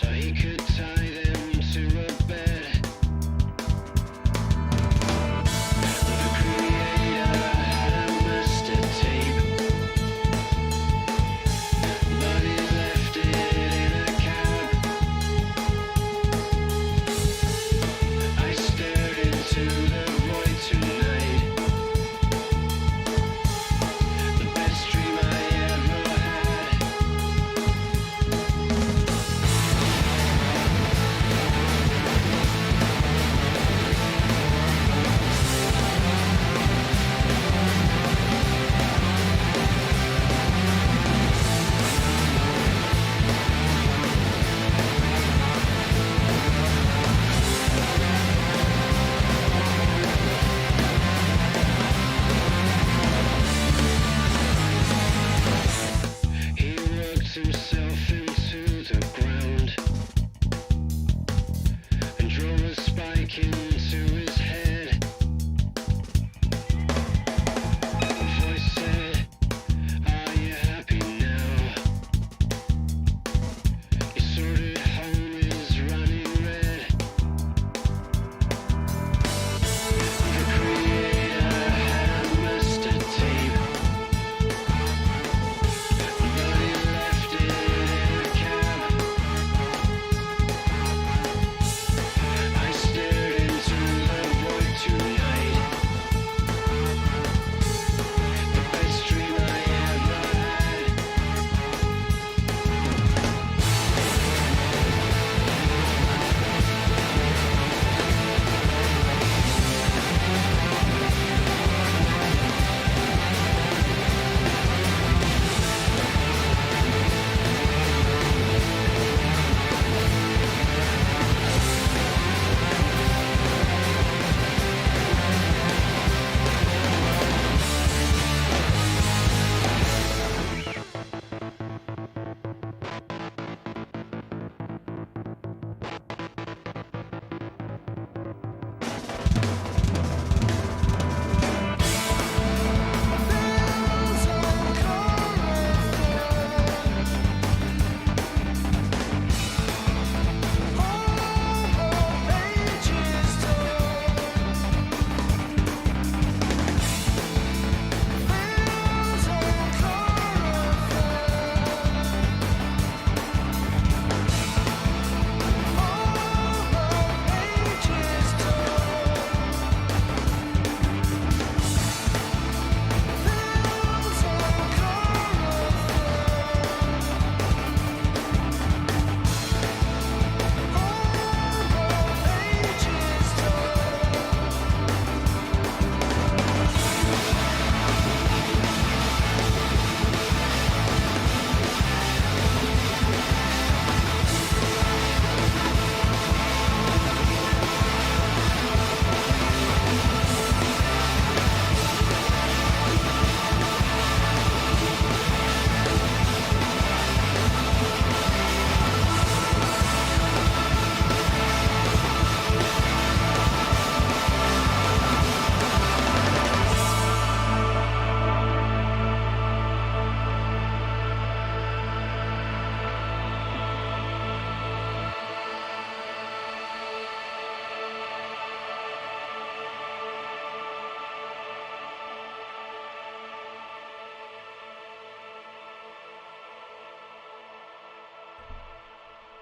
so he could tie them to a bed. The creator had a master tape, but he left it in a cab. I stared into the void tonight, the best dream I ever had. He worked himself into the ground and drove a spike into his head. A voice said, "Are you happy now? Your sordid home is running red." The creator had a master tape, but he left it in a cab. I stared into the void tonight, the best dream I ever had.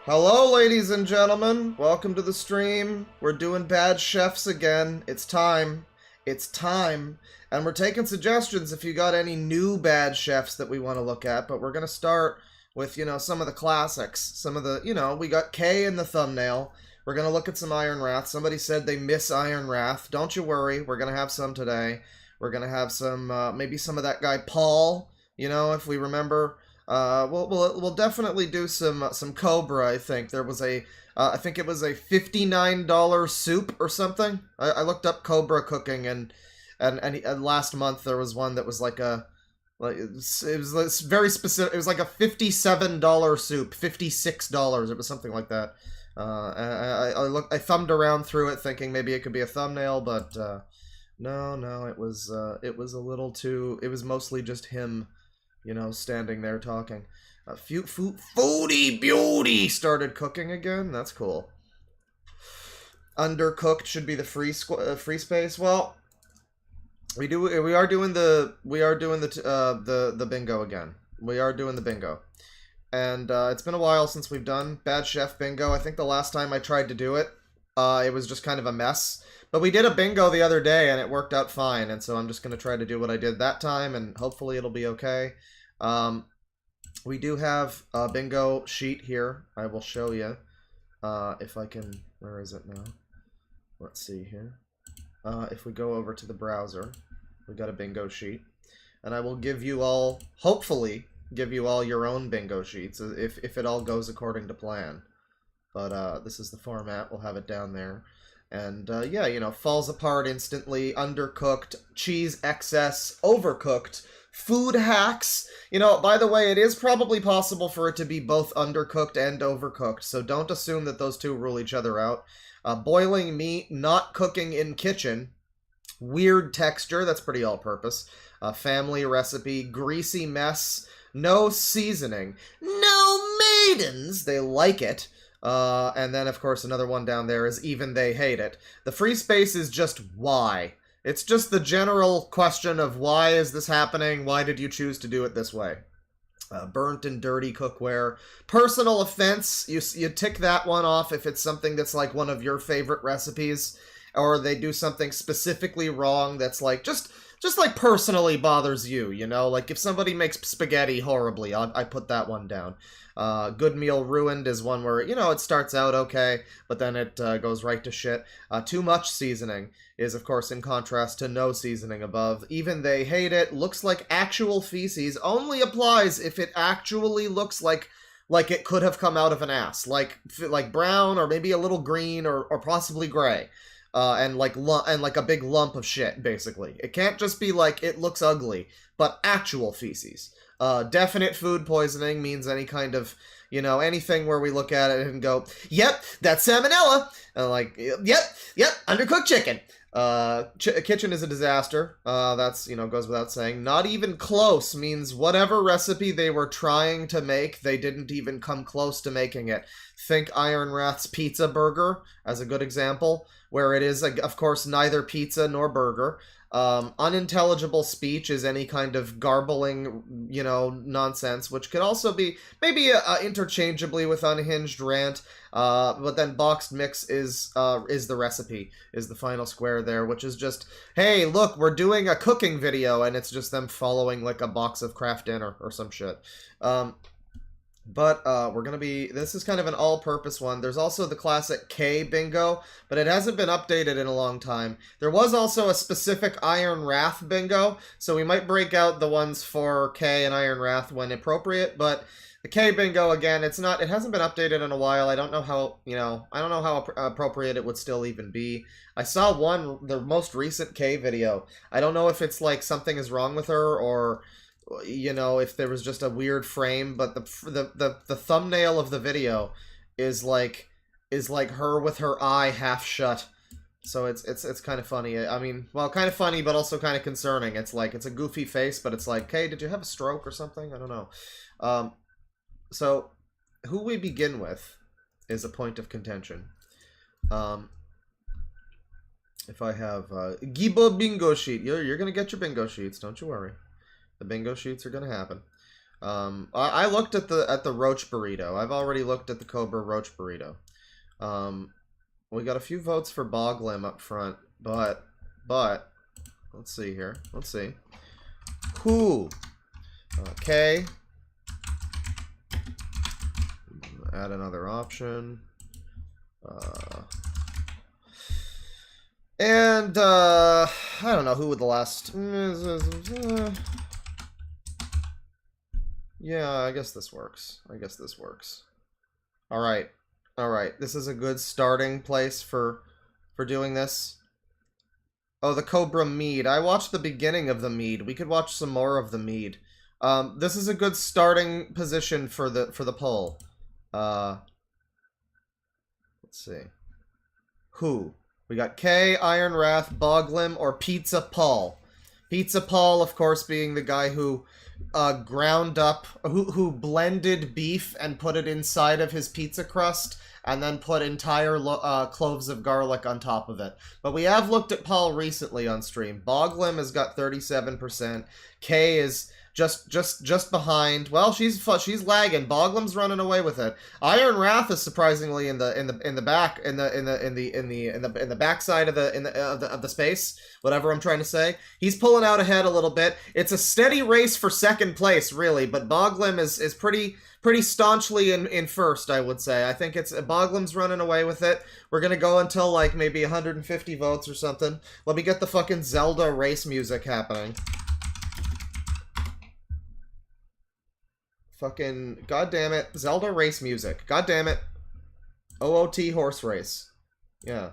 Hello, ladies and gentlemen. Welcome to the stream. We're doing bad chefs again. It's time. It's time. And we're taking suggestions if you got any new bad chefs that we want to look at. But we're going to start with, some of the classics. Some of the, we got K in the thumbnail. We're going to look at some Iron Wrath. Somebody said they miss Iron Wrath. Don't you worry. We're going to have some today. We're going to have some, maybe some of that guy Paul, if we remember. We'll definitely do some Cobra. I think there was I think it was a $59 soup or something. I looked up Cobra cooking and last month there was one that was like it was very specific. It was like a $57 soup, $56. It was something like that. I thumbed around through it thinking maybe it could be a thumbnail, but no, it was a little too. It was mostly just him. Standing there talking. Foodie Beauty started cooking again. That's cool. Undercooked should be the free space. Well, we are doing the bingo again. We are doing the bingo. And it's been a while since we've done Bad Chef Bingo. I think the last time I tried to do it, it was just kind of a mess. But we did a bingo the other day, and it worked out fine. And so I'm just going to try to do what I did that time, and hopefully it'll be okay. We do have a bingo sheet here. I will show you if I can... Where is it now? Let's see here. If we go over to the browser, we got a bingo sheet. And I will give you all, hopefully, give you all your own bingo sheets if it all goes according to plan. But this is the format. We'll have it down there. And yeah, you know, falls apart instantly, undercooked, cheese excess, overcooked, food hacks. You know, by the way, it is probably possible for it to be both undercooked and overcooked, so don't assume that those two rule each other out. Boiling meat, not cooking in kitchen, weird texture, that's pretty all-purpose. Family recipe, greasy mess, no seasoning, no maidens, they like it. And then, of course, another one down there is even they hate it. The free space is just why. It's just the general question of why is this happening? Why did you choose to do it this way? Burnt and dirty cookware. Personal offense, you tick that one off if it's something that's like one of your favorite recipes, or they do something specifically wrong that's like just like personally bothers you, you know? Like if somebody makes spaghetti horribly, I put that one down. Good meal ruined is one where, you know, it starts out okay, but then it goes right to shit. Too much seasoning is, of course, in contrast to no seasoning above. Even they hate it. Looks like actual feces. Only applies if it actually looks like it could have come out of an ass. Like brown or maybe a little green or possibly gray. And like a big lump of shit, basically. It can't just be like it looks ugly, but actual feces. Definite food poisoning means any kind of, you know, anything where we look at it and go, yep, that's salmonella. And like, yep, undercooked chicken. Kitchen is a disaster. That's, you know, goes without saying. Not even close means whatever recipe they were trying to make, they didn't even come close to making it. Think Iron Wrath's pizza burger as a good example, where it is, of course, neither pizza nor burger. Unintelligible speech is any kind of garbling, you know, nonsense, which could also be maybe interchangeably with unhinged rant. But then boxed mix is the recipe, is the final square there, which is just, hey, look, we're doing a cooking video, and it's just them following like a box of Kraft Dinner or some shit. But we're going to be... This is kind of an all-purpose one. There's also the classic K bingo, but it hasn't been updated in a long time. There was also a specific Iron Wrath bingo, so we might break out the ones for K and Iron Wrath when appropriate, but the K bingo, again, it hasn't been updated in a while. I don't know how, you know, I don't know how appropriate it would still even be. I saw the most recent K video. I don't know if it's like something is wrong with her or... you know, if there was just a weird frame, but the thumbnail of the video is like her with her eye half shut. So it's kind of funny. I mean, well, kind of funny, but also kind of concerning. It's like, it's a goofy face, but it's like, hey, did you have a stroke or something? I don't know. So who we begin with is a point of contention. If I have Gibo bingo sheet, you're gonna get your bingo sheets, don't you worry. The bingo sheets are going to happen. I looked at the roach burrito. I've already looked at the Cobra roach burrito. We got a few votes for Boglim up front, but let's see here. Let's see. Who? Okay. Add another option. And I don't know who would the last. Yeah, I guess this works. All right. This is a good starting place for doing this. Oh, the Cobra mead. I watched the beginning of the mead. We could watch some more of the mead. This is a good starting position for the poll. Let's see. Who? We got K, Iron Wrath, Boglim, or Pizza Paul. Pizza Paul, of course, being the guy who ground up, who blended beef and put it inside of his pizza crust, and then put entire cloves of garlic on top of it. But we have looked at Paul recently on stream. Boglim has got 37%. Kay is just behind. Well, she's lagging. Boglim's running away with it. Iron Wrath is surprisingly in the backside of the space. Whatever I'm trying to say. He's pulling out ahead a little bit. It's a steady race for second place, really, but Boglim is pretty staunchly in first, I would say. I think it's Boglim's running away with it. We're gonna go until like maybe 150 votes or something. Let me get the fucking Zelda race music happening. Fucking goddamn it, Zelda race music. Goddamn it. OOT horse race. Yeah.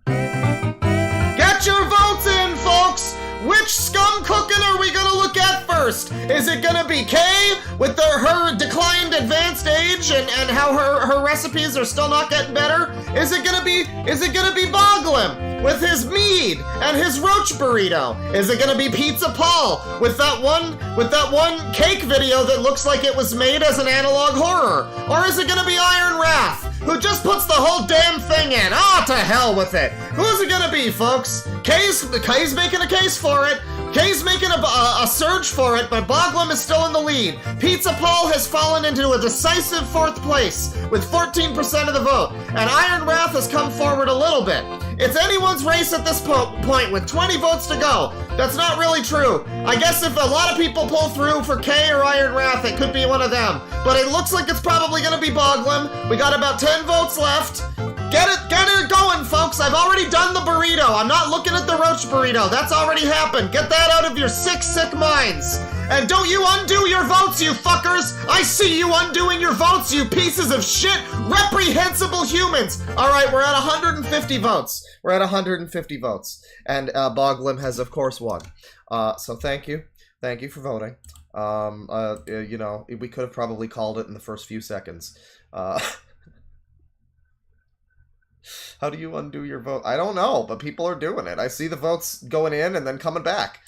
Get your votes in, folks! Which scum cooking are we gonna look at first? Is it gonna be Kay with her declined advanced age and how her recipes are still not getting better? Is it gonna be Boglim with his mead and his roach burrito? Is it gonna be Pizza Paul with that one cake video that looks like it was made as an analog horror? Or is it gonna be Iron Wrath, who just puts the whole damn thing in? Ah, to hell with it. Who's it gonna be, folks? Kay's making a case for it. Kay's making a surge for it, but Boglim is still in the lead. Pizza Paul has fallen into a decisive 4th place with 14% of the vote, and Iron Wrath has come forward a little bit. It's anyone's race at this point with 20 votes to go. That's not really true. I guess if a lot of people pull through for Kay or Iron Wrath, it could be one of them. But it looks like it's probably going to be Boglim. We got about 10 votes left. Get it going, folks. I've already done the burrito. I'm not looking at the roach burrito. That's already happened. Get that out of your sick minds. And don't you undo your votes, you fuckers. I see you undoing your votes, you pieces of shit. Reprehensible humans. All right, we're at 150 votes. We're at 150 votes. And Boglim has, of course, won. So thank you. Thank you for voting. You know, we could have probably called it in the first few seconds. How do you undo your vote? I don't know, but people are doing it. I see the votes going in and then coming back.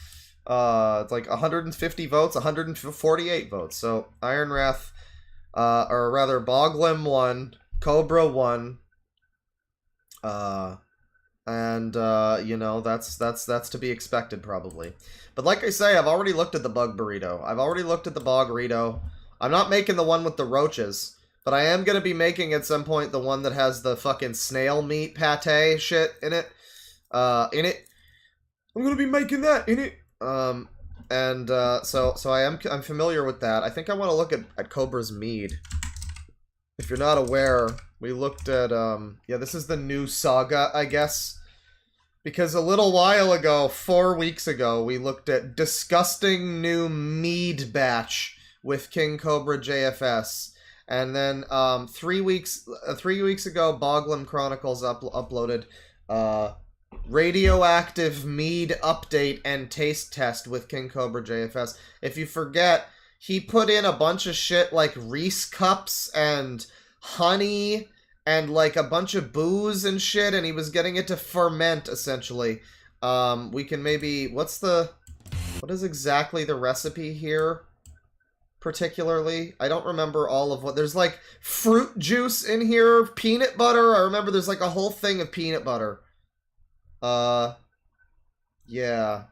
It's like 150 votes, 148 votes. So Iron Wrath, or rather Boglim won, Cobra won, and you know, that's to be expected probably. But like I say, I've already looked at the bug burrito. I've already looked at the bog burrito. I'm not making the one with the roaches. But I am going to be making at some point the one that has the fucking snail meat pate shit in it. I'm going to be making that in it. So I'm familiar with that. I think I want to look at Cobra's mead. If you're not aware, we looked at, yeah, this is the new saga, I guess. Because a little while ago, 4 weeks ago, we looked at disgusting new mead batch with King Cobra JFS. And then 3 weeks ago, Boglim Chronicles uploaded radioactive mead update and taste test with King Cobra JFS. If you forget, he put in a bunch of shit like Reese cups and honey and like a bunch of booze and shit, and he was getting it to ferment essentially. We can maybe what is exactly the recipe here? Particularly, I don't remember all of what there's, like fruit juice in here, peanut butter. I remember there's like a whole thing of peanut butter. Yeah,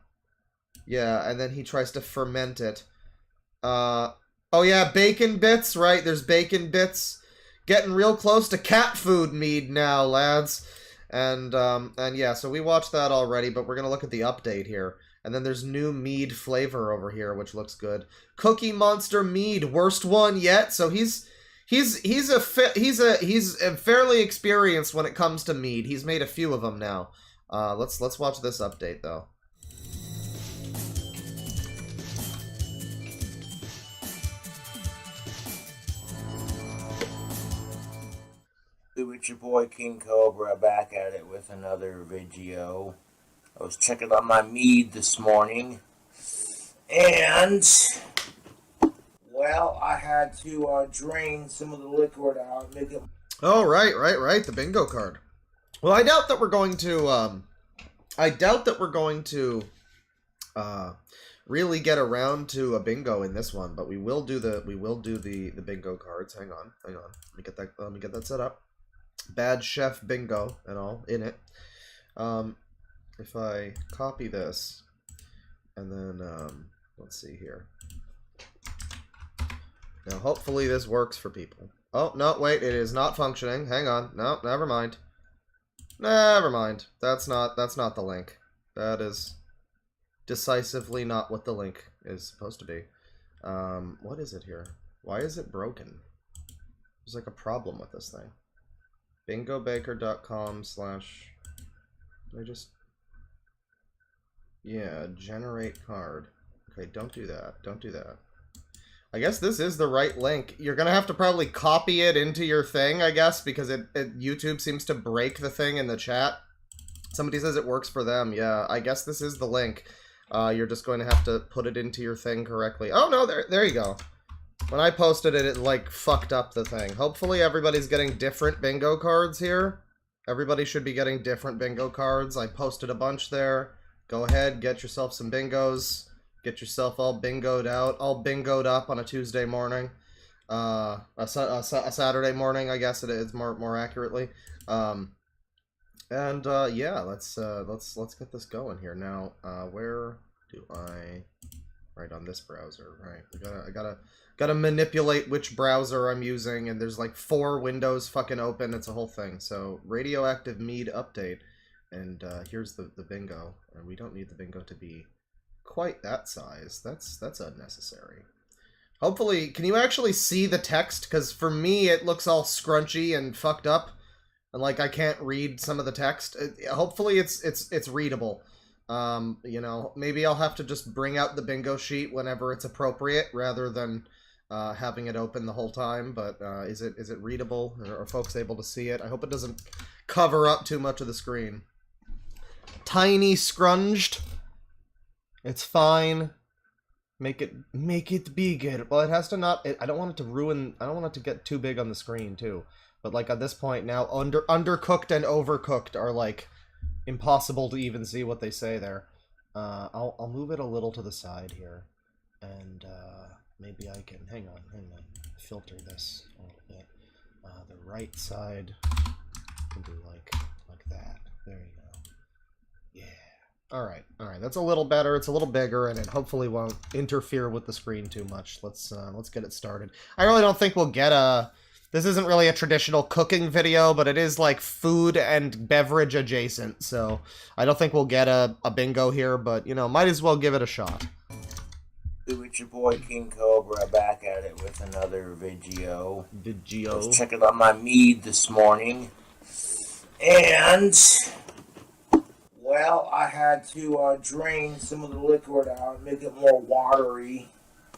and then he tries to ferment it. Oh yeah, bacon bits, right? There's bacon bits. Getting real close to cat food mead now, lads. And yeah, so we watched that already, but we're gonna look at the update here. And then there's new mead flavor over here, which looks good. Cookie Monster mead, worst one yet. So he's fairly experienced when it comes to mead. He's made a few of them now. Let's watch this update though. It's your boy King Cobra back at it with another video. I was checking on my mead this morning, and, well, I had to drain some of the liquid out, make it... Oh, right, the bingo card. Well, I doubt that we're going to really get around to a bingo in this one, but we will do the bingo cards. Hang on. Let me get that set up. Bad Chef bingo and all in it. If I copy this and then let's see here. Now hopefully this works for people. Oh, no, wait, it is not functioning. Hang on. No, never mind. Never mind. That's not the link. That is decisively not what the link is supposed to be. What is it here? Why is it broken? There's like a problem with this thing. bingobaker.com/ I just... Yeah, generate card. Okay, don't do that. Don't do that. I guess this is the right link. You're gonna have to probably copy it into your thing, I guess, because YouTube seems to break the thing in the chat. Somebody says it works for them. Yeah, I guess this is the link. You're just going to have to put it into your thing correctly. Oh, no, there you go. When I posted it, it, like, fucked up the thing. Hopefully everybody's getting different bingo cards here. Everybody should be getting different bingo cards. I posted a bunch there. Go ahead, get yourself some bingos. Get yourself all bingoed out, all bingoed up on a Tuesday morning. A Saturday morning, I guess it is more accurately. Yeah, let's get this going here now. Where do I? Right on this browser, right? I gotta manipulate which browser I'm using, and there's like 4 windows fucking open. It's a whole thing. So radioactive mead update, and here's the bingo, and we don't need the bingo to be quite that size. That's unnecessary. Hopefully, can you actually see the text? Because for me, it looks all scrunchy and fucked up. And like I can't read some of the text. Hopefully it's readable. You know, maybe I'll have to just bring out the bingo sheet whenever it's appropriate, rather than having it open the whole time. But is it readable? Are folks able to see it? I hope it doesn't cover up too much of the screen. Tiny scrunged. It's fine. Make it bigger. Well, it has to not. I don't want it to ruin. I don't want it to get too big on the screen too. But like at this point now, undercooked and overcooked are like impossible to even see what they say there. I'll move it a little to the side here, and maybe I can hang on, filter this a little bit. The right side can be like that. There you go. Yeah. All right. That's a little better. It's a little bigger, and it hopefully won't interfere with the screen too much. Let's get it started. I really don't think we'll get a. This isn't really a traditional cooking video, but it is like food and beverage adjacent, so I don't think we'll get a bingo here, but, you know, might as well give it a shot. It's your boy King Cobra back at it with another video. I was checking on my mead this morning, and, well, I had to drain some of the liquid out, make it more watery.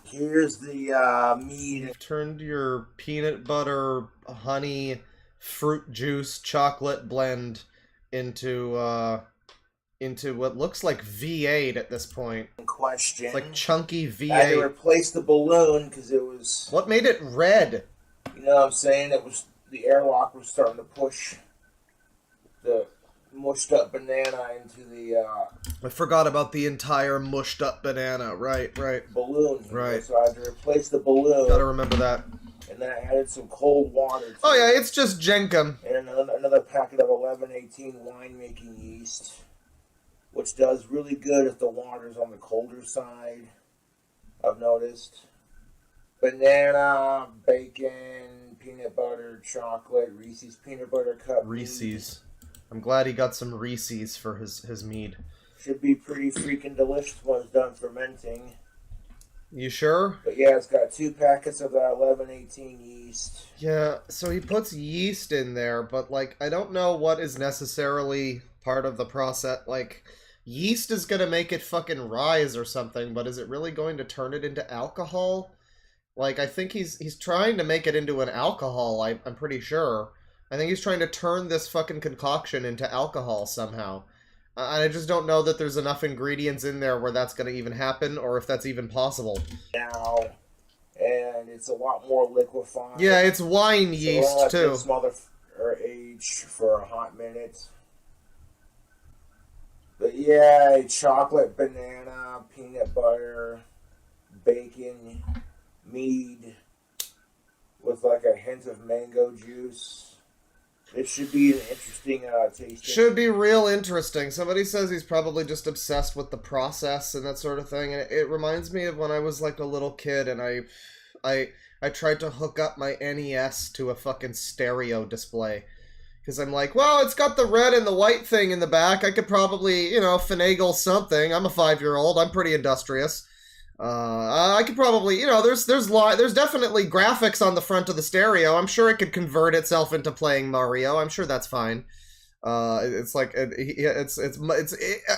Here's the mead. You've turned your peanut butter, honey, fruit juice, chocolate blend into what looks like V8 at this point. Question. It's like chunky V8. I had to replace the balloon because it was... What made it red? You know what I'm saying? It was... The airlock was starting to push the mushed up banana into the I forgot about the entire mushed up banana. Right. balloon. Right. So I had to replace the balloon. Gotta remember that. And then I added some cold water to Oh yeah, it. it's just Jenkum. And another packet of 1118 winemaking yeast, which does really good if the water's on the colder side, I've noticed. Banana, bacon, peanut butter, chocolate, Reese's peanut butter cup. Reese's. I'm glad he got some Reese's for his mead. Should be pretty freaking delicious when it's done fermenting. You sure? But yeah, it's got 2 packets of that 1118 yeast. Yeah, so he puts yeast in there, but, like, I don't know what is necessarily part of the process. Like, yeast is gonna make it fucking rise or something, but is it really going to turn it into alcohol? Like, I think he's trying to make it into an alcohol, I'm pretty sure. I think he's trying to turn this fucking concoction into alcohol somehow. I just don't know that there's enough ingredients in there where that's going to even happen, or if that's even possible. Now, and it's a lot more liquefied. Yeah, it's wine yeast, too. This mother age for a hot minute. But yeah, Yeah, chocolate, banana, peanut butter, bacon, mead, with like a hint of mango juice. It should be an interesting tasting. Should be real interesting. Somebody says he's probably just obsessed with the process and that sort of thing. And it reminds me of when I was like a little kid and I tried to hook up my NES to a fucking stereo display. Because I'm like, well, it's got the red and the white thing in the back. I could probably, you know, finagle something. I'm a 5-year-old. I'm pretty industrious. I could probably, you know, there's definitely graphics on the front of the stereo. I'm sure it could convert itself into playing Mario. I'm sure that's fine. It's like it's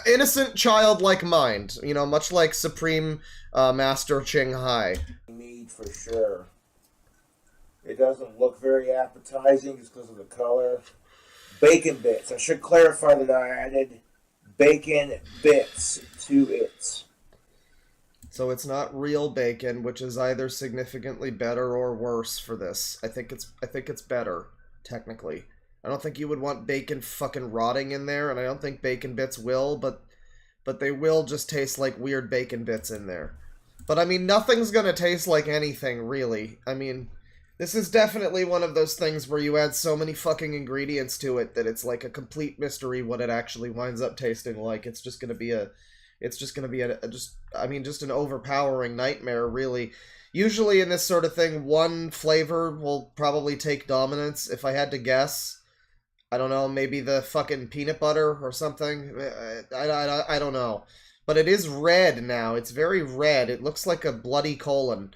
innocent childlike mind, you know, much like Supreme Master Ching-Hai. Mead for sure. It doesn't look very appetizing just because of the color. Bacon bits. I should clarify that I added bacon bits to it. So it's not real bacon, which is either significantly better or worse for this. I think it's better, technically. I don't think you would want bacon fucking rotting in there, and I don't think bacon bits will, but they will just taste like weird bacon bits in there. But I mean, nothing's gonna taste like anything, really. I mean, this is definitely one of those things where you add so many fucking ingredients to it that it's like a complete mystery what it actually winds up tasting like. It's just gonna be just an overpowering nightmare, really. Usually in this sort of thing, one flavor will probably take dominance. If I had to guess, I don't know, maybe the fucking peanut butter or something. I don't know. But it is red now. It's very red. It looks like a bloody colon.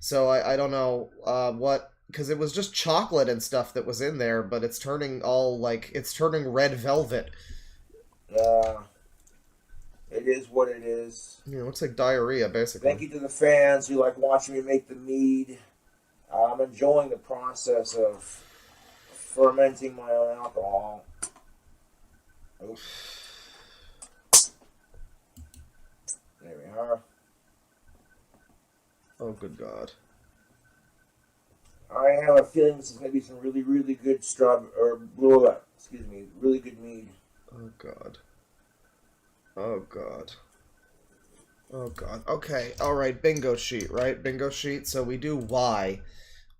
So I don't know what... Because it was just chocolate and stuff that was in there, but it's turning all, like... It's turning red velvet. It is what it is. Yeah, it looks like diarrhea, basically. Thank you to the fans who like watching me make the mead. I'm enjoying the process of fermenting my own alcohol. Oops. There we are. Oh, good God. I have a feeling this is going to be some really, really good really good mead. Oh, God. Oh, God. Oh, God. Okay, alright, bingo sheet, right? Bingo sheet, so we do Y.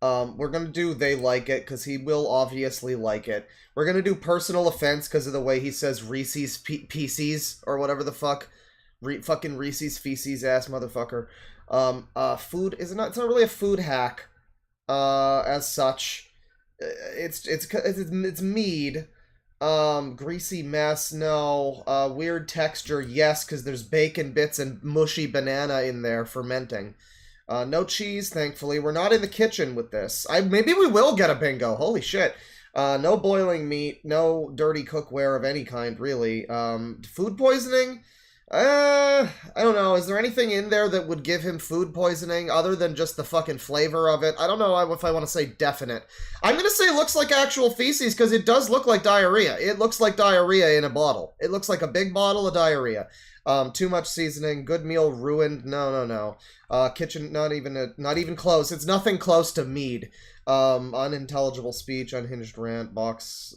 We're gonna do they like it, because he will obviously like it. We're gonna do personal offense, because of the way he says Reese's Pieces, or whatever the fuck. Fucking Reese's Feces ass motherfucker. Food, it's not really a food hack, as such. It's mead. Greasy mess, no. Weird texture, yes, because there's bacon bits and mushy banana in there fermenting. No cheese, thankfully. We're not in the kitchen with this. Maybe we will get a bingo. Holy shit. No boiling meat, no dirty cookware of any kind, really. Food poisoning? I don't know. Is there anything in there that would give him food poisoning other than just the fucking flavor of it? I don't know if I want to say definite. I'm going to say it looks like actual feces because it does look like diarrhea. It looks like diarrhea in a bottle. It looks like a big bottle of diarrhea. Too much seasoning. Good meal ruined. No. Kitchen, not even close. It's nothing close to mead. Unintelligible speech, unhinged rant, box...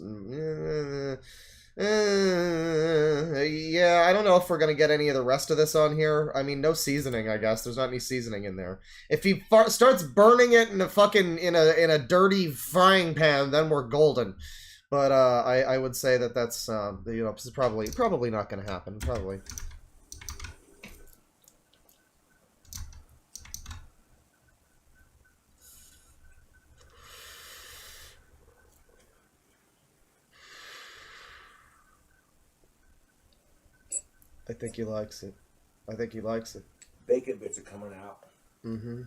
yeah, I don't know if we're gonna get any of the rest of this on here. I mean, no seasoning, I guess. There's not any seasoning in there. If he starts burning it in a fucking in a dirty frying pan, then we're golden. But I would say that's you know, this is probably not gonna happen. Probably. I think he likes it. I think he likes it. Bacon bits are coming out. Mm-hmm.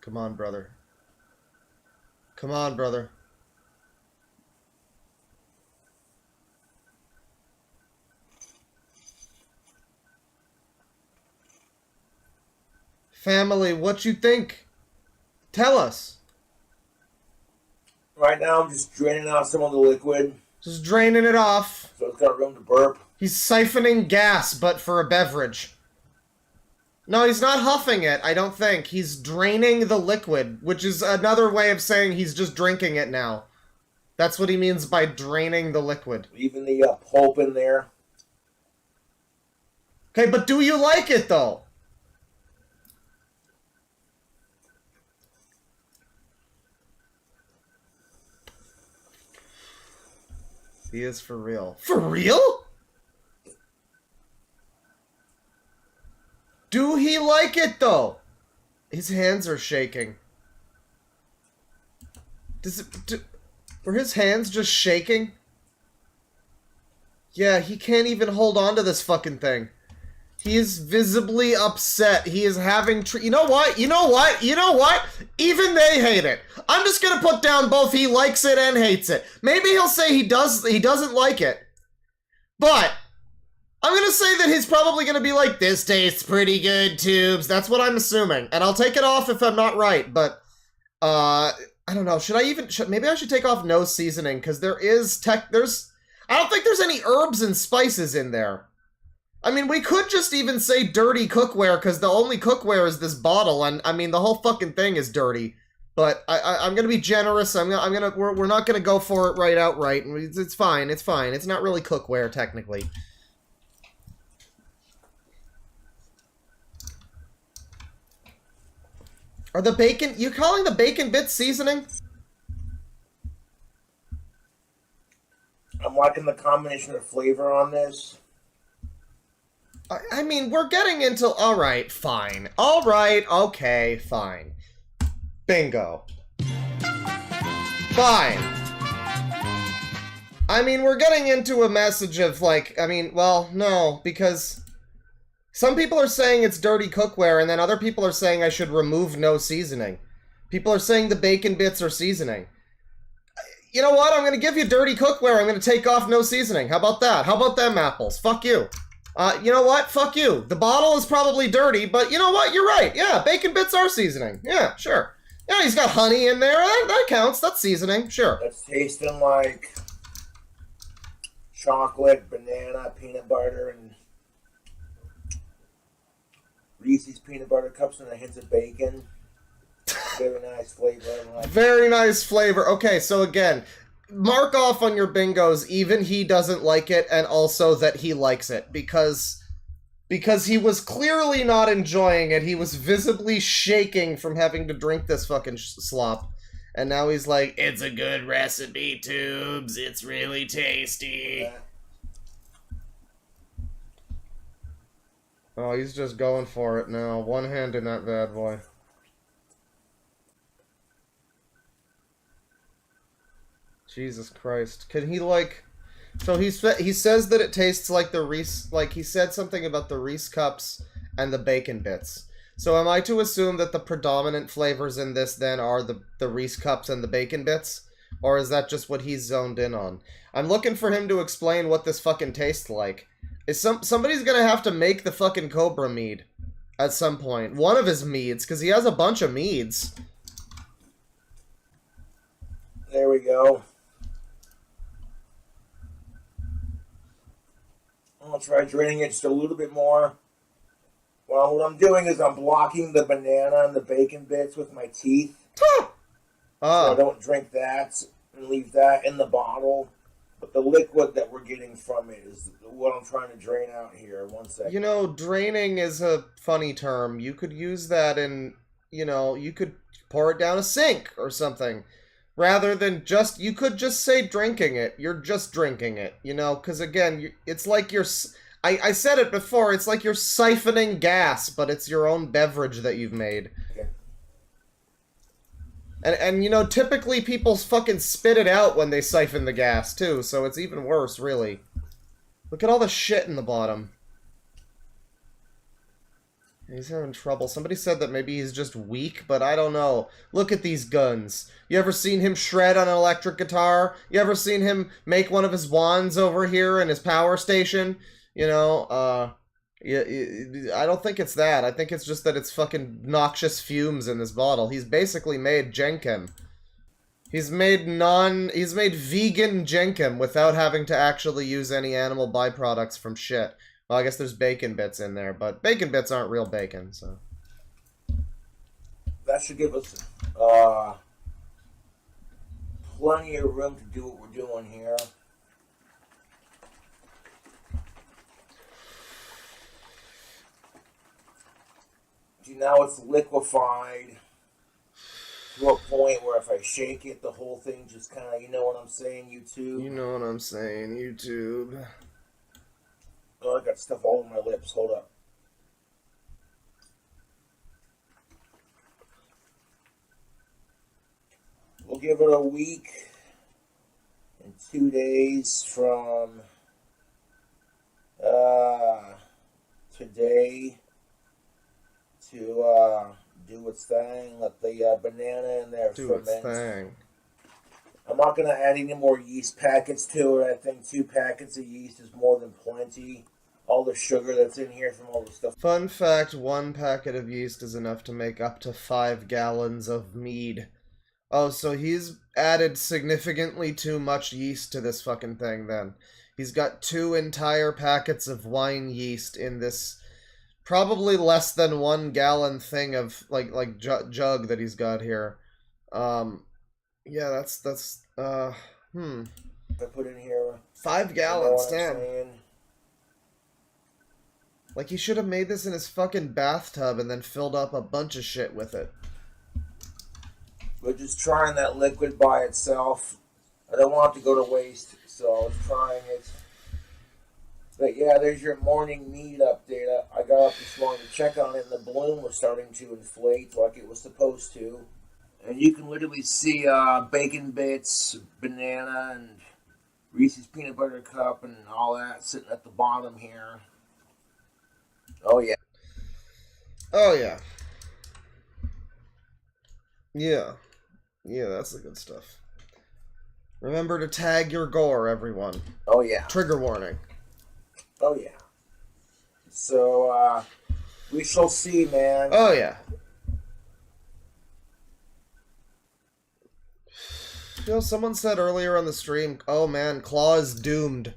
Come on, brother. Come on, brother. Family, what you think? Tell us. Right now, I'm just draining out some of the liquid. Just draining it off. So it's got room to burp. He's siphoning gas, but for a beverage. No, he's not huffing it, I don't think. He's draining the liquid, which is another way of saying he's just drinking it now. That's what he means by draining the liquid. Leaving the pulp in there. Okay, but do you like it, though? He is for real. For real? Do he like it, though? His hands are shaking. Were his hands just shaking? Yeah, he can't even hold on to this fucking thing. He is visibly upset. He is having you know what? You know what? You know what? Even they hate it. I'm just gonna put down both he likes it and hates it. Maybe he'll say he doesn't like it. But I'm gonna say that he's probably gonna be like, this tastes pretty good, tubes. That's what I'm assuming. And I'll take it off if I'm not right, but I don't know. Maybe I should take off no seasoning, because I don't think there's any herbs and spices in there. I mean, we could just even say dirty cookware, because the only cookware is this bottle, and I mean, the whole fucking thing is dirty. But I'm gonna be generous. We're not gonna go for it right outright. It's fine. It's fine. It's not really cookware technically. Are the bacon? You calling the bacon bits seasoning? I'm liking the combination of flavor on this. I mean, we're getting into... Alright, fine. Alright, okay, fine. Bingo. Fine. I mean, we're getting into a message of, like... I mean, well, no, because... Some people are saying it's dirty cookware, and then other people are saying I should remove no seasoning. People are saying the bacon bits are seasoning. You know what? I'm gonna give you dirty cookware. I'm gonna take off no seasoning. How about that? How about them apples? Fuck you. You know what? Fuck you. The bottle is probably dirty, but you know what? You're right. Yeah, bacon bits are seasoning. Yeah, sure. Yeah, he's got honey in there. That counts. That's seasoning. Sure. That's tasting like chocolate, banana, peanut butter, and Reese's peanut butter cups and a hint of bacon. Very nice flavor. Very nice flavor. Okay, so again, mark off on your bingos, even he doesn't like it, and also that he likes it, because he was clearly not enjoying it. He was visibly shaking from having to drink this fucking slop. And now he's like, it's a good recipe, tubes. It's really tasty. Yeah. Oh, he's just going for it now. One hand in that bad boy. Jesus Christ. Can he, like... So he says that it tastes like the Reese... Like, he said something about the Reese cups and the bacon bits. So am I to assume that the predominant flavors in this, then, are the Reese cups and the bacon bits? Or is that just what he's zoned in on? I'm looking for him to explain what this fucking tastes like. Somebody's gonna have to make the fucking Cobra mead at some point. One of his meads, because he has a bunch of meads. There we go. I'll try draining it just a little bit more. Well, what I'm doing is I'm blocking the banana and the bacon bits with my teeth. So I don't drink that and leave that in the bottle. But the liquid that we're getting from it is what I'm trying to drain out here. 1 second. You know, draining is a funny term. You could use that in, you know, you could pour it down a sink or something. Rather than just, you could just say drinking it. You're just drinking it, you know? Because again, it's like you're... I said it before, it's like you're siphoning gas, but it's your own beverage that you've made. Okay. And you know, typically people fucking spit it out when they siphon the gas, too, so it's even worse, really. Look at all the shit in the bottom. He's having trouble. Somebody said that maybe he's just weak, but I don't know. Look at these guns. You ever seen him shred on an electric guitar? You ever seen him make one of his wands over here in his power station? You know, I don't think it's that. I think it's just that it's fucking noxious fumes in this bottle. He's basically made Jenkem. He's made vegan Jenkem without having to actually use any animal byproducts from shit. Well, I guess there's bacon bits in there, but bacon bits aren't real bacon, so. That should give us plenty of room to do what we're doing here. See, now it's liquefied to a point where if I shake it, the whole thing just kind of, you know what I'm saying, YouTube? You know what I'm saying, YouTube. Oh, I got stuff all over my lips. Hold up. We'll give it a week and 2 days from today to do its thing. Let the banana in there Do ferment. its thing. I'm not going to add any more yeast packets to it. I think 2 packets of yeast is more than plenty. All the sugar that's in here from all the stuff. Fun fact, 1 packet of yeast is enough to make up to 5 gallons of mead. Oh, so he's added significantly too much yeast to this fucking thing, then. He's got 2 entire packets of wine yeast in this probably less than 1 gallon thing of, jug that he's got here. Yeah, that's, I put in here. 5 gallons, damn. Like, he should have made this in his fucking bathtub and then filled up a bunch of shit with it. We're just trying that liquid by itself. I don't want it to go to waste, so I was trying it. But yeah, there's your morning mead update. I got up this morning to check on it, and the balloon was starting to inflate like it was supposed to. And you can literally see bacon bits, banana, and Reese's peanut butter cup, and all that sitting at the bottom here. Oh yeah. Oh yeah. Yeah. Yeah, that's the good stuff. Remember to tag your gore, everyone. Oh yeah. Trigger warning. Oh yeah. So, we shall see, man. Oh yeah. You know, someone said earlier on the stream, oh man, Claw is doomed.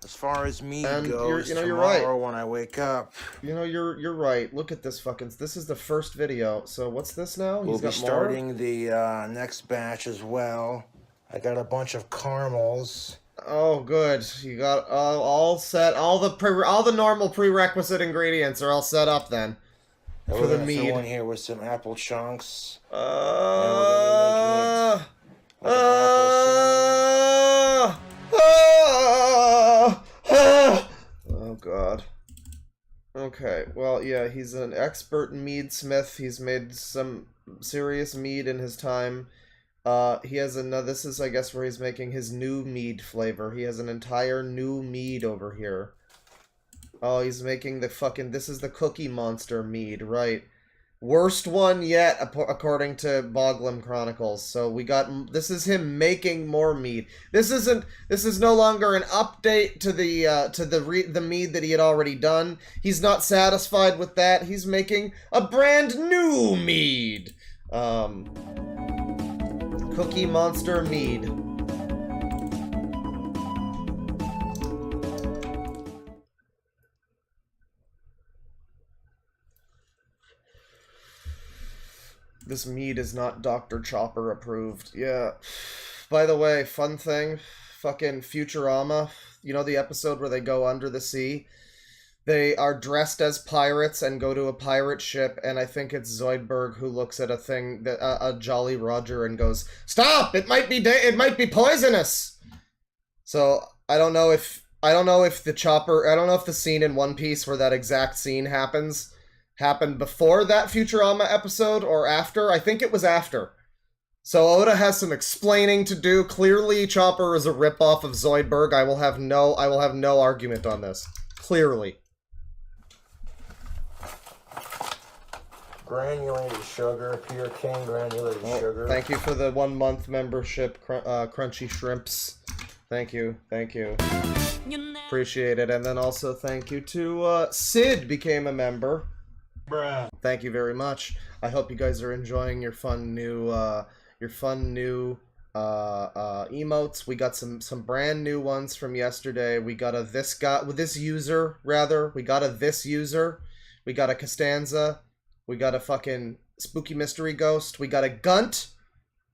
As far as me And goes, you're right. tomorrow when I wake up, You know, you're right. Look at this fucking... This is the first video. So what's this now? we'll He's be got more? starting the next batch as well. I got a bunch of caramels. Oh, good. You got all set. All the normal prerequisite ingredients are all set up then. And For we're the gonna mead. fill in here with some apple chunks. Uh, Like an oh god. Okay, well, yeah, he's an expert meadsmith. He's made some serious mead in his time. He has another, this is, I guess, where he's making his new mead flavor. He has an entire new mead over here. Oh, he's making the fucking, this is the Cookie Monster mead, right. Worst one yet, according to Boglum Chronicles. So we got, this is him making more mead. This is no longer an update to the mead that he had already done. He's not satisfied with that. He's making a brand new mead. Cookie Monster mead. This mead is not Dr. Chopper approved. Yeah. By the way, fun thing. Fucking Futurama. You know the episode where they go under the sea? They are dressed as pirates and go to a pirate ship, and I think it's Zoidberg who looks at a thing, that a Jolly Roger, and goes, "Stop! It might be poisonous!" So, I don't know if the Chopper... I don't know if the scene in One Piece where that exact scene happened before that Futurama episode or after. I think it was after. So Oda has some explaining to do. Clearly, Chopper is a ripoff of Zoidberg. I will have no argument on this. Clearly. Granulated sugar, pure cane granulated sugar. Thank you for the 1 month membership, Crunchy Shrimps. Thank you. Appreciate it. And then also thank you to Sid became a member. Bruh. Thank you very much. I hope you guys are enjoying your fun new emotes. We got some brand new ones from yesterday. We got a this user. We got a this user. We got a Costanza. We got a fucking spooky mystery ghost. We got a Gunt.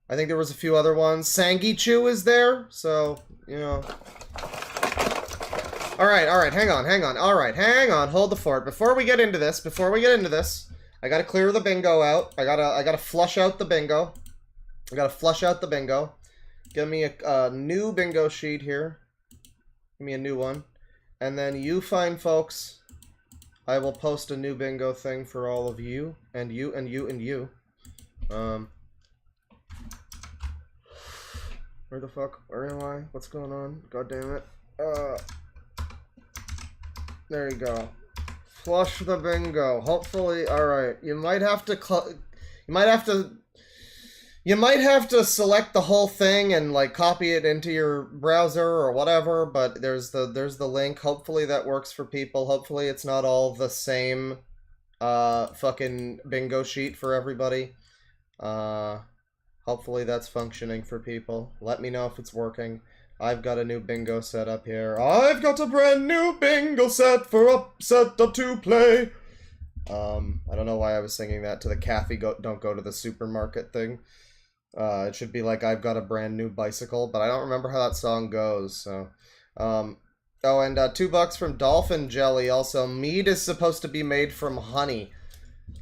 I think there was a few other ones. Sangichu is there, so you know. All right, hang on. All right, hang on, hold the fort. Before we get into this, I gotta clear the bingo out. I gotta flush out the bingo. Give me a new bingo sheet here. Give me a new one. And then you fine folks, I will post a new bingo thing for all of you. And you, and you, and you. Where the fuck? Where am I? What's going on? God damn it. There you go. Flush the bingo. Hopefully, alright. You might have to select the whole thing and like copy it into your browser or whatever, but there's the link. Hopefully that works for people. Hopefully it's not all the same fucking bingo sheet for everybody. Hopefully that's functioning for people. Let me know if it's working. I've got a new bingo set up here. I've got a brand new bingo set up to play. I don't know why I was singing that to the Kathy don't go to the supermarket thing. It should be like I've got a brand new bicycle, but I don't remember how that song goes, so. Oh, and $2 from Dolphin Jelly also. Mead is supposed to be made from honey.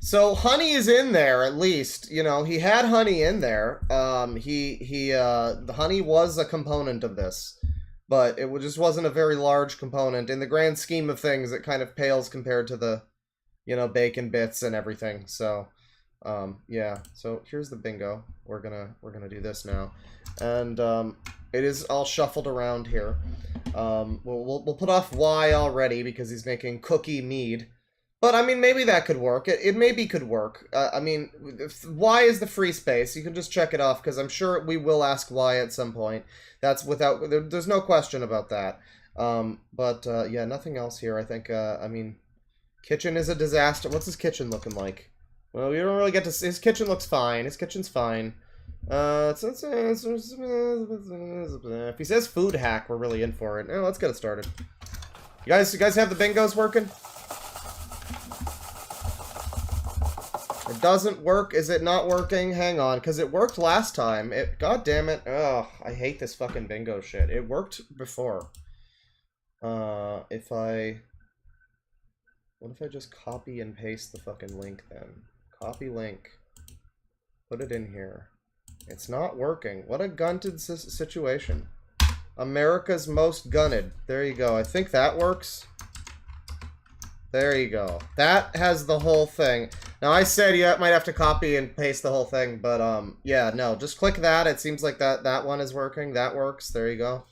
So honey is in there, at least. You know, he had honey in there. The honey was a component of this, but it just wasn't a very large component. In the grand scheme of things, it kind of pales compared to the, you know, bacon bits and everything. So, yeah. So here's the bingo. We're gonna do this now, and it is all shuffled around here. We'll put off Y already because he's making cookie mead. But, I mean, maybe that could work. It maybe could work. I mean, Y is the free space. You can just check it off, because I'm sure we will ask Y at some point. That's without... There's no question about that. Yeah, nothing else here. I think, I mean, kitchen is a disaster. What's his kitchen looking like? Well, we don't really get to see... His kitchen looks fine. His kitchen's fine. If he says food hack, we're really in for it. Let's get it started. You guys have the bingos working? It doesn't work. Is it not working? Hang on, because it worked last time. God damn it. Ugh, I hate this fucking bingo shit. It worked before. What if I just copy and paste the fucking link then? Copy link. Put it in here. It's not working. What a gunted situation. America's most gunted. There you go. I think that works. There you go. That has the whole thing. Now, I said you might have to copy and paste the whole thing, but, yeah, no. Just click that. It seems like that one is working. That works. There you go.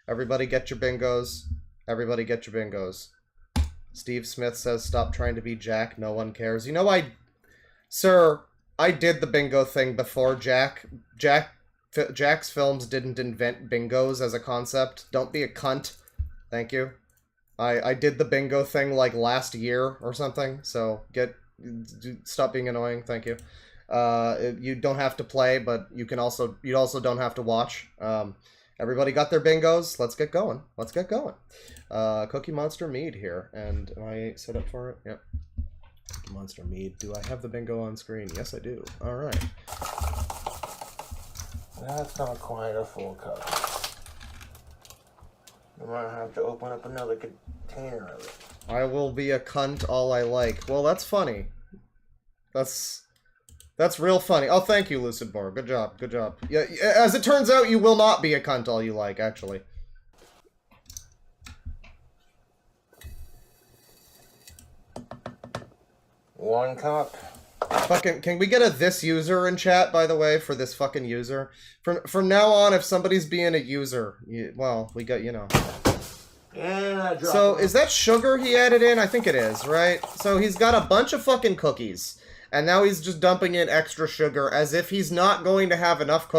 Everybody get your bingos. Everybody get your bingos. Steve Smith says, stop trying to be Jack. No one cares. You know, Sir, I did the bingo thing before Jack's films didn't invent bingos as a concept. Don't be a cunt. Thank you. I did the bingo thing like last year or something, so stop being annoying. Thank you. You don't have to play, but you also don't have to watch. Everybody got their bingos. Let's get going. Let's get going. Cookie Monster Mead here, and am I set up for it? Yep. Cookie Monster Mead. Do I have the bingo on screen? Yes, I do. All right. That's not quite a full cup. I might have to open up another container of it. I will be a cunt all I like. Well, that's funny. That's real funny. Oh, thank you, Lucid Boar. Good job. Good job. Yeah, as it turns out, you will not be a cunt all you like, actually. One cup. Fucking, can we get a this user in chat, by the way, for this fucking user? From now on, if somebody's being a user, well, we got, you know. Yeah, so, is that sugar he added in? I think it is, right? So, he's got a bunch of fucking cookies, and now he's just dumping in extra sugar, as if he's not going to have enough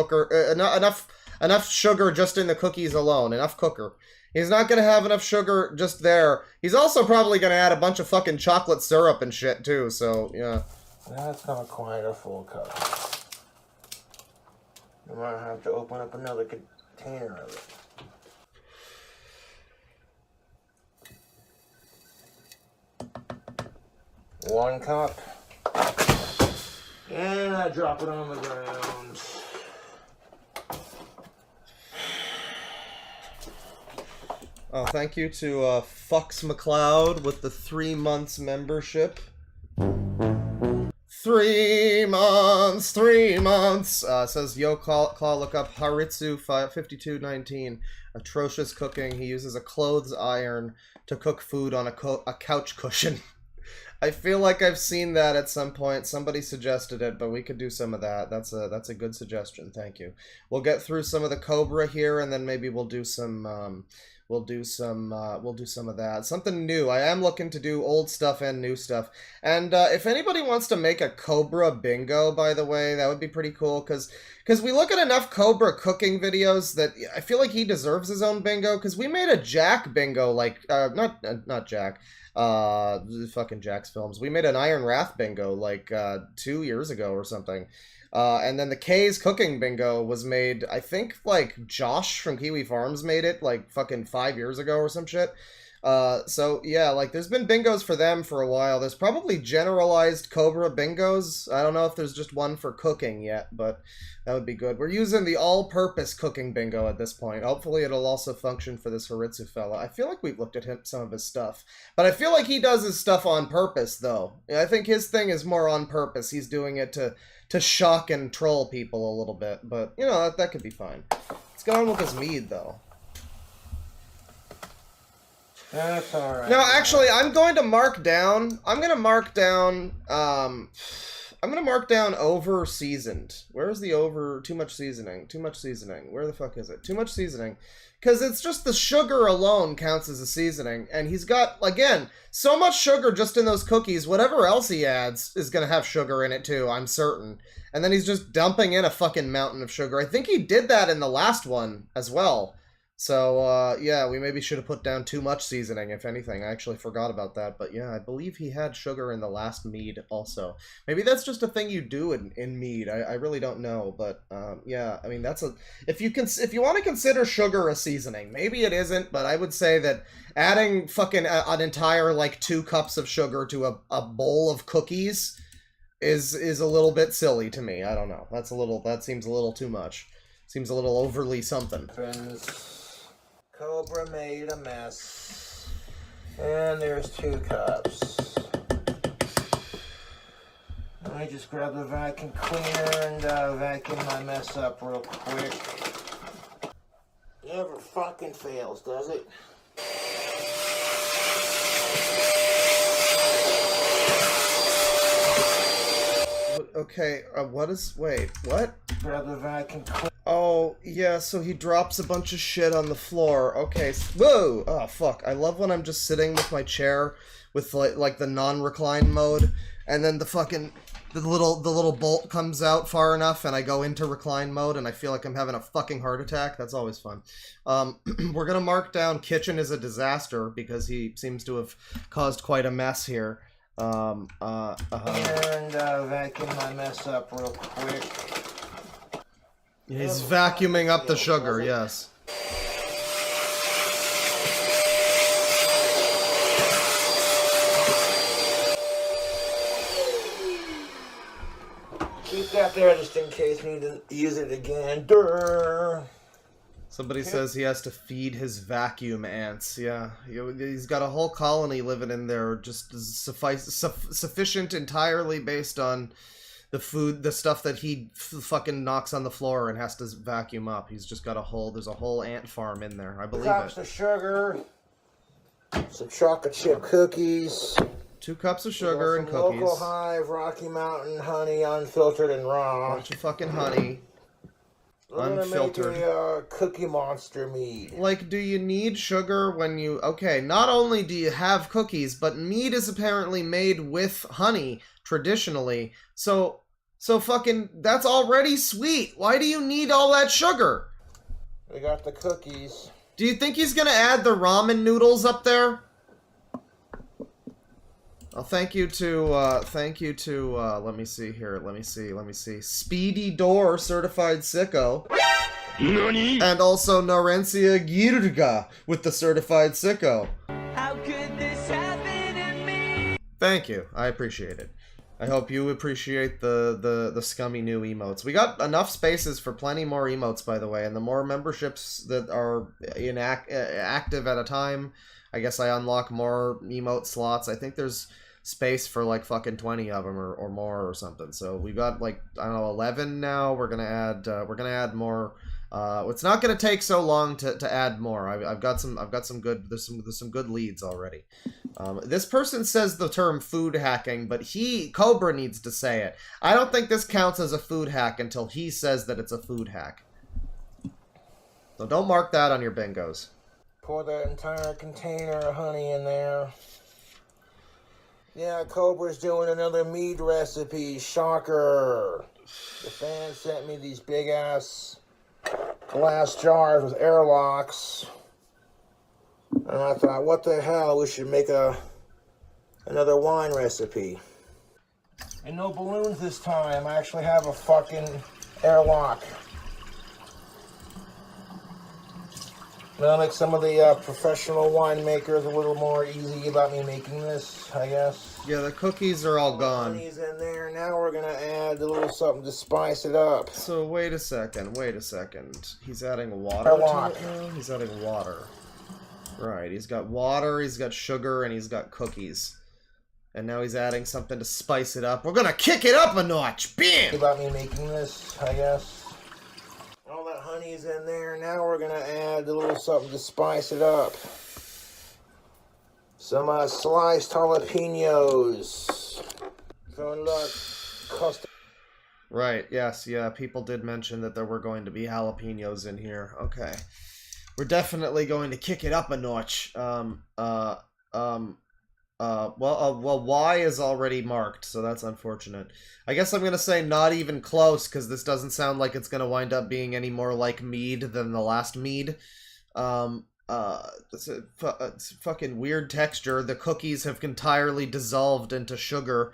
enough sugar just in the cookies alone. Enough cooker. He's not going to have enough sugar just there. He's also probably going to add a bunch of fucking chocolate syrup and shit, too, so, yeah. That's not quite a full cup. I might have to open up another container of it. One cup. And I drop it on the ground. Oh, thank you to Fucks McLeod with the 3 months membership. 3 months, 3 months. Says, yo, Claw, look up Haritsu 5219. Atrocious cooking. He uses a clothes iron to cook food on a couch cushion. I feel like I've seen that at some point. Somebody suggested it, but we could do some of that. That's a good suggestion. Thank you. We'll get through some of the Cobra here, and then maybe we'll do some. We'll do some of that. Something new. I am looking to do old stuff and new stuff. And if anybody wants to make a Cobra bingo, by the way, that would be pretty cool. Because we look at enough Cobra cooking videos that I feel like he deserves his own bingo. Because we made a Jack bingo, like, not Jack. Fucking Jack's films. We made an Iron Wrath bingo, like, 2 years ago or something. And then the K's cooking bingo was made, I think, like, Josh from Kiwi Farms made it, like, fucking 5 years ago or some shit. So, yeah, like, there's been bingos for them for a while. There's probably generalized Cobra bingos. I don't know if there's just one for cooking yet, but that would be good. We're using the all-purpose cooking bingo at this point. Hopefully it'll also function for this Haritsu fella. I feel like we've looked at some of his stuff. But I feel like he does his stuff on purpose, though. I think his thing is more on purpose. He's doing it to shock and troll people a little bit. But, you know, that could be fine. Let's go on with this mead, though. That's alright. No, actually, I'm going to mark down. I'm going to mark down over seasoned. Where's the over? Too much seasoning. Too much seasoning. Where the fuck is it? Too much seasoning. Because it's just the sugar alone counts as a seasoning. And he's got, again, so much sugar just in those cookies. Whatever else he adds is going to have sugar in it too, I'm certain. And then he's just dumping in a fucking mountain of sugar. I think he did that in the last one as well. So, yeah, we maybe should have put down too much seasoning, if anything. I actually forgot about that. But, yeah, I believe he had sugar in the last mead also. Maybe that's just a thing you do in mead. I really don't know. But, yeah, I mean, that's a... If you want to consider sugar a seasoning, maybe it isn't. But I would say that adding fucking an entire, like, 2 cups of sugar to a bowl of cookies is a little bit silly to me. I don't know. That seems a little too much. Seems a little overly something. Cobra made a mess. And there's 2 cups. Let me just grab the vacuum cleaner and vacuum my mess up real quick. Never fucking fails, does it? Okay, wait, what? Grab the vacuum cleaner. Oh, yeah, so he drops a bunch of shit on the floor. Okay, whoa! Oh, fuck. I love when I'm just sitting with my chair with, like the non-recline mode, and then the little bolt comes out far enough, and I go into recline mode, and I feel like I'm having a fucking heart attack. That's always fun. We're gonna mark down Kitchen as a disaster, because he seems to have caused quite a mess here. And vacuum my mess up real quick. He's vacuuming up the sugar, yes. Keep that there just in case we need to use it again. Durr. Somebody says he has to feed his vacuum ants. Yeah, he's got a whole colony living in there, just sufficient entirely based on the food, the stuff that he fucking knocks on the floor and has to vacuum up. He's just got there's a whole ant farm in there. I believe it. 2 cups of sugar, some chocolate chip cookies. 2 cups of sugar and cookies. Local Hive, Rocky Mountain honey, unfiltered and raw. Bunch of fucking honey. Unfiltered. Make a Cookie Monster mead. Like, do you need sugar when you... Okay, not only do you have cookies, but mead is apparently made with honey, traditionally. So fucking... That's already sweet. Why do you need all that sugar? We got the cookies. Do you think he's gonna add the ramen noodles up there? Well, thank you to, let me see here, let me see. Speedy Door Certified Sicko. NANI? And also Norencia Girga with the Certified Sicko. How could this happen to me? Thank you. I appreciate it. I hope you appreciate the scummy new emotes. We got enough spaces for plenty more emotes, by the way, and the more memberships that are active at a time, I guess I unlock more emote slots. I think there's space for like fucking 20 of them or more or something. So we've got like, I don't know, 11 now. We're gonna add more. It's not gonna take so long to add more. I've got some good, there's some good leads already. This person says the term food hacking, but Cobra needs to say it. I don't think this counts as a food hack until he says that it's a food hack. So don't mark that on your bingos. Pour that entire container of honey in there. Yeah, Cobra's doing another mead recipe. Shocker. The fan sent me these big ass glass jars with airlocks. And I thought, what the hell, we should make another wine recipe. And no balloons this time. I actually have a fucking airlock. That'll make some of the professional winemakers a little more easy about me making this, I guess. Yeah, the cookies are all gone. Honey's in there. Now we're gonna add a little something to spice it up. So wait a second. He's adding water to it now? He's adding water. Right, he's got water, he's got sugar, and he's got cookies. And now he's adding something to spice it up. We're gonna kick it up a notch! Bam! About me making this, I guess. All that honey's in there. Now we're gonna add a little something to spice it up. Some sliced jalapenos. Throwing a lot custom. Right, yes, yeah, people did mention that there were going to be jalapenos in here. Okay. We're definitely going to kick it up a notch. Well, Y is already marked, so that's unfortunate. I guess I'm gonna say not even close, because this doesn't sound like it's gonna wind up being any more like mead than the last mead. It's a fucking weird texture. The cookies have entirely dissolved into sugar,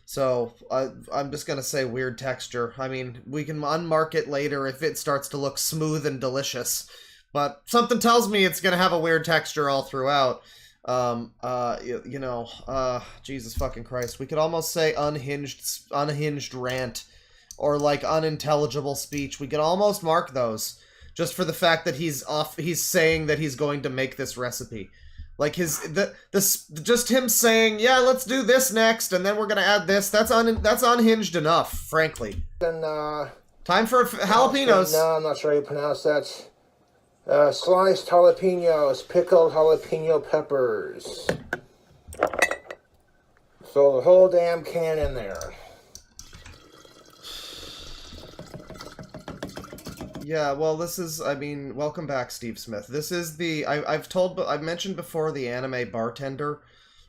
so I'm just gonna say weird texture. I mean, we can unmark it later if it starts to look smooth and delicious, but something tells me it's gonna have a weird texture all throughout. Jesus fucking Christ. We could almost say unhinged rant, or like unintelligible speech. We could almost mark those, just for the fact that he's saying that he's going to make this recipe. Like just him saying, yeah, let's do this next, and then we're gonna add this. That's unhinged enough, frankly. And, time for jalapenos. No, I'm not sure how you pronounce that. Sliced jalapenos, pickled jalapeno peppers. So the whole damn can in there. Yeah, well, this is, I mean, welcome back, Steve Smith. This is I've mentioned before the anime Bartender,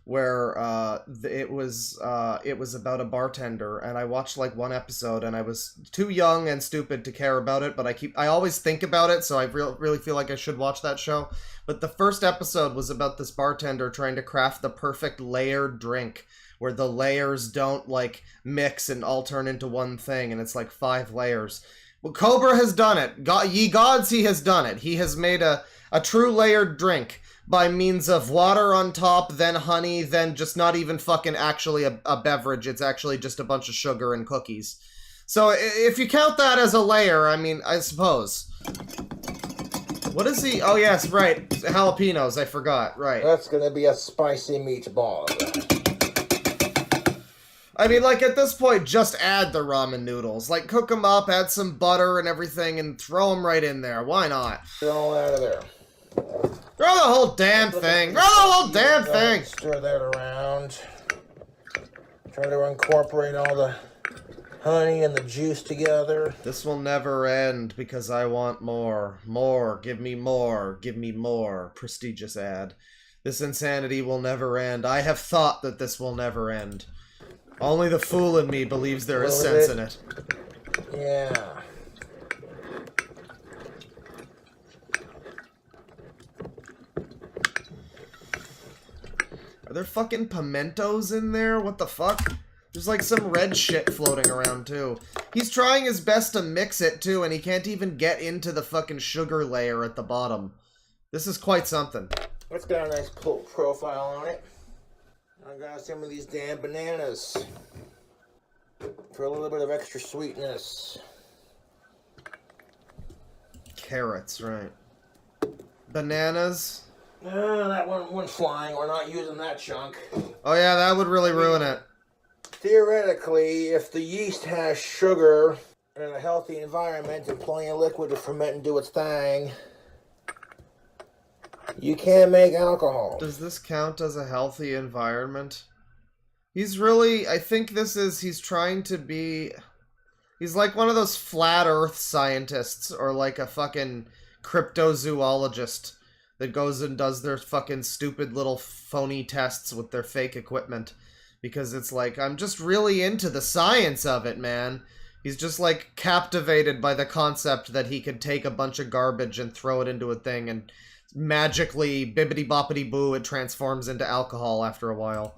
where it was about a bartender, and I watched like one episode, and I was too young and stupid to care about it, but I always think about it, so I really feel like I should watch that show. But the first episode was about this bartender trying to craft the perfect layered drink, where the layers don't like mix and all turn into one thing, and it's like 5 layers. Well, Cobra has done it. Ye gods, he has done it. He has made a true layered drink by means of water on top, then honey, then just not even fucking actually a beverage. It's actually just a bunch of sugar and cookies. So if you count that as a layer, I mean, I suppose. What is he? Oh, yes, right. Jalapenos, I forgot. Right. That's gonna be a spicy meatball. I mean, like, at this point, just add the ramen noodles. Like, cook them up, add some butter and everything, and throw them right in there. Why not? Get all out of there. Throw the whole damn thing. Throw the whole damn thing. Stir that around. Try to incorporate all the honey and the juice together. This will never end because I want more. More. Give me more. Give me more. Prestigious ad. This insanity will never end. I have thought that this will never end. Only the fool in me believes there is sense in it. Yeah. there fucking pimentos in there? What the fuck? There's like some red shit floating around too. He's trying his best to mix it too, and he can't even get into the fucking sugar layer at the bottom. This is quite something. It's got a nice profile on it. I got some of these damn bananas for a little bit of extra sweetness. Carrots, right. Bananas. That one went flying. We're not using that chunk. Oh yeah, that would really ruin it. Theoretically, if the yeast has sugar in a healthy environment and plenty of liquid to ferment and do its thing, you can make alcohol. Does this count as a healthy environment? He's really, I think this is, he's trying to be, he's like one of those flat earth scientists or like a fucking cryptozoologist that goes and does their fucking stupid little phony tests with their fake equipment. Because it's like, I'm just really into the science of it, man. He's just like captivated by the concept that he could take a bunch of garbage and throw it into a thing and magically, bibbidi-boppidi-boo, it transforms into alcohol after a while.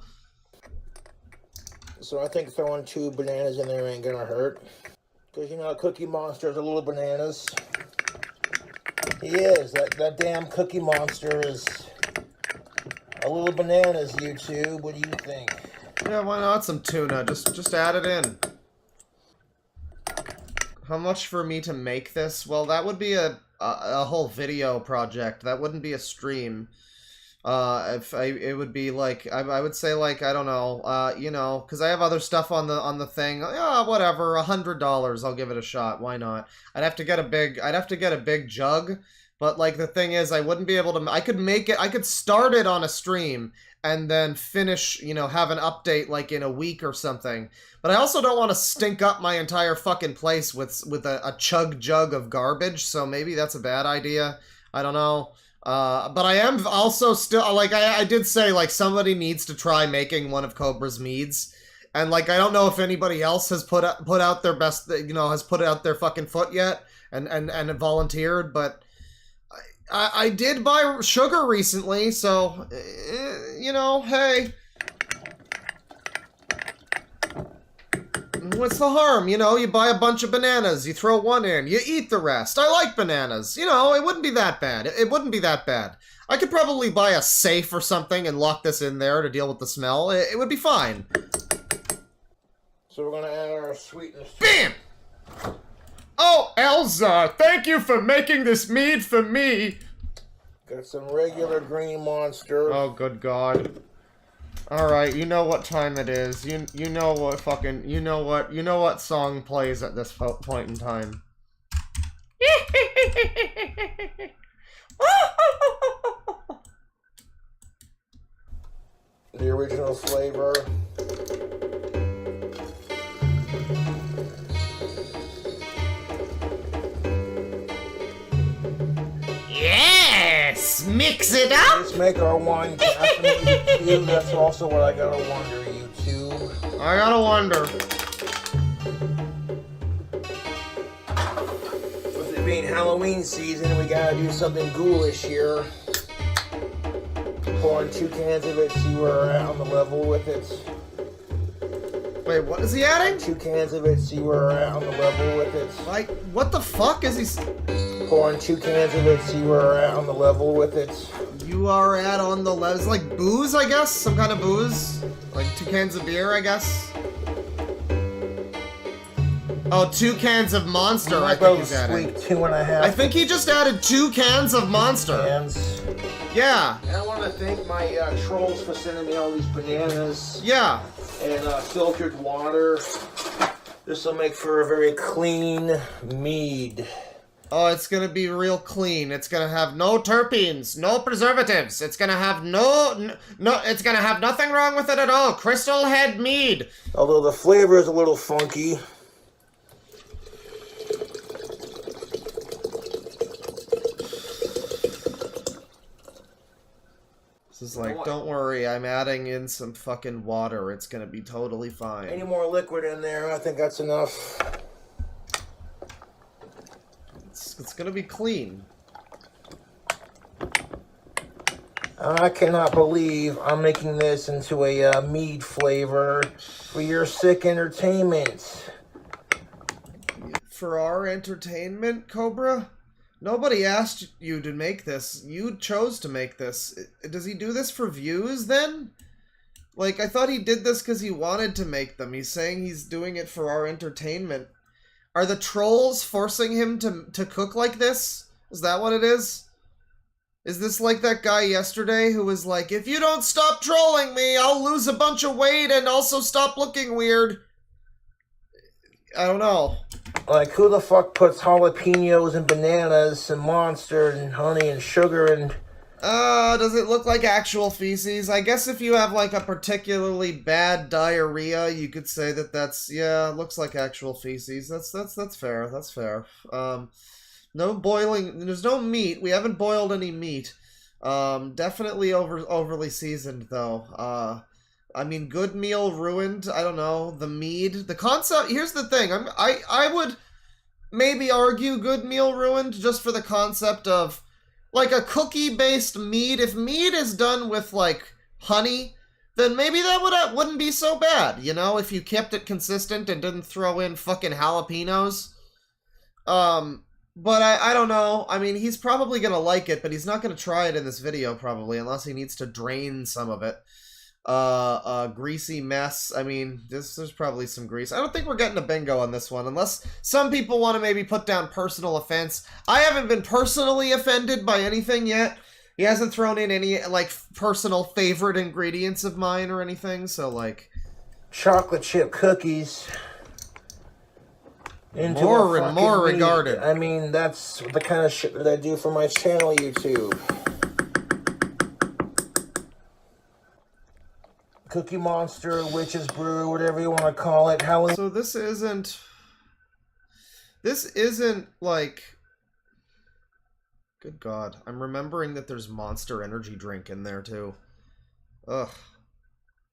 So I think throwing 2 bananas in there ain't gonna hurt. Because, you know, Cookie Monster's a little bananas. He is. That damn Cookie Monster is a little bananas, YouTube. What do you think? Yeah, why not some tuna? Just add it in. How much for me to make this? Well, that would be a whole video project. That wouldn't be a stream. It would be like, I would say like, I don't know, you know, because I have other stuff on the thing. Yeah, whatever, $100. I'll give it a shot. Why not? I'd have to get a big jug. But like the thing is, I wouldn't be able to. I could start it on a stream and then finish, you know, have an update like in a week or something. But I also don't want to stink up my entire fucking place with a chug jug of garbage. So maybe that's a bad idea. I don't know. But I am also still, like, I did say, like, somebody needs to try making one of Cobra's meads. And, like, I don't know if anybody else has put out their best, you know, has put out their fucking foot yet and volunteered, but I did buy sugar recently, so, you know, hey. What's the harm? You know, you buy a bunch of bananas, you throw one in, you eat the rest. I like bananas. You know, it wouldn't be that bad. It wouldn't be that bad. I could probably buy a safe or something and lock this in there to deal with the smell. It would be fine. So we're gonna add our sweetness. Bam! Oh, Elsa, thank you for making this mead for me. Got some regular green monster. Oh, good God. Alright, you know what time it is. You know what fucking, you know what song plays at this point in time. The original flavor. Yes! Mix it up! Let's make our wine caffeinated too. That's also what I gotta wonder, YouTube. I gotta wonder. With it being Halloween season, we gotta do something ghoulish here. Pouring 2 cans of it, see where we're at on the level with it. Wait, what is he adding? 2 cans of it, see where we're at on the level with it. Like, what the fuck is he... Pouring 2 cans of it, see where we're at on the level with it. You are at on the level. It's like booze, I guess? Some kind of booze? Like 2 cans of beer, I guess? Oh, 2 cans of Monster, I think he's adding. 2.5. I think he just added 2 cans of Monster. Cans. Yeah. And I want to thank my trolls for sending me all these bananas. Yeah. And filtered water. This will make for a very clean mead. Oh, it's gonna be real clean. It's gonna have no terpenes, no preservatives. It's gonna have it's gonna have nothing wrong with it at all. Crystal Head Mead. Although the flavor is a little funky. This is like, don't worry, I'm adding in some fucking water. It's gonna be totally fine. Any more liquid in there? I think that's enough. It's gonna be clean. I cannot believe I'm making this into a mead flavor for your sick entertainment. For our entertainment, Cobra? Nobody asked you to make this. You chose to make this. Does he do this for views, then? Like, I thought he did this because he wanted to make them. He's saying he's doing it for our entertainment. Are the trolls forcing him to cook like this? Is that what it is? Is this like that guy yesterday who was like, if you don't stop trolling me, I'll lose a bunch of weight and also stop looking weird? I don't know. Like, who the fuck puts jalapenos and bananas and Monster and honey and sugar and... Does it look like actual feces? I guess if you have, like, a particularly bad diarrhea, you could say that that's, yeah, it looks like actual feces. That's fair, that's fair. No boiling, there's no meat. We haven't boiled any meat. Definitely overly seasoned, though. I mean, good meal ruined. I don't know. The mead, the concept. Here's the thing. I would maybe argue good meal ruined just for the concept of like a cookie-based mead. If mead is done with like honey, then maybe that wouldn't be so bad. You know, if you kept it consistent and didn't throw in fucking jalapenos. But I don't know. I mean, he's probably gonna like it, but he's not gonna try it in this video probably unless he needs to drain some of it. Greasy mess. I mean, there's probably some grease. I don't think we're getting a bingo on this one, unless some people want to maybe put down personal offense. I haven't been personally offended by anything yet. He hasn't thrown in any, like, personal favorite ingredients of mine or anything, so, like... Chocolate chip cookies. Into more and more meat. regarded. I mean, that's the kind of shit that I do for my channel, YouTube. Cookie Monster, Witch's Brew, whatever you want to call it. So this isn't like... Good God. I'm remembering that there's Monster energy drink in there, too. Ugh.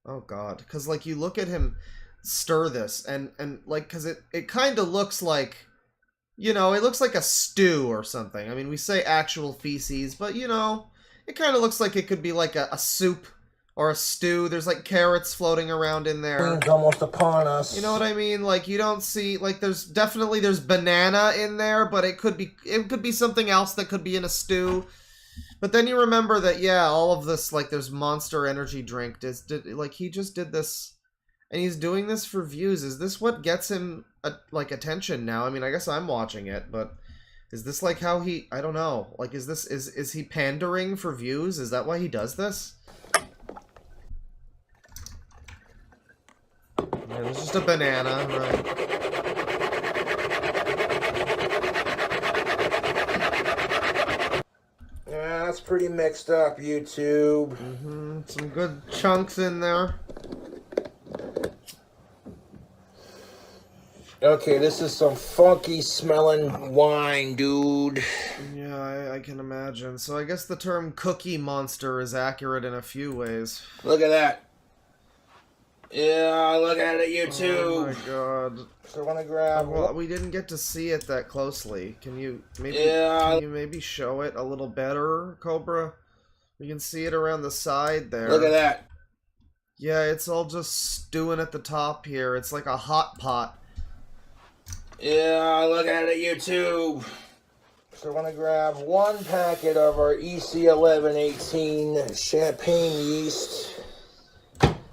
Oh, God. Because, like, you look at him stir this, and like, because it kind of looks like, you know, it looks like a stew or something. I mean, we say actual feces, but, you know, it kind of looks like it could be like a soup or a stew. There's like carrots floating around in there. It's almost upon us. You know what I mean? Like, you don't see, like, there's banana in there, but it could be something else that could be in a stew. But then you remember that, yeah, all of this, like, there's Monster energy drink. Like, he just did this, and he's doing this for views. Is this what gets him, like, attention now? I mean, I guess I'm watching it, but is this, like, how he, I don't know. Like, is he pandering for views? Is that why he does this? Yeah, it was just a banana, right? Yeah, that's pretty mixed up, YouTube. Mm-hmm. Some good chunks in there. Okay, this is some funky smelling wine, dude. Yeah, I can imagine. So I guess the term Cookie Monster is accurate in a few ways. Look at that. Yeah, look at it, YouTube. Oh my God. So I want to grab... Well, we didn't get to see it that closely. Can you maybe show it a little better, Cobra? We can see it around the side there. Look at that. Yeah, it's all just stewing at the top here. It's like a hot pot. Yeah, look at it, YouTube. So I want to grab one packet of our EC1118 champagne yeast.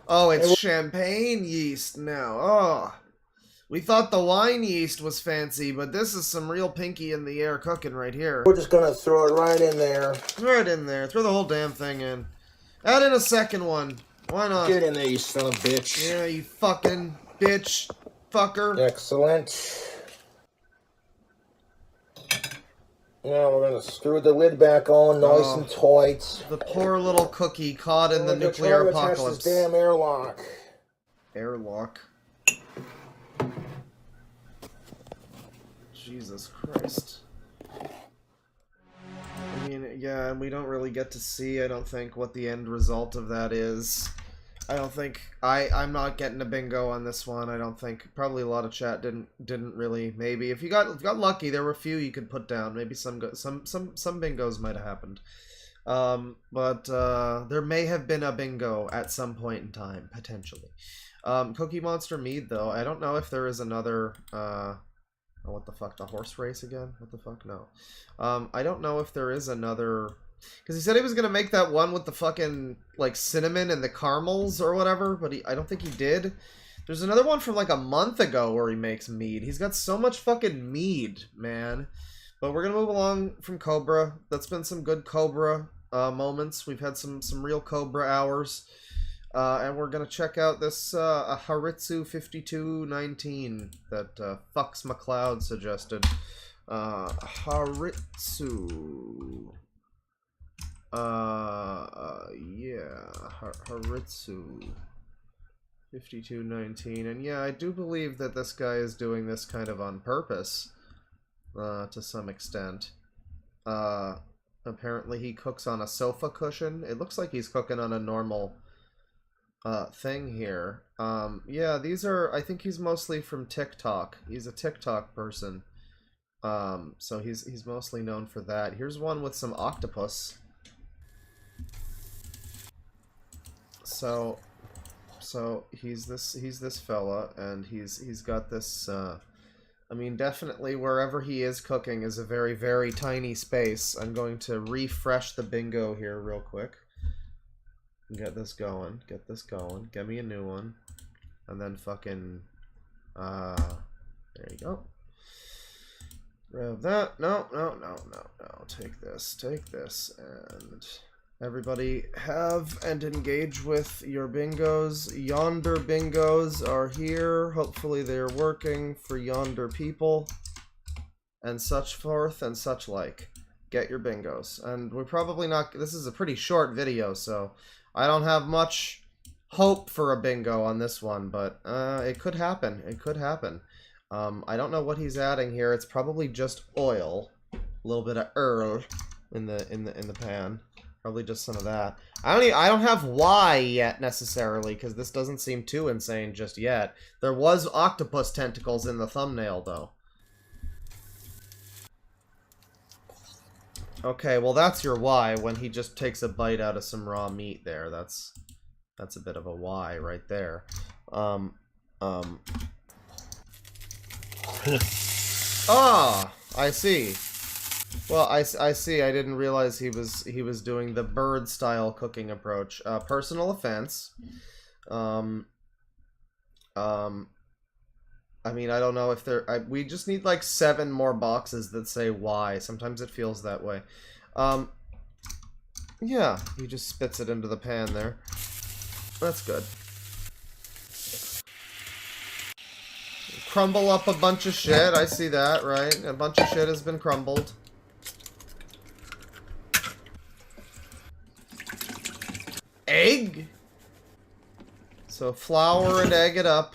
Oh, it's champagne yeast now. Oh, we thought the wine yeast was fancy, but this is some real pinky in the air cooking right here. We're just gonna throw it right in there. Throw it in there. Throw the whole damn thing in. Add in a second one. Why not? Get in there, you son of a bitch. Yeah, you fucking bitch fucker. Excellent. Now we're gonna screw the lid back on, nice and tight. The poor little cookie caught in the nuclear apocalypse. Attach this damn airlock. Airlock. Jesus Christ. I mean, yeah, and we don't really get to see, I don't think, what the end result of that is. I don't think I'm not getting a bingo on this one. I don't think. Probably a lot of chat didn't really. Maybe if you got lucky, there were a few you could put down. Maybe some bingos might have happened. But there may have been a bingo at some point in time, potentially. Cookie Monster Mead, though, I don't know if there is another, oh, what the fuck, the horse race again? What the fuck? No. I don't know if there is another, because he said he was going to make that one with the fucking, like, cinnamon and the caramels or whatever, but I don't think he did. There's another one from, like, a month ago where he makes mead. He's got so much fucking mead, man. But we're going to move along from Cobra. That's been some good Cobra moments. We've had some real Cobra hours. And we're going to check out this Haritsu 5219 that Fucks McCloud suggested. Haritsu. Yeah. Haritsu 5219. And yeah, I do believe that this guy is doing this kind of on purpose. To some extent. Apparently he cooks on a sofa cushion. It looks like he's cooking on a normal thing here. Yeah, these are, I think he's mostly from TikTok. He's a TikTok person. So he's mostly known for that. Here's one with some octopus. So he's this fella, and he's got this I mean, definitely wherever he is cooking is a very, very tiny space. I'm going to refresh the bingo here real quick. Get this going. Get this going. Get me a new one. And then fucking... there you go. Grab that. No. Take this. Take this. And... everybody have and engage with your bingos. Yonder bingos are here. Hopefully they're working for yonder people. And such forth and such like. Get your bingos. And we're probably not... this is a pretty short video, so I don't have much hope for a bingo on this one, but it could happen. It could happen. I don't know what he's adding here. It's probably just oil. A little bit of Earl in the pan. Probably just some of that. I don't have why yet necessarily, because this doesn't seem too insane just yet. There was octopus tentacles in the thumbnail though. Okay, well that's your why when he just takes a bite out of some raw meat there. That's a bit of a why right there. Ah, I see. Well, I see. I didn't realize he was doing the bird style cooking approach. Personal offense. I mean, I don't know if there... we just need like 7 more boxes that say why. Sometimes it feels that way. Yeah, he just spits it into the pan there. That's good. Crumble up a bunch of shit. I see that, right? A bunch of shit has been crumbled. Egg? So flour and egg it up.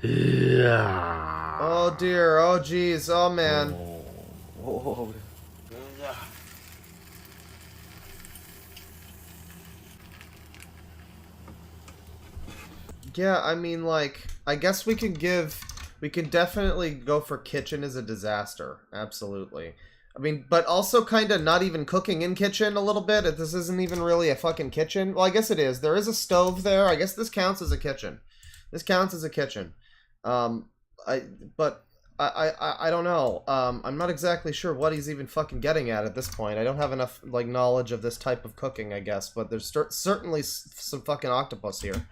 Yeah. Oh dear, oh geez, oh man. Oh. Yeah, I mean, like, I guess we can definitely go for kitchen as a disaster. Absolutely. I mean, but also kind of not even cooking in kitchen a little bit. This isn't even really a fucking kitchen. Well, I guess it is. There is a stove there. I guess this counts as a kitchen. This counts as a kitchen. I don't know. I'm not exactly sure what he's even fucking getting at this point. I don't have enough, like, knowledge of this type of cooking, I guess. But there's certainly some fucking octopus here.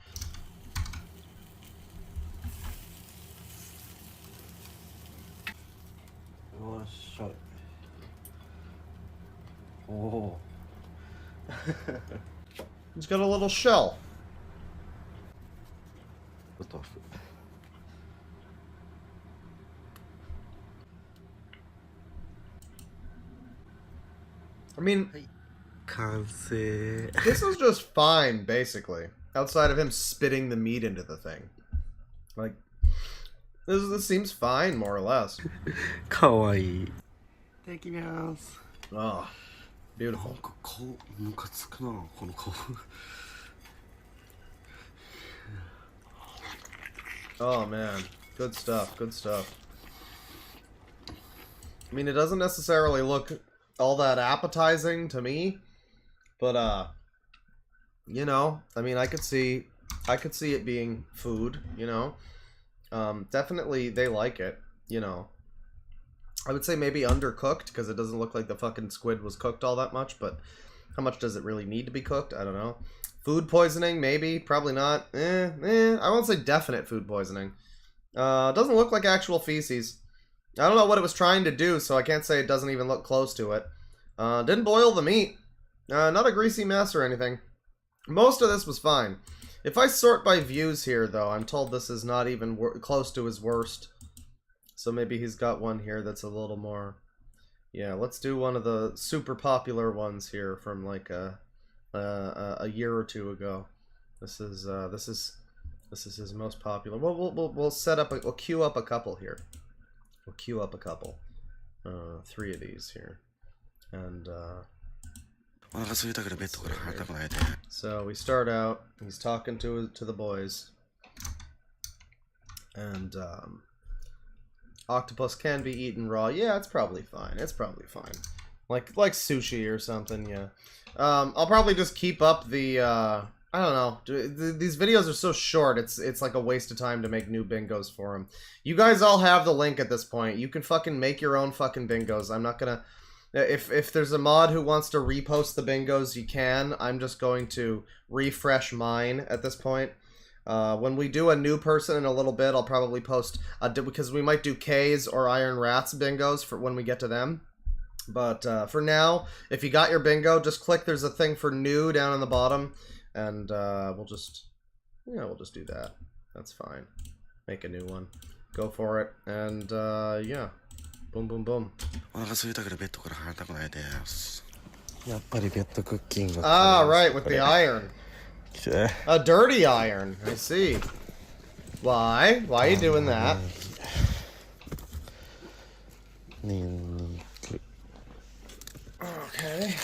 Oh, shut. Oh. He's got a little shell. What the fuck? I mean, 完成 this is just fine, basically. Outside of him spitting the meat into the thing. Like, this seems fine, more or less. かわいいできます Oh, beautiful. なんか顔ムカつくなこの顔 Oh, man. Good stuff, good stuff. I mean, it doesn't necessarily look all that appetizing to me. But you know, I mean, I could see it being food, you know. Definitely they like it, you know. I would say maybe undercooked, because it doesn't look like the fucking squid was cooked all that much, but how much does it really need to be cooked? I don't know. Food poisoning, maybe, probably not. I won't say definite food poisoning. Doesn't look like actual feces. I don't know what it was trying to do, so I can't say it doesn't even look close to it. Didn't boil the meat. Not a greasy mess or anything. Most of this was fine. If I sort by views here, though, I'm told this is not even close to his worst. So maybe he's got one here that's a little more... Yeah, let's do one of the super popular ones here from like a year or two ago. This is his most popular. Well, we'll set up we'll queue up a couple here. We'll queue up a couple. 3 of these here, and so we start out. He's talking to the boys, and octopus can be eaten raw. Yeah, it's probably fine. It's probably fine. Like sushi or something. Yeah. I'll probably just keep up the. I don't know. These videos are so short. It's like a waste of time to make new bingos for them. You guys all have the link at this point. You can fucking make your own fucking bingos. I'm not gonna. If there's a mod who wants to repost the bingos, you can. I'm just going to refresh mine at this point. When we do a new person in a little bit, I'll probably post because we might do K's or Iron Rats bingos for when we get to them. But for now, if you got your bingo, just click. There's a thing for new down on the bottom, and we'll just do that. That's fine. Make a new one. Go for it, and yeah. Boom, boom, boom. Ah, right, with the iron. A dirty iron, I see. Why? Why are you doing that? Okay.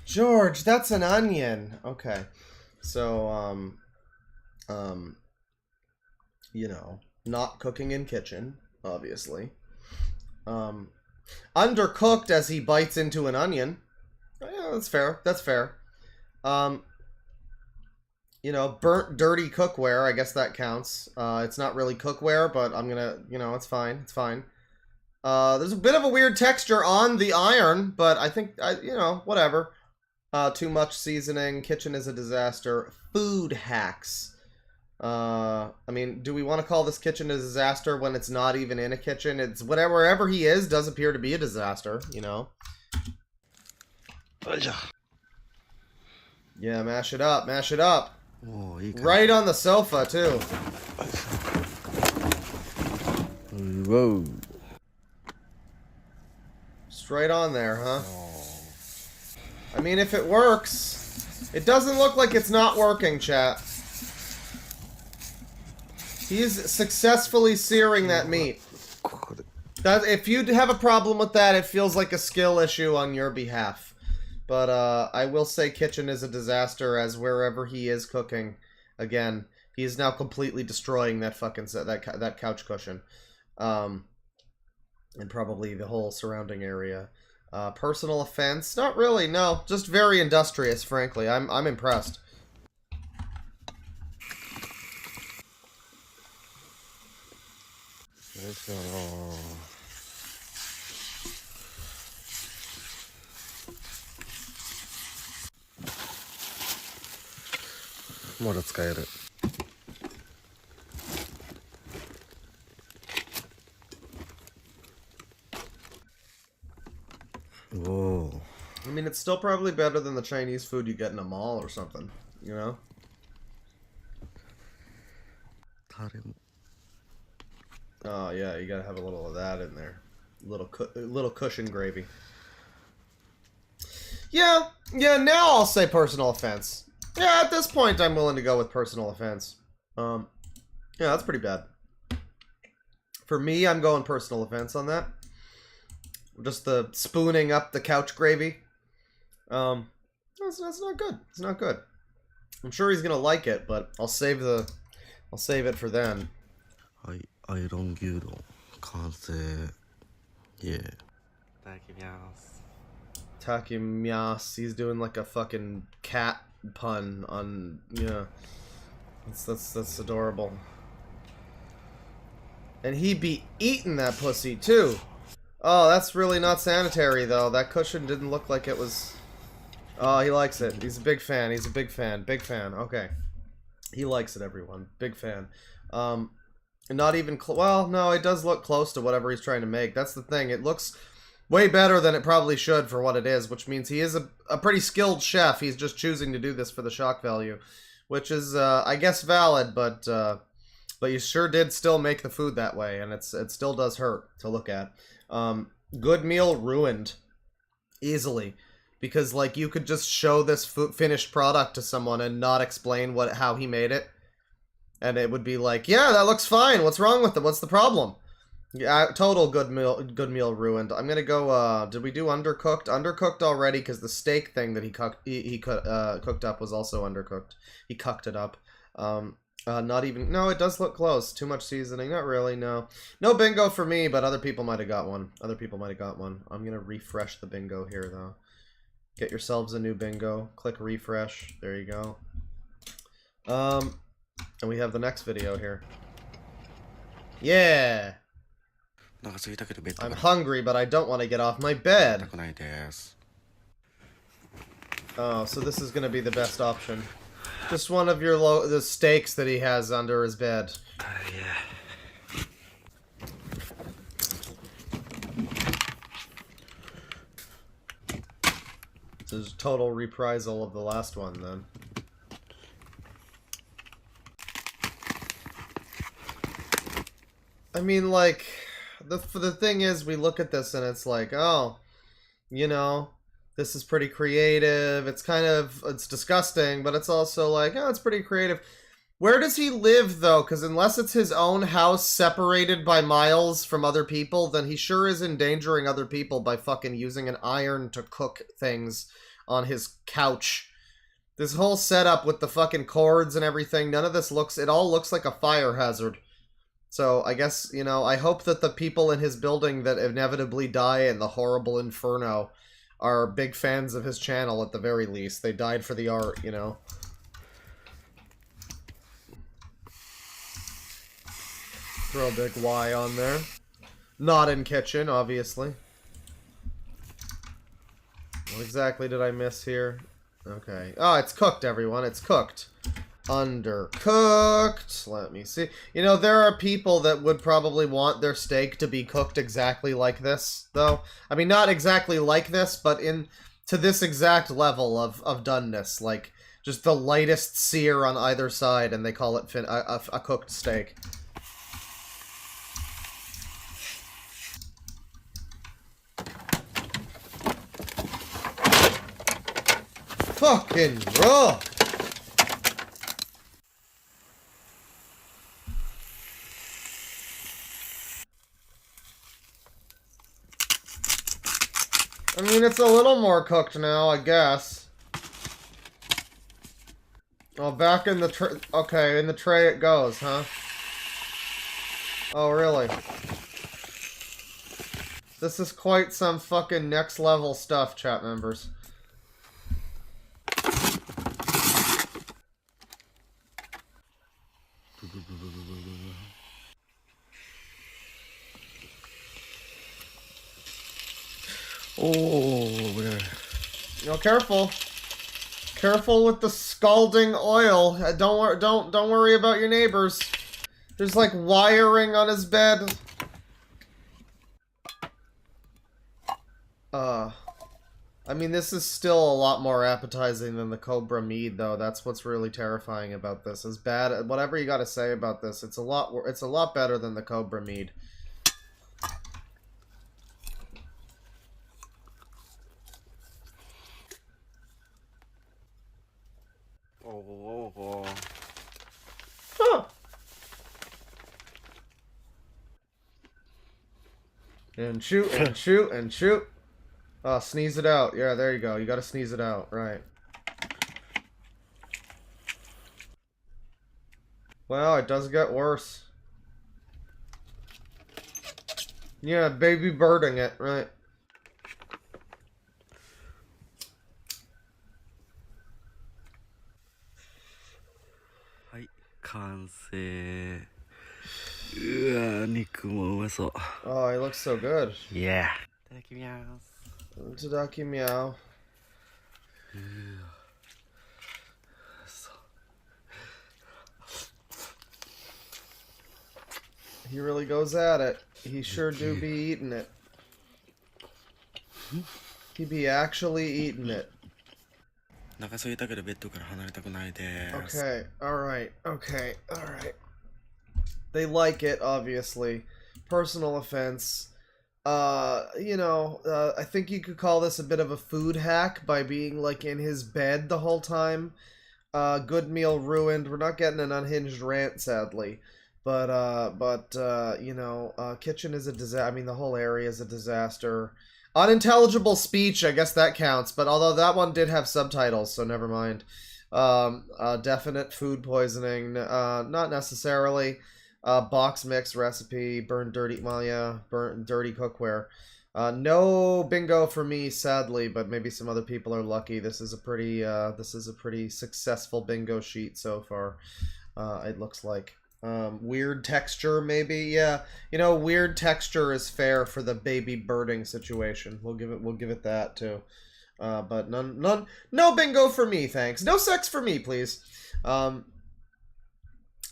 George, that's an onion. Okay. So, you know, not cooking in kitchen, obviously. Undercooked as he bites into an onion. Yeah, that's fair. That's fair. You know, burnt, dirty cookware. I guess that counts. It's not really cookware, but I'm gonna, you know, it's fine. It's fine. There's a bit of a weird texture on the iron, but I think, you know, whatever. Too much seasoning. Kitchen is a disaster. Food hacks. I mean, do we want to call this kitchen a disaster when it's not even in a kitchen? It's wherever he is does appear to be a disaster, you know? Yeah, mash it up, mash it up. Right on the sofa, too. Whoa. Straight on there, huh? I mean, if it works. It doesn't look like it's not working, chat. He's successfully searing that meat. If you have a problem with that, it feels like a skill issue on your behalf. But I will say kitchen is a disaster, as wherever he is cooking, again, he is now completely destroying that fucking that couch cushion, and probably the whole surrounding area. Personal offense? Not really. No, just very industrious. Frankly, I'm impressed. Whoa. I mean, it's still probably better than the Chinese food you get in a mall or something, you know? Oh, yeah, you gotta have a little of that in there. Little cushion gravy. Yeah, now I'll say personal offense. Yeah, at this point, I'm willing to go with personal offense. Yeah, that's pretty bad. For me, I'm going personal offense on that. Just the spooning up the couch gravy. That's not good. It's not good. I'm sure he's gonna like it, but I'll save it for then. Iron gyudon. 完成. Yeah. Takimias. He's doing like a fucking cat pun on, yeah. That's adorable. And he be eating that pussy too. Oh, that's really not sanitary though. That cushion didn't look like it was. Oh, he likes it. He's a big fan. He's a big fan. Big fan. Okay. He likes it, everyone. Big fan. Not even well, no, it does look close to whatever he's trying to make. That's the thing. It looks way better than it probably should for what it is, which means he is a pretty skilled chef. He's just choosing to do this for the shock value, which is, I guess, valid, but you sure did still make the food that way, and it still does hurt to look at. Good meal ruined easily, because like you could just show this finished product to someone and not explain how he made it, and it would be like, yeah, that looks fine. What's wrong with it? What's the problem? Yeah, total good meal ruined. I'm gonna go. Did we do undercooked? Undercooked already, because the steak thing that he cooked up was also undercooked. He cucked it up. Not even. No, it does look close. Too much seasoning. Not really. No. No bingo for me, but other people might have got one. Other people might have got one. I'm gonna refresh the bingo here though. Get yourselves a new bingo. Click refresh. There you go. And we have the next video here. Yeah. I'm hungry, but I don't want to get off my bed. Oh, so this is going to be the best option. Just one of your the steaks that he has under his bed. This is total reprisal of the last one, then. I mean, like, the thing is, we look at this and it's like, oh, you know, this is pretty creative. It's kind of, it's disgusting, but it's also like, oh, it's pretty creative. Where does he live, though? Because unless it's his own house separated by miles from other people, then he sure is endangering other people by fucking using an iron to cook things on his couch. This whole setup with the fucking cords and everything, none of this looks, it all looks like a fire hazard. So, I guess, you know, I hope that the people in his building that inevitably die in the horrible inferno are big fans of his channel at the very least. They died for the art, you know. Throw a big Y on there. Not in kitchen, obviously. What exactly did I miss here? Okay. Oh, it's cooked, everyone. It's cooked. Undercooked. Let me see. You know, there are people that would probably want their steak to be cooked exactly like this, though. I mean, not exactly like this, but to this exact level of doneness. Like, just the lightest sear on either side, and they call it a cooked steak. Fucking raw! I mean, it's a little more cooked now, I guess. Oh, back in the tray. Okay, in the tray it goes, huh? Oh, really? This is quite some fucking next level stuff, chat members. Oh, No, careful. Careful with the scalding oil. Don't worry about your neighbors. There's like wiring on his bed. I mean, this is still a lot more appetizing than the Cobra mead, though. That's what's really terrifying about this. As bad, whatever you got to say about this, it's a lot better than the Cobra mead. Huh. And shoot, and shoot, and shoot. Oh, sneeze it out. Yeah, there you go. You gotta sneeze it out. Right. Well, it does get worse. Yeah, baby birding it. Right. 完成。うわ、肉もうまそう。Oh, he looks so good. Yeah. いただきます。 Tadaki meow. He really goes at it. He sure do be eating it. He be actually eating it. お腹空いたけどベッドから離れたくないです。 Okay, alright, okay, alright. They like it, obviously. Personal offense. You know, I think you could call this a bit of a food hack by being, like, in his bed the whole time. Good meal ruined. We're not getting an unhinged rant, sadly. But you know, kitchen is a disaster. I mean, the whole area is a disaster. Unintelligible speech, I guess that counts. But although that one did have subtitles, so never mind. Definite food poisoning. Not necessarily. Box mix recipe. Burnt dirty, well, yeah, burnt dirty cookware. No bingo for me, sadly, but maybe some other people are lucky. This is a pretty successful bingo sheet so far. It looks like. Weird texture, maybe. Yeah, you know, weird texture is fair for the baby birding situation. We'll give it that too. But no bingo for me, thanks. No sex for me, please. I'll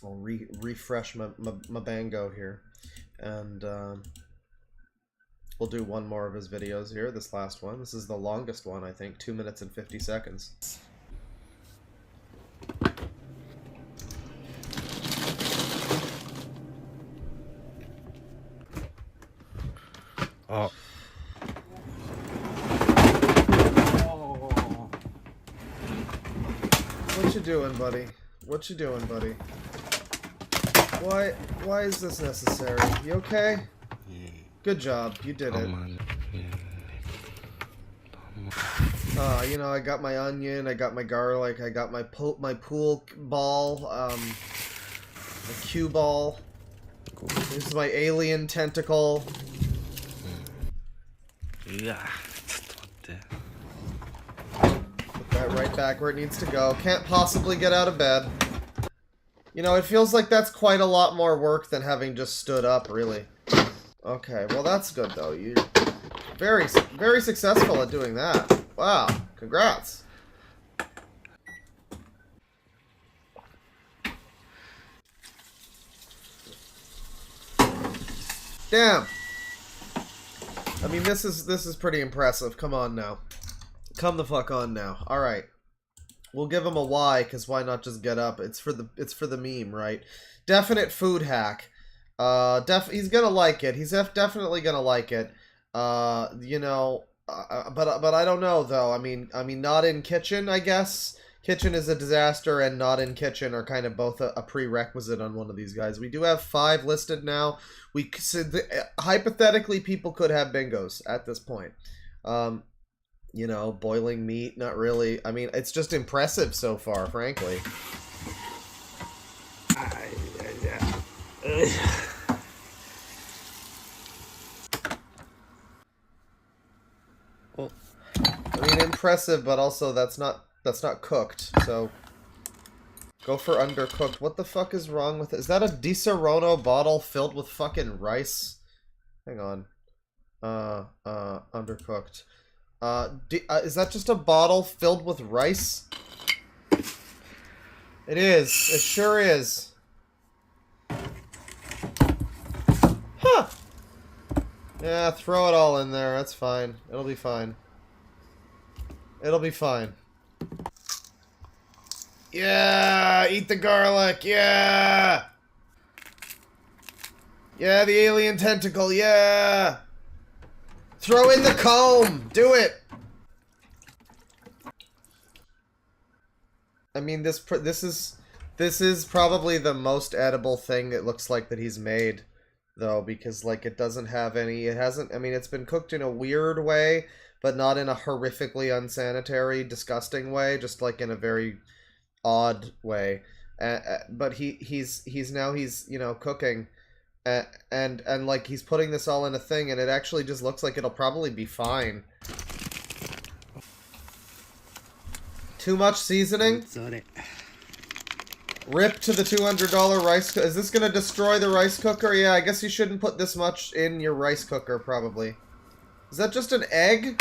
refresh my bango here, and we'll do one more of his videos here. This last one. This is the longest one, I think. 2 minutes and 50 seconds. Oh. What you doing, buddy? What you doing, buddy? Why is this necessary? You okay? Good job. You did it. You know, I got my onion, I got my garlic, I got my pool ball, my cue ball. This is my alien tentacle. Yeah. Put that right back where it needs to go. Can't possibly get out of bed. You know, it feels like that's quite a lot more work than having just stood up, really. Okay, well that's good though. You're very successful at doing that. Wow, congrats. Damn. I mean, this is pretty impressive. Come on now. Come the fuck on now. All right. We'll give him a Y, because why not just get up? It's for the meme, right? Definite food hack. He's gonna like it. He's definitely gonna like it. You know, but I don't know though. I mean, not in kitchen, I guess. Kitchen is a disaster, and not in kitchen are kind of both a prerequisite on one of these guys. We do have 5 listed now. Hypothetically, people could have bingos at this point. You know, boiling meat, not really. I mean, it's just impressive so far, frankly. I mean, impressive, but also that's not cooked, so go for undercooked. What the fuck is wrong with it? Is that a Di Serono bottle filled with fucking rice? Hang on. Undercooked. Is that just a bottle filled with rice? It is. It sure is. Huh. Yeah, throw it all in there. That's fine. It'll be fine. It'll be fine. Yeah! Eat the garlic! Yeah! Yeah, the alien tentacle! Yeah! Throw in the comb! Do it! I mean, this is probably the most edible thing it looks like that he's made, though, because, like, it doesn't have any... It hasn't... I mean, it's been cooked in a weird way, but not in a horrifically unsanitary, disgusting way, just, like, in a very odd way. But he's you know, cooking, and like, he's putting this all in a thing, and it actually just looks like it'll probably be fine. Too much seasoning? Rip to the $200 rice cooker. Is this gonna destroy the rice cooker? Yeah, I guess you shouldn't put this much in your rice cooker, probably. Is that just an egg?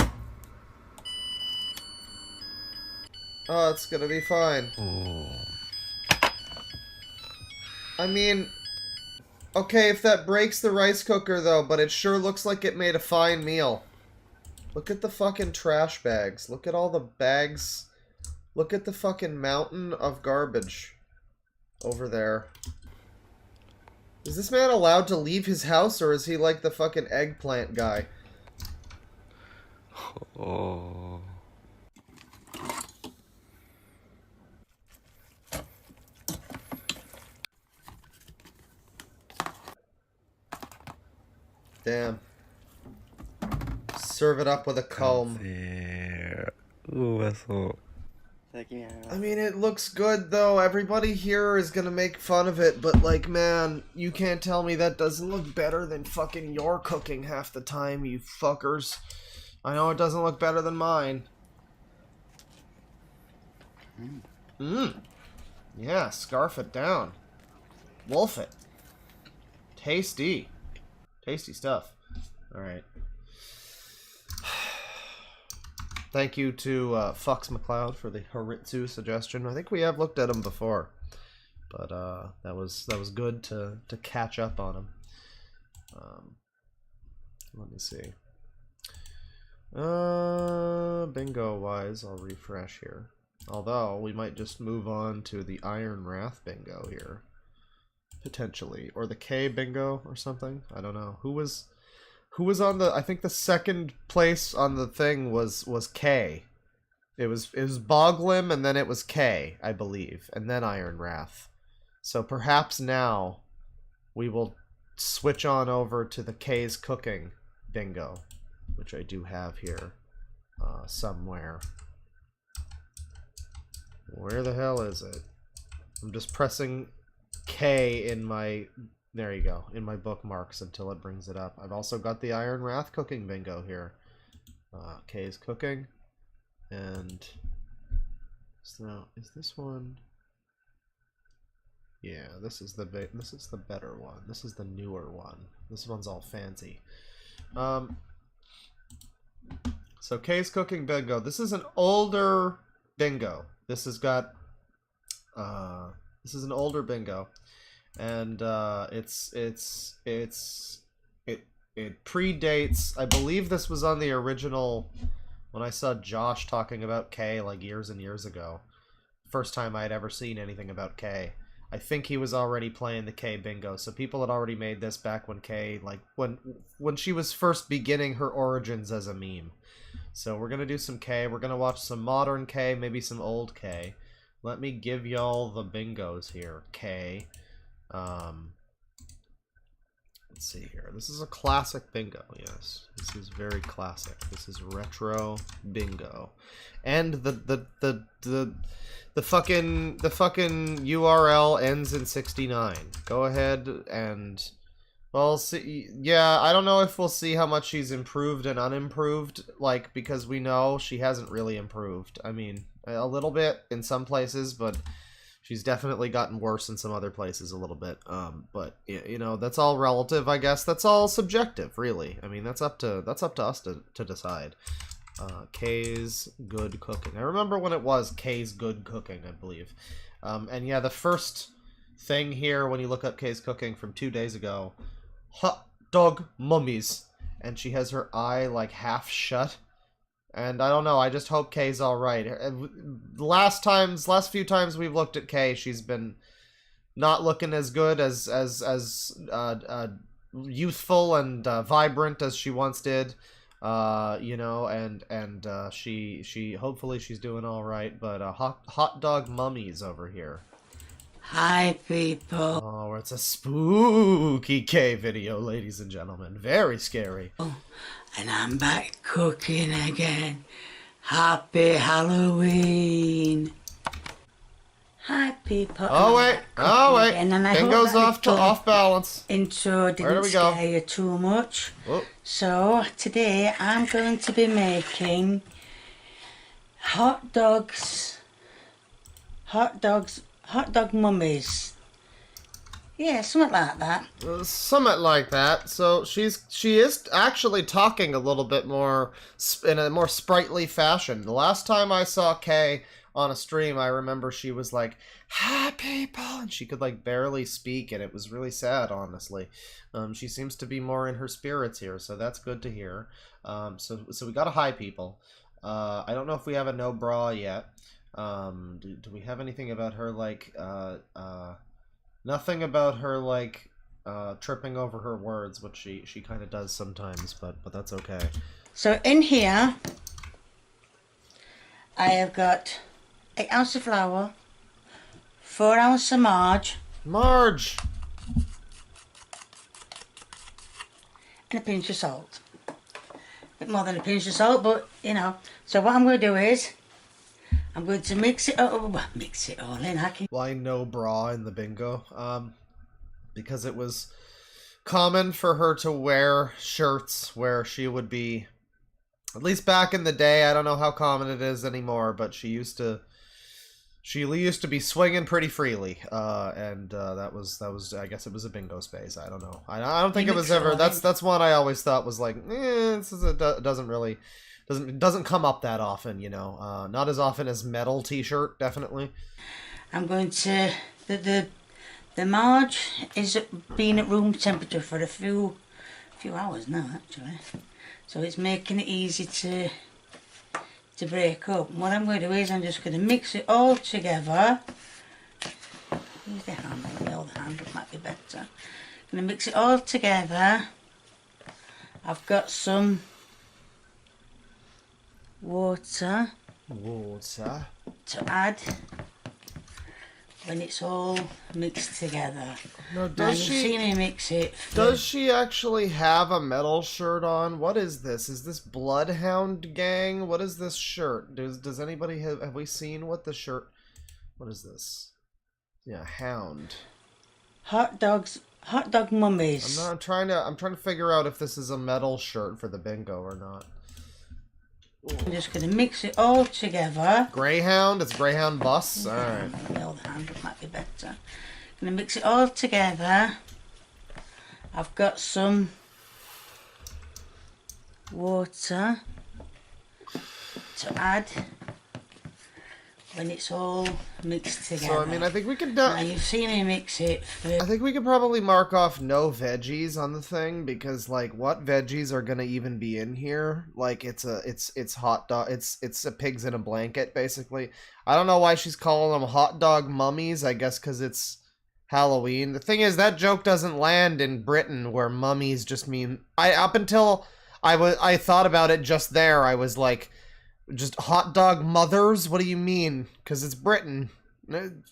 Oh, it's gonna be fine. I mean... Okay, if that breaks the rice cooker, though, but it sure looks like it made a fine meal. Look at the fucking trash bags. Look at all the bags. Look at the fucking mountain of garbage over there. Is this man allowed to leave his house, or is he like the fucking eggplant guy? Oh. Damn. Serve it up with a comb. I mean, it looks good, though. Everybody here is gonna make fun of it, but, like, man, you can't tell me that doesn't look better than fucking your cooking half the time, you fuckers. I know it doesn't look better than mine. Yeah, scarf it down. Wolf it. Tasty. Tasty stuff. Alright. Thank you to Fox McCloud for the Haritsu suggestion. I think we have looked at him before, but that was good to catch up on him. Let me see. Bingo wise, I'll refresh here. Although we might just move on to the Iron Wrath bingo here, potentially, or the K bingo or something. I don't know who was on the. I think the second place on the thing was K. It was Boglim, and then it was K, I believe, and then Iron Wrath. So perhaps now we will switch on over to the K's cooking bingo, which I do have here somewhere. Where the hell is it? I'm just pressing K in my... There you go, in my bookmarks until it brings it up. I've also got the Iron Wrath cooking bingo here. K's cooking. And... So, is this one... Yeah, this is the better one. This is the newer one. This one's all fancy. So K's cooking bingo. This is an older bingo. This has got this is an older bingo, and it predates. I believe this was on the original when I saw Josh talking about K like years and years ago. First time I had ever seen anything about K. I think he was already playing the K bingo, so people had already made this back when K, like, when she was first beginning her origins as a meme. So we're gonna do some K, we're gonna watch some modern K, maybe some old K. Let me give y'all the bingos here. K. Let's see here. This is a classic bingo, yes. This is very classic. This is retro bingo. And the fucking URL ends in 69. Go ahead and, well, see. Yeah, I don't know if we'll see how much she's improved and unimproved, like, because we know she hasn't really improved. I mean, a little bit in some places, but she's definitely gotten worse in some other places a little bit. But you know, that's all relative, I guess. That's all subjective, really. I mean, that's up to us to decide. K's good cooking. I remember when it was K's good cooking, I believe. And yeah, the first thing here when you look up K's cooking from 2 days ago, hot dog mummies, and she has her eye like half shut. And I don't know, I just hope K's alright. Last few times we've looked at K, she's been not looking as good as youthful and vibrant as she once did. You know, and she hopefully she's doing alright, but hot dog mummies over here. Hi, people. Oh, it's a spooky K video, ladies and gentlemen. Very scary. And I'm back cooking again. Happy Halloween. Hi, people. Oh, wait. Oh, wait. Bingo's off balance. Intro didn't scare you too much. Whoop. So, today I'm going to be making hot dogs hot dog mummies. Yeah, something like that. Somewhat like that. So she is actually talking a little bit more in a more sprightly fashion. The last time I saw Kay on a stream, I remember she was like, "Hi people," and she could like barely speak, and it was really sad, honestly. She seems to be more in her spirits here, so that's good to hear. So we got a hi people. I don't know if we have a no bra yet. Do we have anything about her like nothing about her like tripping over her words, which she kind of does sometimes, but that's okay. So in here, I have got 8 ounces of flour, 4 ounces of Marge, and a pinch of salt. A bit more than a pinch of salt, but you know. So what I'm going to do is, I'm going to mix it all in. Why no bra in the bingo? Because it was common for her to wear shirts where she would be, at least back in the day, I don't know how common it is anymore, but she used to be swinging pretty freely, and that was I guess it was a bingo space. I don't know. I don't think it was ever. That's one I always thought was like, doesn't come up that often, you know. Not as often as metal t-shirt, definitely. I'm going to the Marge is been at room temperature for a few hours now, actually. So it's making it easy to break up. And what I'm going to do is I'm just going to mix it all together. Use the hand, the other hand might be better. I'm going to mix it all together. I've got some water to add when it's all mixed together. No, Now you see me mix it. Does she actually have a metal shirt on? What is this? Is this Bloodhound Gang? What is this shirt? Does anybody have we seen what the shirt? What is this? Yeah, hound. Hot dog mummies. I'm trying to figure out if this is a metal shirt for the bingo or not. I'm just going to mix it all together. Greyhound? It's Greyhound bus? Alright. The other hand might be better. I'm going to mix it all together. I've got some water to add when it's all mixed together. So, I mean, I think we could... Now, you've seen me mix it. I think we could probably mark off no veggies on the thing, because, like, what veggies are gonna even be in here? Like, it's hot dog... It's a pigs in a blanket, basically. I don't know why she's calling them hot dog mummies. I guess because it's Halloween. The thing is, that joke doesn't land in Britain, where mummies just mean... Up until I thought about it just there, I was like... Just hot dog mothers? What do you mean? Because it's Britain.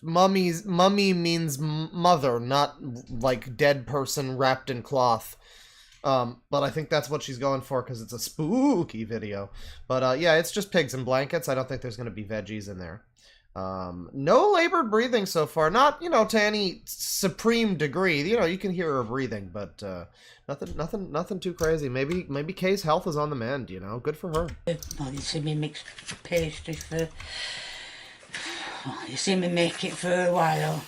Mummy means mother, not like dead person wrapped in cloth. But I think that's what she's going for because it's a spooky video. But yeah, it's just pigs and blankets. I don't think there's going to be veggies in there. No labored breathing so far. Not, you know, to any supreme degree. You know, you can hear her breathing, but nothing too crazy. Maybe Kay's health is on the mend, you know. Good for her. Well, you see me mix pastry for... You see me make it for a while.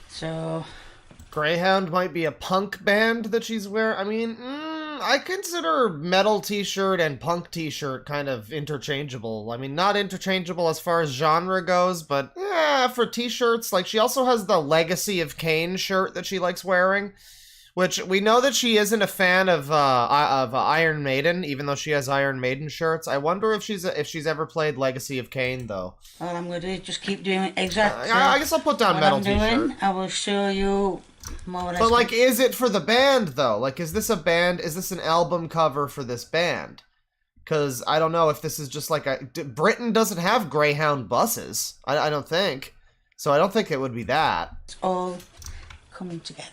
So... Greyhound might be a punk band that she's wearing. I mean, I consider metal t-shirt and punk t-shirt kind of interchangeable. I mean, not interchangeable as far as genre goes, but yeah, for t-shirts, like she also has the Legacy of Kain shirt that she likes wearing, which we know that she isn't a fan of Iron Maiden, even though she has Iron Maiden shirts. I wonder if she's ever played Legacy of Kain though. All I'm going to do is just keep doing exactly. I guess I'll put down metal t-shirt. I will show you. But, like, is it for the band, though? Like, is this a band? Is this an album cover for this band? Because I don't know if this is just like a... Britain doesn't have Greyhound buses. I don't think. So I don't think it would be that. It's all coming together.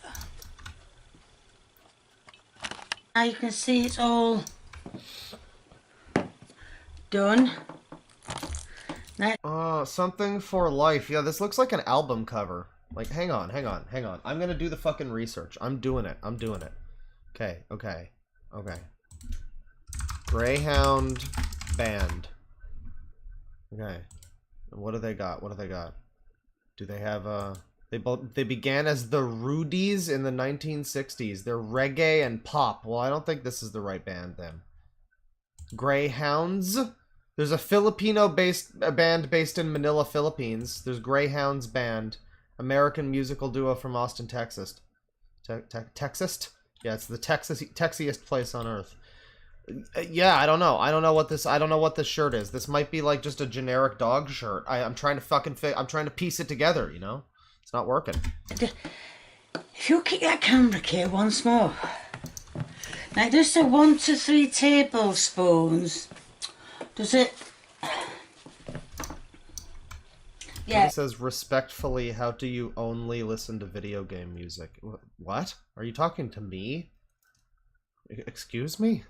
Now you can see it's all done. Now... something for life. Yeah, this looks like an album cover. Like, hang on. I'm gonna do the fucking research. I'm doing it. Okay. Greyhound band. Okay. What do they got? Do they have they began as the Rudies in the 1960s. They're reggae and pop. Well, I don't think this is the right band then. Greyhounds. There's a Filipino-based band based in Manila, Philippines. There's Greyhounds Band, American musical duo from Austin, Texas. Texas? Yeah, it's the Texiest place on earth. Yeah, I don't know. I don't know what this shirt is. This might be like just a generic dog shirt. I'm trying to I'm trying to piece it together, you know? It's not working. If you kick that camera, Kate, once more. Now, just say 1 to 3 tablespoons. Does it? Yeah. It says, respectfully, how do you only listen to video game music? What? Are you talking to me? Excuse me?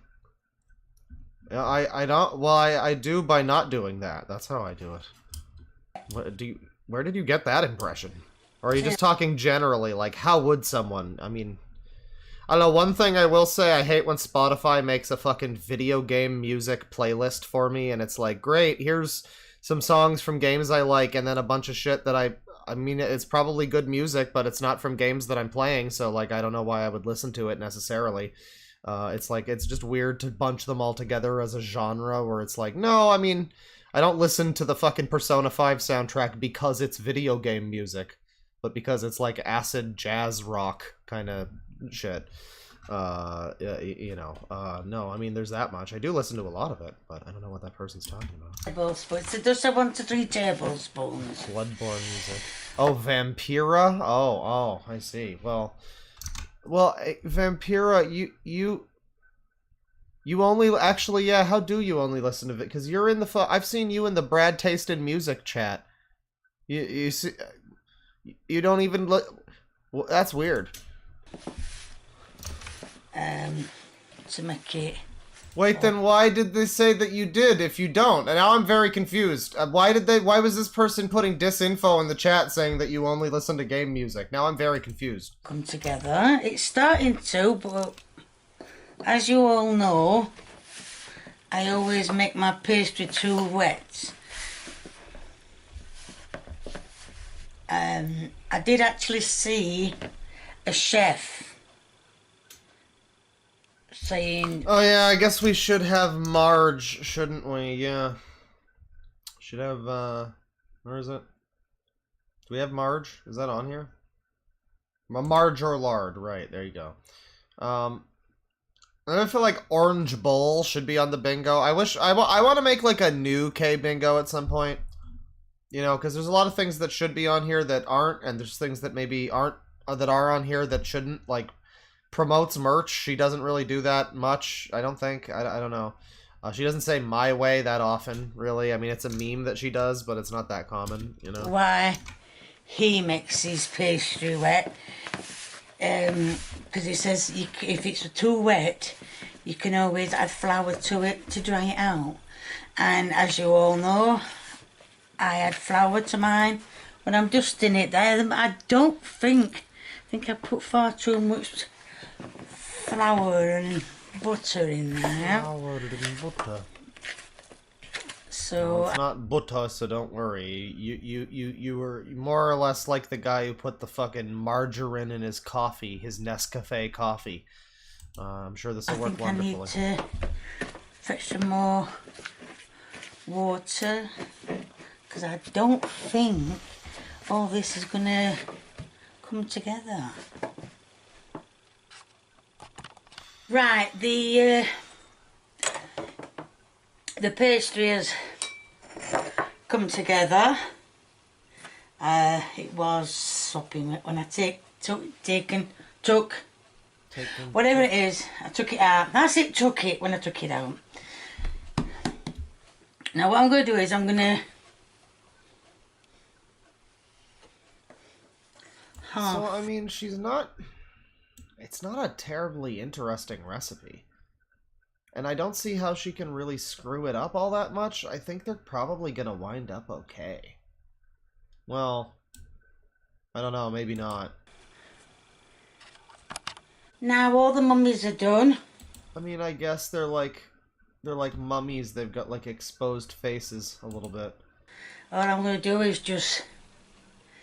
I don't. Well, I do by not doing that. That's how I do it. Where did you get that impression? Or are you just talking generally? Like, how would someone? I mean, I don't know. One thing I will say, I hate when Spotify makes a fucking video game music playlist for me, and it's like, great, here's some songs from games I like, and then a bunch of shit that I mean, it's probably good music, but it's not from games that I'm playing, so, like, I don't know why I would listen to it necessarily. It's like, it's just weird to bunch them all together as a genre, where it's like, no, I mean, I don't listen to the fucking Persona 5 soundtrack because it's video game music, but because it's like acid jazz rock kind of shit. You know, no, I mean, there's that much. I do listen to a lot of it, but I don't know what that person's talking about. Tablespoons. It does say 1 to 3 tablespoons. Bloodborne music. Oh, Vampira? Oh, I see. Well, Vampira, you only, actually, yeah, how do you only listen to it? Because you're in the, I've seen you in the Brad Tasted Music chat. You see, you don't even look, well, that's weird. To make it. Wait, then why did they say that you did if you don't? And now I'm very confused. Why was this person putting disinfo in the chat saying that you only listen to game music? Now I'm very confused. Come together. It's starting to, but as you all know, I always make my pastry too wet. I did actually see a chef saying... Oh yeah, I guess we should have Marge, shouldn't we? Yeah. Should have, where is it? Do we have Marge? Is that on here? Marge or Lard, right, there you go. I feel like Orange Bowl should be on the bingo. I want to make like a new K bingo at some point. You know, because there's a lot of things that should be on here that aren't, and there's things that maybe aren't, that are on here that shouldn't, like... Promotes merch. She doesn't really do that much, I don't think. I don't know. She doesn't say my way that often, really. I mean, it's a meme that she does, but it's not that common, you know? Why he makes his pastry wet. Because he says if it's too wet, you can always add flour to it to dry it out. And as you all know, I add flour to mine when I'm dusting it. I think I put far too much flour and butter in there. Flour and butter. So well, it's not butter, so don't worry. You were more or less like the guy who put the fucking margarine in his coffee, his Nescafe coffee. I'm sure this will work wonderfully. I need to fetch some more water because I don't think all this is gonna come together. Right, the pastry has come together. It was sopping wet when I took whatever it is, I took it out. That's it, took it when I took it out. Now what I'm going to do is I'm going to... So, I mean, she's not... It's not a terribly interesting recipe. And I don't see how she can really screw it up all that much. I think they're probably going to wind up okay. Well, I don't know, maybe not. Now all the mummies are done. I mean, I guess they're like mummies. They've got like exposed faces a little bit. All I'm going to do is just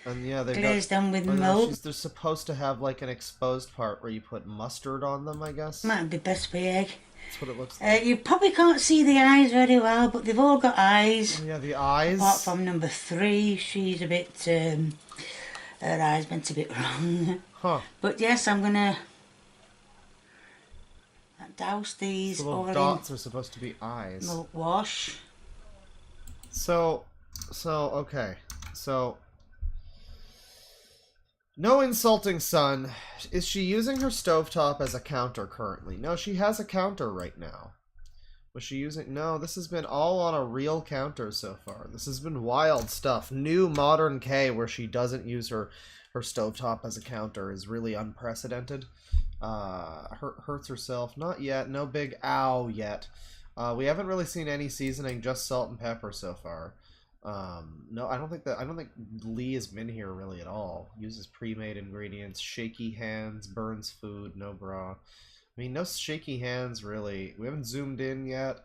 And yeah, they've glazed them with oh, no, milk. they're supposed to have like an exposed part where you put mustard on them, I guess. Might be best by egg. That's what it looks like. You probably can't see the eyes very well, but they've all got eyes. Oh, yeah, the eyes. Apart from number 3, she's a bit, her eyes went a bit wrong. Huh. But yes, I'm gonna douse these The little all dots are supposed to be eyes. in milk wash. So, okay. So, no insulting son. Is she using her stovetop as a counter currently? No, she has a counter right now. Was she using... No, this has been all on a real counter so far. This has been wild stuff. New modern K where she doesn't use her stovetop as a counter is really unprecedented. Hurts herself. Not yet. No big ow yet. We haven't really seen any seasoning, just salt and pepper so far. No, I don't think Lee has been here really at all. Uses pre-made ingredients, shaky hands, burns food, no bra. I mean, no shaky hands really. We haven't zoomed in yet.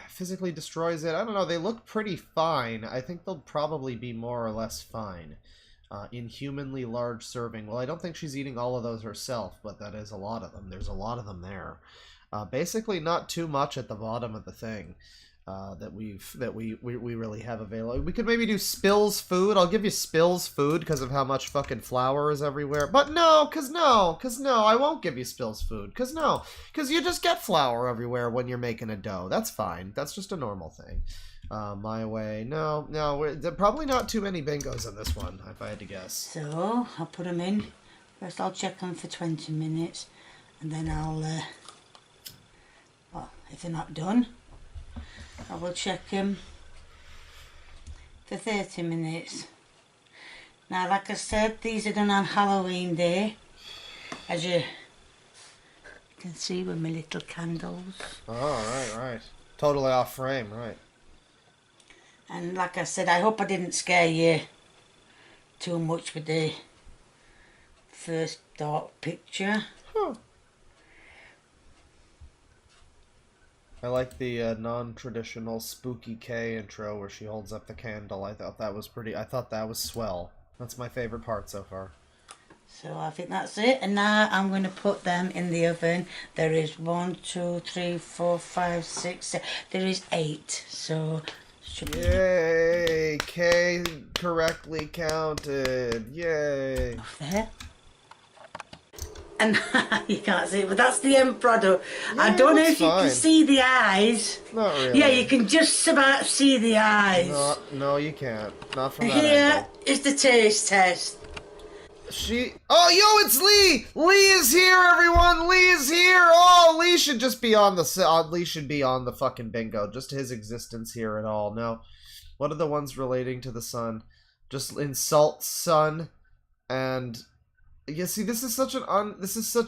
Physically destroys it. I don't know, they look pretty fine. I think they'll probably be more or less fine. Inhumanly large serving. Well, I don't think she's eating all of those herself, but that is a lot of them. There's a lot of them there. Basically not too much at the bottom of the thing. That we really have available. We could maybe do Spills food. I'll give you Spills food because of how much fucking flour is everywhere. But no, cause no, I won't give you Spills food. Cause you just get flour everywhere when you're making a dough. That's fine. That's just a normal thing. My way. No, probably not too many bingos in this one, if I had to guess. So, I'll put them in. First I'll check them for 20 minutes. And then I'll, well, if they're not done, I will check them for 30 minutes. Now, like I said, these are done on Halloween Day, as you can see with my little candles. Oh, right. Totally off frame, right. And like I said, I hope I didn't scare you too much with the first dark picture. Huh. I like the non-traditional spooky K intro where she holds up the candle. I thought that was swell. That's my favorite part so far. So I think that's it. And now I'm going to put them in the oven. There is 1, 2, 3, 4, 5, 6, 7. There is 8. So should be Yay! K correctly counted. Yay! off there. And you can't see it, but that's the end product. Yeah, I don't know that's if you fine. can see the eyes. Not really. Yeah, you can just about see the eyes. No, you can't. Not from that Here angle. is the taste test. Oh, yo, it's Lee! Lee is here, everyone! Lee is here! Oh, Lee should just be on Lee should be on the fucking bingo. Just his existence here at all. No. What are the ones relating to the sun? Just insult sun and... Yeah, see, this is such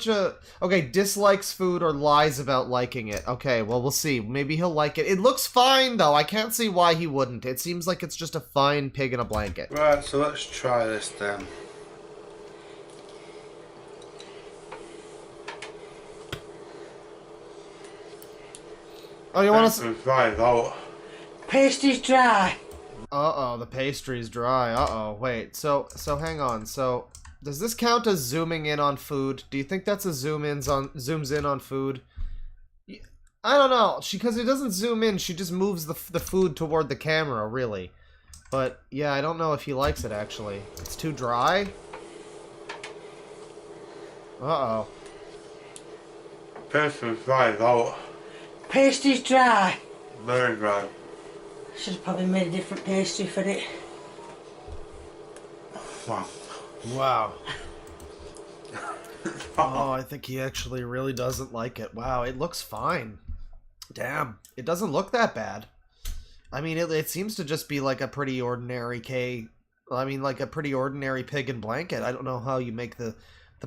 a... Okay, dislikes food or lies about liking it. Okay, well, we'll see. Maybe he'll like it. It looks fine, though. I can't see why he wouldn't. It seems like it's just a fine pig in a blanket. Right, so let's try this then. Oh, you want to... Right out. Pastry's dry. Uh-oh, the pastry's dry. Uh-oh, wait. So hang on. So... Does this count as zooming in on food? Do you think that's a zooms in on food? I don't know. Because it doesn't zoom in, she just moves the food toward the camera, really. But yeah, I don't know if he likes it actually. It's too dry. Uh-oh. Pastry's dry out. Pastry's dry. Very dry. Should have probably made a different pastry for it. Wow. Wow. Oh, I think he actually really doesn't like it. Wow, it looks fine. Damn, it doesn't look that bad. I mean, it seems to just be like a pretty ordinary like a pretty ordinary pig in blanket. I don't know how you make the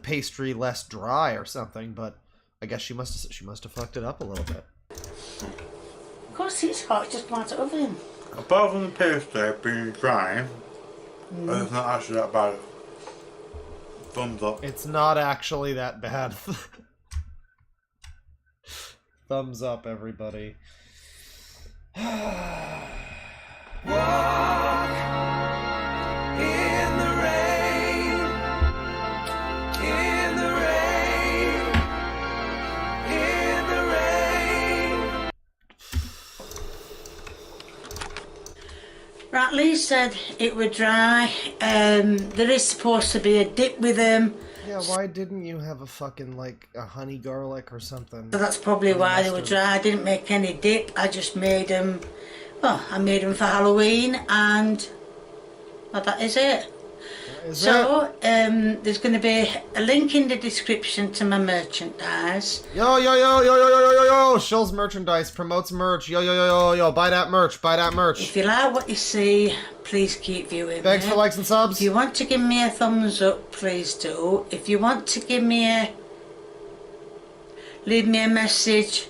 pastry less dry or something, but I guess she must have fucked it up a little bit. Of course it's hot, just come out of the oven. Apart from the pastry being dry, it's not actually that bad. Thumbs up. It's not actually that bad. Thumbs up, everybody. Walk in Lee said it were dry. There is supposed to be a dip with them. Yeah, why didn't you have a fucking, like, a honey garlic or something? So that's probably why they were dry. I didn't make any dip. I just made them, well, I made them for Halloween, and well, that is it. There's going to be a link in the description to my merchandise. Yo, Shul's merchandise promotes merch. Yo, buy that merch, If you like what you see, please keep viewing. Thanks for likes and subs. If you want to give me a thumbs up, please do. If you want to leave me a message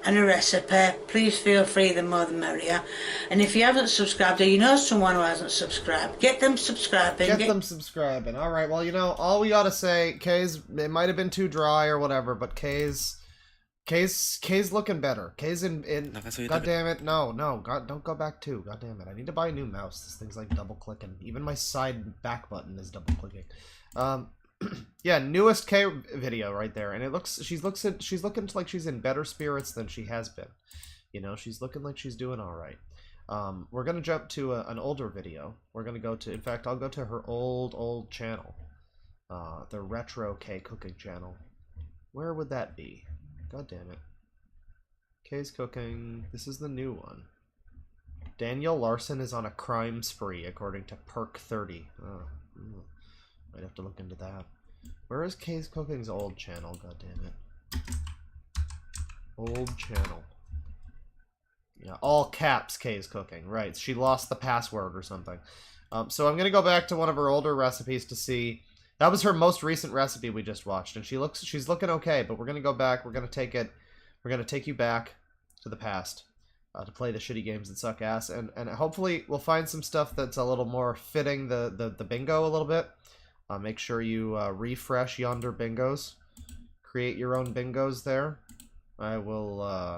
and a recipe, please feel free, the more the merrier. And if you haven't subscribed, or you know someone who hasn't subscribed, get them subscribing. Get them subscribing. Alright, well, you know, all we gotta say, Kay's, it might have been too dry or whatever, but Kay's looking better. Kay's in God damn it, no, God, don't go back too. God damn it, I need to buy a new mouse. This thing's like double clicking. Even my side back button is double clicking. Yeah, newest K video right there, and it looks she's looking like she's in better spirits than she has been. You know, she's looking like she's doing all right. We're gonna jump to an older video. We're gonna go to, in fact, I'll go to her old channel, the retro K cooking channel. Where would that be? God damn it. K's cooking. This is the new one. Daniel Larson is on a crime spree, according to Perk 30. Might have to look into that. Where is K's Cooking's old channel? God damn it. Old channel. Yeah, all caps K's Cooking. Right, she lost the password or something. So I'm gonna go back to one of her older recipes to see. That was her most recent recipe we just watched, and she's looking okay. But we're gonna go back. We're gonna take you back to the past to play the shitty games that suck ass, and hopefully we'll find some stuff that's a little more fitting the bingo a little bit. Make sure you refresh yonder bingos. Create your own bingos there. I will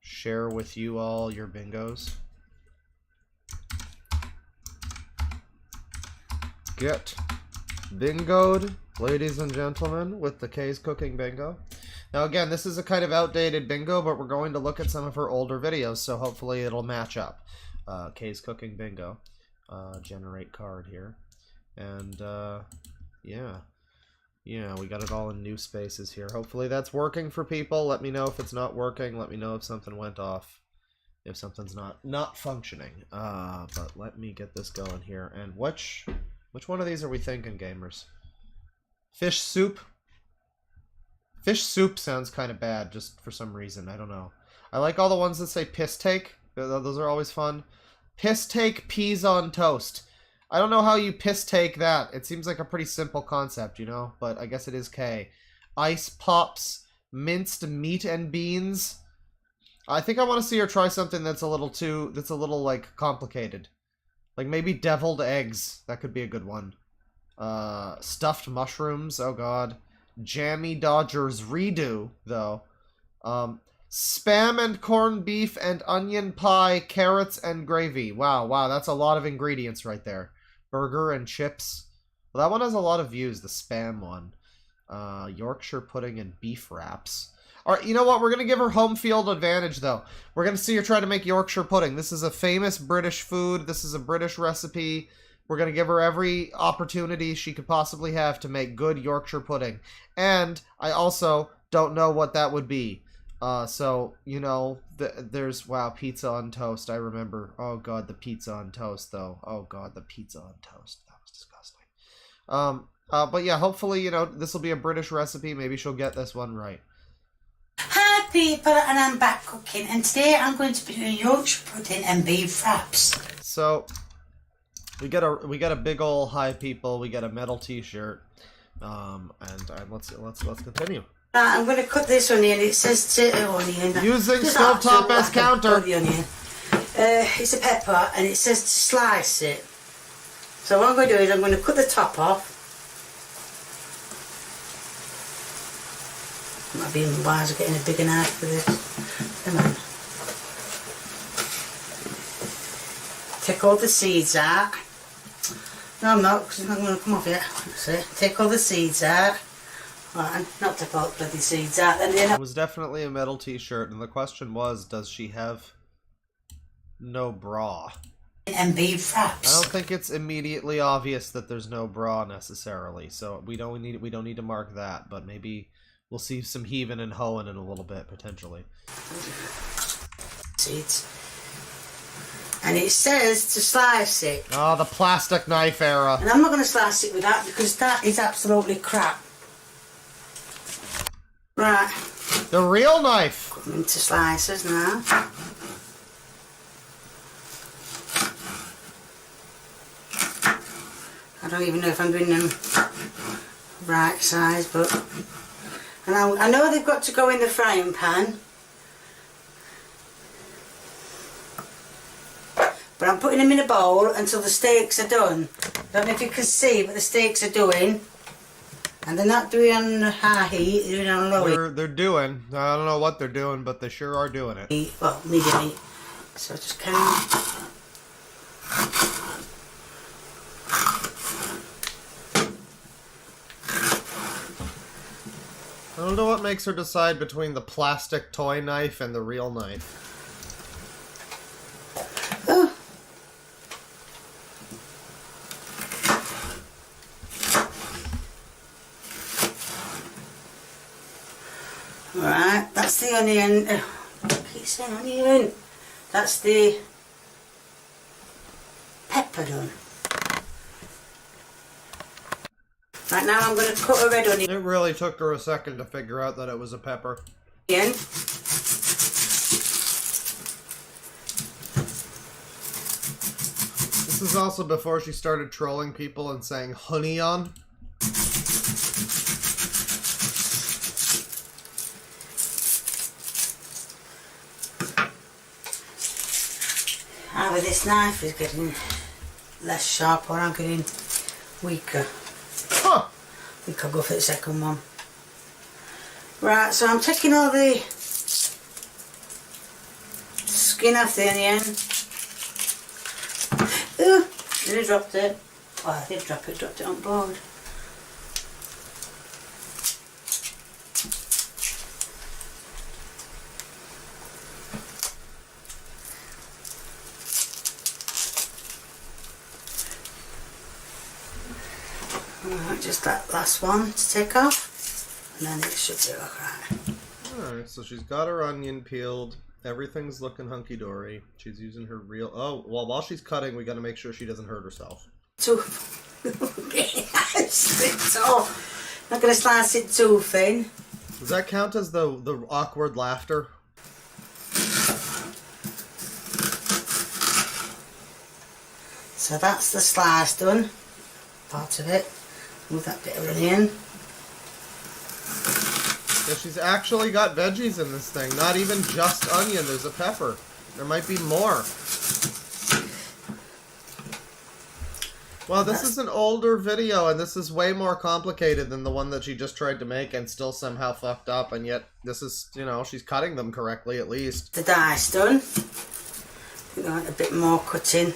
share with you all your bingos. Get bingoed, ladies and gentlemen, with the K's Cooking bingo. Now again, this is a kind of outdated bingo, but we're going to look at some of her older videos, so hopefully it'll match up. K's Cooking bingo. Generate card here. And yeah, we got it all in new spaces here. Hopefully that's working for people. Let me know if it's not working. Let me know if something went off. If something's not functioning. But let me get this going here. And which one of these are we thinking, gamers? Fish soup? Fish soup sounds kind of bad, just for some reason. I don't know. I like all the ones that say piss take. Those are always fun. Piss take peas on toast. I don't know how you piss take that. It seems like a pretty simple concept, you know? But I guess it is K. Ice pops. Minced meat and beans. I think I want to see her try something that's a little, like, complicated. Like, maybe deviled eggs. That could be a good one. Stuffed mushrooms. Oh, God. Jammy Dodgers redo, though. Spam and corned beef and onion pie, carrots and gravy. Wow, that's a lot of ingredients right there. Burger and chips. Well, that one has a lot of views, the spam one. Yorkshire pudding and beef wraps. Alright, you know what? We're going to give her home field advantage, though. We're going to see her try to make Yorkshire pudding. This is a famous British food. This is a British recipe. We're going to give her every opportunity she could possibly have to make good Yorkshire pudding. And I also don't know what that would be. So, you know, there's, wow, pizza on toast. I remember. Oh, God, the pizza on toast, though. Oh, God, the pizza on toast. That was disgusting. But yeah, hopefully, you know, this will be a British recipe. Maybe she'll get this one right. Hi, people, and I'm back cooking. And today I'm going to be doing Yorkshire pudding and beef wraps. So... We got a big ol' hi people. We got a metal T-shirt, and let's continue. I'm going to cut this onion. It says onion. Using stovetop as counter. The onion. It's a pepper, and it says to slice it. So what I'm going to do is I'm going to cut the top off. Might be even wiser getting a bigger knife for this. Come on. Take all the seeds out. No, I'm not, because it's not going to come off yet. That's it. Take all the seeds out. Right, not to put bloody seeds out. And then It was definitely a metal t-shirt, and the question was, does she have no bra? and bead I fraps. don't think it's immediately obvious that there's no bra necessarily, so we don't need to mark that, but maybe we'll see some heaving and hoeing in a little bit potentially. Seeds. And it says to slice it. Oh, the plastic knife era. And I'm not going to slice it with that because that is absolutely crap. Right. The real knife. Put them into slices now. I don't even know if I'm doing them right size, but... And I know they've got to go in the frying pan. But I'm putting them in a bowl until the steaks are done. I don't know if you can see what the steaks are doing. And they're not doing on high heat, they're doing on low heat. They're doing. I don't know what they're doing, but they sure are doing it. Well, medium heat. So just kind of... I don't know what makes her decide between the plastic toy knife and the real knife. Oh. Right, that's the onion. I keep saying onion. That's the pepper done. Right now I'm going to cut a red onion. It really took her a second to figure out that it was a pepper. This is also before she started trolling people and saying honey on. Either this knife is getting less sharp or I'm getting weaker. Huh. I think I'll go for the second one. Right, so I'm taking all the skin off the onion. Ooh, nearly dropped it. Well, I did drop it, dropped it on board. Alright, just that last one to take off, and then it should be alright. Alright, so she's got her onion peeled. Everything's looking hunky-dory. She's using her real... Oh, well, while she's cutting, we gotta make sure she doesn't hurt herself. Too... Not gonna slice it too thin. Does that count as the awkward laughter? So that's the slice done. Part of it. Move that bit of onion. Yeah, she's actually got veggies in this thing. Not even just onion. There's a pepper. There might be more. Well, this is an older video, and this is way more complicated than the one that she just tried to make and still somehow fucked up, and yet this is, you know, she's cutting them correctly at least. The dice done. We want a bit more cutting.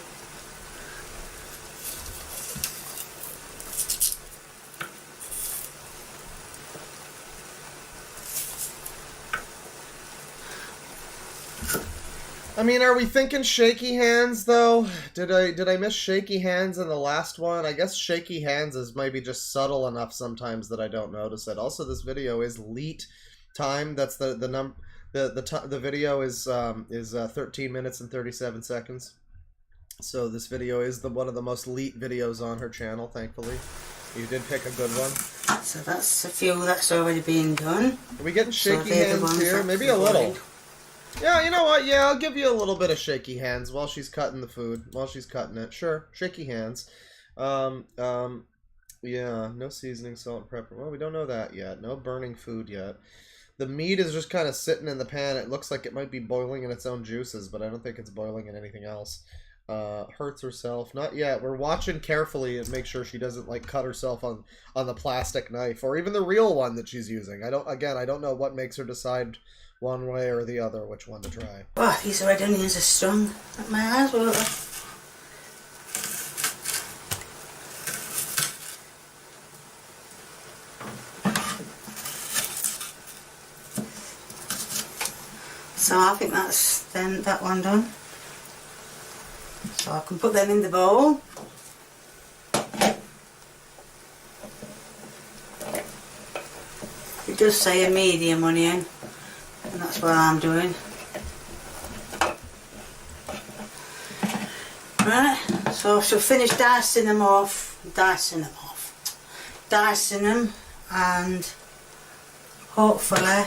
I mean, are we thinking shaky hands, though? Did I miss shaky hands in the last one? I guess shaky hands is maybe just subtle enough sometimes that I don't notice it. Also, this video is leet time. That's the video is 13 minutes and 37 seconds. So this video is one of the most leet videos on her channel, thankfully. You did pick a good one. So that's a few that's already been done. Are we getting shaky hands here? Maybe a little. Yeah, you know what? Yeah, I'll give you a little bit of shaky hands while she's cutting the food. While she's cutting it. Sure, shaky hands. Yeah, no seasoning, salt, and pepper. Well, we don't know that yet. No burning food yet. The meat is just kind of sitting in the pan. It looks like it might be boiling in its own juices, but I don't think it's boiling in anything else. Hurts herself. Not yet. We're watching carefully and make sure she doesn't, like, cut herself on the plastic knife, or even the real one that she's using. I don't know what makes her decide one way or the other which one to try. Oh, these red onions are strong. Like my eyes were over. So I think that's then that one done. So I can put them in the bowl. It does say a medium onion, and that's what I'm doing. Right, so I shall finish dicing them, and hopefully,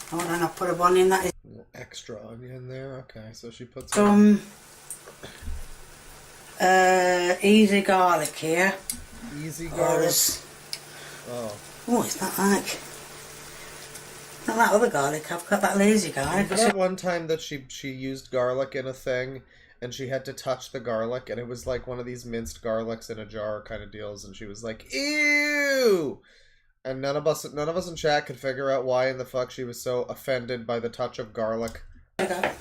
hold on, I'll put a one in that is Extra onion there. Okay, so she puts some easy garlic here. easy garlic. Oh. Oh, it's not like other garlic. I've got that lazy garlic. Remember one time that she used garlic in a thing, and she had to touch the garlic, and it was like one of these minced garlics in a jar kind of deals, and she was like, "Ew!" And none of us in chat could figure out why in the fuck she was so offended by the touch of garlic. Okay.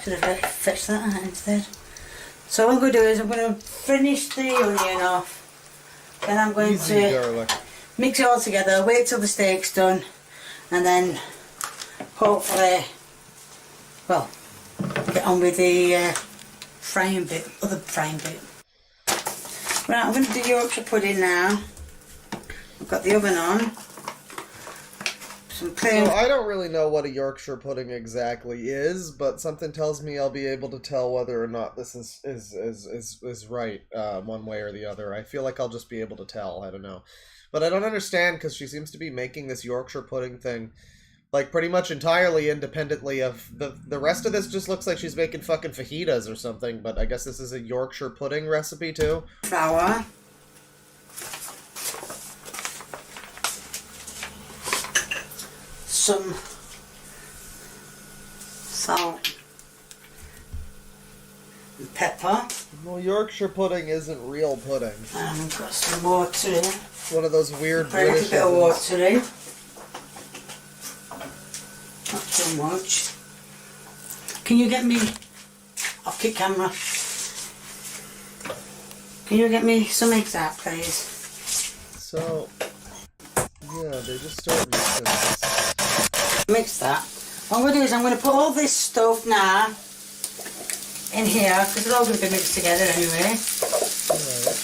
Should have fetched that out instead. So what I'm going to do is I'm going to finish the onion off. Then I'm going Easy to garlic. mix it all together, wait till the steak's done, and then hopefully, well, get on with the other frying bit. Right, I'm going to do Yorkshire pudding now. I've got the oven on. Some plain. So I don't really know what a Yorkshire pudding exactly is, but something tells me I'll be able to tell whether or not this is right one way or the other. I feel like I'll just be able to tell. I don't know. But I don't understand because she seems to be making this Yorkshire pudding thing like pretty much entirely independently of the rest of this. Just looks like she's making fucking fajitas or something, but I guess this is a Yorkshire pudding recipe too. Flour. Some salt and pepper. Well, Yorkshire pudding isn't real pudding. And I've got some water in. One of those weird Very British little bit of ovens. water in. Not too much. Can you get me off kit camera? Can you get me some eggs out, please? So, yeah, they just start mixing this. Mix that. What I'm going to do is I'm going to put all this stuff now in here because it's all going to be mixed together anyway. Alright.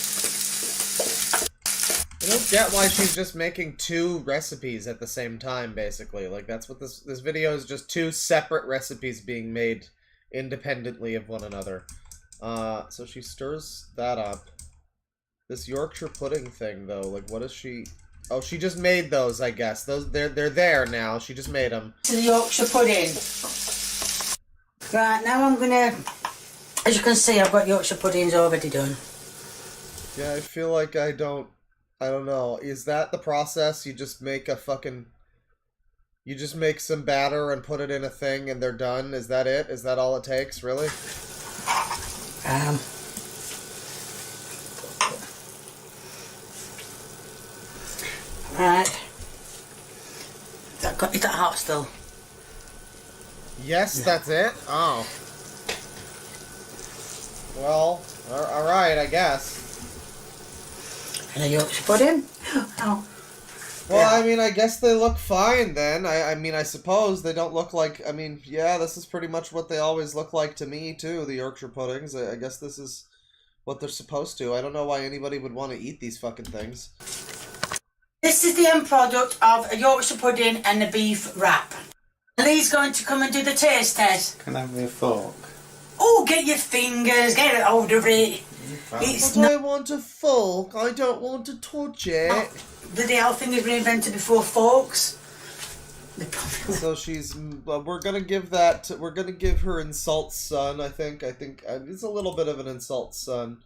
I don't get why she's just making two recipes at the same time, basically. Like, that's what this video is, just two separate recipes being made independently of one another. So she stirs that up. This Yorkshire pudding thing, though, like, what is she... Oh, she just made those, I guess. Those they're there now. She just made them. To the Yorkshire pudding. Right, now I'm gonna, as you can see, I've got Yorkshire puddings already done. Yeah, I feel like I don't know. Is that the process? You just make you just make some batter and put it in a thing and they're done? Is that it? Is that all it takes, really? Right. Is that hot still? Yes, that's it? Oh. Well, alright, I guess. And a Yorkshire pudding? Oh. Well, I mean, I guess they look fine then. I mean, I suppose they don't look like... I mean, yeah, this is pretty much what they always look like to me, too, the Yorkshire puddings. I guess this is what they're supposed to. I don't know why anybody would want to eat these fucking things. This is the end product of a Yorkshire pudding and a beef wrap. Lee's going to come and do the taste test. Can I have me a fork? Oh, get your fingers, get it hold of it. It's But not... I want a fork. I don't want to touch it. The whole thing has been invented before forks. So she's... we're gonna give that... We're gonna give her insult son, I think. It's a little bit of an insult son.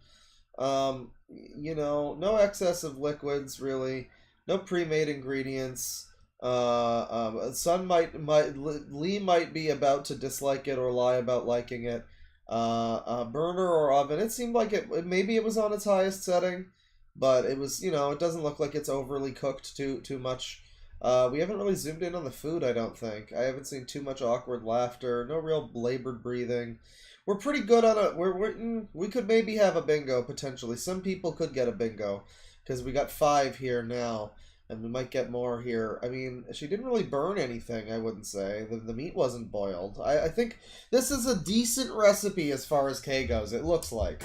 You know, no excess of liquids, really. No pre-made ingredients. Son Lee might be about to dislike it or lie about liking it. Burner or oven. It seemed like maybe it was on its highest setting, but it was, you know, it doesn't look like it's overly cooked too much. We haven't really zoomed in on the food, I don't think. I haven't seen too much awkward laughter. No real labored breathing. We're pretty good on we could maybe have a bingo potentially. Some people could get a bingo because we got 5 here now. And we might get more here. I mean, she didn't really burn anything, I wouldn't say. The meat wasn't boiled. I think this is a decent recipe as far as K goes, it looks like.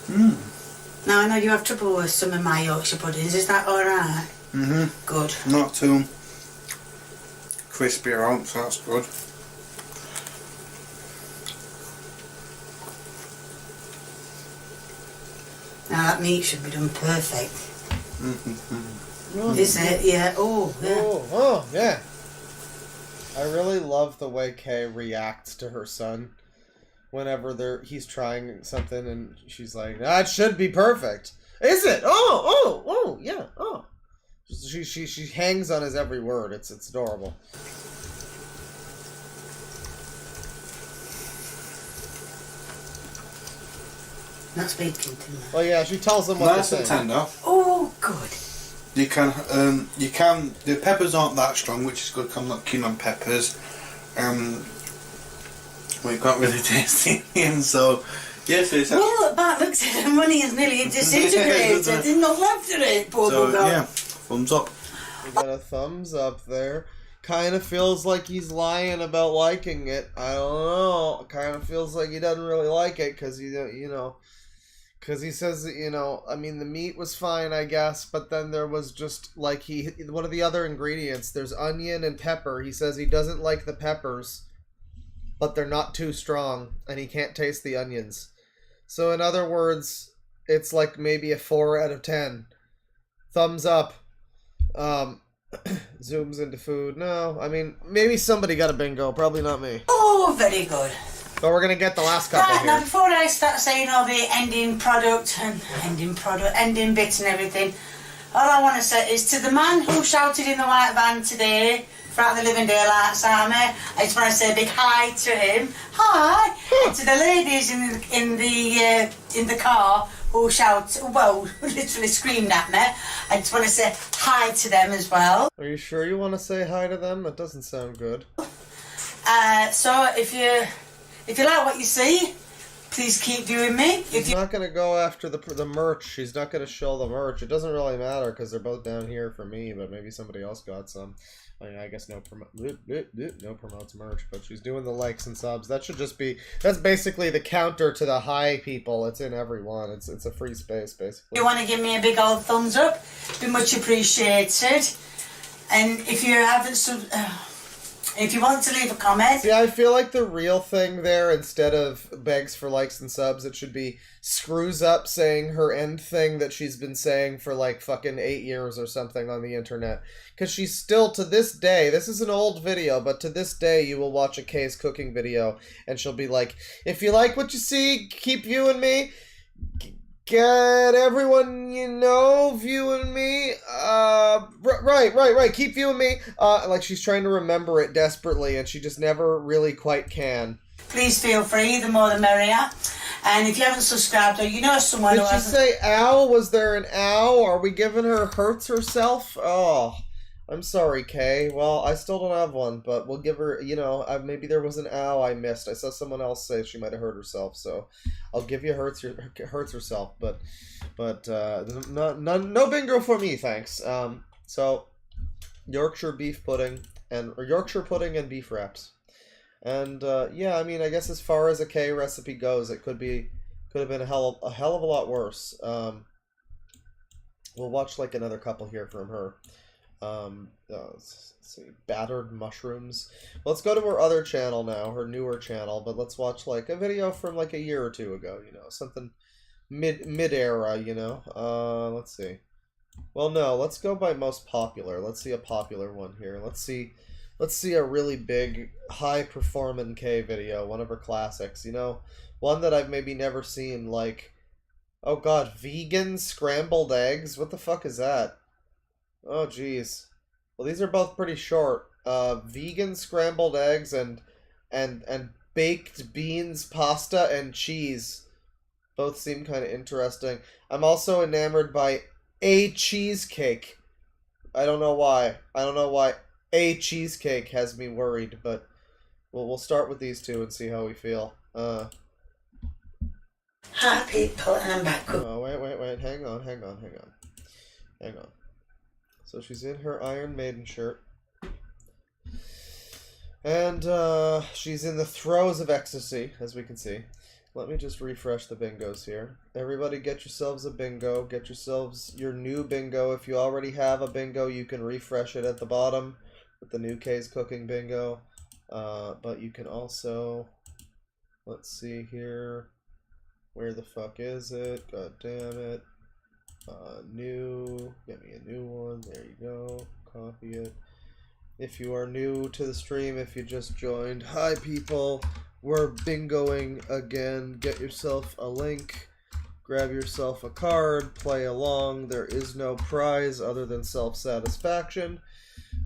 Now, I know you have trouble with some of my Yorkshire puddings. Is that alright? Mm-hmm. Good. Not too crispy or out, so that's good. Now, that meat should be done perfect. Mm-hmm. Is it? Yeah. Oh, yeah. Oh, yeah. I really love the way Kay reacts to her son whenever he's trying something and she's like, "That should be perfect." Is it? Oh, yeah, oh. She hangs on his every word. It's adorable. Not speaking to me. Oh yeah, she tells him what Nice to and say. tender. Oh, good. You can, the peppers aren't that strong, which is good, 'cause I'm not keen on peppers. We can't really taste the onions, so, yes, it's Well, that looks at the money is nearly disintegrated. There's not left of it, poor so, bugger. yeah, thumbs up. We got a thumbs up there. Kind of feels like he's lying about liking it. I don't know. Kind of feels like he doesn't really like it because because he says that, I mean, the meat was fine, I guess, but then there was just, like, one of the other ingredients, there's onion and pepper. He says he doesn't like the peppers, but they're not too strong, and he can't taste the onions. So, in other words, it's like maybe a 4 out of 10. Thumbs up. Zooms into food. No, I mean, maybe somebody got a bingo, probably not me. Oh, very good. But we're gonna get the last couple Right, here. now before I start saying all the ending bits and everything, all I want to say is to the man who shouted in the white van today throughout the Living Daylights Army, I just want to say a big hi to him. Hi! And to the ladies in the car who literally screamed at me, I just want to say hi to them as well. Are you sure you want to say hi to them? That doesn't sound good. So if you like what you see, please keep viewing me. She's not going to go after the merch. She's not going to show the merch. It doesn't really matter because they're both down here for me, but maybe somebody else got some. I mean, I guess no promotes merch, but she's doing the likes and subs. That should just be, that's basically the counter to the hi people. It's in every one. It's a free space, basically. If you want to give me a big old thumbs up, be much appreciated. And if you haven't if you want to leave a comment... See, I feel like the real thing there, instead of begs for likes and subs, it should be screws up saying her end thing that she's been saying for like fucking 8 years or something on the internet. Because she's still, to this day, this is an old video, but to this day you will watch a Kay's cooking video and she'll be like, if you like what you see, keep viewing me. Get everyone viewing me. Right. Keep viewing me. Like she's trying to remember it desperately, and she just never really quite can. Please feel free. The more the merrier. And if you haven't subscribed, or you know someone Did who she hasn't... say ow? Was there an ow? Are we giving her hurts herself? Oh, I'm sorry, Kay. Well, I still don't have one, but we'll give her, maybe there was an ow I missed. I saw someone else say she might have hurt herself, so I'll give you hurts herself, but no bingo for me, thanks. So Yorkshire pudding and beef wraps. And yeah, I mean, I guess as far as a Kay recipe goes, it could have been a hell of a lot worse. We'll watch like another couple here from her. Let's see, battered mushrooms. Let's go to her other channel now, her newer channel, but let's watch like a video from like a year or two ago, something mid-era, let's see. Well, no, let's go by most popular. Let's see a popular one here. Let's see a really big high-performing K video, one of her classics, one that I've maybe never seen, like, oh god, vegan scrambled eggs? What the fuck is that? Oh, geez. Well, these are both pretty short. Vegan scrambled eggs and baked beans, pasta, and cheese. Both seem kind of interesting. I'm also enamored by a cheesecake. I don't know why. A cheesecake has me worried, but we'll start with these two and see how we feel. Hi people, and I'm back. Oh, wait. Hang on. So she's in her Iron Maiden shirt. And she's in the throes of ecstasy, as we can see. Let me just refresh the bingos here. Everybody get yourselves a bingo. Get yourselves your new bingo. If you already have a bingo, you can refresh it at the bottom with the new K's Cooking bingo. But you can also... Let's see here. Where the fuck is it? God damn it. New. Get me a new one. There you go. Copy it. If you are new to the stream, if you just joined, hi people. We're bingoing again. Get yourself a link. Grab yourself a card. Play along. There is no prize other than self-satisfaction.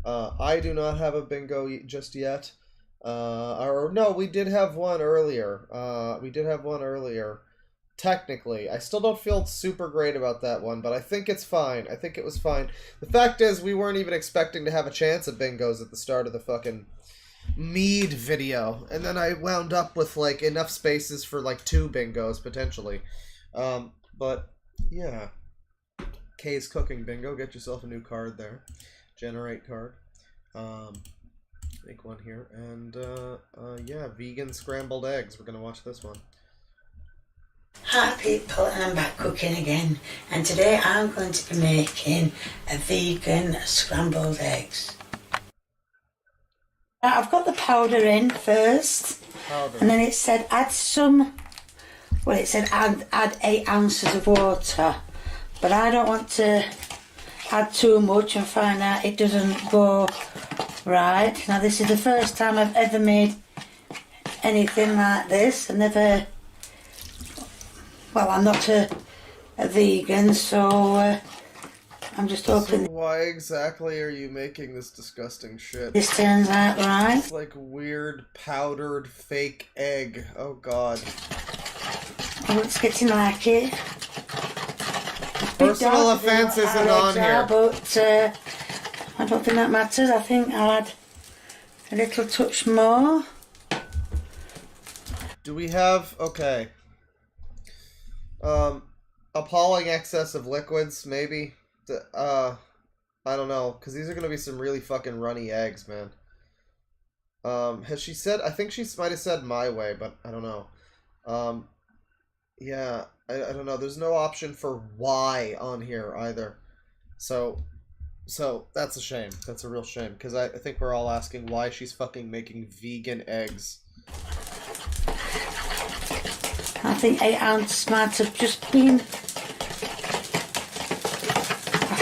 I do not have a bingo just yet. Or no, we did have one earlier. Technically. I still don't feel super great about that one, but I think it's fine. I think it was fine. The fact is, we weren't even expecting to have a chance at bingos at the start of the fucking mead video. And then I wound up with, like, enough spaces for, like, 2 bingos, potentially. But, yeah. K's Cooking bingo. Get yourself a new card there. Generate card. Make one here. And, yeah, vegan scrambled eggs. We're gonna watch this one. Hi people, and I'm back cooking again, and today I'm going to be making a vegan scrambled eggs. Now, I've got the powder in first, and then it said add some, well it said add 8 ounces of water, but I don't want to add too much and find out it doesn't go right. Now this is the first time I've ever made anything like this. I never... Well, I'm not a vegan, so I'm just hoping... So why exactly are you making this disgusting shit? This turns out right. It's like weird powdered fake egg. Oh god. Oh, it's getting like it. Personal offense isn't on here. But I don't think that matters. I think I'll add a little touch more. Do we have... Okay. Appalling excess of liquids, maybe? I don't know, because these are going to be some really fucking runny eggs, man. Has she said... I think she might have said my way, but I don't know. Yeah, I don't know. There's no option for why on here, either. So that's a shame. That's a real shame, because I think we're all asking why she's fucking making vegan eggs. I think 8 ounces might have just been... I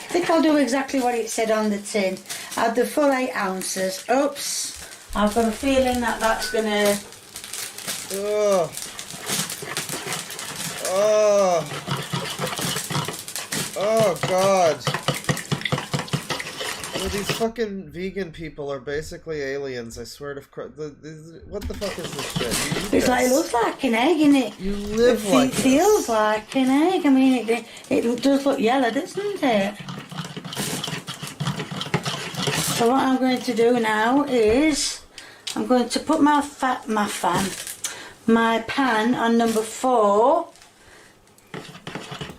think I'll do exactly what it said on the tin. Add the full 8 ounces. Oops. I've got a feeling that that's gonna... Ugh. Oh. Oh god. Well, these fucking vegan people are basically aliens, I swear to Christ. What the fuck is this shit? It's like, it looks like an egg, innit? You live like this. It feels like an egg. I mean, it does look yellow, doesn't it? So what I'm going to do now is I'm going to put my pan on number 4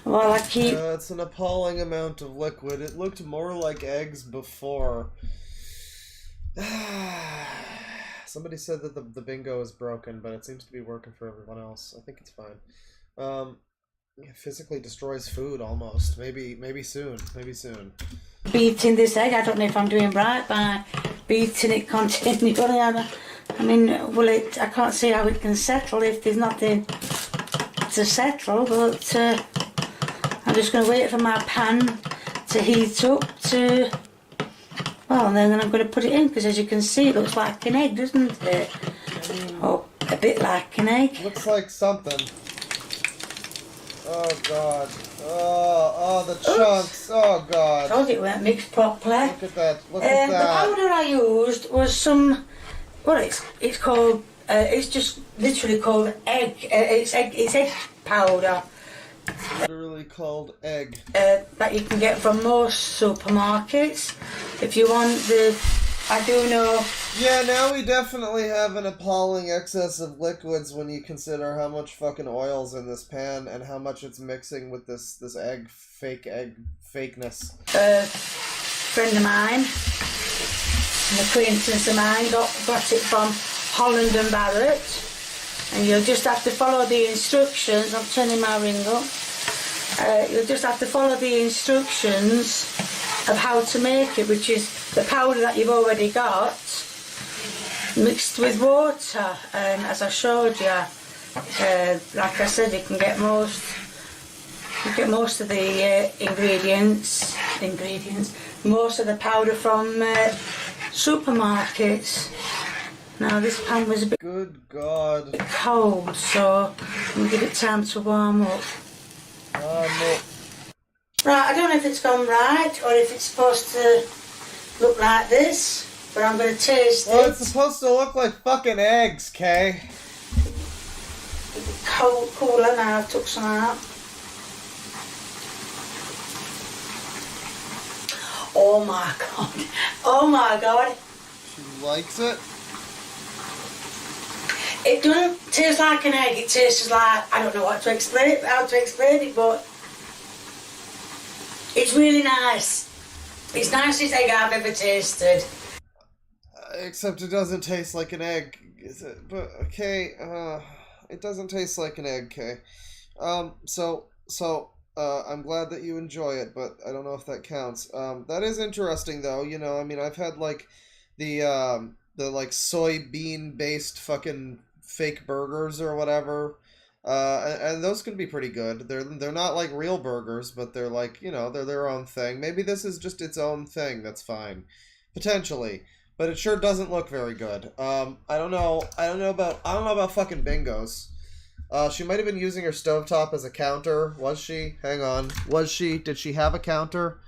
while I keep... It's an appalling amount of liquid. It looked more like eggs before. Somebody said that the bingo is broken, but it seems to be working for everyone else. I think it's fine. It physically destroys food almost. Maybe soon. Maybe soon. Beating this egg, I don't know if I'm doing right by beating it continually. I mean, I can't see how it can settle if there's nothing to settle, but I'm just going to wait for my pan to heat up to... Well, and then I'm going to put it in, because as you can see, it looks like an egg, doesn't it? Oh, a bit like an egg. Looks like something. Oh, God. Oh, the chunks. Oh, God. I told you it weren't mixed properly. Look at that. Look at that. The powder I used was some... Well, it's called... it's just literally called egg. It's egg powder. Literally called egg. That you can get from most supermarkets. If you want the I do know. Yeah, now we definitely have an appalling excess of liquids when you consider how much fucking oil's in this pan and how much it's mixing with this fake egg fakeness. Friend of mine, an acquaintance of mine, got it from Holland and Barrett, and you'll just have to follow the instructions. I'm turning my ring up. You'll just have to follow the instructions of how to make it, which is the powder that you've already got mixed with water, and as I showed you, like I said, you can get most of the ingredients, most of the powder from supermarkets. Now this pan was a bit God cold, so we'll give it time to warm up. Right, I don't know if it's gone right or if it's supposed to look like this, but I'm going to taste it. Well, it's supposed to look like fucking eggs, Kay. Cooler now, I've took some out. Oh my god. Oh my god. She likes it. It doesn't taste like an egg, it tastes like, I don't know how to explain it, but it's really nice. It's the nicest egg I've ever tasted. Except it doesn't taste like an egg, is it? But, okay, it doesn't taste like an egg, Kay. So, I'm glad that you enjoy it, but I don't know if that counts. That is interesting, though, you know, I mean, I've had, like, the like, soybean-based fucking fake burgers or whatever, and those can be pretty good. They're not, like, real burgers, but they're, like, you know, they're their own thing. Maybe this is just its own thing, that's fine. Potentially. But it sure doesn't look very good. I don't know about fucking bingos. She might have been using her stovetop as a counter. Was she? Hang on. Was she? Did she have a counter?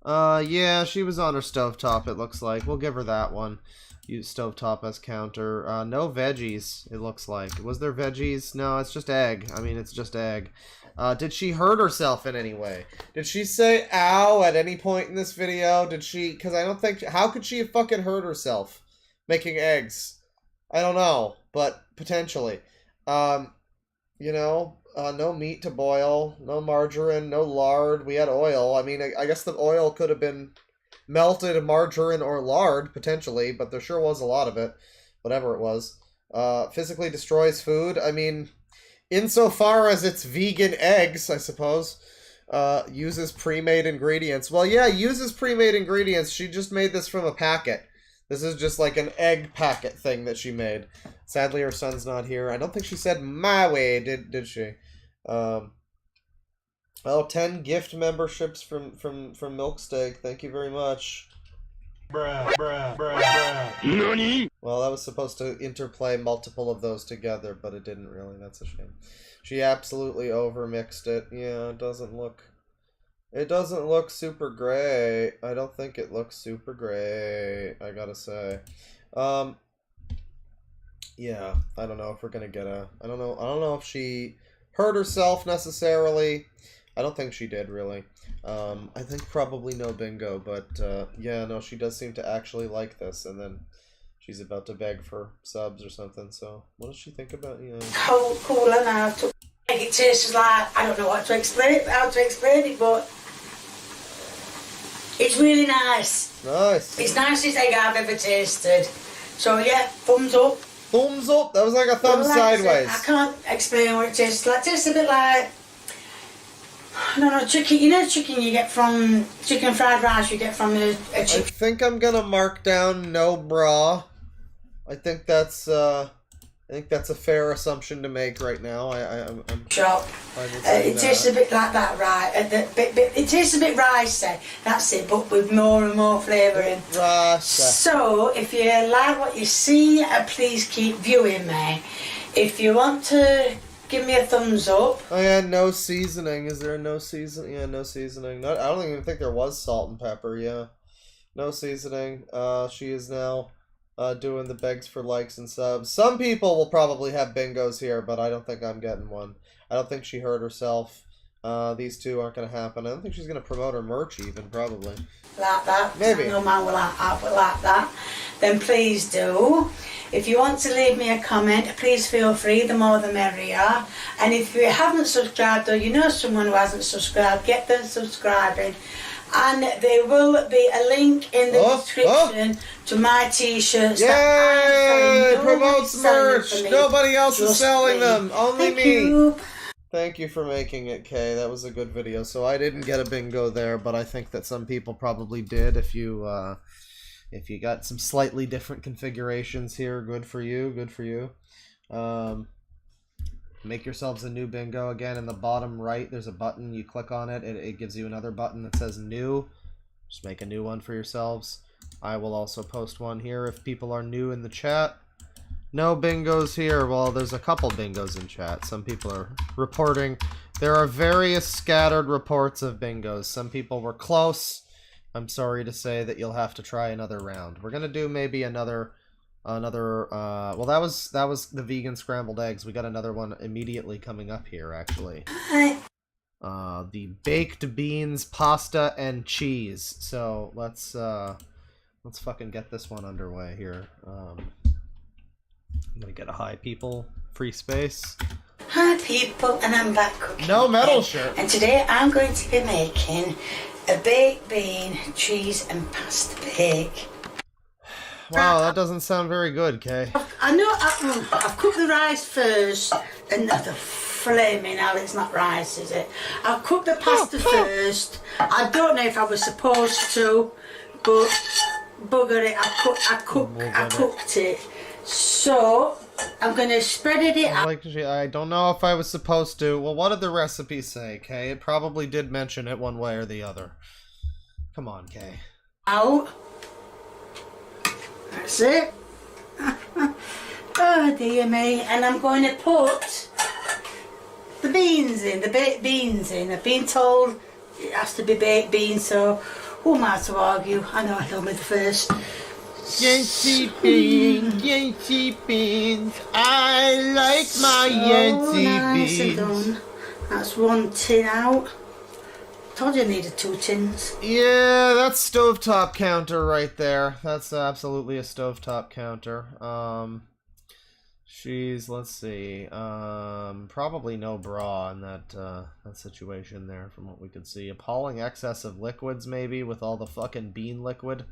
Yeah, she was on her stovetop, it looks like. We'll give her that one. Use stovetop as counter. No veggies, it looks like. Was there veggies? No, it's just egg. I mean, it's just egg. Did she hurt herself in any way? Did she say ow at any point in this video? Did she? Because I don't think... How could she have fucking hurt herself making eggs? I don't know, but potentially. You know, no meat to boil, no margarine, no lard. We had oil. I mean, I guess the oil could have been melted margarine or lard, potentially, but there sure was a lot of it. Whatever it was. Physically destroys food. I mean... Insofar as it's vegan eggs, I suppose, uses pre-made ingredients. Well, yeah, uses pre-made ingredients. She just made this from a packet. This is just like an egg packet thing that she made. Sadly, her son's not here. I don't think she said my way, did she? 10 gift memberships from Milksteak. Thank you very much. NANI? Well, that was supposed to interplay multiple of those together, but it didn't really. That's a shame. She absolutely overmixed it. Yeah, it doesn't look super great. I don't think it looks super great, I gotta say. Yeah, I don't know if we're gonna get a... I don't know if she hurt herself necessarily. I don't think she did, really. I think probably no bingo, but yeah, no, she does seem to actually like this, and then she's about to beg for subs or something, so what does she think about, you know... Cooler now. It tastes like, I don't know how to explain it, but it's really nice. Nice. It's the nicest egg I've ever tasted. So yeah, thumbs up. Thumbs up? That was like a thumb sideways. I can't explain what it tastes like. It tastes a bit like... I don't know, chicken, you know chicken you get from, chicken fried rice you get from a chicken. I think I'm gonna mark down no bra. I think that's a fair assumption to make right now. I'm shop. It tastes a bit like that, right? It tastes a bit ricey, that's it, but with more and more flavour in. So, if you like what you see, please keep viewing me. If you want to... Give me a thumbs up. Oh yeah, no seasoning. Is there no seasoning? Yeah, no seasoning. I don't even think there was salt and pepper, yeah. No seasoning. She is now doing the begs for likes and subs. Some people will probably have bingos here, but I don't think I'm getting one. I don't think she hurt herself. These two aren't going to happen. I don't think she's going to promote her merch even, probably. Like that. Maybe. No man will like that. then please do. If you want to leave me a comment, please feel free, the more the merrier. And if you haven't subscribed or you know someone who hasn't subscribed, get them subscribing. And there will be a link in the description to my t-shirts. Yay! Promotes merch! Nobody else is selling them, only Thank me. you. Thank you for making it, Kay. That was a good video. So I didn't get a bingo there, but I think that some people probably did. If you got some slightly different configurations here, good for you. Good for you. Make yourselves a new bingo. Again, in the bottom right, there's a button. You click on it. It gives you another button that says new. Just make a new one for yourselves. I will also post one here if people are new in the chat. No bingos here. Well, there's a couple bingos in chat. Some people are reporting. There are various scattered reports of bingos. Some people were close. I'm sorry to say that you'll have to try another round. We're gonna do maybe another well, that was the vegan scrambled eggs. We got another one immediately coming up here, actually. The baked beans, pasta, and cheese. So let's fucking get this one underway here. I'm gonna get a hi people, free space. Hi people, and I'm back cooking. No metal shirt. And today I'm going to be making a baked bean, cheese, and pasta bake. Wow, that doesn't sound very good, Kay. I know I've cooked the rice first, and the flaming hell, it's not rice, is it? I've cooked the pasta first. I don't know if I was supposed to, but bugger it, I cooked it. So I'm gonna spread it out. I don't know if I was supposed to. Well, what did the recipe say, Kay? It probably did mention it one way or the other. Come on, Kay. Out. That's it. Oh dear me. And I'm going to put the beans in, the baked beans in. I've been told it has to be baked beans, so who am I to argue? I know I told me the first. Yancy beans. I like my Yancy nice beans. And done. That's one tin out. Told you I needed 2 tins. Yeah, that's stovetop counter right there. That's absolutely a stovetop counter. Let's see. Probably no bra in that situation there from what we could see. Appalling excess of liquids maybe with all the fucking bean liquid.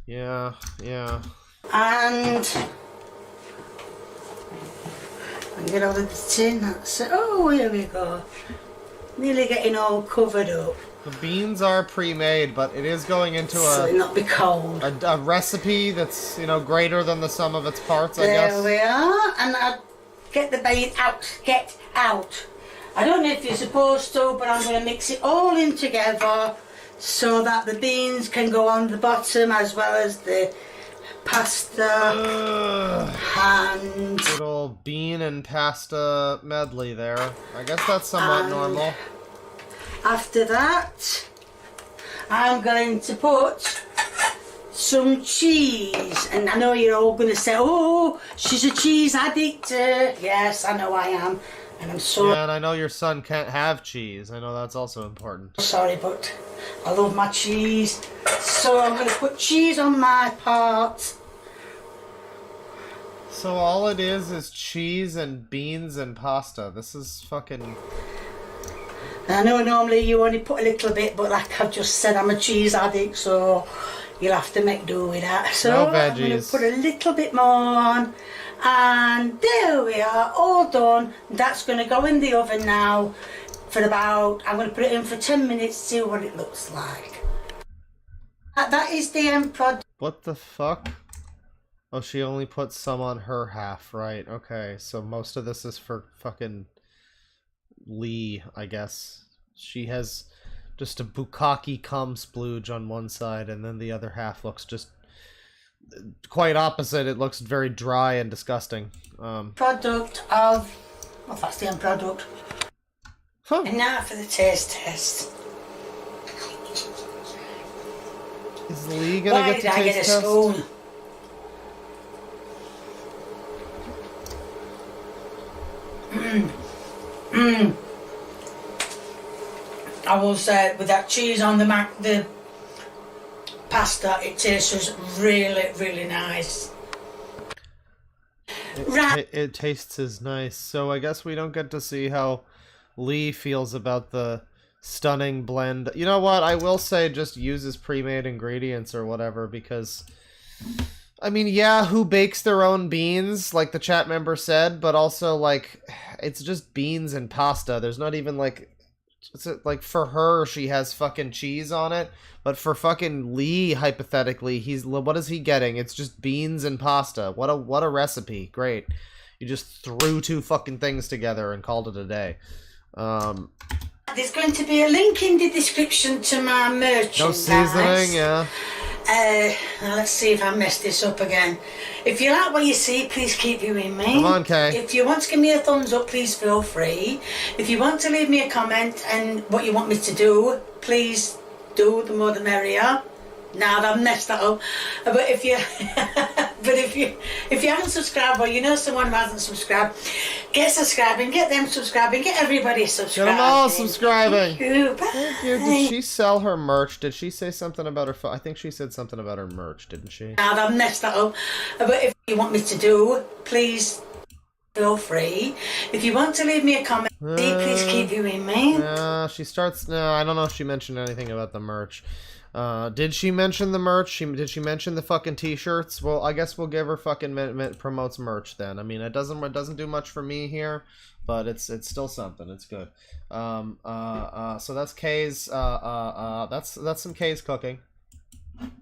Yeah. And get out of the tin. That's it. Oh, here we go. Nearly getting all covered up. The beans are pre-made, but it is going into so it'll not be cold. a recipe that's, greater than the sum of its parts, I guess. There we are. And I get the bean out. Get out. I don't know if you're supposed to, but I'm going to mix it all in together so that the beans can go on the bottom as well as the pasta. And good old bean and pasta medley there. I guess that's somewhat normal. After that, I'm going to put some cheese. And I know you're all going to say, oh, she's a cheese addict. Yes, I know I am. And I'm so... Yeah, and I know your son can't have cheese. I know that's also important. Sorry, but I love my cheese. So I'm going to put cheese on my part. So all it is cheese and beans and pasta. This is fucking... I know normally you only put a little bit, but like I've just said, I'm a cheese addict, so you'll have to make do with that. So no I'm going to put a little bit more on. And there we are, all done. That's going to go in the oven now for about... I'm going to put it in for 10 minutes, see what it looks like. That is the end product. What the fuck? Oh, she only put some on her half, right? Okay, so most of this is for fucking Lee, I guess. She has just a bukkake cum splooge on one side, and then the other half looks just quite opposite. It looks very dry and disgusting. Product of... Well, that's the end product. Huh. And now for the taste test. Is Lee gonna get the taste test? Why did I get a spoon? I will say, with that cheese on the pasta. It tastes really, really nice. It tastes as nice. So I guess we don't get to see how Lee feels about the stunning blend. You know what? I will say just uses pre-made ingredients or whatever, because I mean, yeah, who bakes their own beans, like the chat member said, but also, like, it's just beans and pasta. There's not even, like, like, for her, she has fucking cheese on it, but for fucking Lee, hypothetically, what is he getting? It's just beans and pasta. What a recipe. Great. You just threw two fucking things together and called it a day. There's going to be a link in the description to my merchandise. No seasoning, yeah. Now let's see if I messed this up again. If you like what you see, please keep viewing me. Come on, Kay. If you want to give me a thumbs up, please feel free. If you want to leave me a comment and what you want me to do, please do. The more the merrier. Now I've messed that up. But if you if you haven't subscribed, or you know someone who hasn't subscribed, get subscribing, get them subscribing, get everybody subscribing. Get them all subscribing. Thank you. Thank you. Did she sell her merch? Did she say something about her? I think she said something about her merch, didn't she? Now I've messed that up. But if you want me to do, please feel free. If you want to leave me a comment, please keep viewing me. She starts. No, I don't know if she mentioned anything about the merch. Did she mention the merch? Did she mention the fucking t-shirts? Well, I guess we'll give her fucking promotes merch then. I mean, it doesn't do much for me here, but it's still something. It's good. So that's Kay's. That's some Kay's cooking.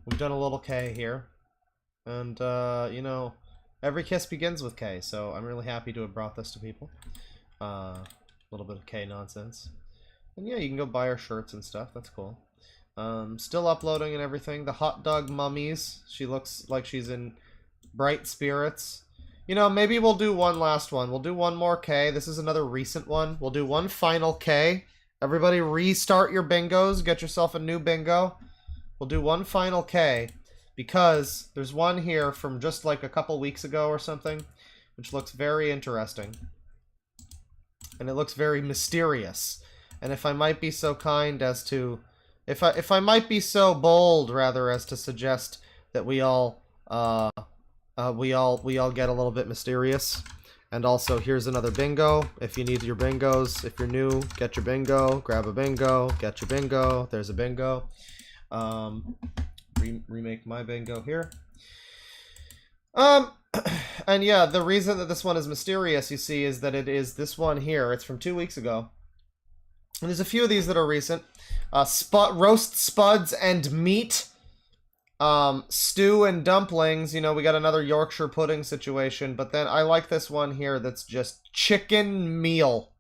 We've done a little K here, and you know, every kiss begins with K. So I'm really happy to have brought this to people. A little bit of K nonsense, and yeah, you can go buy her shirts and stuff. That's cool. Still uploading and everything. The hot dog mummies. She looks like she's in bright spirits. You know, maybe we'll do one last one. We'll do one more K. This is another recent one. We'll do one final K. Everybody restart your bingos. Get yourself a new bingo. We'll do one final K, because there's one here from just like a couple weeks ago or something, which looks very interesting. And it looks very mysterious. And if I might be so kind as to... If I might be so bold, rather, as to suggest that we all get a little bit mysterious. And also, here's another bingo. If you need your bingos, if you're new, get your bingo. Grab a bingo. Get your bingo. There's a bingo. Remake my bingo here. And yeah, the reason that this one is mysterious, you see, is that it is this one here. It's from 2 weeks ago. And there's a few of these that are recent. Roast spuds and meat. Stew and dumplings. You know, we got another Yorkshire pudding situation. But then I like this one here that's just chicken meal.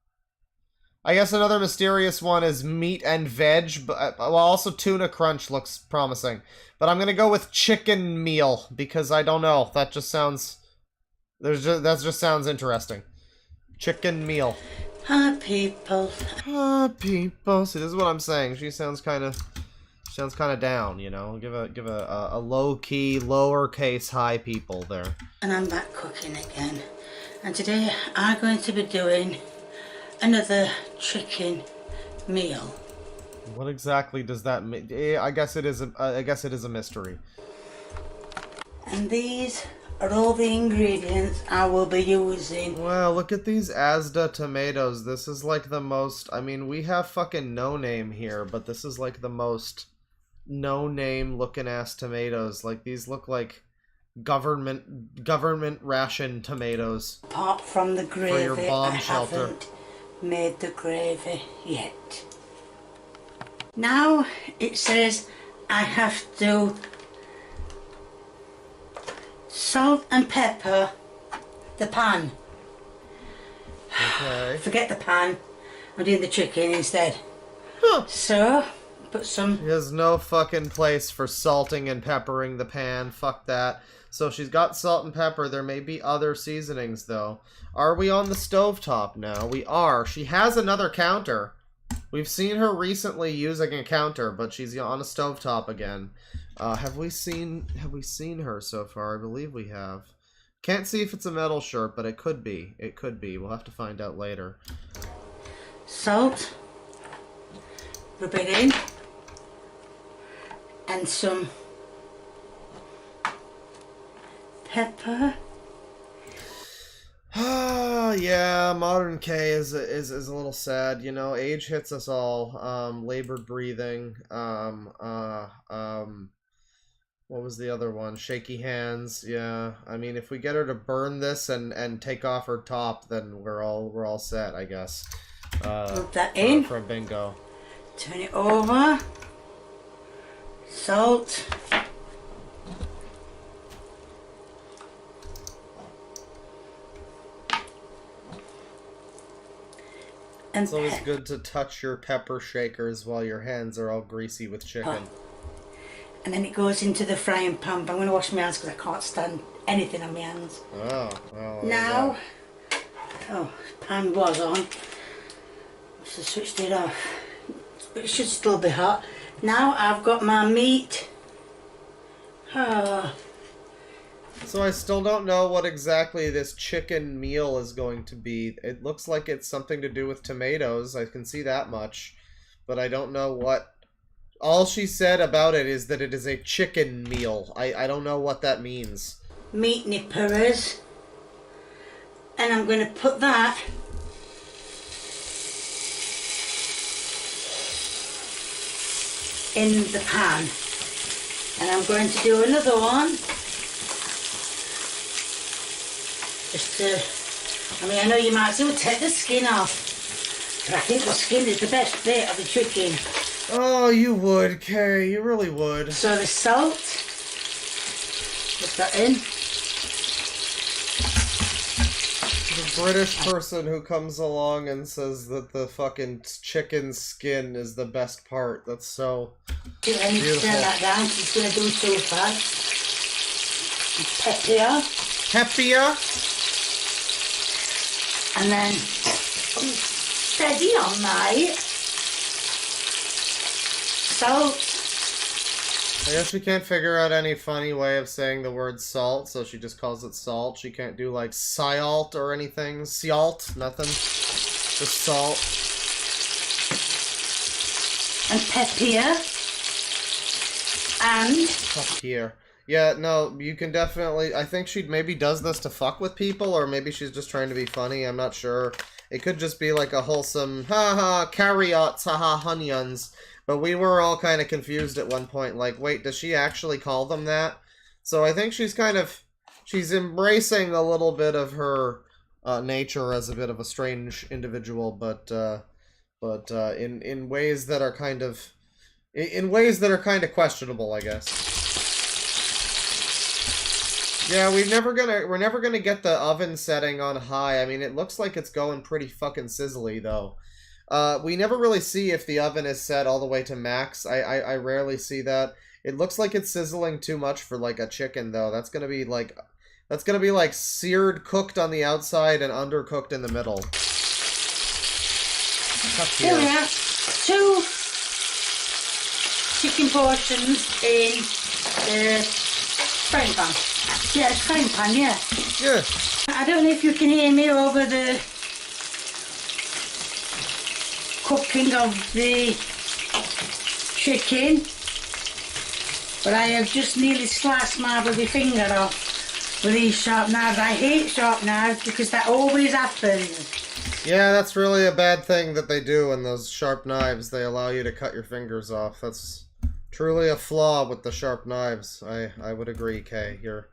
I guess another mysterious one is meat and veg. But well, also tuna crunch looks promising. But I'm going to go with chicken meal. Because I don't know. That just sounds... that just sounds interesting. Chicken meal. Hi, people. Hi, people. See, this is what I'm saying. She sounds kind of down, you know. Give a low key, lowercase high people there. And I'm back cooking again. And today I'm going to be doing another chicken meal. What exactly does that mean? I guess it is a mystery. And these are all the ingredients I will be using. Wow, look at these Asda tomatoes. This is like the most... I mean, we have fucking no name here, but this is like the most no name looking ass tomatoes. Like, these look like government ration tomatoes. Apart from the gravy, for your bomb I shelter. haven't made the gravy yet. Now it says I have to salt and pepper the pan. Okay. Forget the pan. I'm doing the chicken instead. Huh. So, put some... There's no fucking place for salting and peppering the pan. Fuck that. So she's got salt and pepper. There may be other seasonings, though. Are we on the stovetop now? We are. She has another counter. We've seen her recently using a counter, but she's on a stovetop again. Have we seen her so far? I believe we have. Can't see if it's a metal shirt, but it could be. It could be. We'll have to find out later. Salt. Rub it in. And some pepper. Yeah, modern K is a little sad. You know, age hits us all. Labored breathing. What was the other one? Shaky hands. Yeah, I mean, if we get her to burn this and take off her top, then we're all set, I guess. Put that in. For a bingo. Turn it over. Salt. And It's always good to touch your pepper shakers while your hands are all greasy with chicken. And then it goes into the frying pan. But I'm going to wash my hands because I can't stand anything on my hands. Oh, well. Now, pan was on. So I switched it off. But it should still be hot. Now I've got my meat. So I still don't know what exactly this chicken meal is going to be. It looks like it's something to do with tomatoes. I can see that much. But I don't know what... All she said about it is that it is a chicken meal. I don't know what that means. Meat nippers. And I'm going to put that in the pan. And I'm going to do another one. Just to, I mean, I know you might say, well, take the skin off. But I think the skin is the best bit of the chicken. Oh, you would, Kay. You really would. So the salt. Put that in. The British person who comes along and says that the fucking chicken skin is the best part. That's so I need to turn that down. She's going to do it too fast. Pepper. Pepper. And then steady on mate. Salt. I guess she can't figure out any funny way of saying the word salt, so she just calls it salt. She can't do like sialt or anything. Sialt, nothing. Just salt. And pepper. And Pepper. Yeah, no, you can definitely... I think she maybe does this to fuck with people, or maybe she's just trying to be funny. I'm not sure. It could just be like a wholesome, haha, carryots, haha, onions. But we were all kind of confused at one point, like, wait, does she actually call them that? So I think she's kind of... She's embracing a little bit of her nature as a bit of a strange individual, but in ways that are kind of... In ways that are kind of questionable, I guess. Yeah, we're never gonna get the oven setting on high. I mean, it looks like it's going pretty fucking sizzly, though. We never really see if the oven is set all the way to max. I rarely see that. It looks like it's sizzling too much for, like, a chicken, though. That's gonna be, like, seared, cooked on the outside, and undercooked in the middle. here we are. 2 chicken portions in the frying pan. Yeah, it's frying pan, yeah. Yeah. I don't know if you can hear me over the cooking of the chicken, but I have just nearly sliced my bloody finger off with these sharp knives. I hate sharp knives because that always happens. Yeah, that's really a bad thing that they do in those sharp knives. They allow you to cut your fingers off. That's truly a flaw with the sharp knives. I would agree, Kay. You're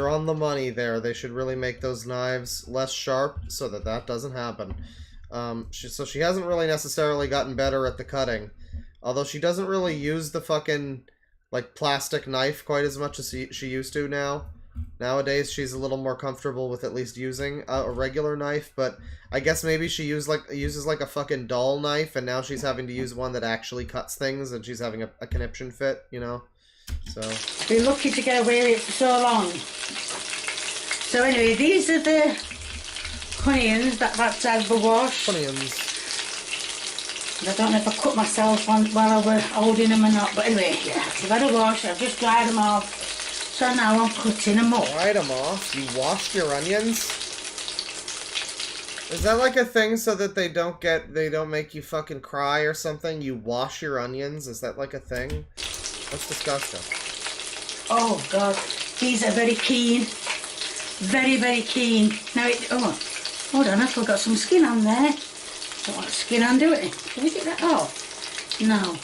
on the money there. They should really make those knives less sharp so that doesn't happen. So she hasn't really necessarily gotten better at the cutting. Although she doesn't really use the fucking, like, plastic knife quite as much as she used to now. Nowadays, she's a little more comfortable with at least using a regular knife, but I guess maybe she uses like a fucking dull knife, and now she's having to use one that actually cuts things, and she's having a conniption fit, you know? So... Been lucky to get away with it for so long. So anyway, these are the onions that I've had to have a wash. Onions. I don't know if I cut myself on while I was holding them or not, but anyway, yeah, I've had a wash, I've just dried them off. So now I'm cutting them up. Dried them off? You washed your onions? Is that like a thing so that they don't make you fucking cry or something? You wash your onions? Is that like a thing? That's disgusting. Oh, God. These are very keen. Very, very keen. Now, oh, hold on, I forgot some skin on there. Don't want skin on, do it. Can we get that off? No.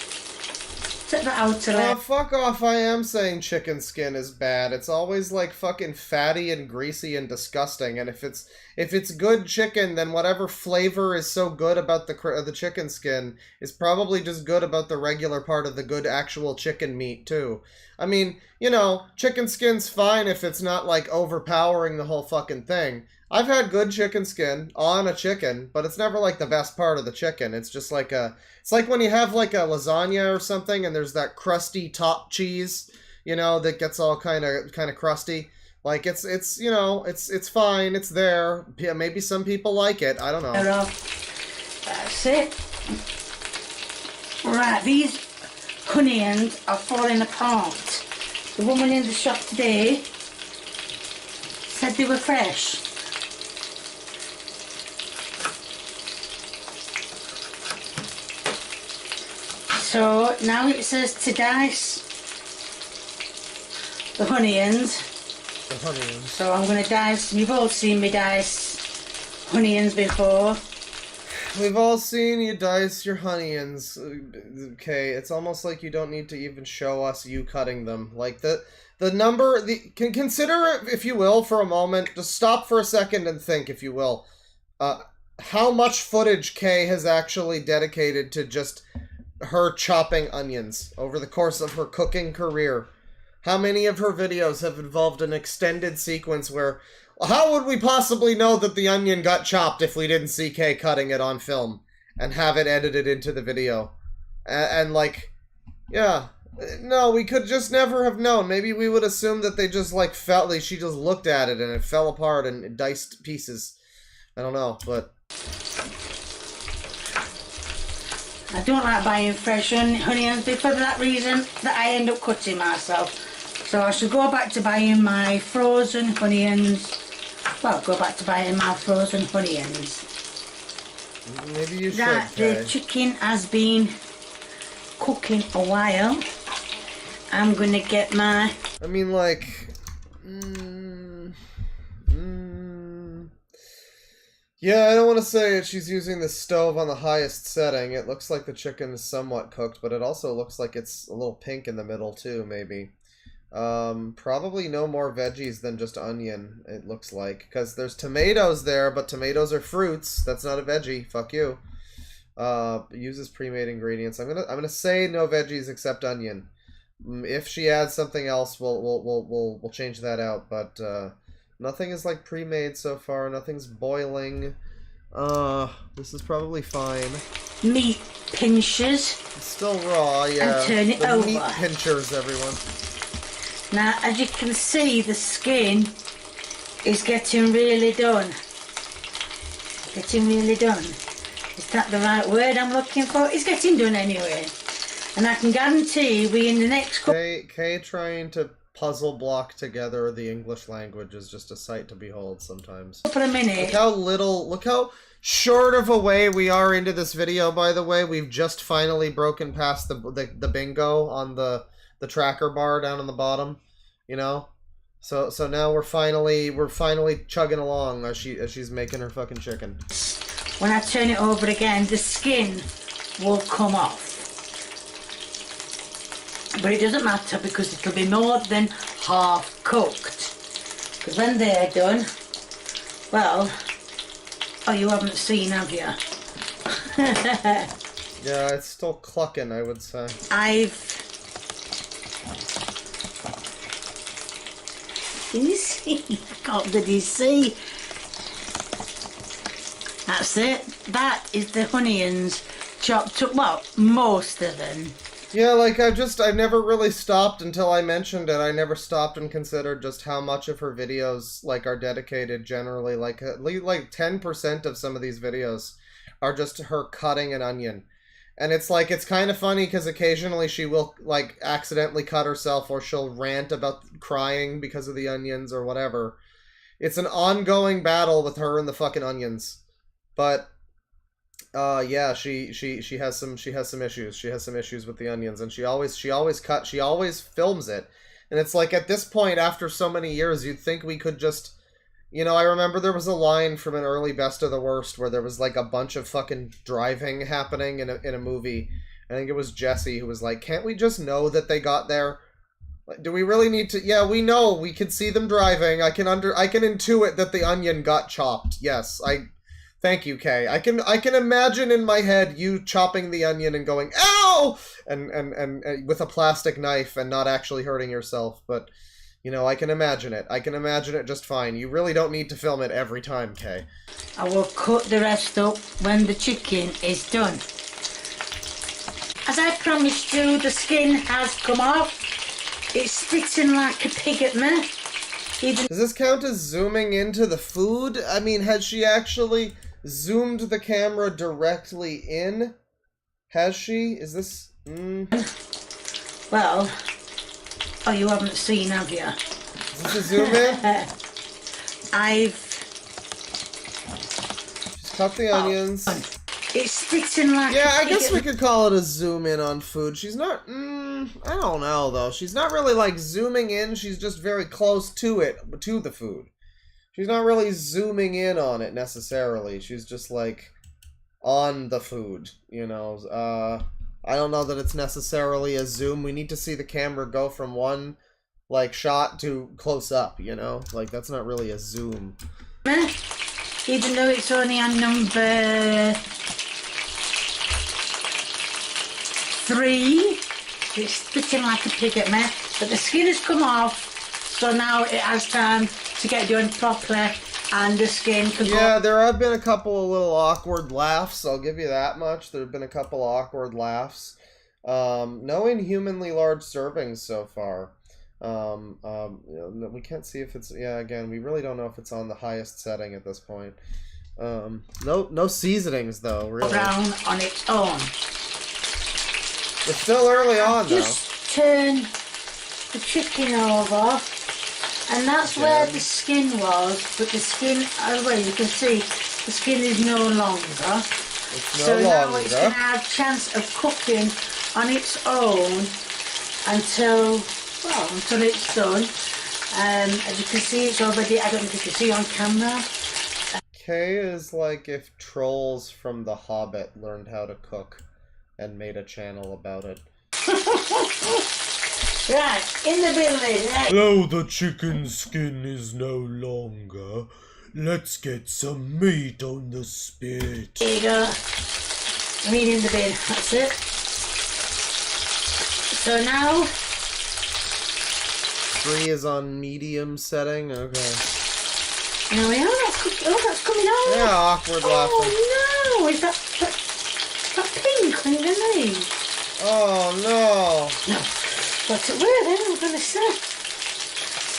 Take that out to there. Fuck off, I am saying chicken skin is bad. It's always like fucking fatty and greasy and disgusting, and if it's good chicken, then whatever flavor is so good about the chicken skin is probably just good about the regular part of the good actual chicken meat, too. I mean, you know, chicken skin's fine if it's not, like, overpowering the whole fucking thing. I've had good chicken skin on a chicken, but it's never, like, the best part of the chicken. It's just like it's like when you have, like, a lasagna or something, and there's that crusty top cheese, you know, that gets all kind of crusty. Like, it's you know, it's fine, it's there. Yeah, maybe some people like it, I don't know. That's it. Right, these onions are falling apart. The woman in the shop today said they were fresh. So now it says to dice the onions. The onions. So I'm going to dice. You've all seen me dice onions before. We've all seen you dice your onions. Okay, it's almost like you don't need to even show us you cutting them. Like the number, consider, if you will, for a moment. Just stop for a second and think, if you will. How much footage Kay has actually dedicated to just her chopping onions over the course of her cooking career. How many of her videos have involved an extended sequence where, how would we possibly know that the onion got chopped if we didn't see Kay cutting it on film and have it edited into the video? And like, yeah, no, we could just never have known. Maybe we would assume that they just like felt like she just looked at it and it fell apart and diced pieces. I don't know, but I don't like buying fresh onions for that reason that I end up cutting myself. So I should go back to buying my frozen onions. Well, go back to buying my frozen onions. Maybe you should. Right, the chicken has been cooking a while. I'm gonna get my... I mean, like... Yeah, I don't want to say it. She's using the stove on the highest setting. It looks like the chicken is somewhat cooked, but it also looks like it's a little pink in the middle, too, maybe. Probably no more veggies than just onion, it looks like. Because there's tomatoes there, but tomatoes are fruits. That's not a veggie. Fuck you. Uses pre-made ingredients. I'm gonna say no veggies except onion. If she adds something else, we'll change that out, but nothing is like pre-made so far. Nothing's boiling. This is probably fine. Meat pinchers. It's still raw, yeah. And turn it the over. Meat pinchers, everyone. Now, as you can see, the skin is getting really done. Getting really done. Is that the right word I'm looking for? It's getting done anyway. And I can guarantee we in the next couple... Kay trying to puzzle block together the English language is just a sight to behold sometimes. For a minute. Look how short of a way we are into this video, by the way. We've just finally broken past the bingo on the tracker bar down on the bottom, you know? So now we're finally chugging along as she's making her fucking chicken. When I turn it over again, the skin will come off. But it doesn't matter because it'll be more than half cooked. Because when they're done, well, oh, you haven't seen, have you? Yeah, it's still clucking, I would say. Can you see? I can't bloody see. That's it. That is the onions chopped up. Well, most of them. Yeah, like I've never really stopped until I mentioned it. I never stopped and considered just how much of her videos like are dedicated generally. Like 10% of some of these videos are just her cutting an onion. And it's like, it's kind of funny because occasionally she will like accidentally cut herself or she'll rant about crying because of the onions or whatever. It's an ongoing battle with her and the fucking onions. But yeah, she has some issues. She has some issues with the onions, and she always films it. And it's like, at this point, after so many years, you'd think we could just... You know, I remember there was a line from an early Best of the Worst where there was, like, a bunch of fucking driving happening in a movie. I think it was Jesse who was like, can't we just know that they got there? Like, do we really need to... Yeah, we know. We can see them driving. I can intuit that the onion got chopped. Yes, Thank you, Kay. I can imagine in my head you chopping the onion and going, ow! And with a plastic knife and not actually hurting yourself, but... You know, I can imagine it. I can imagine it just fine. You really don't need to film it every time, Kay. I will cut the rest up when the chicken is done. As I promised you, the skin has come off. It's spitting like a pig at me. Does this count as zooming into the food? I mean, has she actually zoomed the camera directly in? Has she? Is this... Well... Oh, you haven't seen, have you? Is this a zoom in? She's cut the onions. It's spitting like I guess we could call it a zoom in on food. She's not, I don't know though. She's not really like zooming in, she's just very close to it, to the food. She's not really zooming in on it necessarily. She's just like on the food, you know. I don't know that it's necessarily a zoom. We need to see the camera go from one, like, shot to close up, you know? Like, that's not really a zoom. Even though it's only on number 3, it's spitting like a pig at me. But the skin has come off, so now it has time to get done properly. And the skin could Yeah, there have been a couple of little awkward laughs, I'll give you that much. There have been a couple of awkward laughs. No inhumanly large servings so far. We can't see if it's... Yeah, again, we really don't know if it's on the highest setting at this point. No seasonings, though, really. brown on its own. It's still early on, though. Just turn the chicken over. And that's where the skin was, but the skin, well, you can see, the skin is no longer. It's no longer. Now it's going to have a chance of cooking on its own until it's done. As you can see, it's already, I don't know if you can see on camera. Kay is like if trolls from The Hobbit learned how to cook and made a channel about it. Right, in the building. Right. Now the chicken skin is no longer. Let's get some meat on the spit. There you go. Meat in the bin. That's it. So now... 3 is on medium setting. Okay. Now we are. Oh, that's coming out. Yeah, awkward laughing. Oh no! Is that pink underneath? Oh no! No. What's it where then? I'm gonna say.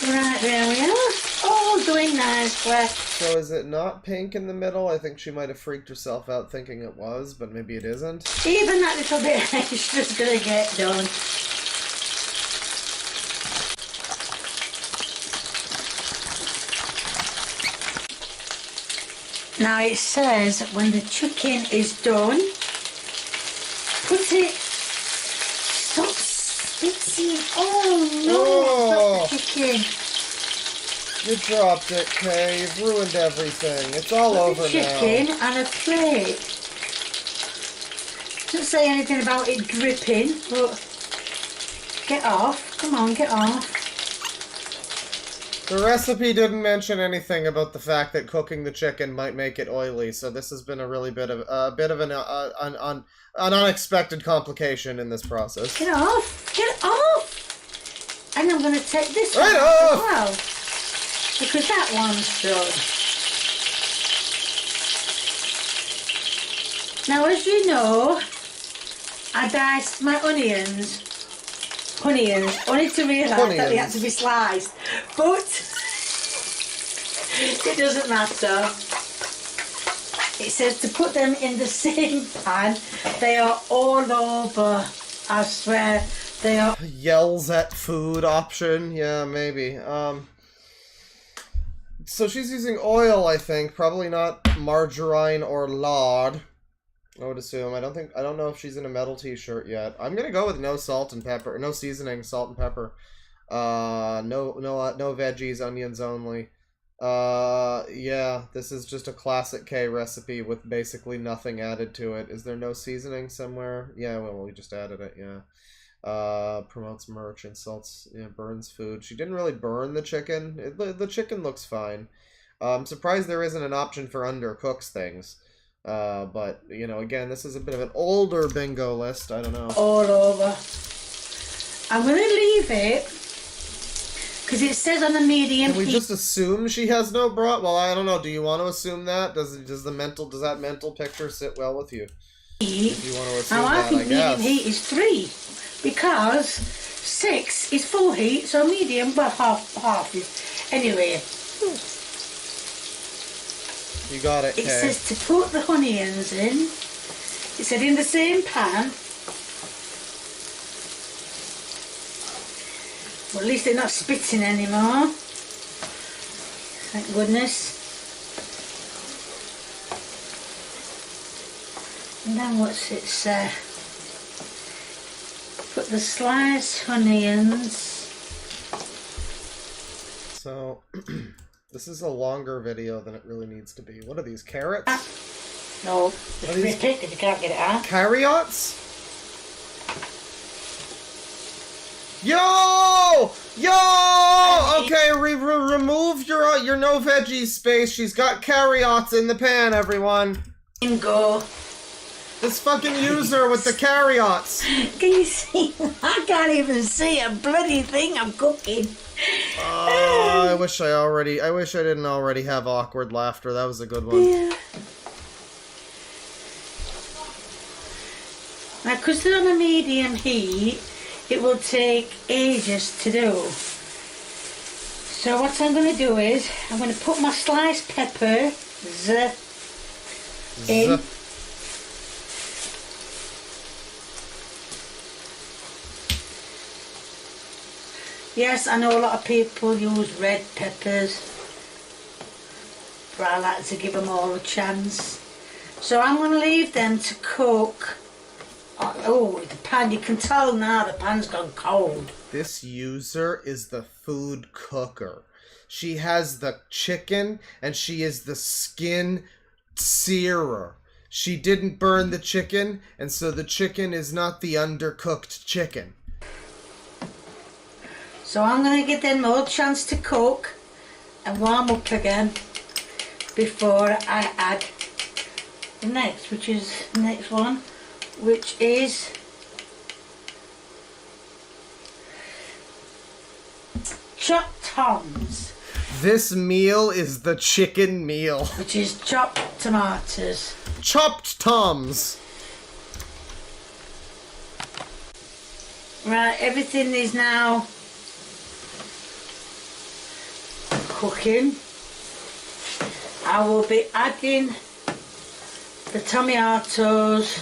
Right, there we are. All doing nicely. So is it not pink in the middle? I think she might have freaked herself out thinking it was, but maybe it isn't. Even that little bit extra's gonna get done. Now it says when the chicken is done, put it. Stop spitting. Oh no! Oh. Stop the chicken. You dropped it, Kay. You've ruined everything. It's all Put over the chicken on a plate. Doesn't say anything about it dripping, but get off. Come on, get off. The recipe didn't mention anything about the fact that cooking the chicken might make it oily, so this has been a really bit of an unexpected complication in this process. Get off! Get off! And I'm going to take this right one off! as well, because that one's done. Now, as you know, I diced my onions, only to realise that they had to be sliced, but it doesn't matter. It says to put them in the same pan. They are all over, I swear. They are. Yells at food option, yeah, maybe. So she's using oil, I think, probably not margarine or lard. I would assume. I don't know if she's in a metal t-shirt yet. I'm gonna go with no salt and pepper, no seasoning, salt and pepper. No veggies, onions only. Yeah, this is just a classic K recipe with basically nothing added to it. Is there no seasoning somewhere? Yeah, well, we just added it, yeah. Promotes merch, insults, yeah, burns food. She didn't really burn the chicken. The chicken looks fine. I'm surprised there isn't an option for undercooks things. But, you know, again, this is a bit of an older bingo list. I don't know. All over. I'm going to leave it because it says on the medium Can we heat. just assume she has no bra? Well, I don't know. Do you want to assume that? Does that mental picture sit well with you? If you want to assume now, I that, think I medium guess. heat is 3 because 6 is full heat, so medium, well, half is. Anyway, You got it, it Kay. says to put the onions in. It said in the same pan. Well, at least they're not spitting anymore. Thank goodness. And then what's it say? Put the sliced onions. So, this is a longer video than it really needs to be. What are these, carrots? No, What are it's these? picked if you can't get it out. Carriots? Yo! Yo! Okay, remove your no veggies space. She's got carriots in the pan, everyone. Go. This fucking user with the carriots. Can you see? I can't even see a bloody thing I'm cooking. I wish I didn't already have awkward laughter. That was a good one. Yeah. Now, because they're on a medium heat, it will take ages to do. So what I'm going to do is, I'm going to put my sliced peppers in. Yes, I know a lot of people use red peppers, but I like to give them all a chance. So I'm going to leave them to cook. Oh, the pan, you can tell now the pan's gone cold. This user is the food cooker. She has the chicken and she is the skin searer. She didn't burn the chicken, and so the chicken is not the undercooked chicken. So I'm going to give them more chance to cook and warm up again before I add the next, which is the next one, which is chopped toms, This meal is the chicken meal. which is chopped tomatoes. Chopped toms. Right, everything is now cooking. I will be adding the tomatoes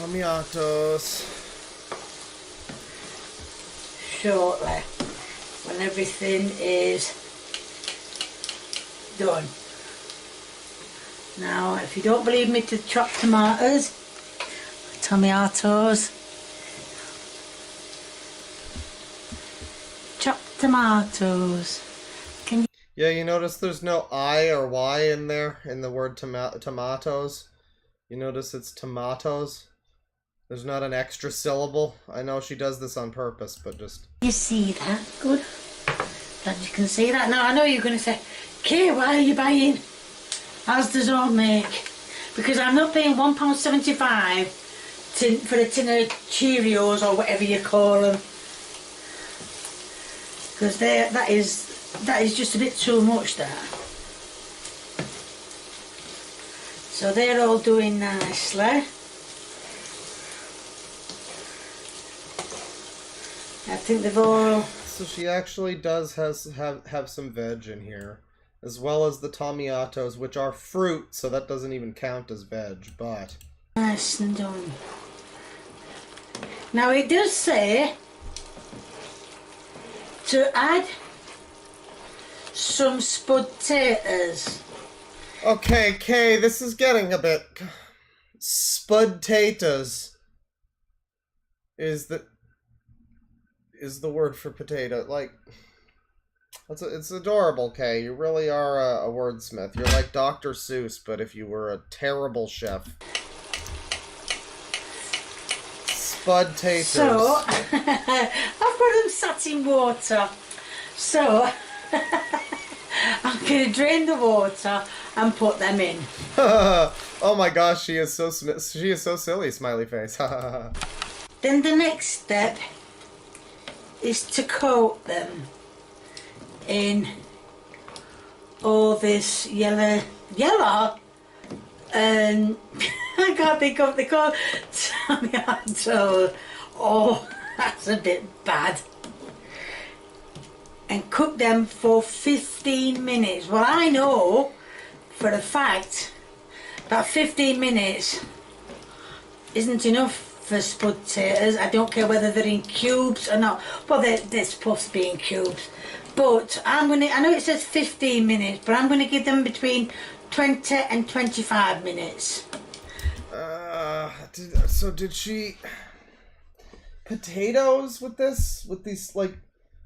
shortly when everything is done. Now, if you don't believe me to chop tomatoes, chopped tomatoes. Yeah, you notice there's no I or Y in there in the word tomatoes. You notice it's tomatoes. There's not an extra syllable. I know she does this on purpose, but just... You see that? Good. Glad you can see that. Now, I know you're going to say, Kay, why are you buying Asda's own make? Because I'm not paying £1.75 for a tin of Cheerios or whatever you call them. Because that is just a bit too much, that. So they're all doing nicely. I think they've all... So she actually does have some veg in here, as well as the tomatoes, which are fruit, so that doesn't even count as veg, but... Nice and done. Now it does say to add some spud taters. Okay, Kay, this is getting a bit... Spud-taters is the word for potato. Like, It's adorable, Kay. You really are a wordsmith. You're like Dr. Seuss, but if you were a terrible chef. Spud taters. So, I've got them sat in water. So, I'm going to drain the water and put them in. Oh my gosh, she is so silly, smiley face. Then the next step is to coat them in all this yellow, and I can't think of the colour. Oh, that's a bit bad. And cook them for 15 minutes. Well, I know for a fact that 15 minutes isn't enough for spud taters. I don't care whether they're in cubes or not. Well, they're supposed to be in cubes. But I know it says 15 minutes, but I'm going to give them between 20 and 25 minutes. So did she... Potatoes with this? With these, like,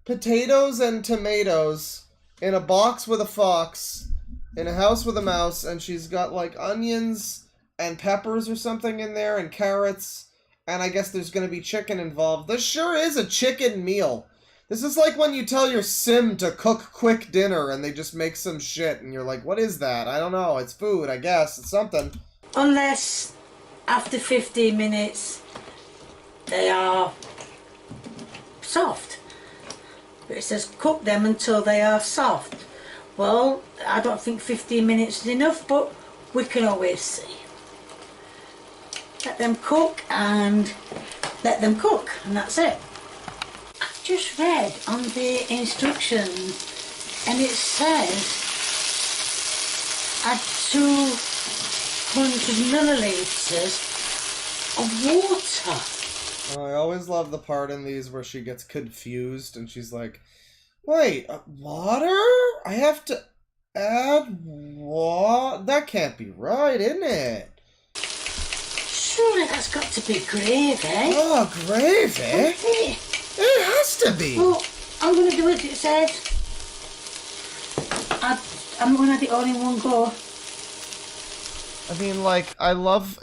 potatoes and tomatoes in a box with a fox, in a house with a mouse, and she's got, like, onions and peppers or something in there, and carrots, and I guess there's going to be chicken involved. This sure is a chicken meal. This is like when you tell your sim to cook quick dinner and they just make some shit and you're like, what is that? I don't know. It's food, I guess. It's something. Unless after 15 minutes they are soft. But it says cook them until they are soft. Well, I don't think 15 minutes is enough, but we can always see. Let them cook and let them cook, and that's it. I've just read on the instructions, and it says add 200 millilitres of water. Oh, I always love the part in these where she gets confused and she's like, wait, water? I have to add water? That can't be right, isn't it? Surely that's got to be gravy. Oh, gravy? It has to be. Well, I'm going to do as it says. I'm going to have it all in one go. I mean, like,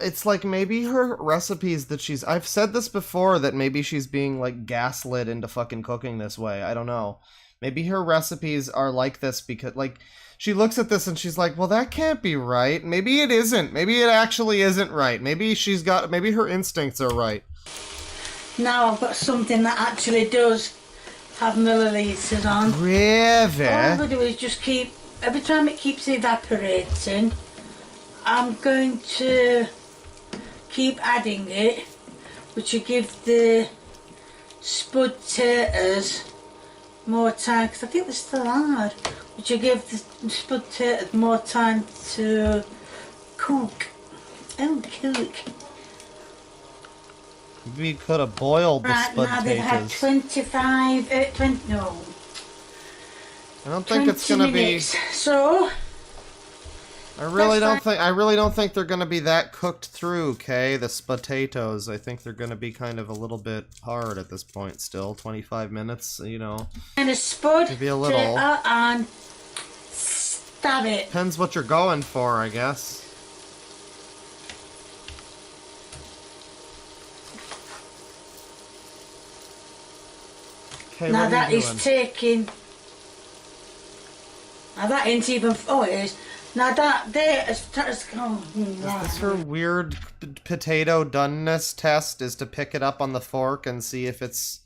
it's like maybe her recipes that I've said this before, that maybe she's being, like, gaslit into fucking cooking this way. I don't know. Maybe her recipes are like this because, like, she looks at this and she's like, well, that can't be right. Maybe it isn't. Maybe it actually isn't right. Maybe her instincts are right. Now I've got something that actually does have millilitres on. Gravy? All I'm going to do is just every time it keeps evaporating, I'm going to keep adding it, which will give the spud taters more time, because I think they're still hard, which will give the spud taters more time to cook. Oh, cook. We could have boiled the spud now they've had 20, no. I don't think it's gonna minutes. be. So I really don't think they're gonna be that cooked through, Kay. The potatoes. I think they're gonna be kind of a little bit hard at this point. Still, 25 minutes. You know. And a spud. Maybe a little. And stab it. Depends what you're going for, I guess. Okay, now that is taking. Now that ain't even. Oh, it is. Now that there is. Oh, is this her weird potato doneness test? Is to pick it up on the fork and see if it's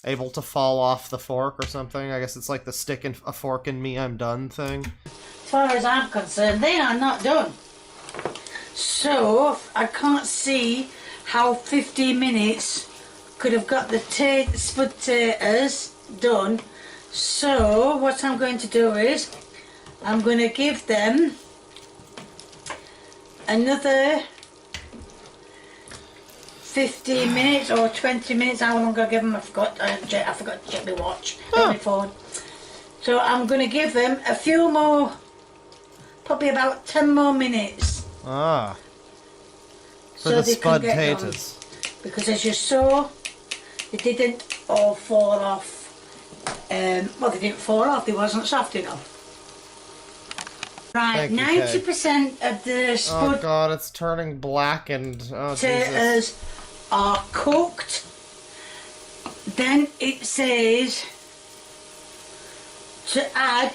able to fall off the fork or something? I guess it's like the stick and a fork in me, I'm done thing. As far as I'm concerned, they are not done. So I can't see how 15 minutes could have got the spud taters done. So what I'm going to do is I'm going to give them another 15 minutes or 20 minutes. How long I give them? I forgot to check my watch on my phone. So I'm going to give them a few more, probably about 10 more minutes. For so the spud taters. Because as you saw, they didn't all fall off well, they didn't fall off. They wasn't soft enough. Right, Thank you, Kay. 90% of the Oh spud god, it's turning blackened. Oh Jesus. potatoes are cooked. Then it says to add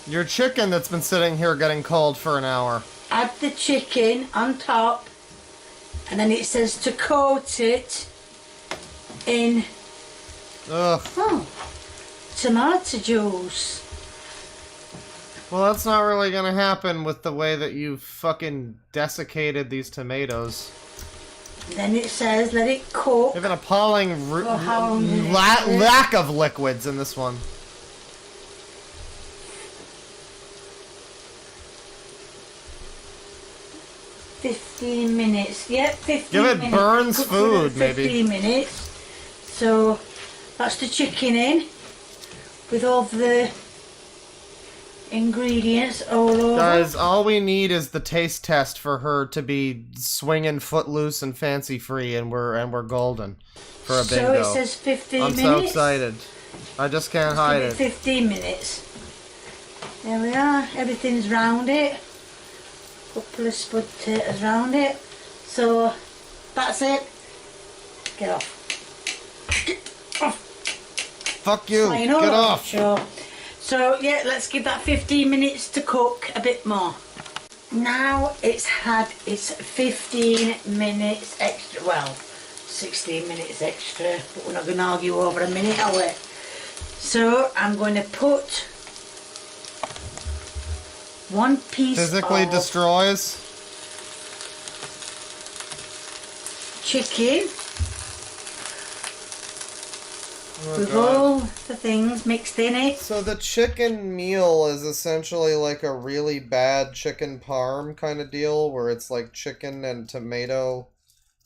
Your chicken that's been sitting here getting cold for an hour. add the chicken on top, and then it says to coat it in tomato juice. Well, that's not really gonna happen with the way that you fucking desiccated these tomatoes. Then it says let it cook. You have an appalling For how long lack of liquids in this one. $15 minutes. Yep, 15 Give it minutes. Burns Cook for food, 15 maybe. minutes. So that's the chicken in with all the ingredients all over. Guys, all we need is the taste test for her to be swinging footloose and fancy free, and we're golden for a bingo. So it says 15 I'm minutes. so excited. I just can't hide Give it. 15 minutes. There we are. Everything's round it. Couple of spud potatoes round it. So that's it. Get off. Get off. Fuck you. Flying Get all over off. the show. So yeah, let's give that 15 minutes to cook a bit more. Now it's had its 15 minutes extra. Well, 16 minutes extra, but we're not going to argue over a minute, are we? So I'm going to put one piece Physically of destroys. chicken Oh, with God. all the things mixed in it. So the chicken meal is essentially like a really bad chicken parm kind of deal, where it's like chicken and tomato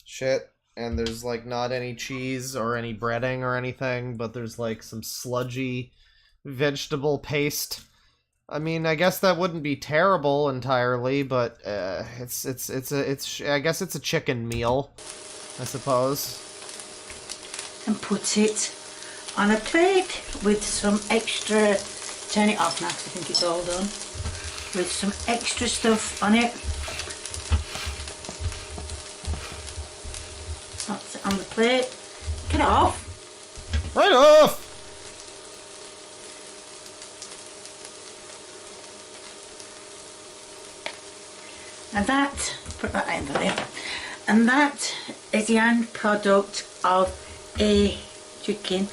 shit, and there's like not any cheese or any breading or anything, but there's like some sludgy vegetable paste. I mean, I guess that wouldn't be terrible entirely, but it's I guess it's a chicken meal, I suppose. And put it on a plate with some extra, turn it off now because I think it's all done, with some extra stuff on it. That's it on the plate. Get it off. Right off! And that, put that in there. And that is the end product of a chicken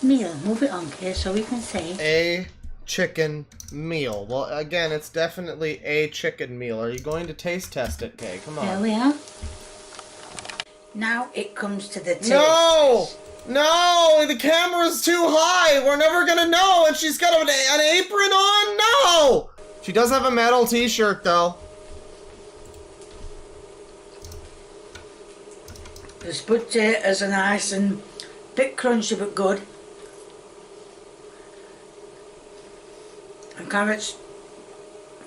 meal. Move it on here so we can see. A chicken meal. Well, again, it's definitely a chicken meal. Are you going to taste test it, Kay? Come on. There we are. Now it comes to the taste. No! No! The camera's too high! We're never gonna know! And she's got an apron on? No! She does have a metal t-shirt, though. The spud potatoes are nice and a bit crunchy but good. And carrots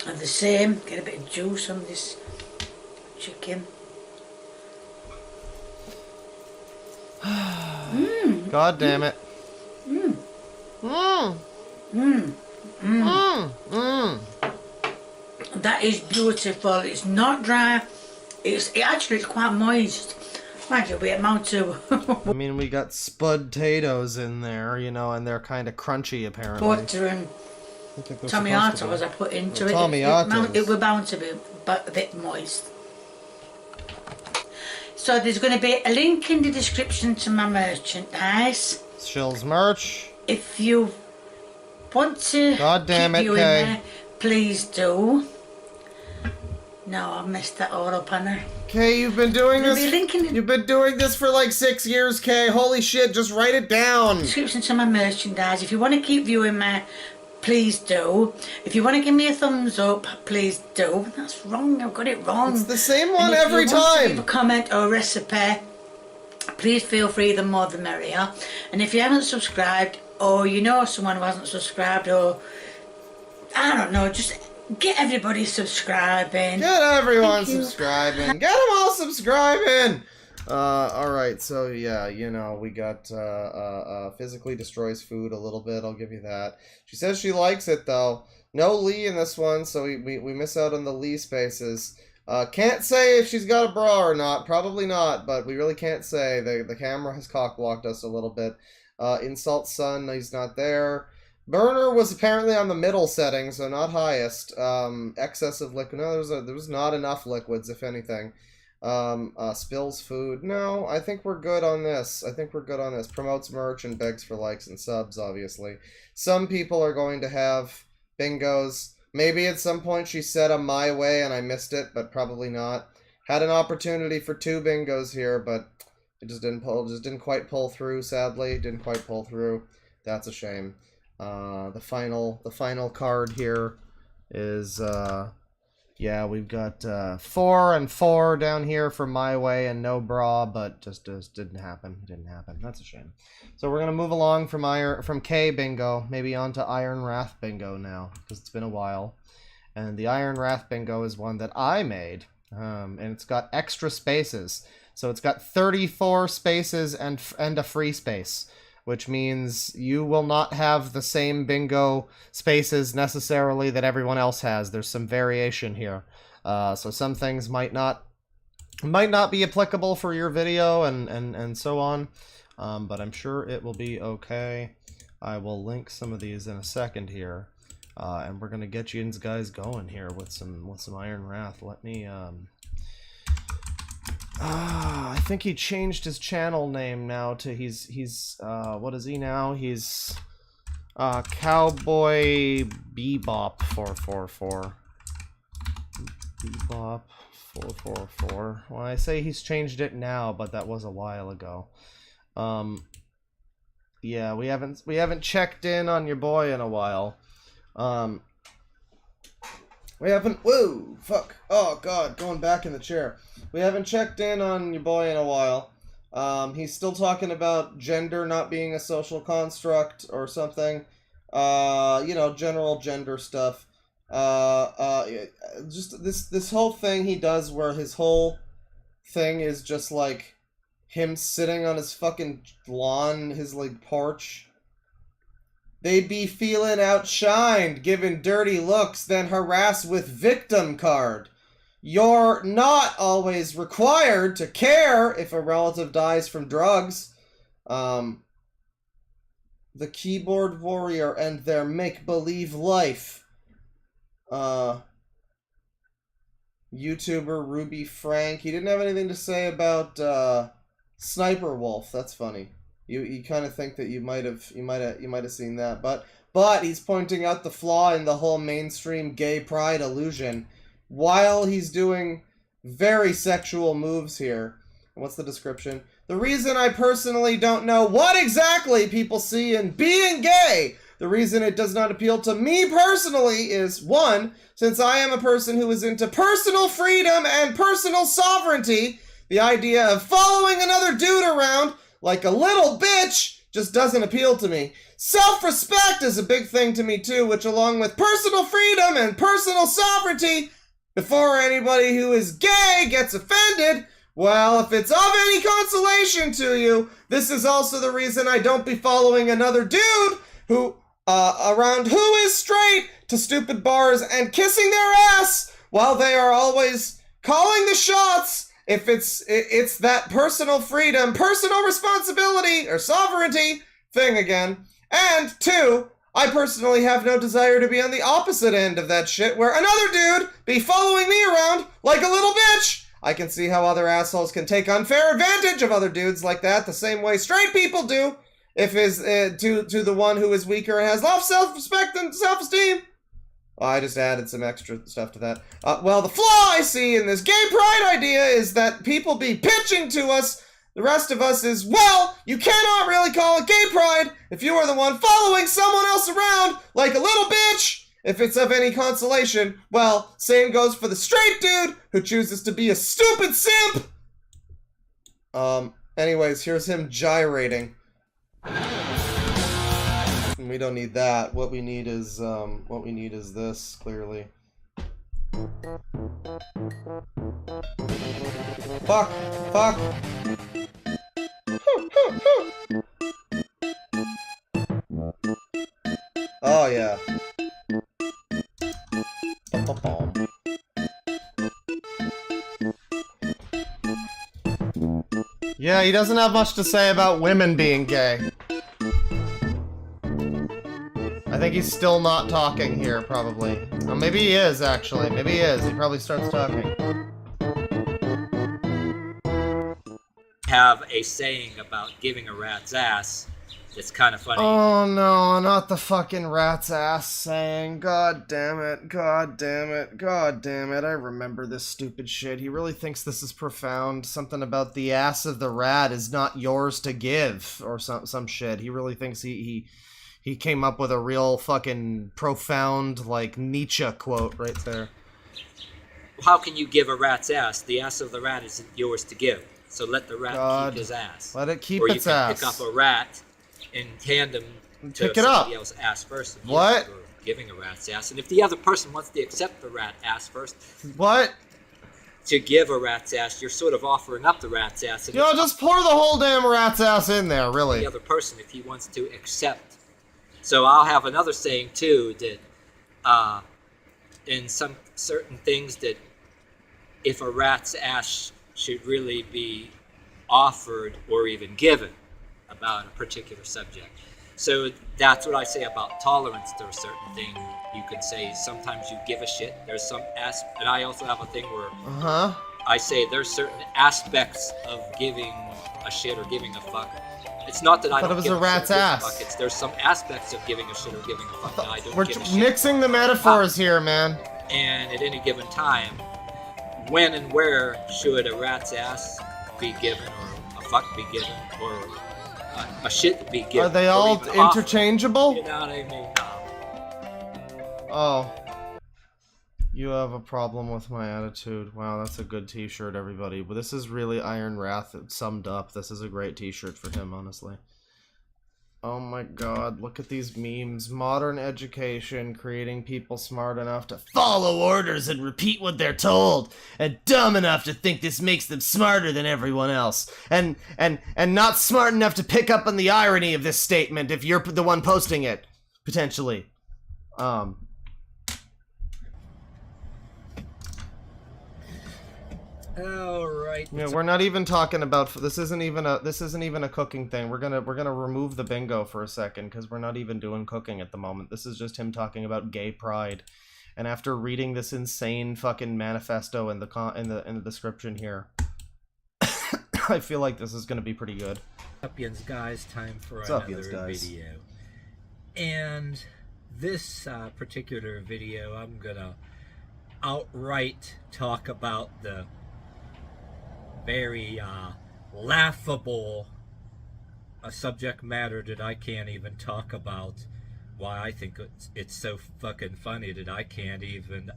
are the same. Get a bit of juice on this chicken. God damn it. That is beautiful. It's not dry. It's quite moist. Mind you, we amount to I mean, we got spud potatoes in there, you know, and they're kind of crunchy, apparently. butter and I think they're supposed to be. tomatoes I put into Well, it. tomatoes. It was bound to be a bit moist. So there's going to be a link in the description to my merchandise. Shill's merch. If you want to God damn keep it, you in Kay. there, please do. No, I've messed that all up, Anna. Kay, you've been doing There'll this. be a link in the You've been doing this for like 6 years, Kay. Holy shit, just write it down. description to my merchandise. If you want to keep viewing me, please do. If you want to give me a thumbs up, please do. That's wrong, I've got it wrong. It's the same one And if every you want to time. leave a comment or a recipe, please feel free, the more the merrier. And if you haven't subscribed, or you know someone who hasn't subscribed, or I don't know, just get everybody subscribing. Get everyone Thank you. subscribing. Get them all subscribing. Alright, so yeah, you know, we got, physically destroys food a little bit, I'll give you that. She says she likes it, though. No Lee in this one, so we miss out on the Lee spaces. Can't say if she's got a bra or not, probably not, but we really can't say. The camera has cock-blocked us a little bit. Insult Sun, he's not there. Burner was apparently on the middle setting, so not highest. Excess of liquid, no, there was not enough liquids, if anything. Spills food. No, I think we're good on this. Promotes merch and begs for likes and subs, obviously. Some people are going to have bingos. Maybe at some point she said a my way and I missed it, but probably not. Had an opportunity for 2 bingos here, but it just didn't quite pull through, sadly. Didn't quite pull through. That's a shame. The final card here is, yeah, we've got 4 and 4 down here for my way and no bra, but just didn't happen. That's a shame. So we're gonna move along from K bingo, maybe onto Iron Wrath bingo now, because it's been a while. And the Iron Wrath bingo is one that I made, and it's got extra spaces. So it's got 34 spaces and a free space, which means you will not have the same bingo spaces necessarily that everyone else has. There's some variation here. So some things might not be applicable for your video and so on. But I'm sure it will be okay. I will link some of these in a second here. And we're gonna get you guys going here with some Iron Wrath. Let me I think he changed his channel name now to he's what is he now? He's Cowboy Bebop 444. Bebop 444. Well, I say he's changed it now, but that was a while ago. Yeah, we haven't checked in on your boy in a while. We haven't. Whoa, fuck. Oh god, going back in the chair. We haven't checked in on your boy in a while. He's still talking about gender not being a social construct or something. You know, general gender stuff. Just this whole thing he does where his whole thing is just like him sitting on his fucking lawn, his like porch. They be feeling outshined, given dirty looks, then harass with victim card. You're not always required to care if a relative dies from drugs. The keyboard warrior and their make-believe life. YouTuber Ruby Frank. He didn't have anything to say about Sniper Wolf. That's funny. You kind of think that you might have seen that, but he's pointing out the flaw in the whole mainstream gay pride illusion while he's doing very sexual moves here. What's the description? The reason I personally don't know what exactly people see in being gay, the reason it does not appeal to me personally is, 1, since I am a person who is into personal freedom and personal sovereignty, the idea of following another dude around like a little bitch just doesn't appeal to me. Self-respect is a big thing to me too, which along with personal freedom and personal sovereignty, before anybody who is gay gets offended, well, if it's of any consolation to you, this is also the reason I don't be following another dude who, around who is straight to stupid bars and kissing their ass while they are always calling the shots. If it's that personal freedom, personal responsibility, or sovereignty thing again. And 2, I personally have no desire to be on the opposite end of that shit where another dude be following me around like a little bitch. I can see how other assholes can take unfair advantage of other dudes like that the same way straight people do if is to the one who is weaker and has low self-respect and self-esteem. Well, I just added some extra stuff to that. Well, the flaw I see in this gay pride idea is that people be pitching to us. The rest of us is, well, you cannot really call it gay pride if you are the one following someone else around like a little bitch. If it's of any consolation, well, same goes for the straight dude who chooses to be a stupid simp. Anyways, here's him gyrating. We don't need that. What we need is this, clearly. Fuck! Fuck! Oh yeah. Yeah, he doesn't have much to say about women being gay. I think he's still not talking here, probably. Or maybe he is, actually. Maybe he is. He probably starts talking. Have a saying about giving a rat's ass. It's kind of funny. Oh no, not the fucking rat's ass saying. God damn it, god damn it, god damn it. I remember this stupid shit. He really thinks this is profound. Something about the ass of the rat is not yours to give. Or some shit. He really thinks he came up with a real fucking profound, like, Nietzsche quote right there. How can you give a rat's ass? The ass of the rat isn't yours to give. So let the rat keep his ass. Let it keep or its you can ass. pick up a rat in tandem to Pick it up. somebody else's ass first. And What? you're giving a rat's ass. And if the other person wants to accept the rat ass first, What? to give a rat's ass, you're sort of offering up the rat's ass. And You know, it's just pour the whole damn rat's ass in there, really. the other person if he wants to accept. So I'll have another saying too that in some certain things that if a rat's ass should really be offered or even given about a particular subject. So that's what I say about tolerance to a certain thing. You can say sometimes you give a shit. There's some and I also have a thing where I say there's certain aspects of giving a shit or giving a fuck. It's not that I don't But it was give a rat's shit or give ass. a fuck. It's there's some aspects of giving a shit or giving a fuck that I don't We're give a shit. mixing the metaphors here, man. And at any given time, when and where should a rat's ass be given, or a fuck be given, or a shit be given? Are they or all even offered? interchangeable? You know what I mean? Oh. You have a problem with my attitude. Wow, that's a good t-shirt, everybody. But this is really Iron Wrath summed up. This is a great t-shirt for him, honestly. Oh my god, look at these memes. Modern education, creating people smart enough to follow orders and repeat what they're told, and dumb enough to think this makes them smarter than everyone else, and not smart enough to pick up on the irony of this statement if you're the one posting it, potentially. All right. Yeah, we're not even talking about this. Isn't even a cooking thing. We're gonna remove the bingo for a second because we're not even doing cooking at the moment. This is just him talking about gay pride. And after reading this insane fucking manifesto in the description here, I feel like this is gonna be pretty good. What's up, guys? Time for What's up, another guys? video. And this particular video, I'm gonna outright talk about the very laughable subject matter that I can't even talk about. Why I think it's so fucking funny that I can't even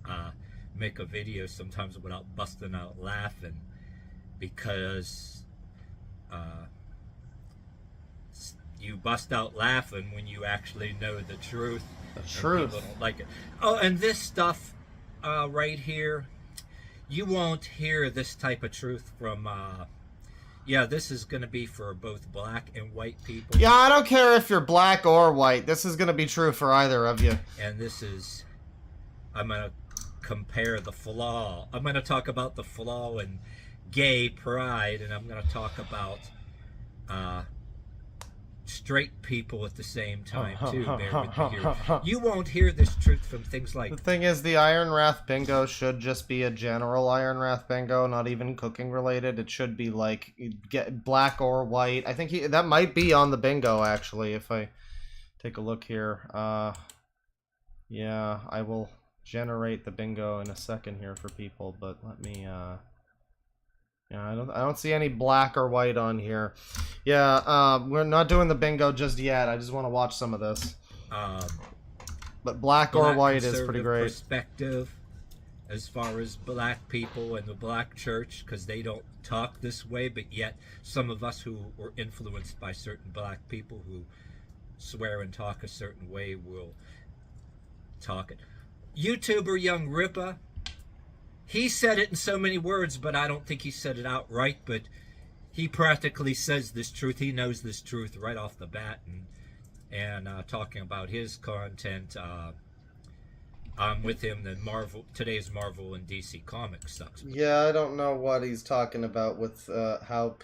make a video sometimes without busting out laughing, because you bust out laughing when you actually know the truth. The truth. People don't like it. Oh, and this stuff right here, you won't hear this type of truth from yeah, this is gonna be for both black and white people. Yeah, I don't care if you're black or white. This is gonna be true for either of you. And this is, I'm gonna compare the flaw. I'm gonna talk about the flaw in gay pride, and I'm gonna talk about straight people at the same time too. Bear with me here. You won't hear this truth from things like. The thing is, the Iron Wrath bingo should just be a general Iron Wrath bingo, not even cooking related. It should be like get black or white. I think that might be on the bingo actually. If I take a look here, yeah, I will generate the bingo in a second here for people. But let me, yeah, I don't see any black or white on here. Yeah, we're not doing the bingo just yet. I just want to watch some of this. But black or white is pretty great. Perspective as far as black people and the black church, because they don't talk this way, but yet some of us who were influenced by certain black people who swear and talk a certain way will talk it. YouTuber Young Rippa he said it in so many words, but I don't think he said it outright. But he practically says this truth. He knows this truth right off the bat, and talking about his content. I'm with him. Then today's Marvel and DC Comics sucks. Yeah, I don't know what he's talking about with how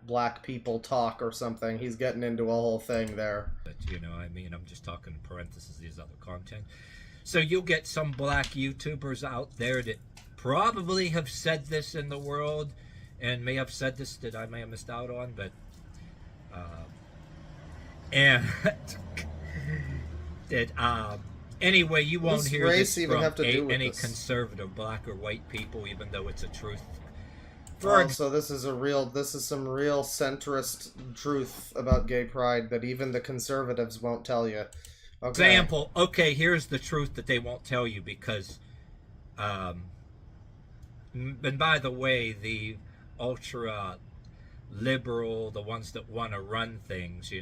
black people talk or something. He's getting into a whole thing there. But I'm just talking in parentheses these other content. So you'll get some black YouTubers out there that probably have said this in the world, and may have said this that I may have missed out on, but and that anyway, you won't hear this from any conservative black or white people, even though it's a truth. So this is some real centrist truth about gay pride that even the conservatives won't tell you. Okay. Example. Okay, here's the truth that they won't tell you because, and by the way, the ultra liberal, the ones that want to run things,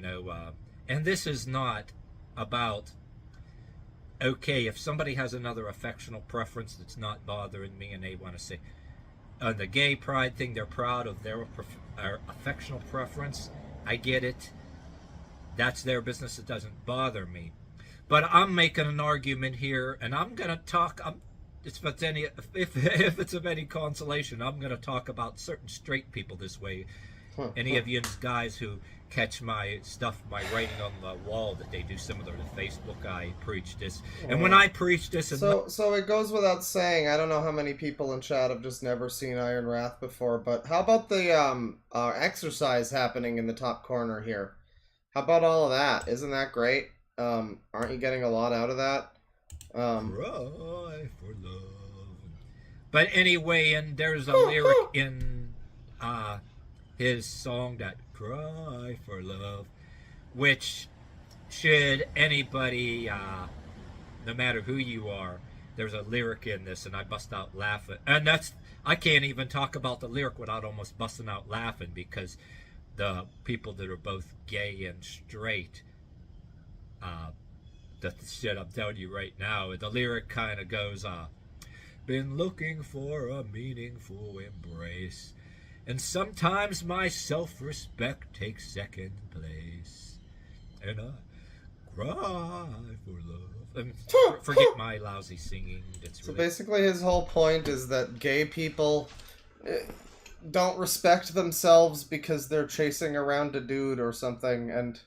and this is not about. Okay, if somebody has another affectional preference that's not bothering me and they want to say the gay pride thing, they're proud of their affectional preference, I get it. That's their business. It doesn't bother me. But I'm making an argument here, and I'm going to talk, if it's of any consolation, I'm going to talk about certain straight people this way. Any of you guys who catch my writing on the wall that they do similar to Facebook, I preach this. And when I preach this... So it goes without saying, I don't know how many people in chat have just never seen Iron Wrath before, but how about the exercise happening in the top corner here? How about all of that? Isn't that great? Aren't you getting a lot out of that? Cry for love. But anyway, and there's a lyric in his song that Cry for Love, which should anybody, no matter who you are, there's a lyric in this, and I bust out laughing. And I can't even talk about the lyric without almost busting out laughing, because the people that are both gay and straight, the shit I'm telling you right now, the lyric kind of goes, been looking for a meaningful embrace, and sometimes my self-respect takes second place, and I cry for love. Forget my lousy singing. So basically his whole point is that gay people don't respect themselves because they're chasing around a dude or something, and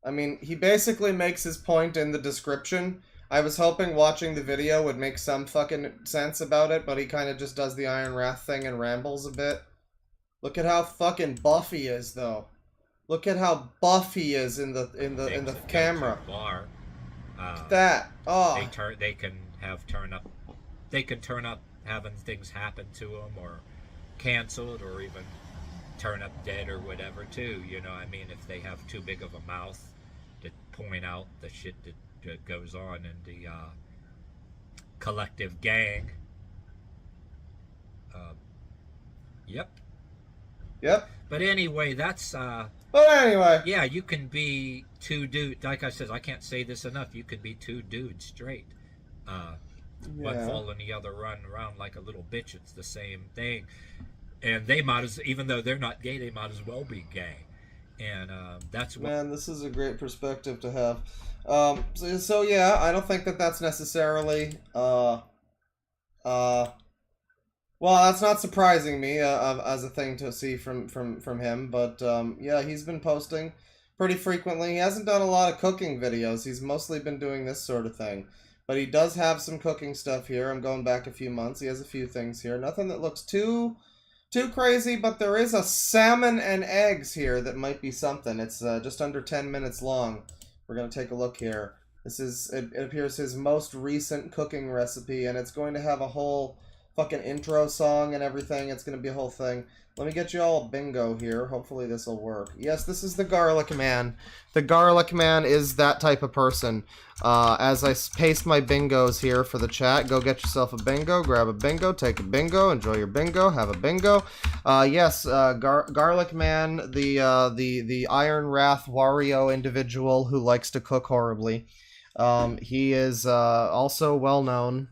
I mean, he basically makes his point in the description. I was hoping watching the video would make some fucking sense about it, but he kind of just does the Iron Wrath thing and rambles a bit. Look at how fucking buff he is, though. Look at how buff he is in the camera. Bar. Look at that. Oh. They can turn up having things happen to them, or canceled, or even turn up dead or whatever too. I mean, if they have too big of a mouth to point out the shit that goes on in the collective gang. Yep. But anyway, that's yeah, you can be two dudes. Like I said, I can't say this enough. You could be two dudes straight. One following the other, running around like a little bitch. It's the same thing. And they might even though they're not gay, they might as well be gay. And that's what... Man, this is a great perspective to have. So yeah, I don't think that that's necessarily... well, that's not surprising me as a thing to see from him, but yeah, he's been posting pretty frequently. He hasn't done a lot of cooking videos. He's mostly been doing this sort of thing. But he does have some cooking stuff here. I'm going back a few months. He has a few things here. Nothing that looks too crazy, but there is a salmon and eggs here that might be something. It's just under 10 minutes long. We're going to take a look here. This is, it appears, his most recent cooking recipe, and it's going to have a whole fucking intro song and everything. It's going to be a whole thing. Let me get you all a bingo here. Hopefully this will work. Yes, this is the Garlic Man. The Garlic Man is that type of person. As I paste my bingos here for the chat, go get yourself a bingo, grab a bingo, take a bingo, enjoy your bingo, have a bingo. Yes, Garlic Man, the Iron Wrath Wario individual who likes to cook horribly. He is also well known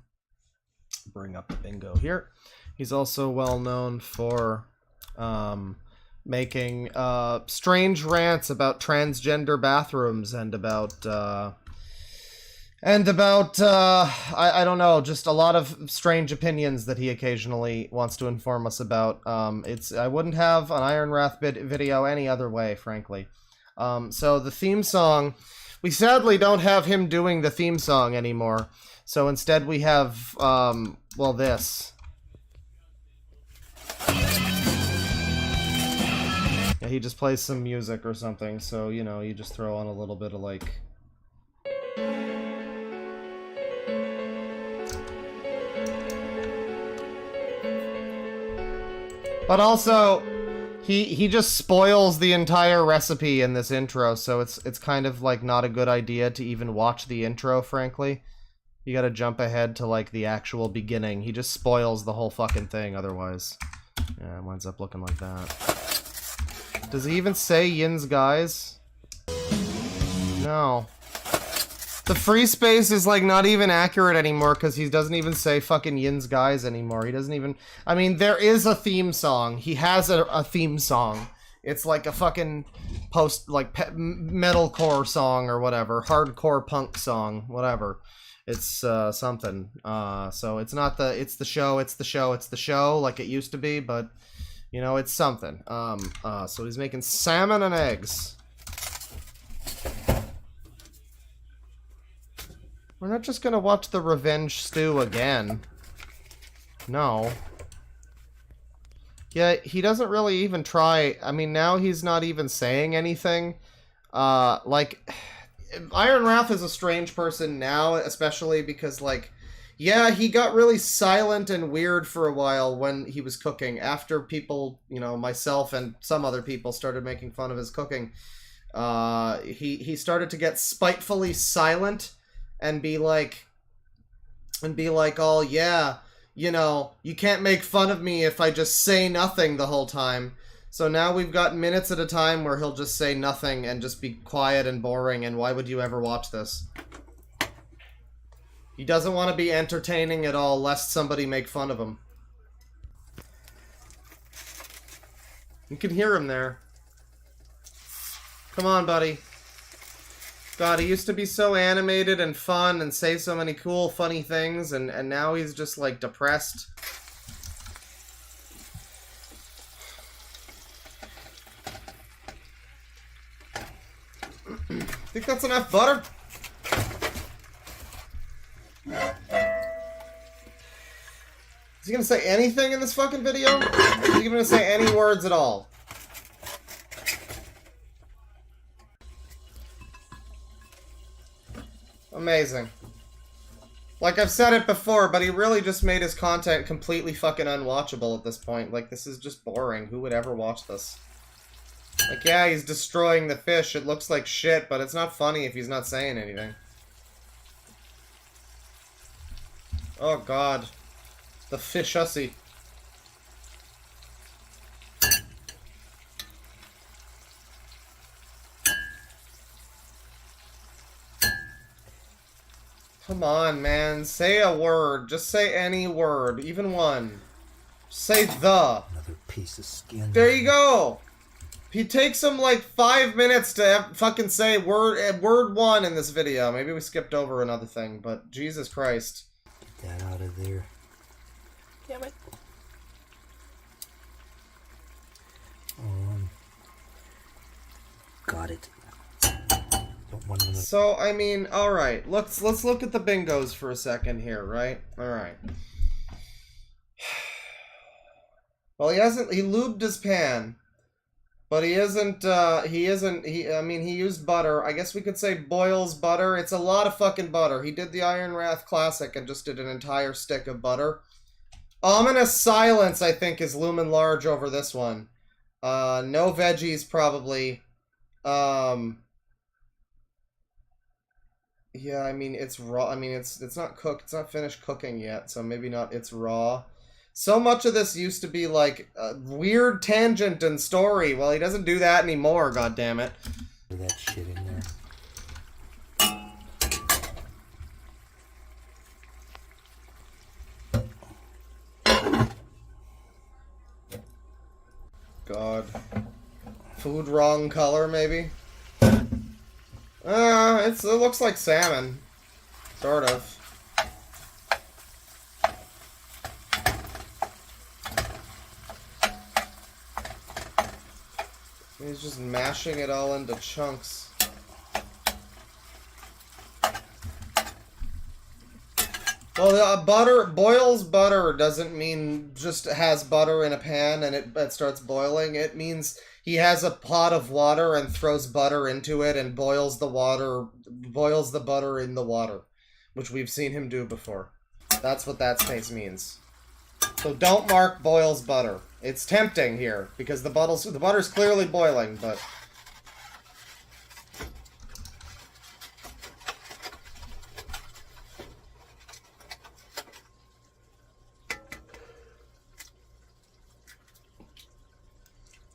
bring up the bingo here. He's also well known for making strange rants about transgender bathrooms and about I don't know, just a lot of strange opinions that he occasionally wants to inform us about. I wouldn't have an Iron Wrath video any other way, frankly. So the theme song, we sadly don't have him doing the theme song anymore. So instead we have, well, this. Yeah, he just plays some music or something, so, you know, you just throw on a little bit of, like... But also, he just spoils the entire recipe in this intro, so it's kind of, like, not a good idea to even watch the intro, frankly. You gotta jump ahead to, like, the actual beginning. He just spoils the whole fucking thing otherwise. Yeah, it winds up looking like that. Does he even say Yin's guys? No. The free space is, like, not even accurate anymore because he doesn't even say fucking Yin's guys anymore. He doesn't even... I mean, there is a theme song. He has a theme song. It's like a fucking metalcore song or whatever. Hardcore punk song, whatever. It's something. So it's not the... It's the show, like it used to be, but, you know, it's something. So he's making salmon and eggs. We're not just gonna watch the revenge stew again. No. Yeah, he doesn't really even try. I mean, now he's not even saying anything. Like, Iron Wrath is a strange person now, especially because, like, yeah, he got really silent and weird for a while when he was cooking. After people, you know, myself and some other people started making fun of his cooking, he started to get spitefully silent. And be like, oh yeah, you know, you can't make fun of me if I just say nothing the whole time. So now we've got minutes at a time where he'll just say nothing and just be quiet and boring, and why would you ever watch this? He doesn't want to be entertaining at all, lest somebody make fun of him. You can hear him there. Come on, buddy. God, he used to be so animated and fun and say so many cool, funny things, and now he's just, like, depressed. Think that's enough butter? Is he gonna say anything in this fucking video? Is he gonna say any words at all? Amazing. Like, I've said it before, but he really just made his content completely fucking unwatchable at this point. Like, this is just boring. Who would ever watch this? Like, yeah, he's destroying the fish. It looks like shit, but it's not funny if he's not saying anything. Oh, God. The fish-hussy. Come on, man. Say a word. Just say any word. Even one. Say the. Another piece of skin. There you go. He takes him like 5 minutes to fucking say word one in this video. Maybe we skipped over another thing, but Jesus Christ. Get that out of there. Damn it. Got it. So, I mean, alright, let's look at the bingos for a second here, right? Alright. Well, he lubed his pan, but he used butter. I guess we could say boils butter. It's a lot of fucking butter. He did the Iron Wrath Classic and just did an entire stick of butter. Ominous silence, I think, is looming large over this one. No veggies, probably. Yeah, I mean, it's raw. I mean, it's not cooked. It's not finished cooking yet, so maybe not. It's raw. So much of this used to be, like, a weird tangent and story. Well, he doesn't do that anymore, goddammit. That shit in there. God. Food wrong color, maybe? It looks like salmon. Sort of. He's just mashing it all into chunks. Well, butter, boils butter doesn't mean just has butter in a pan and it starts boiling. It means he has a pot of water and throws butter into it and boils the butter in the water, which we've seen him do before. That's what that space means. So don't mark boils butter. It's tempting here because the butter's clearly boiling, but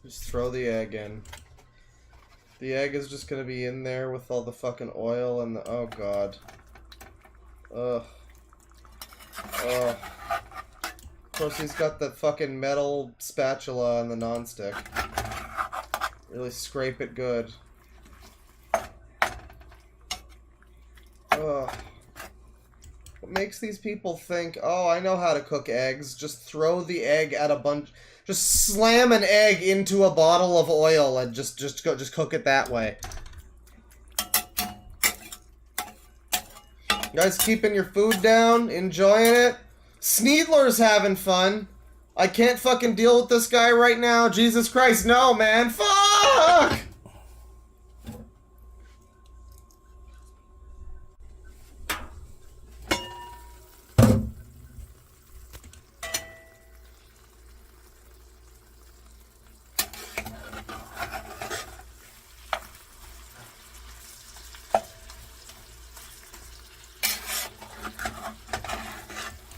just throw the egg in. The egg is just gonna be in there with all the fucking oil and the... Oh, God. Ugh. Ugh. Of course, he's got the fucking metal spatula on the nonstick. Really scrape it good. Ugh. What makes these people think, oh, I know how to cook eggs. Just throw the egg at a bunch... Just slam an egg into a bottle of oil and just cook it that way. You guys keeping your food down? Enjoying it? Sneedler's having fun. I can't fucking deal with this guy right now. Jesus Christ, no, man. Fuck!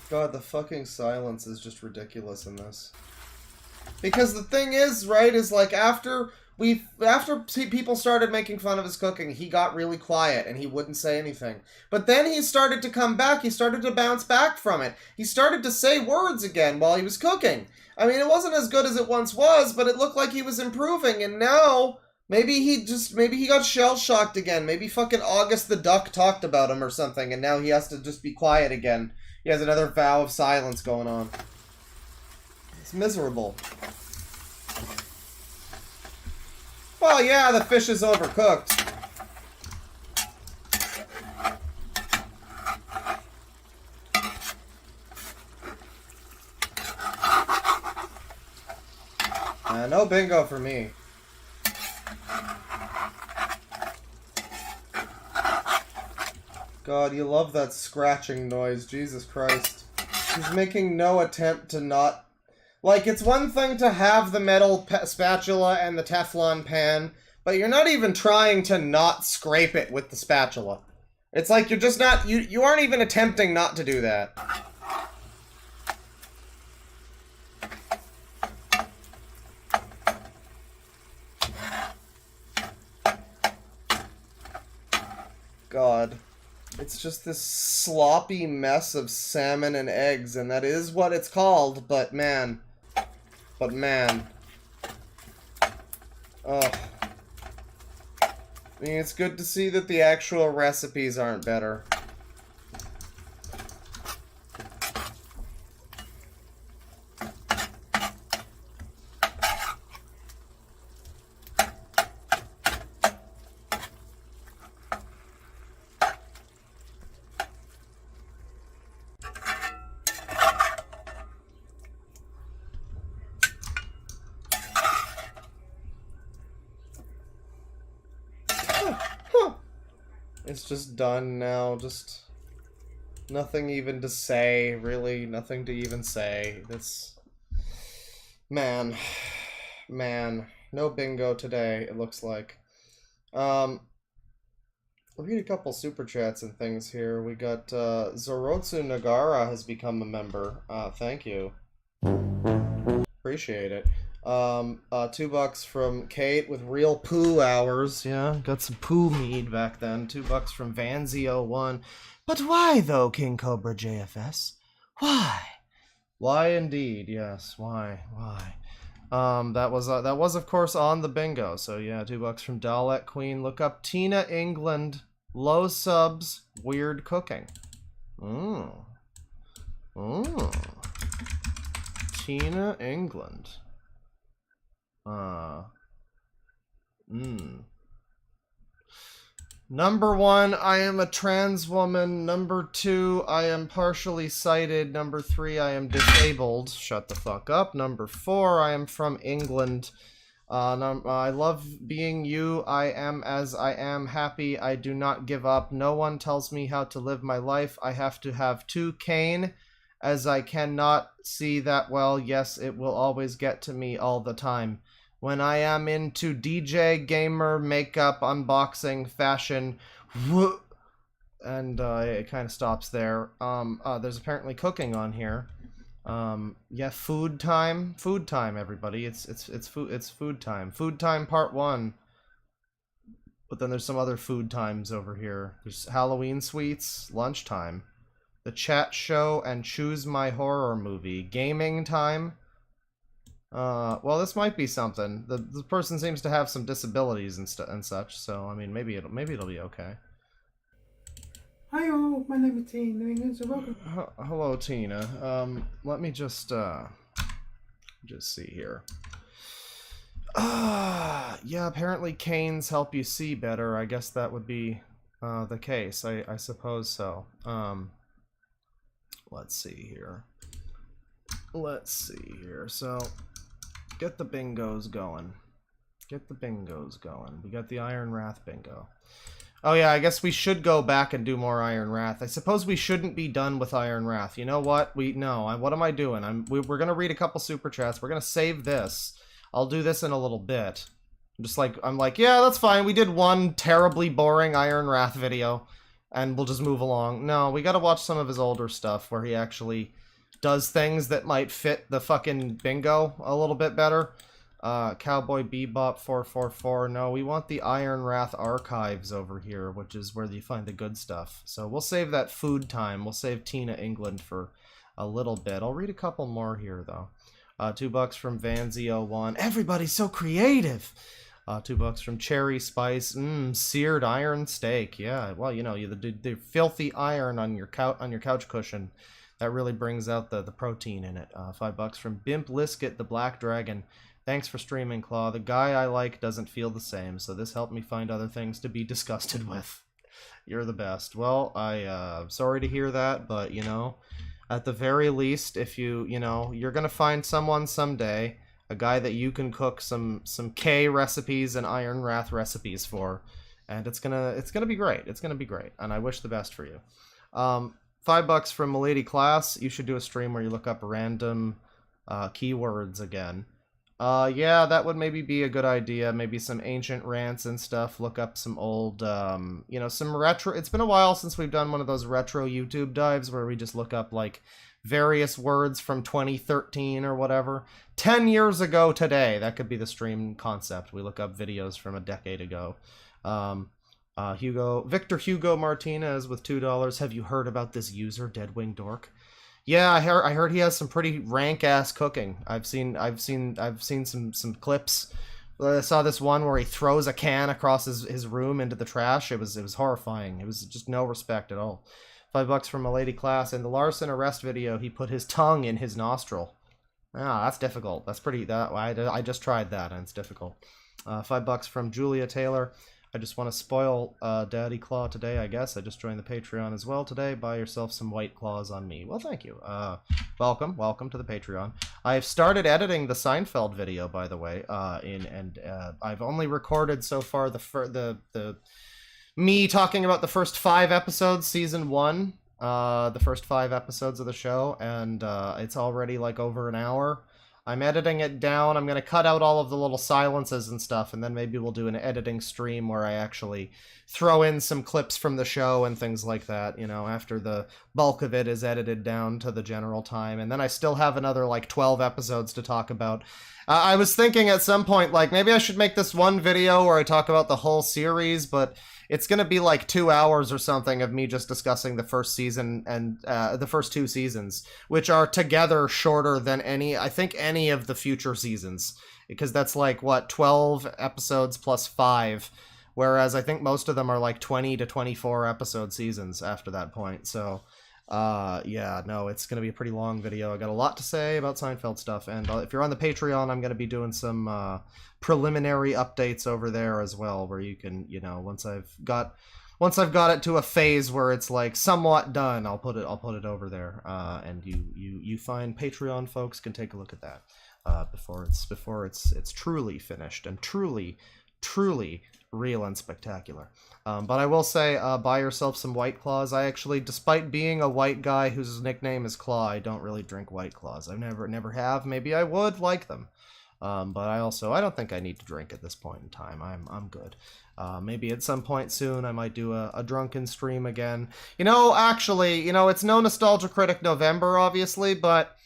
God, the fucking silence is just ridiculous in this. Because the thing is, right, is like after people started making fun of his cooking, he got really quiet and he wouldn't say anything. But then he started to come back, he started to bounce back from it. He started to say words again while he was cooking. I mean, it wasn't as good as it once was, but it looked like he was improving, and now maybe he got shell-shocked again. Maybe fucking August the Duck talked about him or something, and now he has to just be quiet again. He has another vow of silence going on. It's miserable. Well, yeah, the fish is overcooked. No bingo for me. God, you love that scratching noise. Jesus Christ. He's making no attempt to not... Like, it's one thing to have the metal spatula and the Teflon pan, but you're not even trying to not scrape it with the spatula. It's like you're just not... You aren't even attempting not to do that. God. It's just this sloppy mess of salmon and eggs, and that is what it's called, but man. But man. Ugh. I mean, it's good to see that the actual recipes aren't better. It's just done now, just nothing even to say, really, nothing to even say. This man, no bingo today, it looks like. We'll read a couple super chats and things here. We got Zorotsu Nagara has become a member. Thank you. Appreciate it. $2 from Kate with real poo hours. Yeah, got some poo mead back then. $2 from Vanzio1. But why though, King Cobra JFS? Why? Why indeed, yes, why? That was of course on the bingo. So yeah, $2 from Dalek Queen. Look up Tina England. Low subs. Weird cooking. Tina England. Number 1, I am a trans woman. Number 2, I am partially sighted. Number 3, I am disabled. Shut the fuck up. Number 4, I am from England. I love being you. I am as I am, happy. I do not give up. No one tells me how to live my life. I have to have 2 cane, as I cannot see that well. Yes, it will always get to me all the time. When I am into DJ, gamer, makeup, unboxing, fashion, and it kind of stops there. There's apparently cooking on here. Yeah, food time, everybody. It's food time. Food time part 1. But then there's some other food times over here. There's Halloween sweets, lunchtime, the chat show, and choose my horror movie, gaming time. Well, this might be something. The person seems to have some disabilities and such, so I mean, maybe it'll be okay. Hi all, my name is Tina, so welcome. Hello, Tina. Let me just see here. Yeah, apparently canes help you see better. I guess that would be the case. I suppose so. Let's see here. So, get the bingos going. We got the Iron Wrath bingo. Oh yeah, I guess we should go back and do more Iron Wrath. I suppose we shouldn't be done with Iron Wrath. You know what? What am I doing? We're gonna read a couple super chats. We're gonna save this. I'll do this in a little bit. I'm like, yeah, that's fine. We did one terribly boring Iron Wrath video, and we'll just move along. No, we gotta watch some of his older stuff where he actually does things that might fit the fucking bingo a little bit better. Cowboy Bebop 444. No, we want the Iron Wrath archives over here, which is where you find the good stuff. So we'll save that food time. We'll save Tina England for a little bit. I'll read a couple more here, though. $2 from Vanzy01. Everybody's so creative! $2 from Cherry Spice. Seared iron steak. Yeah, well, you know, the filthy iron on your couch cushion. That really brings out the protein in it. $5 from Bimp Lisket, the Black Dragon. Thanks for streaming, Claw. The guy I like doesn't feel the same, so this helped me find other things to be disgusted with. You're the best. Well, sorry to hear that, but, you know, at the very least, if you're gonna find someone someday, a guy that you can cook some K recipes and Iron Wrath recipes for, and it's gonna be great. It's gonna be great, and I wish the best for you. $5 from Milady Class. You should do a stream where you look up random keywords again. Yeah, that would maybe be a good idea. Maybe some ancient rants and stuff. Look up some old, some retro. It's been a while since we've done one of those retro YouTube dives where we just look up, like, various words from 2013 or whatever. 10 years ago today. That could be the stream concept. We look up videos from a decade ago. Victor Hugo Martinez with $2. Have you heard about this user, Deadwing Dork? Yeah, I heard he has some pretty rank ass cooking. I've seen some clips. I saw this one where he throws a can across his room into the trash. It was horrifying. It was just no respect at all. $5 from Milady Class. In the Larson arrest video, he put his tongue in his nostril. Ah, that's difficult. That's pretty. I just tried that, and it's difficult. $5 from Julia Taylor. I just want to spoil Daddy Claw today, I guess. I just joined the Patreon as well today. Buy yourself some white claws on me. Well, thank you. Welcome to the Patreon. I've started editing the Seinfeld video, by the way, I've only recorded so far me talking about the first 5 episodes, season 1, the first 5 episodes of the show, and it's already like over an hour. I'm editing it down. I'm going to cut out all of the little silences and stuff, and then maybe we'll do an editing stream where I actually throw in some clips from the show and things like that, after the bulk of it is edited down to the general time. And then I still have another, 12 episodes to talk about. I was thinking at some point, like, maybe I should make this one video where I talk about the whole series, but it's gonna be like 2 hours or something of me just discussing the first season and the first 2 seasons, which are together shorter than I think any of the future seasons, because that's like, what, 12 episodes plus 5, whereas I think most of them are like 20 to 24 episode seasons after that point, so... yeah, no, it's gonna be a pretty long video. I got a lot to say about Seinfeld stuff, and if you're on the Patreon, I'm gonna be doing some preliminary updates over there as well, where you can, you know, once I've got it to a phase where it's like somewhat done, I'll put it over there, and you fine Patreon folks can take a look at that before it's truly finished and truly real and spectacular. But I will say, buy yourself some White Claws. I actually, despite being a white guy whose nickname is Claw, I don't really drink White Claws. I've never have. Maybe I would like them. But I don't think I need to drink at this point in time. I'm good. Maybe at some point soon I might do a drunken stream again. You know, actually, you know, it's no Nostalgia Critic November, obviously, but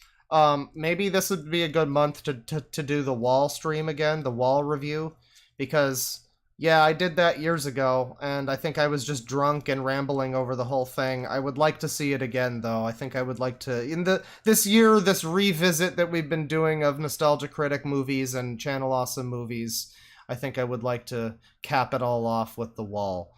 maybe this would be a good month to do the Wall stream again, the Wall review, because... yeah, I did that years ago, and I think I was just drunk and rambling over the whole thing. I would like to see it again, though. I think I would like to... this year, this revisit that we've been doing of Nostalgia Critic movies and Channel Awesome movies, I think I would like to cap it all off with The Wall.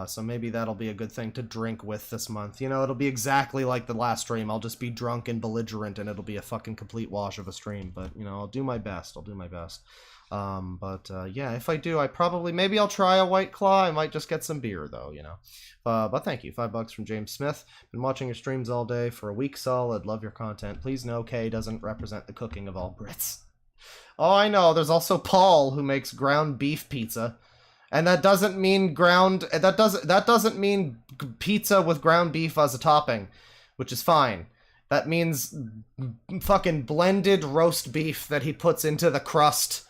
So maybe that'll be a good thing to drink with this month. You know, it'll be exactly like the last stream. I'll just be drunk and belligerent, and it'll be a fucking complete wash of a stream. But, you know, I'll do my best. Yeah, if I do, maybe I'll try a White Claw. I might just get some beer, though, you know. But thank you. $5 from James Smith. Been watching your streams all day for a week solid. Love your content. Please know Kay doesn't represent the cooking of all Brits. Oh, I know. There's also Paul, who makes ground beef pizza. And that doesn't mean that doesn't mean pizza with ground beef as a topping, which is fine. That means fucking blended roast beef that he puts into the crust.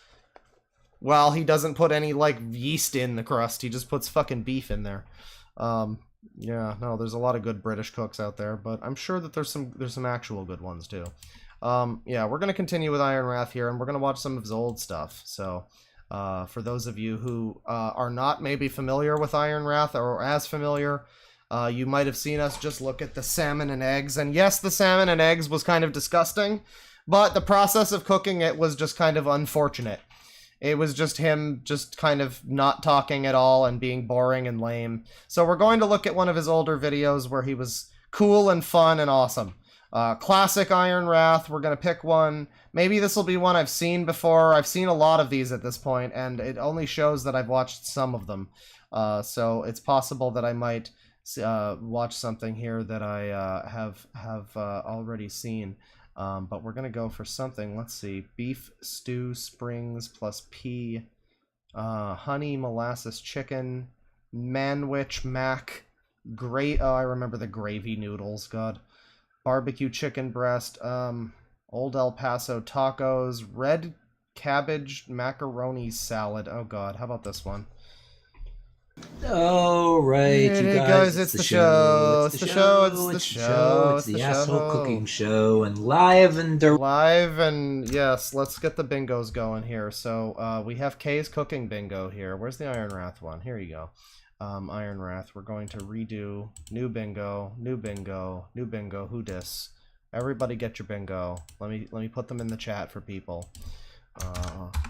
Well, he doesn't put any, like, yeast in the crust. He just puts fucking beef in there. Yeah, no, there's a lot of good British cooks out there, but I'm sure that there's some actual good ones, too. Yeah, we're gonna continue with Iron Wrath here, and we're gonna watch some of his old stuff. So, for those of you who are not maybe familiar with Iron Wrath, or as familiar, you might have seen us just look at the salmon and eggs. And yes, the salmon and eggs was kind of disgusting, but the process of cooking it was just kind of unfortunate. It was just him just kind of not talking at all and being boring and lame. So we're going to look at one of his older videos where he was cool and fun and awesome. Classic Iron Wrath, we're going to pick one. Maybe this will be one I've seen before. I've seen a lot of these at this point, and it only shows that I've watched some of them. So it's possible that I might watch something here that I have already seen. But we're gonna go for something. Let's see, beef stew springs plus pea, honey molasses chicken, manwich mac, I remember the gravy noodles. God, barbecue chicken breast, old El Paso tacos, red cabbage macaroni salad. Oh God, how about this one? Oh, right, Here you it guys. goes. It's the show. It's the show. It's the asshole cooking show, and live and yes, let's get the bingos going here. So we have Kay's cooking bingo here. Where's the Iron Wrath one? Here you go. Iron Wrath. We're going to redo new bingo, new bingo, new bingo. Who dis? Everybody get your bingo. Let me put them in the chat for people.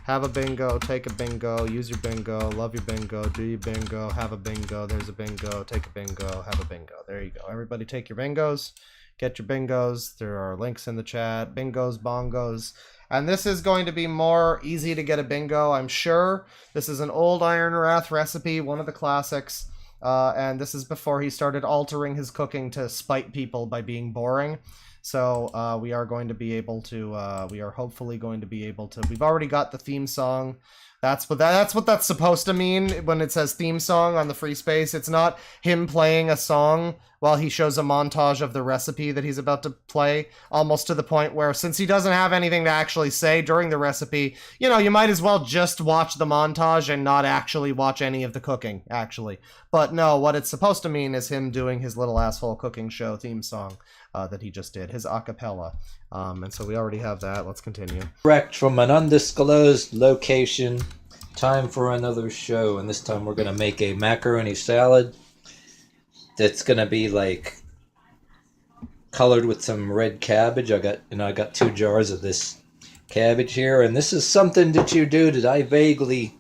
Have a bingo, take a bingo, use your bingo, love your bingo, do your bingo, have a bingo, there's a bingo, take a bingo, have a bingo. There you go. Everybody take your bingos, get your bingos. There are links in the chat, bingos, bongos. And this is going to be more easy to get a bingo, I'm sure. This is an old Iron Wrath recipe, one of the classics. And this is before he started altering his cooking to spite people by being boring. So we are going to be able to, we are hopefully going to be able to, we've already got the theme song. That's what that's supposed to mean when it says theme song on the free space. It's not him playing a song while he shows a montage of the recipe that he's about to play, almost to the point where, since he doesn't have anything to actually say during the recipe, you know, you might as well just watch the montage and not actually watch any of the cooking, actually. But no, what it's supposed to mean is him doing his little asshole cooking show theme song. that he just did, his a cappella. And so we already have that. Let's continue. Direct from an undisclosed location. Time for another show, and this time we're gonna make a macaroni salad that's gonna be like colored with some red cabbage. I got 2 jars of this cabbage here, and this is something that you do that I vaguely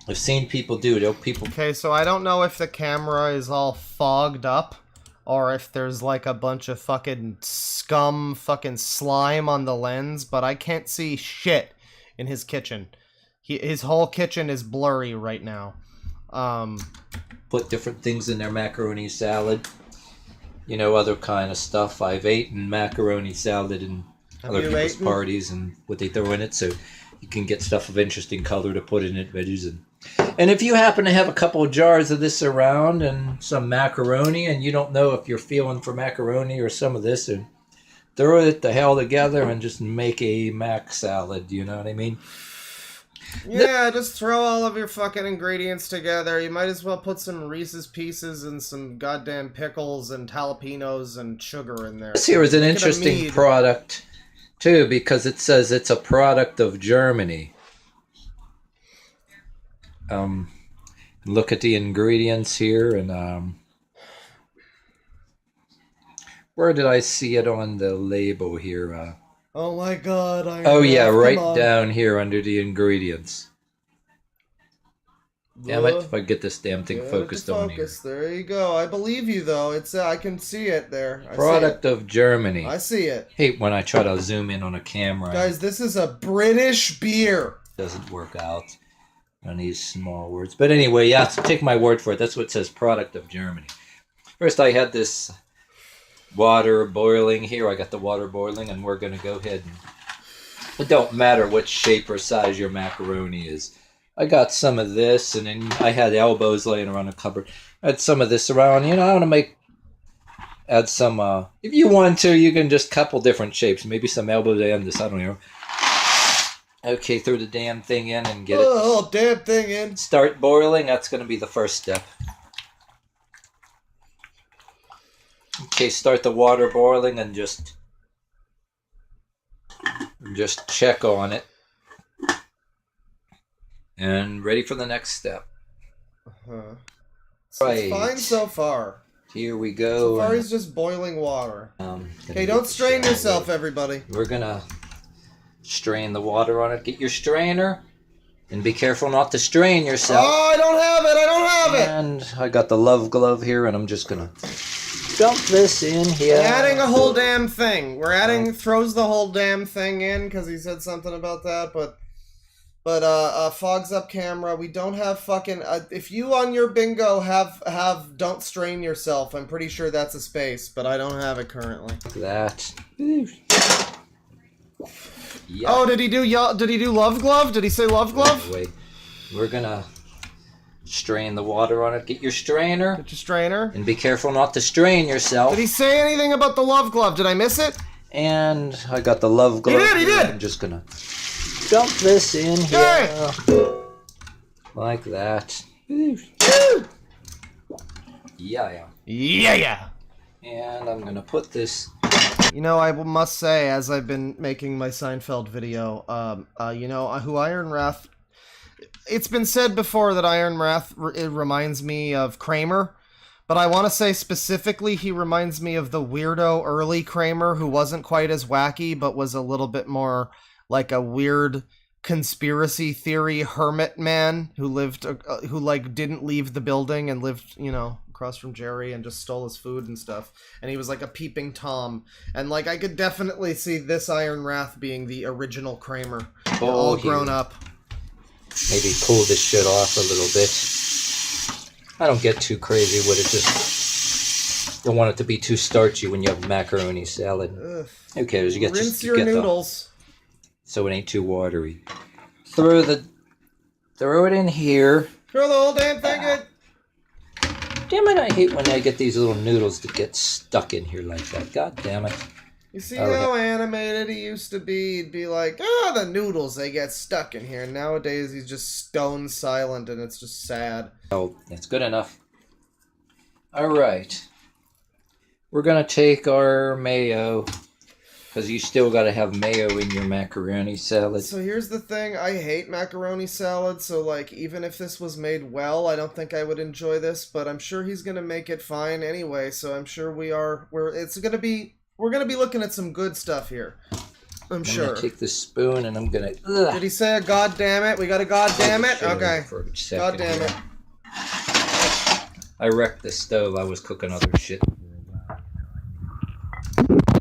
have seen people do. Okay, so I don't know if the camera is all fogged up or if there's like a bunch of fucking scum fucking slime on the lens, but I can't see shit in his kitchen. His whole kitchen is blurry right now. Put different things in their macaroni salad. You know, other kind of stuff. I've eaten macaroni salad in other people's parties and what they throw in it, so you can get stuff of interesting color to put in it, veggies. And if you happen to have a couple of jars of this around and some macaroni, and you don't know if you're feeling for macaroni or some of this, and throw it the hell together and just make a mac salad, you know what I mean? Yeah, just throw all of your fucking ingredients together. You might as well put some Reese's Pieces and some goddamn pickles and jalapenos and sugar in there. This here is an interesting product, too, because it says it's a product of Germany. Look at the ingredients here, and where did I see it on the label here? Oh my god, oh yeah, right down here under the ingredients. Damn it, if I get this damn thing focused on here. There you go. I believe you, though. It's I can see it there. Product of Germany. I see it. Hate when I try to zoom in on a camera. Guys, this is a British beer. Doesn't work out on these small words. But anyway, yeah, take my word for it. That's what it says, product of Germany. First, I had this water boiling here. I got the water boiling, and we're going to go ahead and... It don't matter what shape or size your macaroni is. I got some of this, and then I had elbows laying around the cupboard. I had some of this around. You know, I want to add some... if you want to, you can just couple different shapes. Maybe some elbows and this. I don't know. Okay, throw the damn thing in and get it... Oh, damn thing in. Start boiling. That's going to be the first step. Okay, start the water boiling and just check on it. And ready for the next step. So right. It's fine so far. Here we go. So far he's just boiling water. Okay, don't strain yourself, everybody. We're gonna strain the water on it. Get your strainer. And be careful not to strain yourself. Oh, I don't have it! I don't have it! And I got the love glove here, and I'm just gonna... dump this in here. We're adding a whole damn thing. We're adding throws the whole damn thing in because he said something about that, but fogs up camera. We don't have fucking. If you on your bingo have don't strain yourself, I'm pretty sure that's a space, but I don't have it currently. That. Yeah. Oh, did he do love glove? Did he say love glove? Wait, we're gonna strain the water on it. Get your strainer. Get your strainer. And be careful not to strain yourself. Did he say anything about the love glove? Did I miss it? And I got the love glove. He did! I'm just gonna dump this in here. Hey! Like that. Yeah. And I'm gonna put this... You know, I must say, as I've been making my Seinfeld video, you know, who Iron Wrath... It's been said before that Iron Wrath it reminds me of Kramer, but I want to say specifically he reminds me of the weirdo early Kramer who wasn't quite as wacky, but was a little bit more like a weird conspiracy theory hermit man who lived, who like didn't leave the building and lived, you know, across from Jerry and just stole his food and stuff. And he was like a peeping Tom. And like I could definitely see this Iron Wrath being the original Kramer, all grown up. Maybe pull this shit off a little bit. I don't get too crazy with it, just don't want it to be too starchy when you have macaroni salad. Ugh. Who cares? You get Rinse your noodles. So it ain't too watery. Throw it in here. Throw the whole damn thing in. Damn it, I hate when I get these little noodles that get stuck in here like that. God damn it. You see how animated he used to be? He'd be like, the noodles, they get stuck in here. Nowadays, he's just stone silent, and it's just sad. Oh, that's good enough. Alright. We're gonna take our mayo, because you still gotta have mayo in your macaroni salad. So here's the thing, I hate macaroni salad, so like even if this was made well, I don't think I would enjoy this, but I'm sure he's gonna make it fine anyway, so I'm sure we're gonna be looking at some good stuff here. I'm sure. I'm gonna take this spoon and I'm gonna... Did he say a god damn it? We got a god damn it? Okay. God damn it. I wrecked the stove. I was cooking other shit.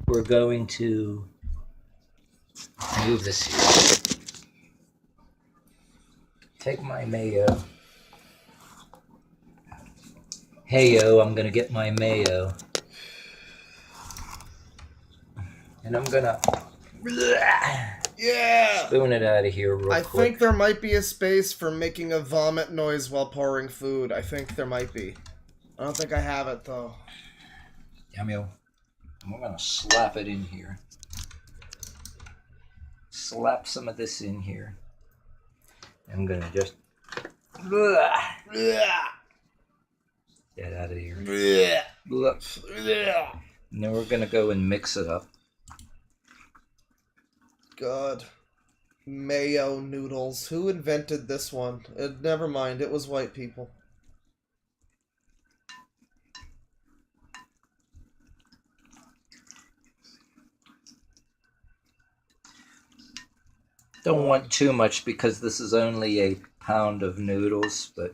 We're going to move this here. Take my mayo. Heyo, I'm gonna get my mayo. And I'm gonna spoon it out of here real quick. I think there might be a space for making a vomit noise while pouring food. I think there might be. I don't think I have it though. Damn you. And we're gonna slap it in here. Slap some of this in here. I'm gonna just get out of here. And then we're gonna go and mix it up. God. Mayo noodles. Who invented this one? Never mind, it was white people. Don't want too much because this is only a pound of noodles, but...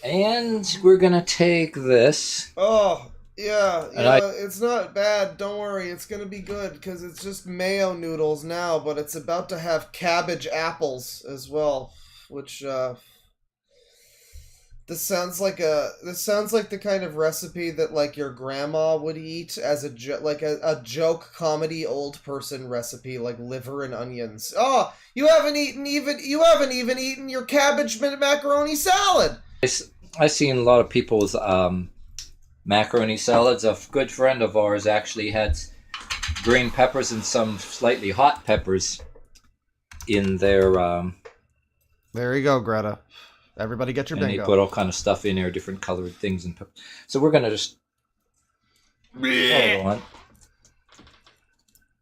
And we're gonna take this. Oh, yeah, it's not bad. Don't worry, it's gonna be good because it's just mayo noodles now, but it's about to have cabbage apples as well, which this sounds like the kind of recipe that like your grandma would eat as a joke comedy old person recipe, like liver and onions. Oh, you haven't even eaten your cabbage macaroni salad. I've seen a lot of people's macaroni salads. A good friend of ours actually had green peppers and some slightly hot peppers in their... There you go, Greta. Everybody get your bingo. And they put all kind of stuff in there, different colored things. And so we're going to just... Hold on.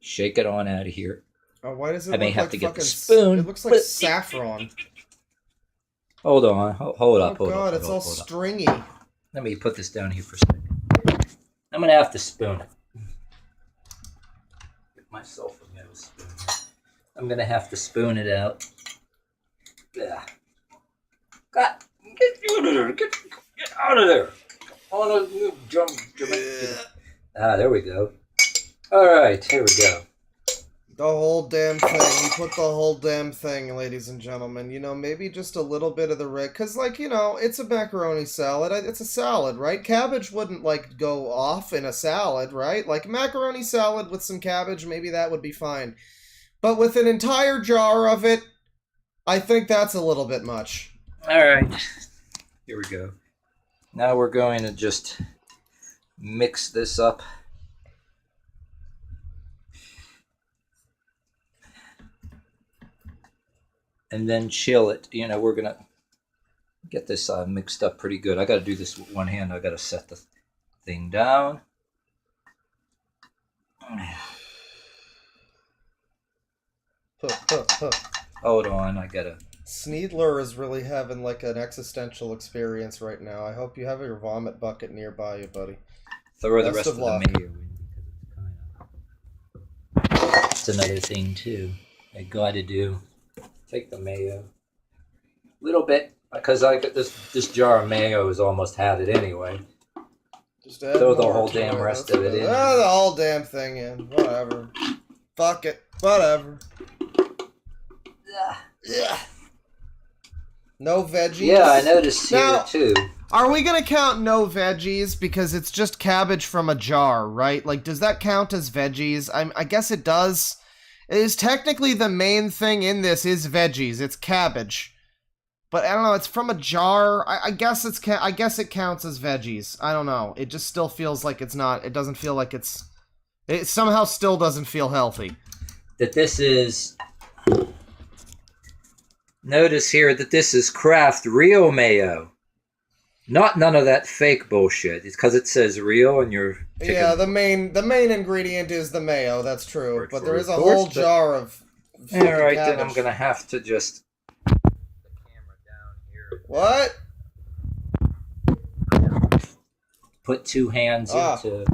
Shake it on out of here. Oh, why does it I may look have like to get fucking... the spoon. It looks like saffron. Hold on. Hold up. Oh, God, it's all stringy. Let me put this down here for a second. I'm going to have to spoon it. Get myself a metal spoon. I'm going to have to spoon it out. Yeah. God, get out of there. Get out of there. Oh, no, jump. Ah, there we go. All right, here we go. The whole damn thing. You put the whole damn thing, ladies and gentlemen. You know, maybe just a little bit of the red. Because, like, you know, it's a macaroni salad. It's a salad, right? Cabbage wouldn't, like, go off in a salad, right? Like, macaroni salad with some cabbage, maybe that would be fine. But with an entire jar of it, I think that's a little bit much. All right. Here we go. Now we're going to just mix this up. And then chill it. You know, we're going to get this mixed up pretty good. I got to do this with one hand. I got to set the thing down. Hold on, I got to... Sneedler is really having like an existential experience right now. I hope you have your vomit bucket nearby you, buddy. Throw the rest of the mayo in. That's another thing too. I gotta do. Take the mayo. Little bit, because I got this jar of mayo has almost had it anyway. Just add throw the more whole to damn it. rest of it in. Ah, the whole damn thing in. Whatever. Fuck it. Whatever. Yeah. No veggies? Yeah, I noticed here now, too. Are we gonna count no veggies because it's just cabbage from a jar, right? Like, does that count as veggies? I guess it does. It is technically the main thing in this is veggies. It's cabbage, but I don't know. It's from a jar. I guess I guess it counts as veggies. I don't know. It just still feels like it's not. It doesn't feel like it's. It somehow still doesn't feel healthy. That this is. Notice here that this is Kraft Real Mayo. Not none of that fake bullshit. It's because it says real and you're picking... Yeah, the main ingredient is the mayo, that's true. But there is a course, whole jar of Alright, then cabbage. I'm gonna have to just... What? Put 2 hands into...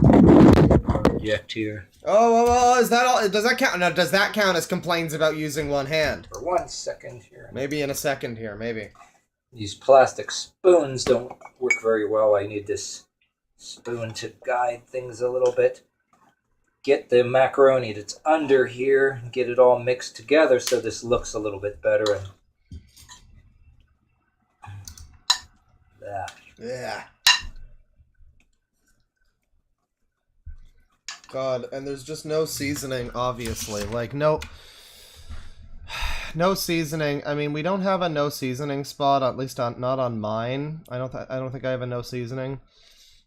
Project here. Oh, is that all? Does that count? Now, does that count as complaints about using one hand? For 1 second here. Maybe in a second here, maybe. These plastic spoons don't work very well. I need this spoon to guide things a little bit. Get the macaroni that's under here, get it all mixed together so this looks a little bit better. And that. Yeah. God, and there's just no seasoning, obviously. Like, no seasoning. I mean, we don't have a no seasoning spot, at least not on mine. I don't think I have a no seasoning.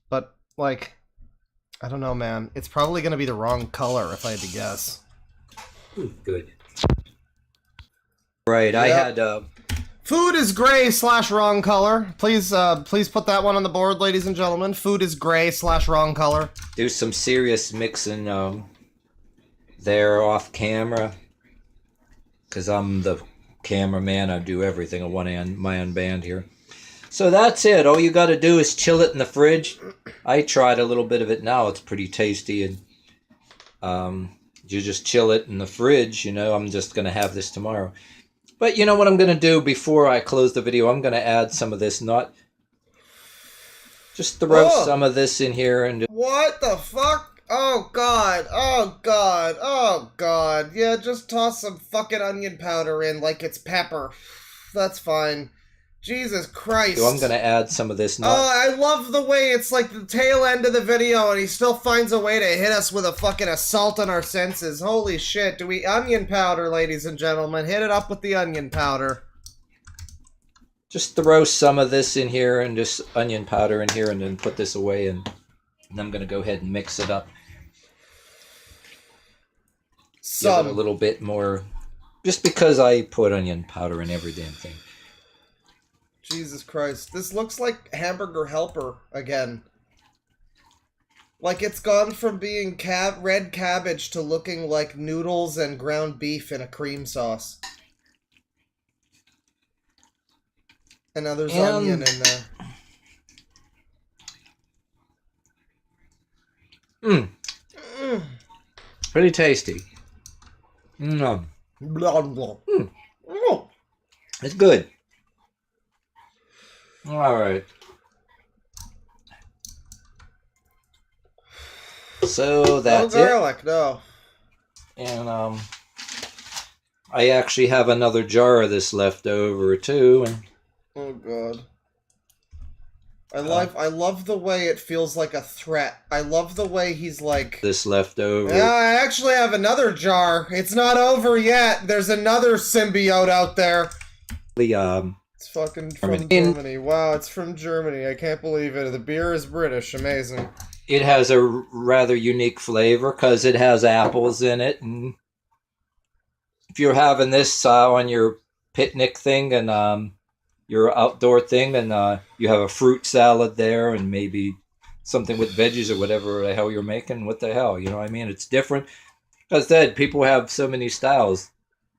But, like, I don't know, man. It's probably going to be the wrong color, if I had to guess. Good. Right, I had... Food is gray / wrong color. Please put that one on the board, ladies and gentlemen. Food is gray / wrong color. Do some serious mixing there off camera. Because I'm the cameraman. I do everything on my own band here. So that's it. All you got to do is chill it in the fridge. I tried a little bit of it now. It's pretty tasty. And you just chill it in the fridge. You know, I'm just going to have this tomorrow. But you know what I'm going to do before I close the video? I'm going to add some of this, just throw some of this in here. And What the fuck? Oh god, oh god, oh god. Yeah, just toss some fucking onion powder in like it's pepper. That's fine. Jesus Christ. So I'm going to add some of this. Oh, I love the way it's like the tail end of the video and he still finds a way to hit us with a fucking assault on our senses. Holy shit. Do we onion powder, ladies and gentlemen? Hit it up with the onion powder. Just throw some of this in here and just onion powder in here and then put this away. And I'm going to go ahead and mix it up. Give it a little bit more. Just because I put onion powder in every damn thing. Jesus Christ. This looks like Hamburger Helper again. Like it's gone from being red cabbage to looking like noodles and ground beef in a cream sauce. And now there's onion in there. Pretty tasty. Blah, blah. It's good. All right. So that's no garlic, no. And I actually have another jar of this left over too. And oh god. I love the way it feels like a threat. I love the way he's like this left over. Yeah, I actually have another jar. It's not over yet. There's another symbiote out there. It's fucking from Germany. Wow, it's from Germany. I can't believe it. The beer is British. Amazing. It has a rather unique flavor because it has apples in it. And if you're having this on your picnic thing and your outdoor thing, and you have a fruit salad there and maybe something with veggies or whatever the hell you're making, what the hell? You know what I mean? It's different. As I said, people have so many styles.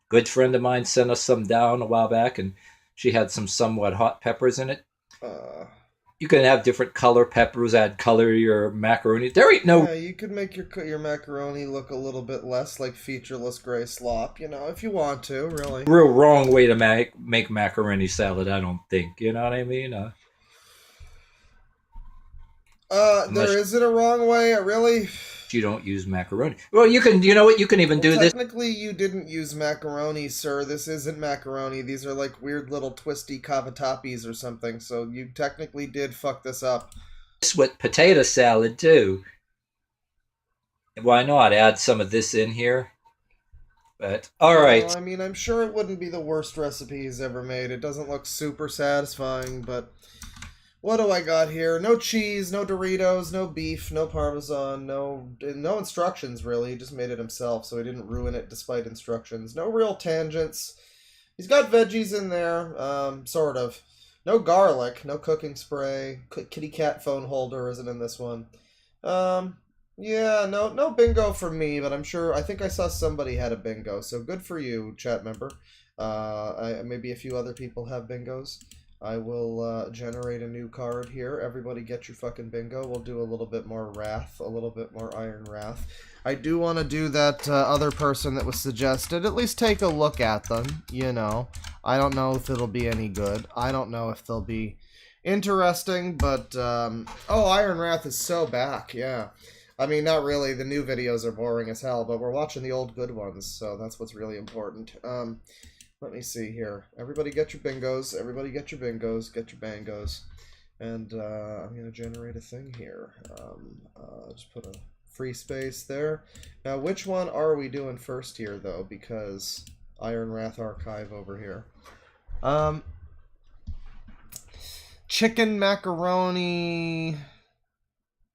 Good friend of mine sent us some down a while back, and she had some somewhat hot peppers in it. You can have different color peppers, add color to your macaroni. There ain't no... Yeah, you could make your macaroni look a little bit less like featureless gray slop, you know, if you want to, really. Real wrong way to make macaroni salad, I don't think. You know what I mean? There isn't a wrong way, really... You don't use macaroni. Well, you can, you know what, you can even do this. Technically, you didn't use macaroni, sir. This isn't macaroni. These are like weird little twisty cavatappies or something, so you technically did fuck this up. This with potato salad, too. Why not add some of this in here? But, alright. Well, I mean, I'm sure it wouldn't be the worst recipe he's ever made. It doesn't look super satisfying, but... What do I got here? No cheese, no Doritos, no beef, no Parmesan, no instructions, really. He just made it himself, so he didn't ruin it despite instructions. No real tangents. He's got veggies in there, sort of. No garlic, no cooking spray. Kitty cat phone holder isn't in this one. Yeah, no bingo for me, but I think I saw somebody had a bingo, so good for you, chat member. Maybe a few other people have bingos. I will generate a new card here. Everybody get your fucking bingo. We'll do a little bit more wrath, a little bit more Iron Wrath. I do want to do that other person that was suggested. At least take a look at them, you know. I don't know if it'll be any good. I don't know if they'll be interesting, but... oh, Iron Wrath is so back, yeah. I mean, not really. The new videos are boring as hell, but we're watching the old good ones, so that's what's really important. Let me see here. Everybody get your bingos. Everybody get your bingos. Get your bangos. And I'm going to generate a thing here. Just put a free space there. Now, which one are we doing first here, though? Because Iron Wrath Archive over here. Chicken, macaroni,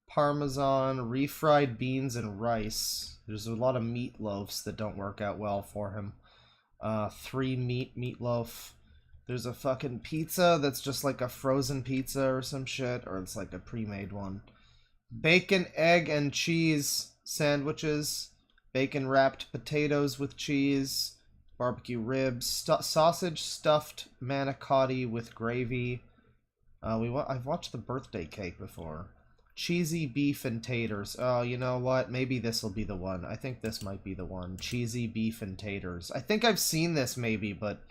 parmesan, refried beans, and rice. There's a lot of meatloafs that don't work out well for him. 3 meatloaf. There's a fucking pizza that's just like a frozen pizza or some shit, or it's like a pre-made one. Bacon, egg, and cheese sandwiches. Bacon wrapped potatoes with cheese. Barbecue ribs. Sausage stuffed manicotti with gravy. I've watched the birthday cake before. Cheesy beef and taters. Oh, you know what? Maybe this will be the one. I think this might be the one. Cheesy beef and taters. I think I've seen this maybe, but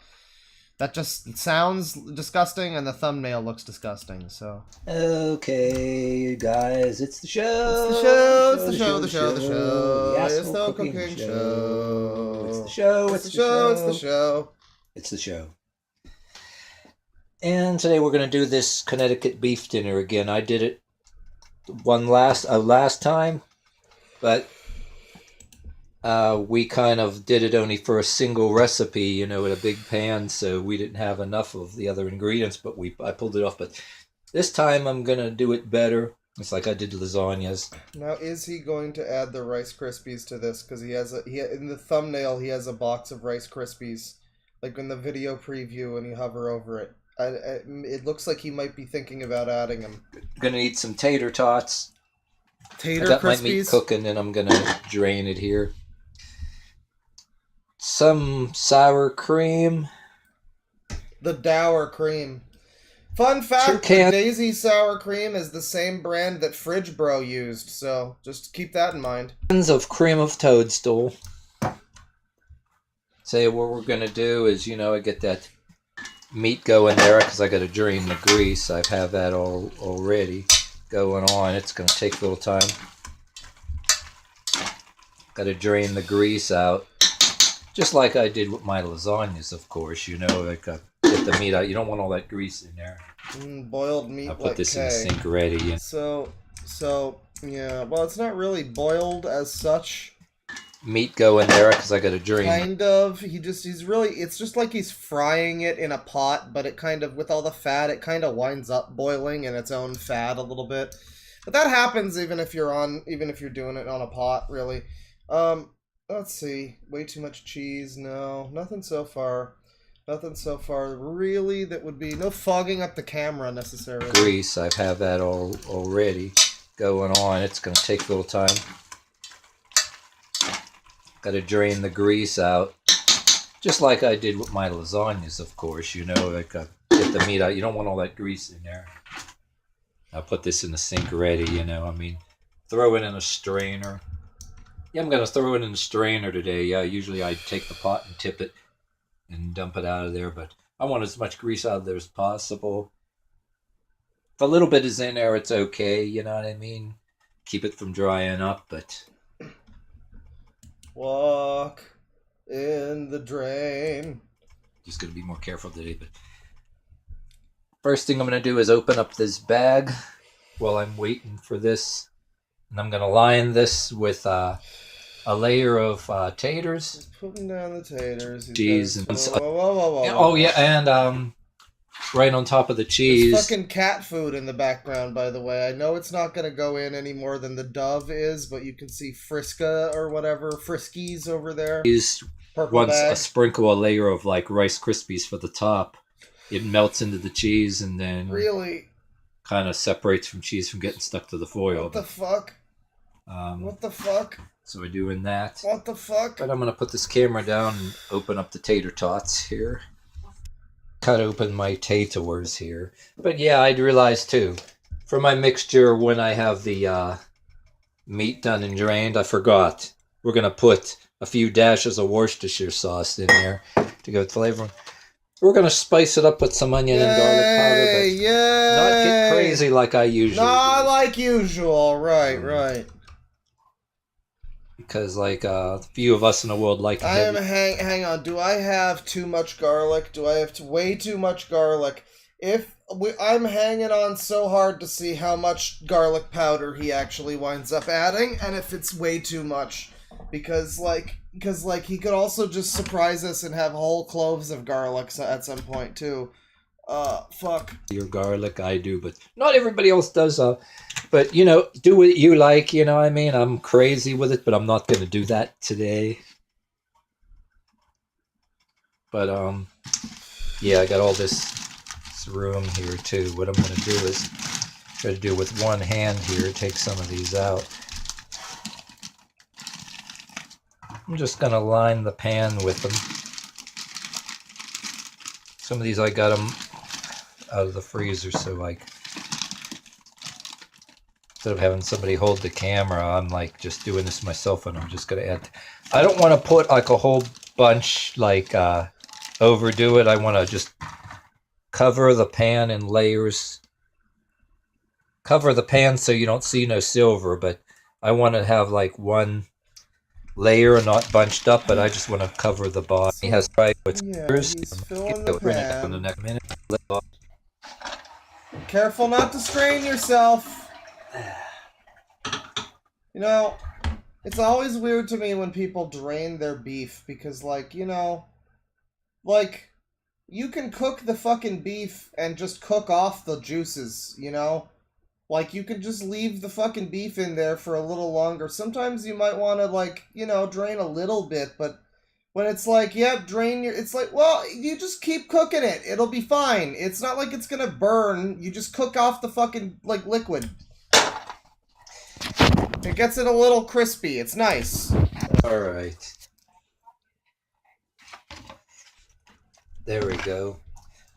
that just sounds disgusting and the thumbnail looks disgusting, so. Okay, guys, it's the show. It's the show. It's the show. The show. The show. It's the cooking show. It's the show. It's the show. It's the show. It's the show. And today we're going to do this Connecticut beef dinner again. I did it last time, but we kind of did it only for a single recipe, you know, in a big pan, so we didn't have enough of the other ingredients, but I pulled it off. But this time I'm gonna do it better. It's like I did lasagnas. Now, is he going to add the Rice Krispies to this? Because in the thumbnail he has a box of Rice Krispies, like in the video preview, when you hover over it. It looks like he might be thinking about adding them. Gonna eat some tater tots. Tater I got Krispies? my meat cooking and I'm gonna drain it here. Some sour cream. The Dour cream. Fun fact, the Daisy sour cream is the same brand that Fridge Bro used, so just keep that in mind. Cans of cream of toadstool. So what we're gonna do is, you know, I get that meat going there because I got to drain the grease. I have that already going on. It's going to take a little time. Got to drain the grease out, just like I did with my lasagnas, of course. You know, like get the meat out. You don't want all that grease in there. Boiled meat. I'll put this in the sink ready. And So yeah. Well, it's not really boiled as such. Meat go in there because I got to drain. Kind of. It's just like he's frying it in a pot, but it kind of, with all the fat, it kind of winds up boiling in its own fat a little bit. But that happens even if you're doing it on a pot, really. Let's see. Way too much cheese. No, nothing so far. Nothing so far. Really, that would be no fogging up the camera necessarily. Grease. I have that already going on. It's going to take a little time. Got to drain the grease out, just like I did with my lasagnas, of course. You know, like get the meat out. You don't want all that grease in there. I'll put this in the sink ready, you know. I mean, throw it in a strainer. Yeah, I'm going to throw it in a strainer today. Yeah, usually I take the pot and tip it and dump it out of there, but I want as much grease out of there as possible. If a little bit is in there, it's okay, you know what I mean? Keep it from drying up, but... Walk in the drain. Just going to be more careful today, but... First thing I'm going to do is open up this bag while I'm waiting for this. And I'm going to line this with a layer of taters. Just putting down the taters. Cheese. And whoa. Oh, yeah, and right on top of the cheese. There's fucking cat food in the background, by the way. I know it's not going to go in any more than the Dove is, but you can see Friska or whatever, Friskies over there. Once a sprinkle a layer of like Rice Krispies for the top. it melts into the cheese and then Really? kind of separates from cheese from getting stuck to the foil. What the fuck? What the fuck? So we're doing that. What the fuck? But I'm going to put this camera down and open up the tater tots here. Cut open my tators here. But yeah, I'd realized too, for my mixture, when I have the meat done and drained, I forgot. We're going to put a few dashes of Worcestershire sauce in there to go with flavor. We're going to spice it up with some onion and garlic powder, but not get crazy like I usually Not do. like usual. Right, right. Because like a few of us in the world like to hang on. Do I have too much garlic? Do I have way too much garlic? I'm hanging on so hard to see how much garlic powder he actually winds up adding, and if it's way too much, because he could also just surprise us and have whole cloves of garlic at some point too. Fuck. Your garlic, I do, but not everybody else does. But you know, do what you like. You know what I mean? I'm crazy with it, but I'm not going to do that today. But yeah, I got all this room here too. What I'm going to do is try to do with one hand here, take some of these out. I'm just going to line the pan with them. Some of these I got them out of the freezer, so like instead of having somebody hold the camera, I'm like just doing this myself, and I'm just going to add. I don't want to put like a whole bunch, like overdo it. I want to just cover the pan in layers. Cover the pan so you don't see no silver, but I want to have like one layer, not bunched up, but I just want to cover the bottom. He has tried with He's filling the pan. in the next minute. Careful not to strain yourself. You know, it's always weird to me when people drain their beef, because, like, you know, like, you can cook the fucking beef and just cook off the juices, you know? Like, you could just leave the fucking beef in there for a little longer. Sometimes you might want to, like, you know, drain a little bit, but when it's like, yeah, drain your... It's like, well, you just keep cooking it. It'll be fine. It's not like it's gonna burn. You just cook off the fucking, like, liquid. It gets it a little crispy. It's nice. Alright. There we go.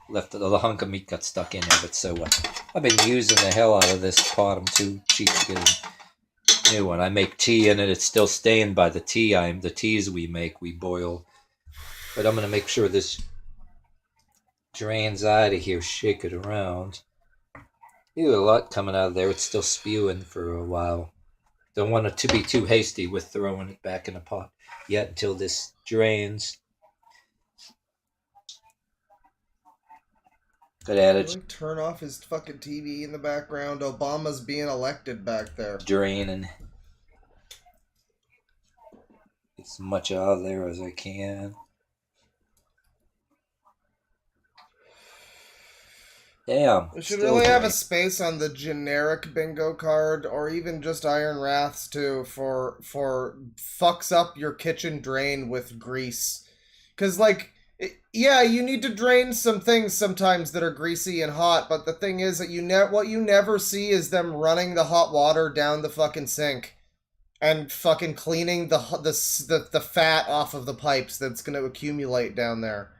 Left the hunk of meat got stuck in there, but so what? I've been using the hell out of this pot. I'm too cheap to get a new one. I make tea in it. It's still stained by the tea. The teas we make, we boil. But I'm going to make sure this drains out of here. Shake it around. Ew, a lot coming out of there. It's still spewing for a while. Don't want it to be too hasty with throwing it back in the pot yet until this drains. Could add it. Turn off his fucking TV in the background. Obama's being elected back there. Draining as much out of there as I can. Damn. We should really have a space on the generic bingo card, or even just Iron Wraths too, for fucks up your kitchen drain with grease. Cause like, yeah, you need to drain some things sometimes that are greasy and hot, but the thing is that what you never see is them running the hot water down the fucking sink and fucking cleaning the fat off of the pipes that's going to accumulate down there.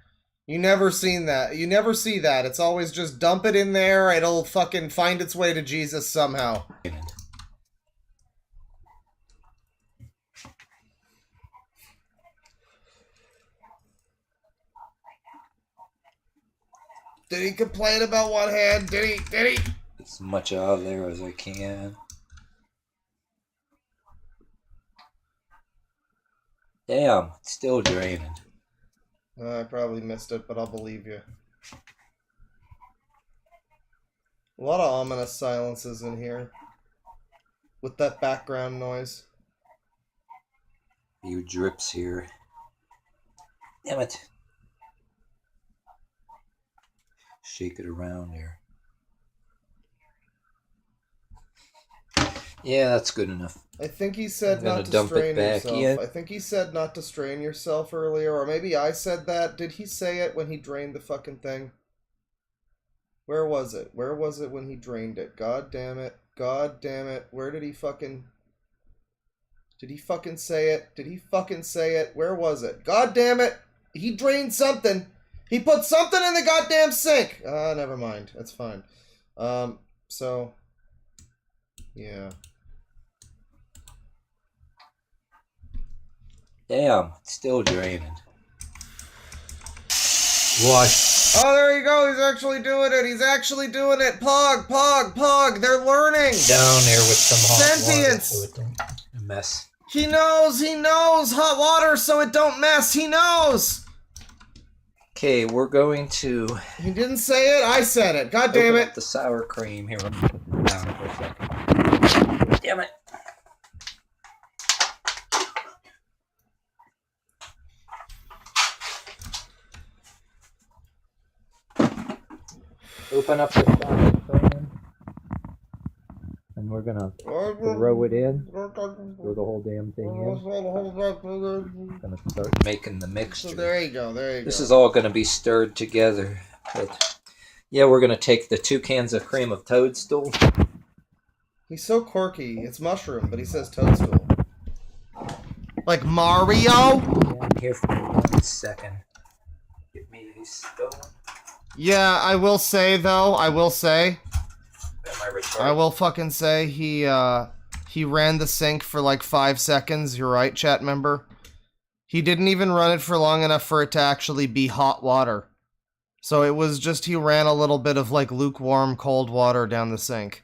You never seen that. You never see that. It's always just dump it in there, it'll fucking find its way to Jesus somehow. Did he complain about one hand? Did he? As much out of there as I can. Damn, it's still draining. I probably missed it, but I'll believe you. A lot of ominous silences in here. With that background noise. A few drips here. Damn it. Shake it around here. Yeah, that's good enough. I think he said not to strain yourself. I think he said not to strain yourself earlier, or maybe I said that. Did he say it when he drained the fucking thing? Where was it? Where was it when he drained it? God damn it. God damn it. Where did he fucking... Did he fucking say it? Did he fucking say it? Where was it? God damn it. He drained something. He put something in the goddamn sink. Never mind. That's fine. So... Yeah. Damn, it's still draining. Wash. Oh, there you go. He's actually doing it. He's actually doing it. Pog, pog, pog. They're learning. Down there with some hot Sentience. water so it don't mess. He knows. He knows. Hot water so it don't mess. He knows. Okay, we're going to... He didn't say it. I said it. God damn open it. up the sour cream. Here, let me put this down for a second. Damn it. Open up the sour cream. And we're gonna throw it in. Throw the whole damn thing in. Gonna start making the mixture. So there you go. There you go. This is all gonna be stirred together. But yeah, we're gonna take the 2 cans of cream of toadstool. He's so quirky. It's mushroom, but he says toadstool. Like Mario? Yeah, I'm here for 1 second. Get me these stone. Yeah, I will say though. I will say. I will fucking say he ran the sink for like 5 seconds. You're right, chat member. He didn't even run it for long enough for it to actually be hot water. So it was just he ran a little bit of like lukewarm cold water down the sink.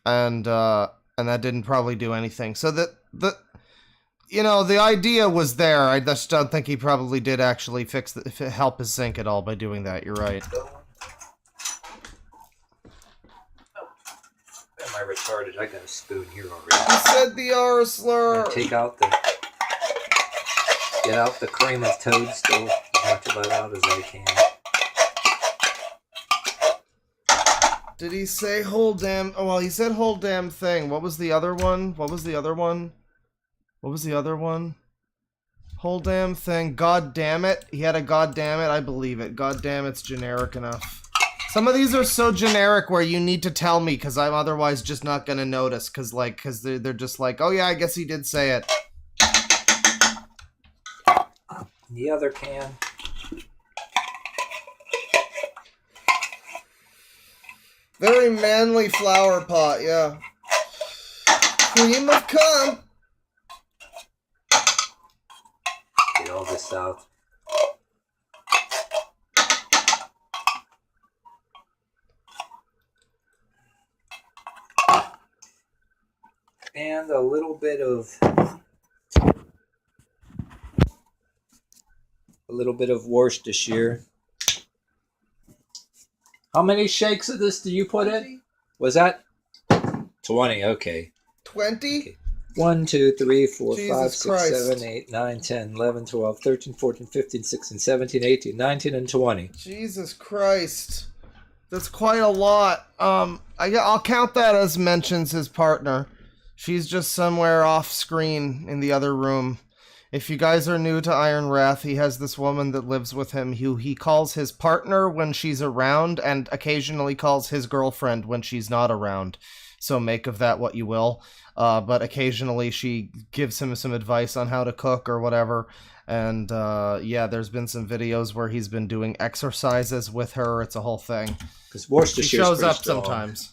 And that didn't probably do anything. So the idea was there. I just don't think he probably did actually help his sink at all by doing that. You're right. Am I retarded? I got a spoon here already. He said the R slur. Get out the cream of toadstool. As much of it out as I can. Did he say whole damn... Oh, well, he said whole damn thing. What was the other one? What was the other one? What was the other one? Whole damn thing. God damn it. He had a god damn it. I believe it. God damn it's generic enough. Some of these are so generic where you need to tell me because I'm otherwise just not going to notice because they're just like, oh yeah, I guess he did say it. The other can. Very manly flower pot, yeah. Cream of cum. Get all this out. And a little bit of Worcestershire. How many shakes of this do you put in? Was that 20? Okay. 20? Okay. 1, 2, 3, 4, Jesus 5, 6, Christ. 7, 8, 9, 10, 11, 12, 13, 14, 15, 16, 17, 18, 19, and 20. Jesus Christ. That's quite a lot. I'll count that as mentions his partner. She's just somewhere off screen in the other room. If you guys are new to Iron Wrath, he has this woman that lives with him who he calls his partner when she's around and occasionally calls his girlfriend when she's not around. So make of that what you will. But occasionally she gives him some advice on how to cook or whatever. And yeah, there's been some videos where he's been doing exercises with her. It's a whole thing. Because Worcestershire she shows up sometimes.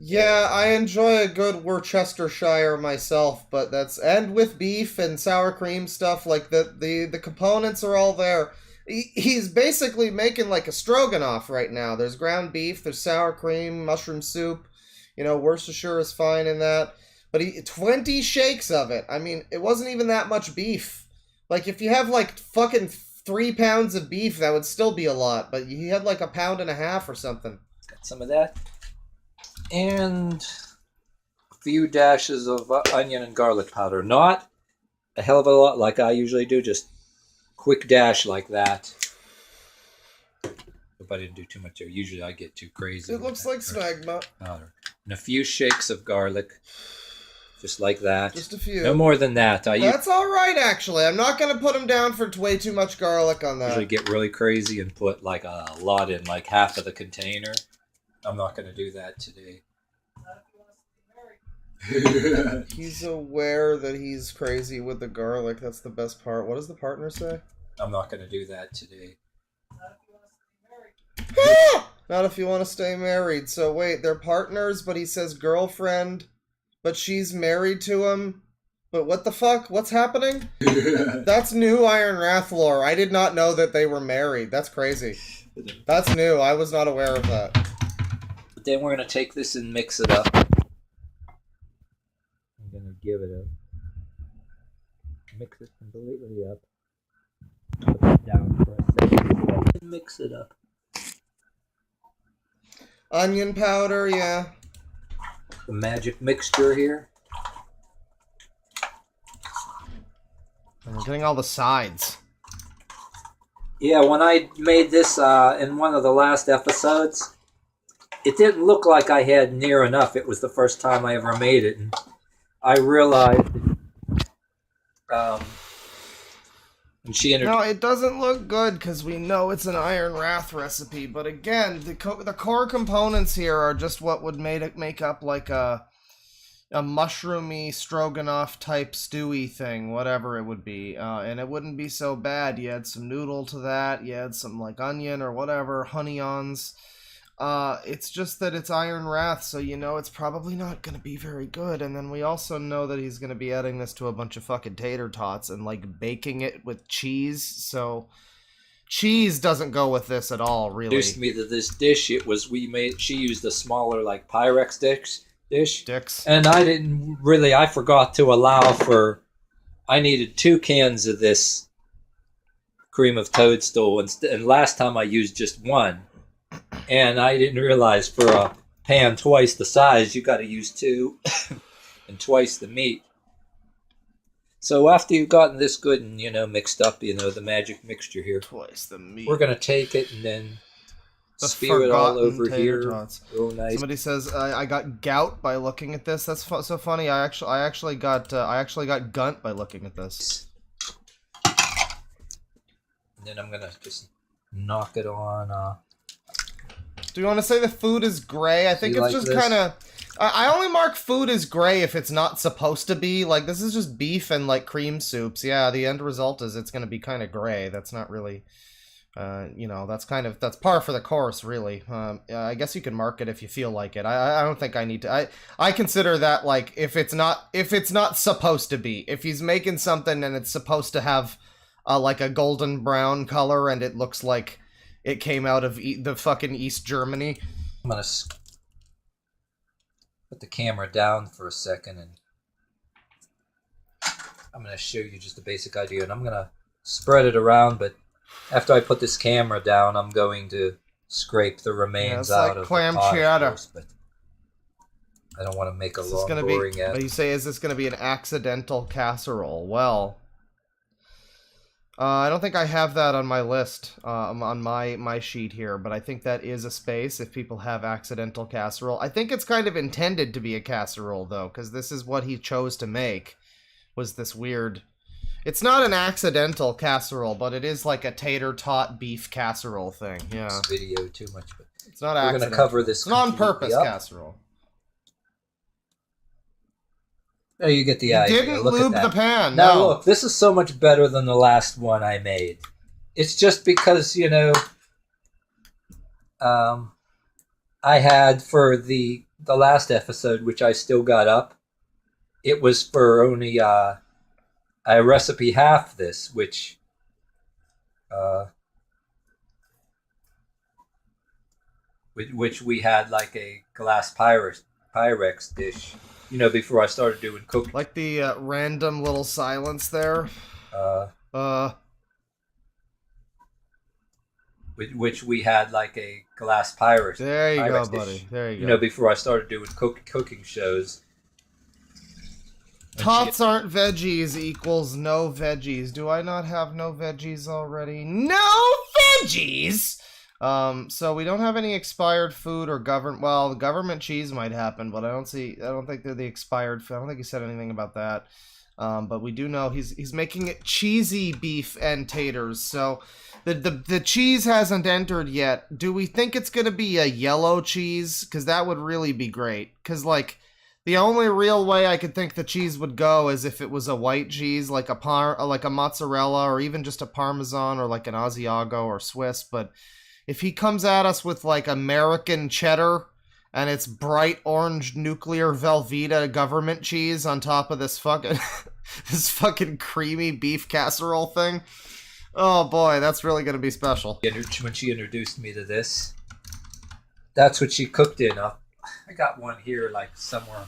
Yeah, I enjoy a good Worcestershire myself, but and with beef and sour cream stuff, like the components are all there. He's basically making like a stroganoff right now. There's ground beef, there's sour cream, mushroom soup. You know, Worcestershire is fine in that. But 20 shakes of it. I mean, it wasn't even that much beef. Like, if you have like fucking 3 pounds of beef, that would still be a lot. But he had like 1.5 pounds or something. Got some of that. And a few dashes of onion and garlic powder. Not a hell of a lot like I usually do, just quick dash like that. Hope I didn't do too much there. Usually I get too crazy. It looks like smegma. Powder. And a few shakes of garlic. Just like that. Just a few. No more than that. That's all right, actually. I'm not going to put him down for way too much garlic on that. Usually get really crazy and put like a lot in, like half of the container. I'm not going to do that today. He's aware that he's crazy with the garlic. That's the best part. What does the partner say? I'm not going to do that today. Not if you want to stay married. So wait, they're partners, but he says girlfriend, but she's married to him. But what the fuck? What's happening? That's new Iron Wrath lore. I did not know that they were married. That's crazy. That's new. I was not aware of that. But then we're going to take this and mix it up. I'm going to give it a... Mix it completely up. Put it down for a second. And mix it up. Onion powder, yeah. The magic mixture here. And we're getting all the sides. Yeah, when I made this in one of the last episodes, it didn't look like I had near enough. It was the first time I ever made it, and I realized. And she No, it doesn't look good because we know it's an Iron Wrath recipe. But again, the core components here are just what would make up like a mushroomy stroganoff type stewy thing, whatever it would be, and it wouldn't be so bad. You add some noodle to that, you add some like onion or whatever, honey-ons. It's just that it's Iron Wrath, so you know it's probably not gonna be very good. And then we also know that he's gonna be adding this to a bunch of fucking tater tots and like baking it with cheese. So cheese doesn't go with this at all, really. Introduced me to this dish. She used a smaller like Pyrex dish. And I forgot to allow for, I needed 2 cans of this cream of toadstool, and last time I used just 1. And I didn't realize for a pan twice the size, you got to use 2 and twice the meat. So after you've gotten this good and, mixed up, the magic mixture here. Twice the meat. We're going to take it and then spew it all over here. Real nice. Somebody says I got gout by looking at this. That's so funny. I actually got gunt by looking at this. And then I'm gonna just knock it on. Do you want to say the food is gray? I think it's just kind of. I only mark food as gray if it's not supposed to be. Like, this is just beef and like cream soups. Yeah, the end result is it's gonna be kind of gray. That's not really. That's par for the course, really. I guess you can mark it if you feel like it. I don't think I need to. I consider that like if it's not supposed to be. If he's making something and it's supposed to have like a golden brown color and it looks like it came out of the fucking East Germany. I'm gonna put the camera down for a second and I'm gonna show you just the basic idea, and I'm gonna spread it around, but after I put this camera down, I'm going to scrape the remains out of clam the pot, chowder. But I don't want to make a long, boring end. You say, is this going to be an accidental casserole? Well, I don't think I have that on my list, on my sheet here, but I think that is a space if people have accidental casserole. I think it's kind of intended to be a casserole, though, because this is what he chose to make, was this weird... It's not an accidental casserole, but it is like a tater tot beef casserole thing. Yeah. This video too much, but it's not we're accidental. We're gonna cover this. It's on-purpose casserole. Oh, you get the idea. Didn't look lube at that. the pan. Now no. Look, this is so much better than the last one I made. It's just because I had for the last episode, which I still got up. It was for only I recipe half this, which we had like a glass Pyrex dish, before I started doing cooking. Like the random little silence there. Which we had like a glass Pyrex. There you Pyrex go, buddy. dish, There you go. Before I started doing cooking shows. Tots aren't veggies equals no veggies. Do I not have no veggies already? No veggies? So we don't have any expired food or government. Well, the government cheese might happen, but I don't think they're the expired food. I don't think he said anything about that. But we do know he's making it cheesy beef and taters. So the cheese hasn't entered yet. Do we think it's gonna be a yellow cheese? Because that would really be great. Because like the only real way I could think the cheese would go is if it was a white cheese, like a mozzarella, or even just a Parmesan, or like an Asiago or Swiss. But if he comes at us with like American cheddar and it's bright orange nuclear Velveeta government cheese on top of this fucking this fucking creamy beef casserole thing, oh boy, that's really gonna be special. When she introduced me to this, that's what she cooked in. I got one here, like somewhere.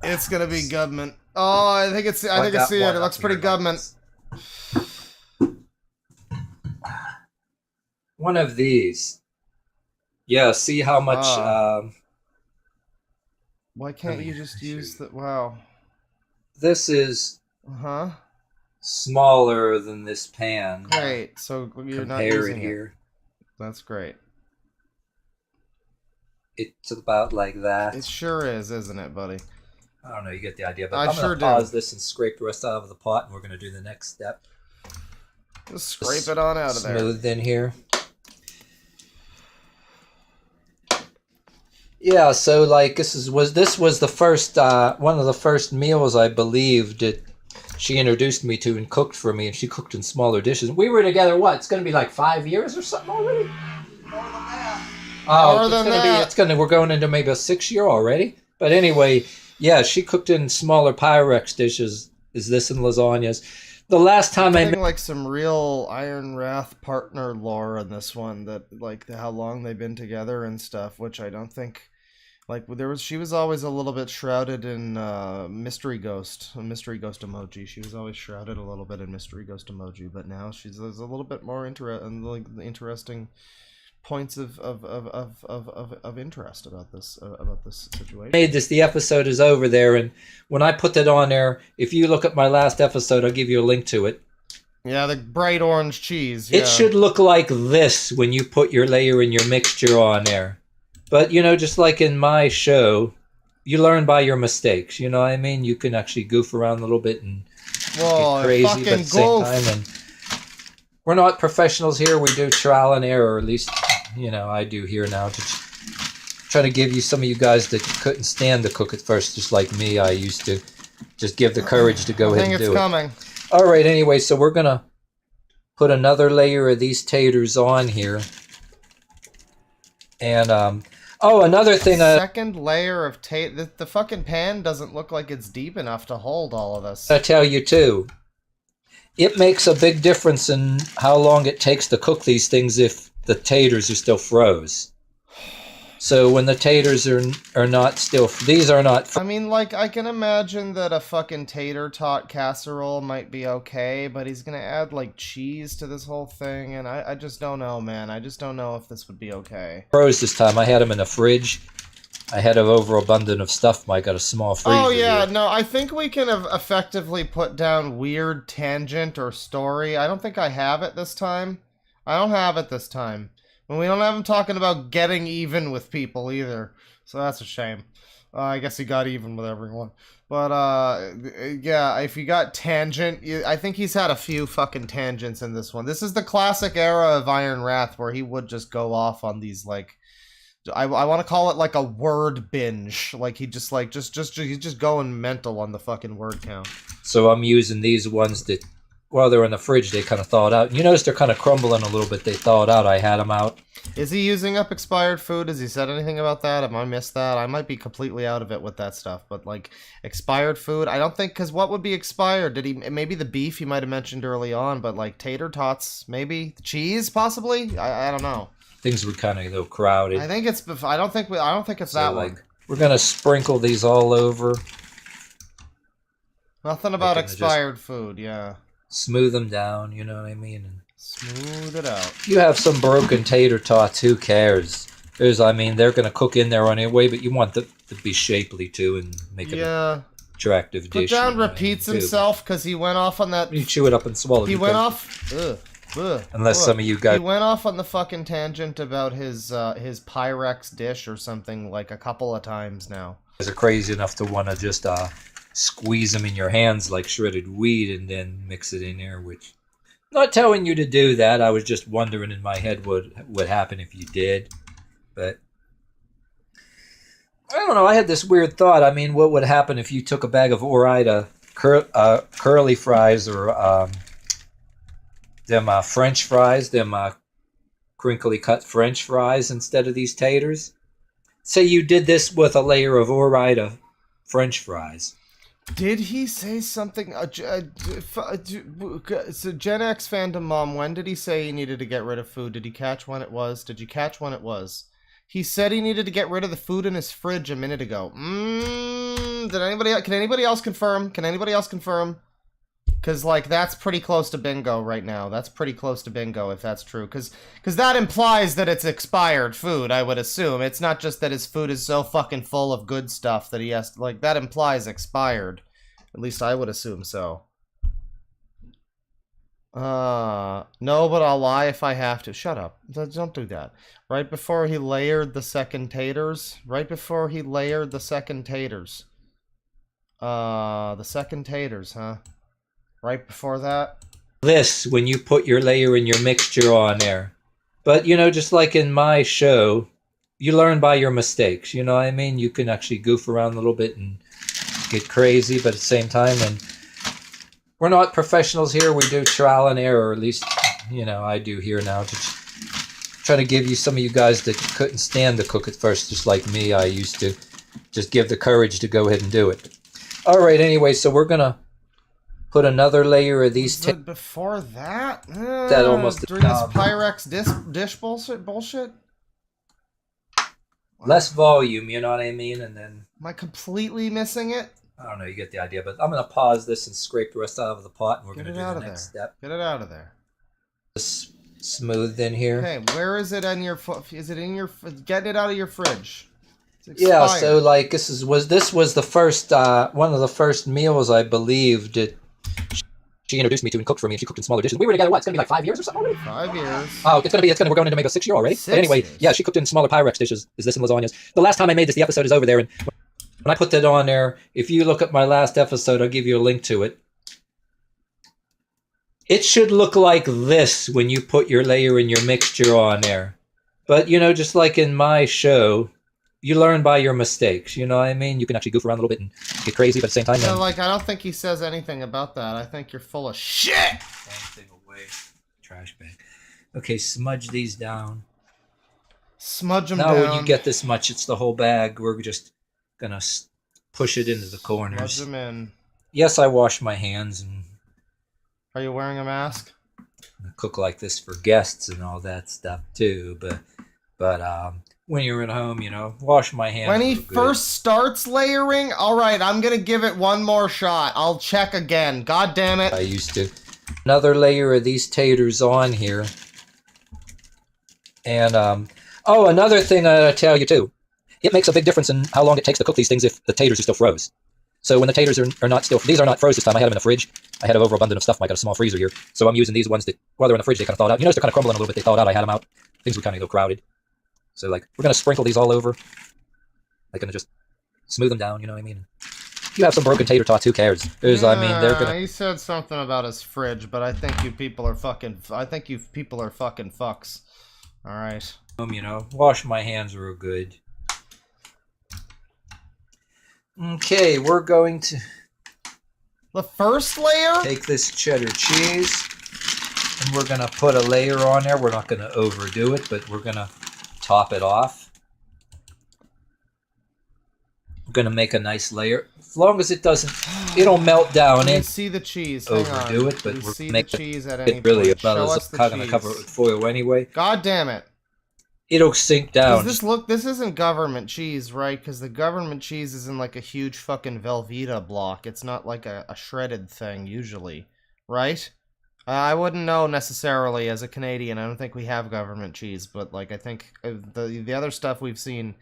It's gonna be government. Oh, I think it's it. It looks pretty government. One of these. Yeah, see how much... why can't you just use the... Wow. This is smaller than this pan. Great, so you're not using it here. That's great. It's about like that. It sure is, isn't it, buddy? I don't know, you get the idea. But I'm going to pause this and scrape the rest out of the pot, and we're going to do the next step. Just scrape it on out of there. Smooth in here. Yeah, so like this was the first one of the first meals I believe that she introduced me to and cooked for me, and she cooked in smaller dishes. We were together it's going to be like 5 years or something already? More than that. We're going into maybe a 6 year already. But anyway, yeah, she cooked in smaller Pyrex dishes. Is this in lasagnas? The last time I like some real Iron Wrath partner lore in this one, that like how long they've been together and stuff, which I don't think like she was always a little bit shrouded in mystery ghost emoji. She was always shrouded a little bit in mystery ghost emoji, but now there's a little bit more interesting points of interest about this situation. The episode is over there, and when I put that on there, if you look at my last episode, I'll give you a link to it. Yeah, the bright orange cheese. Yeah. It should look like this when you put your layer and your mixture on there. But just like in my show, you learn by your mistakes. You know what I mean? You can actually goof around a little bit and get crazy, but at the same time, and we're not professionals here. We do trial and error, or at least I do here now, to try to give you some of you guys that couldn't stand to cook at first, just like me. I used to just give the courage to go ahead and do it. All right, anyway, so we're going to put another layer of these taters on here. And, another thing... second layer of tater... The fucking pan doesn't look like it's deep enough to hold all of this. I tell you, too. It makes a big difference in how long it takes to cook these things if the taters are still froze. So when the taters are not still... These are not... I mean, like, I can imagine that a fucking tater tot casserole might be okay, but he's gonna add, like, cheese to this whole thing, and I just don't know, man. I just don't know if this would be okay. Froze this time. I had them in the fridge. I had an overabundance of stuff. I got a small freezer. Oh, yeah, here. no, I think we can have effectively put down weird tangent or story. I don't think I have it this time. I don't have it this time. And we don't have him talking about getting even with people either. So that's a shame. I guess he got even with everyone. But, yeah, if you got tangent, I think he's had a few fucking tangents in this one. This is the classic era of Iron Wrath where he would just go off on these, like... I want to call it, like, a word binge. Like, he just, like, he's just going mental on the fucking word count. So I'm using these ones that... While they're in the fridge, they kind of thawed out. You notice they're kind of crumbling a little bit. They thawed out. I had them out. Is he using up expired food? Has he said anything about that? Have I missed that? I might be completely out of it with that stuff. But, like, expired food? I don't think... Because what would be expired? Did he... Maybe the beef he might have mentioned early on. But, like, tater tots, maybe? Cheese, possibly? I don't know. Things were kind of, though, crowded. I think it's... I don't think it's so, that like, one. We're going to sprinkle these all over. Nothing about expired food, yeah. Smooth them down, you know what I mean? And smooth it out. You have some broken tater tots, who cares? They're going to cook in there anyway, but you want them to be shapely, too, and make it an attractive dish. Put down repeats himself, because he went off on that... You chew it up and swallow it. He went off... Ugh. Unless some of you guys... He went off on the fucking tangent about his Pyrex dish or something like a couple of times now. Are crazy enough to want to just squeeze them in your hands like shredded wheat and then mix it in there, which... Not telling you to do that. I was just wondering in my head what would happen if you did. But... I don't know. I had this weird thought. I mean, what would happen if you took a bag of Ore-Ida curly fries or them French fries, them crinkly cut French fries instead of these taters? Say you did this with a layer of Ore-Ida French fries. Did he say something? So Gen X Fandom Mom, when did he say he needed to get rid of food? Did he catch when it was? Did you catch when it was? He said he needed to get rid of the food in his fridge a minute ago. Can anybody else confirm? Can anybody else confirm? Because, like, that's pretty close to bingo right now. That's pretty close to bingo if that's true. Because that implies that it's expired food, I would assume. It's not just that his food is so fucking full of good stuff that he has to, like, that implies expired. At least I would assume so. No, but I'll lie if I have to. Shut up. Don't do that. Right before he layered the second taters. Right before he layered the second taters. The second taters, huh? Right before that? This, when you put your layer and your mixture on there. But, you know, just like in my show, you learn by your mistakes. You know what I mean? You can actually goof around a little bit and get crazy, but at the same time, and we're not professionals here. We do trial and error, or at least, you know, I do here now. To try to give you some of you guys that couldn't stand to cook at first, just like me. I used to just give the courage to go ahead and do it. All right, anyway, so we're going to put another layer of these... Before that? That almost... During this Pyrex dish bullshit? Less volume, you know what I mean? And then... Am I completely missing it? I don't know, you get the idea, but I'm going to pause this and scrape the rest out of the pot, and we're going to do the next step. Get it out of there. Just smooth in here. Okay, where is it on your... Is it in your... Get it out of your fridge. Yeah, so like this was the first one of the first meals I believe that she introduced me to and cooked for me, and she cooked in smaller dishes. We were together, what? It's gonna be like 5 years or something already? 5 years. Oh, we're going into maybe a 6 year already. But anyway, yeah, she cooked in smaller Pyrex dishes. Is this in lasagnas? The last time I made this, the episode is over there, and when I put that on there, if you look at my last episode, I'll give you a link to it. It should look like this when you put your layer and your mixture on there. But you know, just like in my show, you learn by your mistakes, you know what I mean? You can actually goof around a little bit and get crazy, but at the same time... Yeah, like, I don't think he says anything about that. I think you're full of shit! Anything away. Trash bag. Okay, smudge these down. Smudge them down. Now when you get this much, it's the whole bag. We're just gonna push it into the corners. Smudge them in. Yes, I wash my hands. And are you wearing a mask? I cook like this for guests and all that stuff, too, but when you're at home, you know, wash my hands. When he first starts layering, all right, I'm going to give it one more shot. I'll check again. God damn it. I used to. Another layer of these taters on here. And, oh, another thing I tell you, too. It makes a big difference in how long it takes to cook these things if the taters are still froze. So when the taters are not still, these are not froze this time. I had them in the fridge. I had an overabundance of stuff. I got a small freezer here. So I'm using these ones that, while they're in the fridge, they kind of thawed out. You notice they're kind of crumbling a little bit. They thawed out. I had them out. Things were kind of a little crowded. So, like, we're going to sprinkle these all over. Like, going to just smooth them down, you know what I mean? If you have some broken tater tots, who cares? I mean, they're going to... He said something about his fridge, but I think you people are fucking... fucks. Alright. You know, wash my hands real good. Okay, we're going to... The first layer? Take this cheddar cheese. And we're going to put a layer on there. We're not going to overdo it, but we're going to top it off. We're going to make a nice layer. As long as it doesn't, it'll melt down in. See the cheese. Overdo it, but we're make the cheese at any really point. Show us the I'm going to cover it with foil anyway. God damn it. It'll sink down. This isn't government cheese, right? Because the government cheese is in like a huge fucking Velveeta block. It's not like a shredded thing usually, right? I wouldn't know necessarily as a Canadian. I don't think we have government cheese, but like I think the other stuff we've seen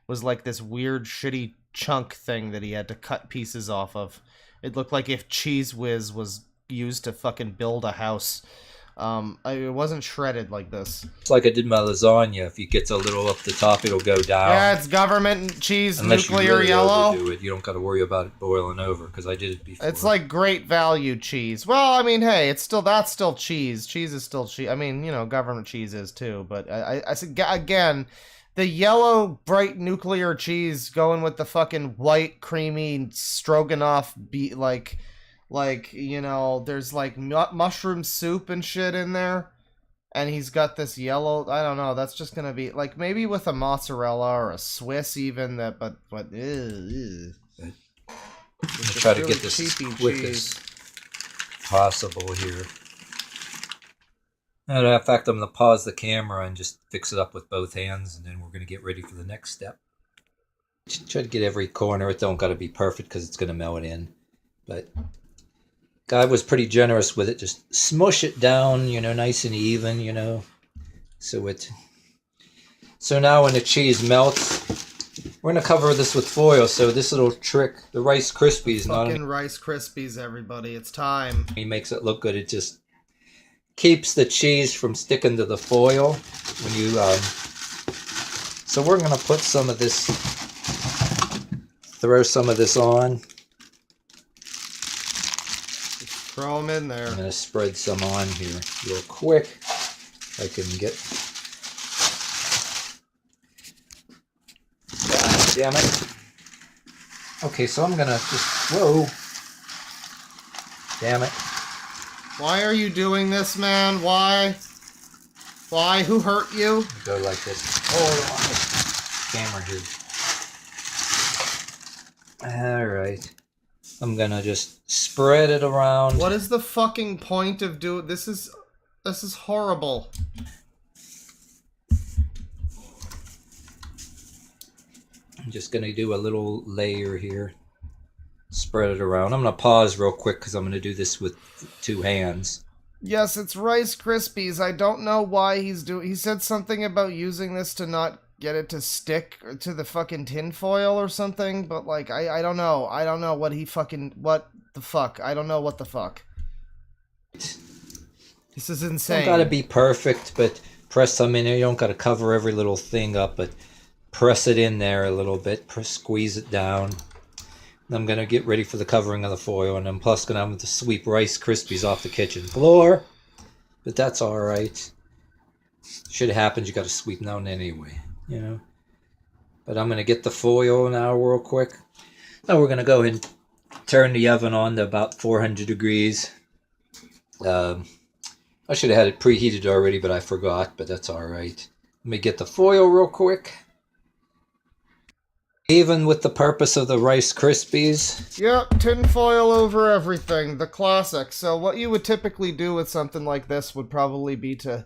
was like this weird shitty chunk thing that he had to cut pieces off of. It looked like if Cheese Whiz was used to fucking build a house. It wasn't shredded like this. It's like I did my lasagna. If it gets a little up the top, it'll go down. Yeah, it's government cheese, Unless nuclear you really yellow. overdo it, you don't got to worry about it boiling over because I did it before. It's like great value cheese. Well, I mean, hey, that's still cheese. Cheese is still cheese. I mean, you know, government cheese is too. But I said again, the yellow bright nuclear cheese going with the fucking white creamy stroganoff like, you know, there's like mushroom soup and shit in there. And he's got this yellow, I don't know, that's just gonna be, like, maybe with a mozzarella or a Swiss even, that, but I'm gonna try to get this as quick as possible here. And in fact, I'm gonna pause the camera and just fix it up with both hands, and then we're gonna get ready for the next step. Try to get every corner. It don't gotta be perfect because it's gonna melt in, but guy was pretty generous with it. Just smush it down, you know, nice and even, you know. So now when the cheese melts, we're gonna cover this with foil. So this little trick, the Rice Krispies, fucking Rice Krispies, everybody, it's time. He makes it look good. It just keeps the cheese from sticking to the foil when you. So we're gonna put some of this, throw some of this on. Throw them in there. I'm going to spread some on here real quick. If I can get... God damn it. Okay, so I'm going to just... Whoa. Damn it. Why are you doing this, man? Why? Why? Who hurt you? Go like this. Oh, camera here. Alright. I'm gonna just spread it around. What is the fucking point of doing this? Is horrible. I'm just gonna do a little layer here. Spread it around. I'm gonna pause real quick because I'm gonna do this with 2 hands. Yes, it's Rice Krispies. I don't know why he's doing. He said something about using this to not get it to stick to the fucking tinfoil or something, but like I don't know. I don't know what the fuck. I don't know what the fuck. This is insane. Don't gotta be perfect, but press some in there. You don't gotta cover every little thing up, but press it in there a little bit. Squeeze it down. And I'm gonna get ready for the covering of the foil, and I'm plus gonna have to sweep Rice Krispies off the kitchen floor. But that's alright. Should have happened, you gotta sweep down anyway. You know, but I'm going to get the foil now real quick. Now we're going to go and turn the oven on to about 400 degrees. I should have had it preheated already, but I forgot, but that's all right. Let me get the foil real quick. Even with the purpose of the Rice Krispies. Yep, tinfoil over everything, the classic. So what you would typically do with something like this would probably be to,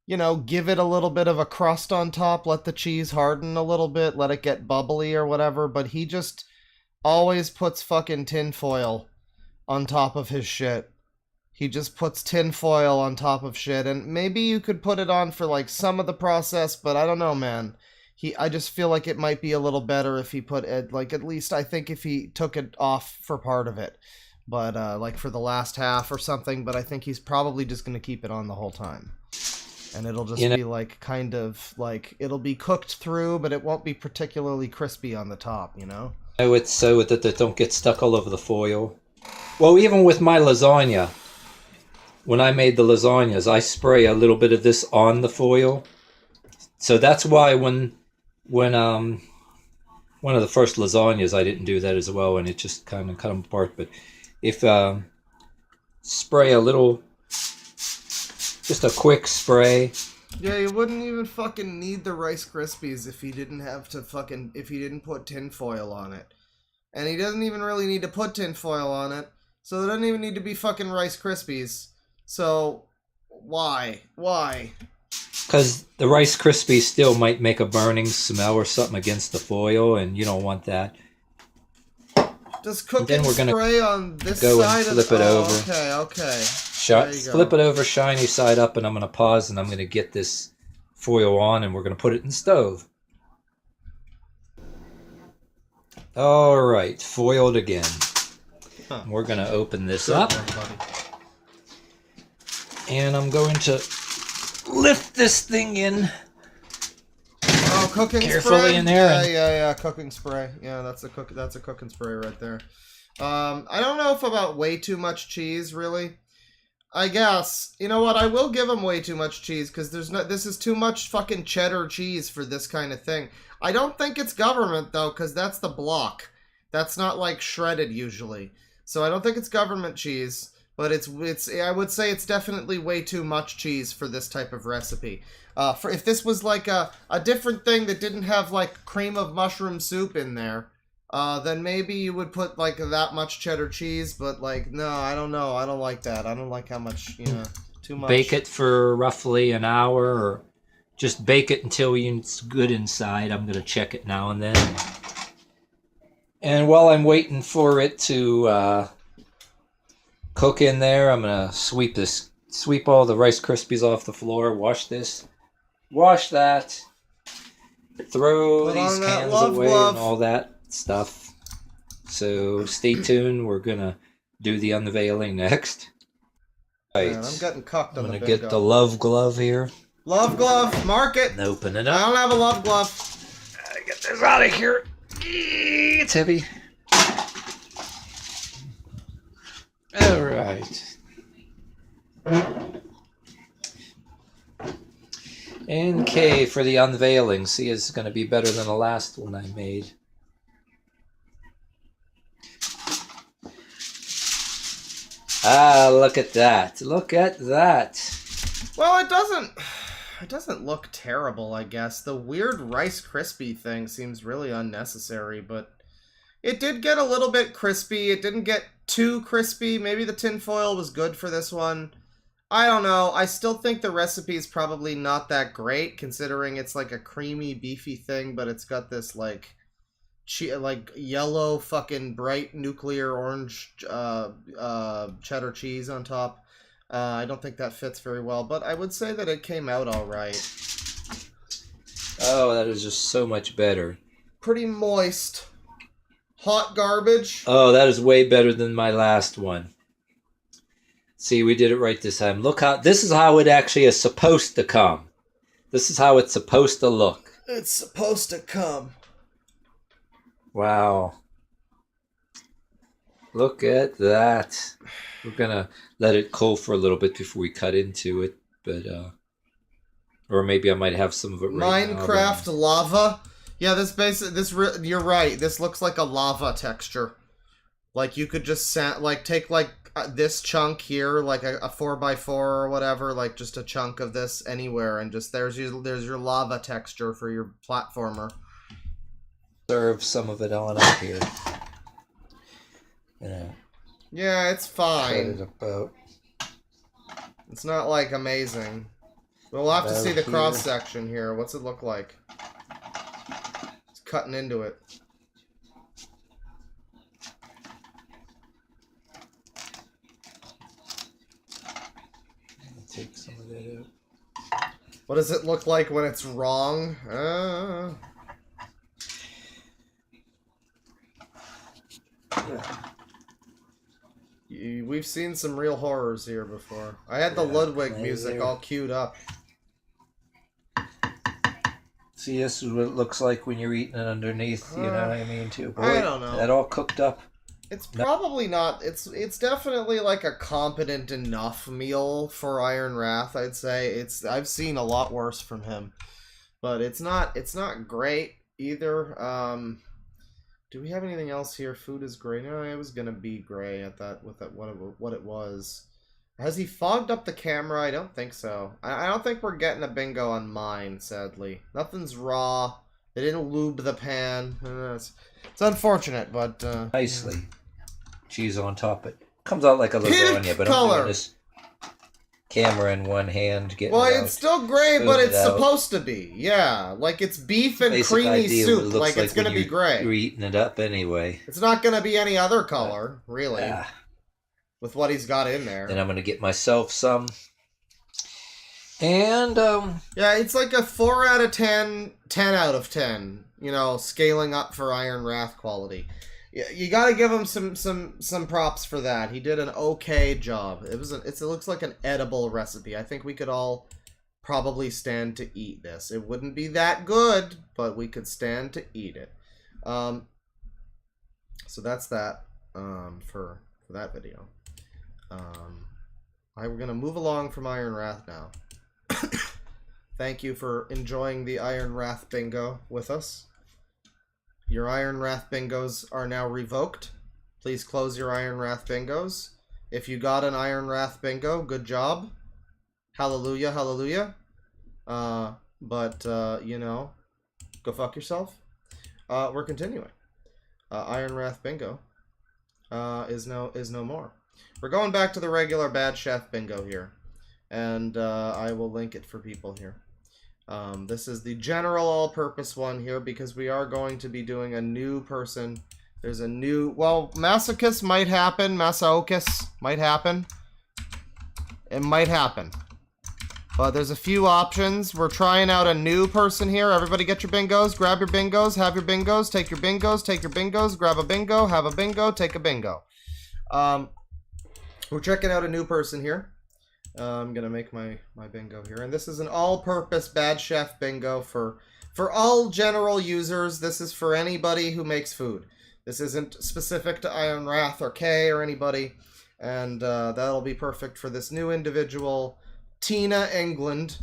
you know, give it a little bit of a crust on top, let the cheese harden a little bit, let it get bubbly or whatever, but he just always puts fucking tinfoil on top of his shit. He just puts tinfoil on top of shit, and maybe you could put it on for, like, some of the process, but I don't know, man. I just feel like it might be a little better if he put it, like, at least I think if he took it off for part of it. But, like, for the last half or something, but I think he's probably just going to keep it on the whole time. And it'll just be like, kind of like, it'll be cooked through, but it won't be particularly crispy on the top, you know? Oh, it's so that they don't get stuck all over the foil. Well, even with my lasagna, when I made the lasagnas, I spray a little bit of this on the foil. So that's why when one of the first lasagnas, I didn't do that as well, and it just kind of cut them apart. But if spray a little... Just a quick spray. Yeah, you wouldn't even fucking need the Rice Krispies if he didn't have to fucking... if he didn't put tinfoil on it. And he doesn't even really need to put tinfoil on it, so there doesn't even need to be fucking Rice Krispies. So, why? Why? Because the Rice Krispies still might make a burning smell or something against the foil, and you don't want that. Just cook and spray on this side and flip it over. Okay, okay. Flip it over, shiny side up, and I'm going to pause, and I'm going to get this foil on, and we're going to put it in the stove. All right, foiled again. We're going to open this up. And I'm going to lift this thing in. Oh, cooking carefully spray? in there. Yeah, cooking spray. Yeah, that's a cooking spray right there. I don't know if about way too much cheese, really. I guess. You know what? I will give him way too much cheese because this is too much fucking cheddar cheese for this kind of thing. I don't think it's government though, because that's the block. That's not like shredded usually. So I don't think it's government cheese, but it's I would say it's definitely way too much cheese for this type of recipe. If this was like a different thing that didn't have like cream of mushroom soup in there, then maybe you would put like that much cheddar cheese, but like, no, I don't know. I don't like that. I don't like how much, too much. Bake it for roughly an hour, or just bake it until it's good inside. I'm going to check it now and then. And while I'm waiting for it to cook in there, I'm going to sweep all the Rice Krispies off the floor, wash this, wash that, throw these cans away and all that stuff. So stay tuned. We're gonna do the unveiling next. Right. Man, I'm getting cucked on I'm the gonna bingo. get the love glove here. Love glove, mark it. And open it I up. don't have a love glove. Get this out of here. It's heavy. All right. And K for the unveiling. See, it's going to be better than the last one I made. Ah, look at that. Look at that. Well, it doesn't look terrible, I guess. The weird Rice Krispie thing seems really unnecessary, but it did get a little bit crispy. It didn't get too crispy. Maybe the tinfoil was good for this one. I don't know. I still think the recipe is probably not that great, considering it's like a creamy, beefy thing, but it's got this like yellow fucking bright nuclear orange cheddar cheese on top. I don't think that fits very well, but I would say that it came out all right. Oh, that is just so much better. Pretty moist. Hot garbage. Oh, that is way better than my last one. See, we did it right this time. Look how, this is how it actually is supposed to come. This is how it's supposed to look. It's supposed to come. Wow. Look at that. We're gonna let it cool for a little bit before we cut into it, but or maybe I might have some of it right now. Minecraft lava. Yeah, you're right. This looks like a lava texture. Like you could just take like this chunk here, like a 4x4 or whatever, like just a chunk of this anywhere, and just there's your lava texture for your platformer. Serve some of it on up here. Yeah, it's fine. Cut it about. It's not like amazing. We'll have to see the cross section here. What's it look like? It's cutting into it. Take some of that out. What does it look like when it's wrong? We've seen some real horrors here before. I had the Ludwig music all queued up. See, this is what it looks like when you're eating it underneath, you know what I mean, too. Boy, I don't know. That all cooked up. It's probably not. It's definitely like a competent enough meal for Iron Wrath, I'd say. I've seen a lot worse from him. But it's not great either. Do we have anything else here? Food is gray. No, it was gonna be gray at that what it was. Has he fogged up the camera? I don't think so. I don't think we're getting a bingo on mine, sadly. Nothing's raw. They didn't lube the pan. It's unfortunate, but nicely. Cheese on top. It comes out like a lasagna, but I'm doing this camera in one hand. Well, it's still gray, but it's supposed to be. Yeah, like it's beef and Basic creamy idea soup. like It's gonna be gray. You're eating it up anyway. It's not gonna be any other color, really. Yeah. With what he's got in there. Then I'm gonna get myself some. And yeah, it's like a 4 out of 10, 10 out of 10. You know, scaling up for Iron Wrath quality. You gotta give him some props for that. He did an okay job. It looks like an edible recipe. I think we could all probably stand to eat this. It wouldn't be that good, but we could stand to eat it. So that's that for that video. We're gonna move along from Iron Wrath now. Thank you for enjoying the Iron Wrath bingo with us. Your Iron Wrath bingos are now revoked. Please close your Iron Wrath bingos. If you got an Iron Wrath bingo, good job. Hallelujah, hallelujah. You know, go fuck yourself. We're continuing. Iron Wrath bingo is no more. We're going back to the regular Bad Chef bingo here. And I will link it for people here. This is the general all-purpose one here because we are going to be doing a new person. There's a new... Well, Masochist might happen. Masochist might happen. It might happen. But there's a few options. We're trying out a new person here. Everybody get your bingos. Grab your bingos. Have your bingos. Take your bingos. Take your bingos. Grab a bingo. Have a bingo. Take a bingo. We're checking out a new person here. I'm gonna make my bingo here, and this is an all-purpose Bad Chef bingo for all general users. This is for anybody who makes food. This isn't specific to Iron Wrath or K or anybody, and that'll be perfect for this new individual, Tina England.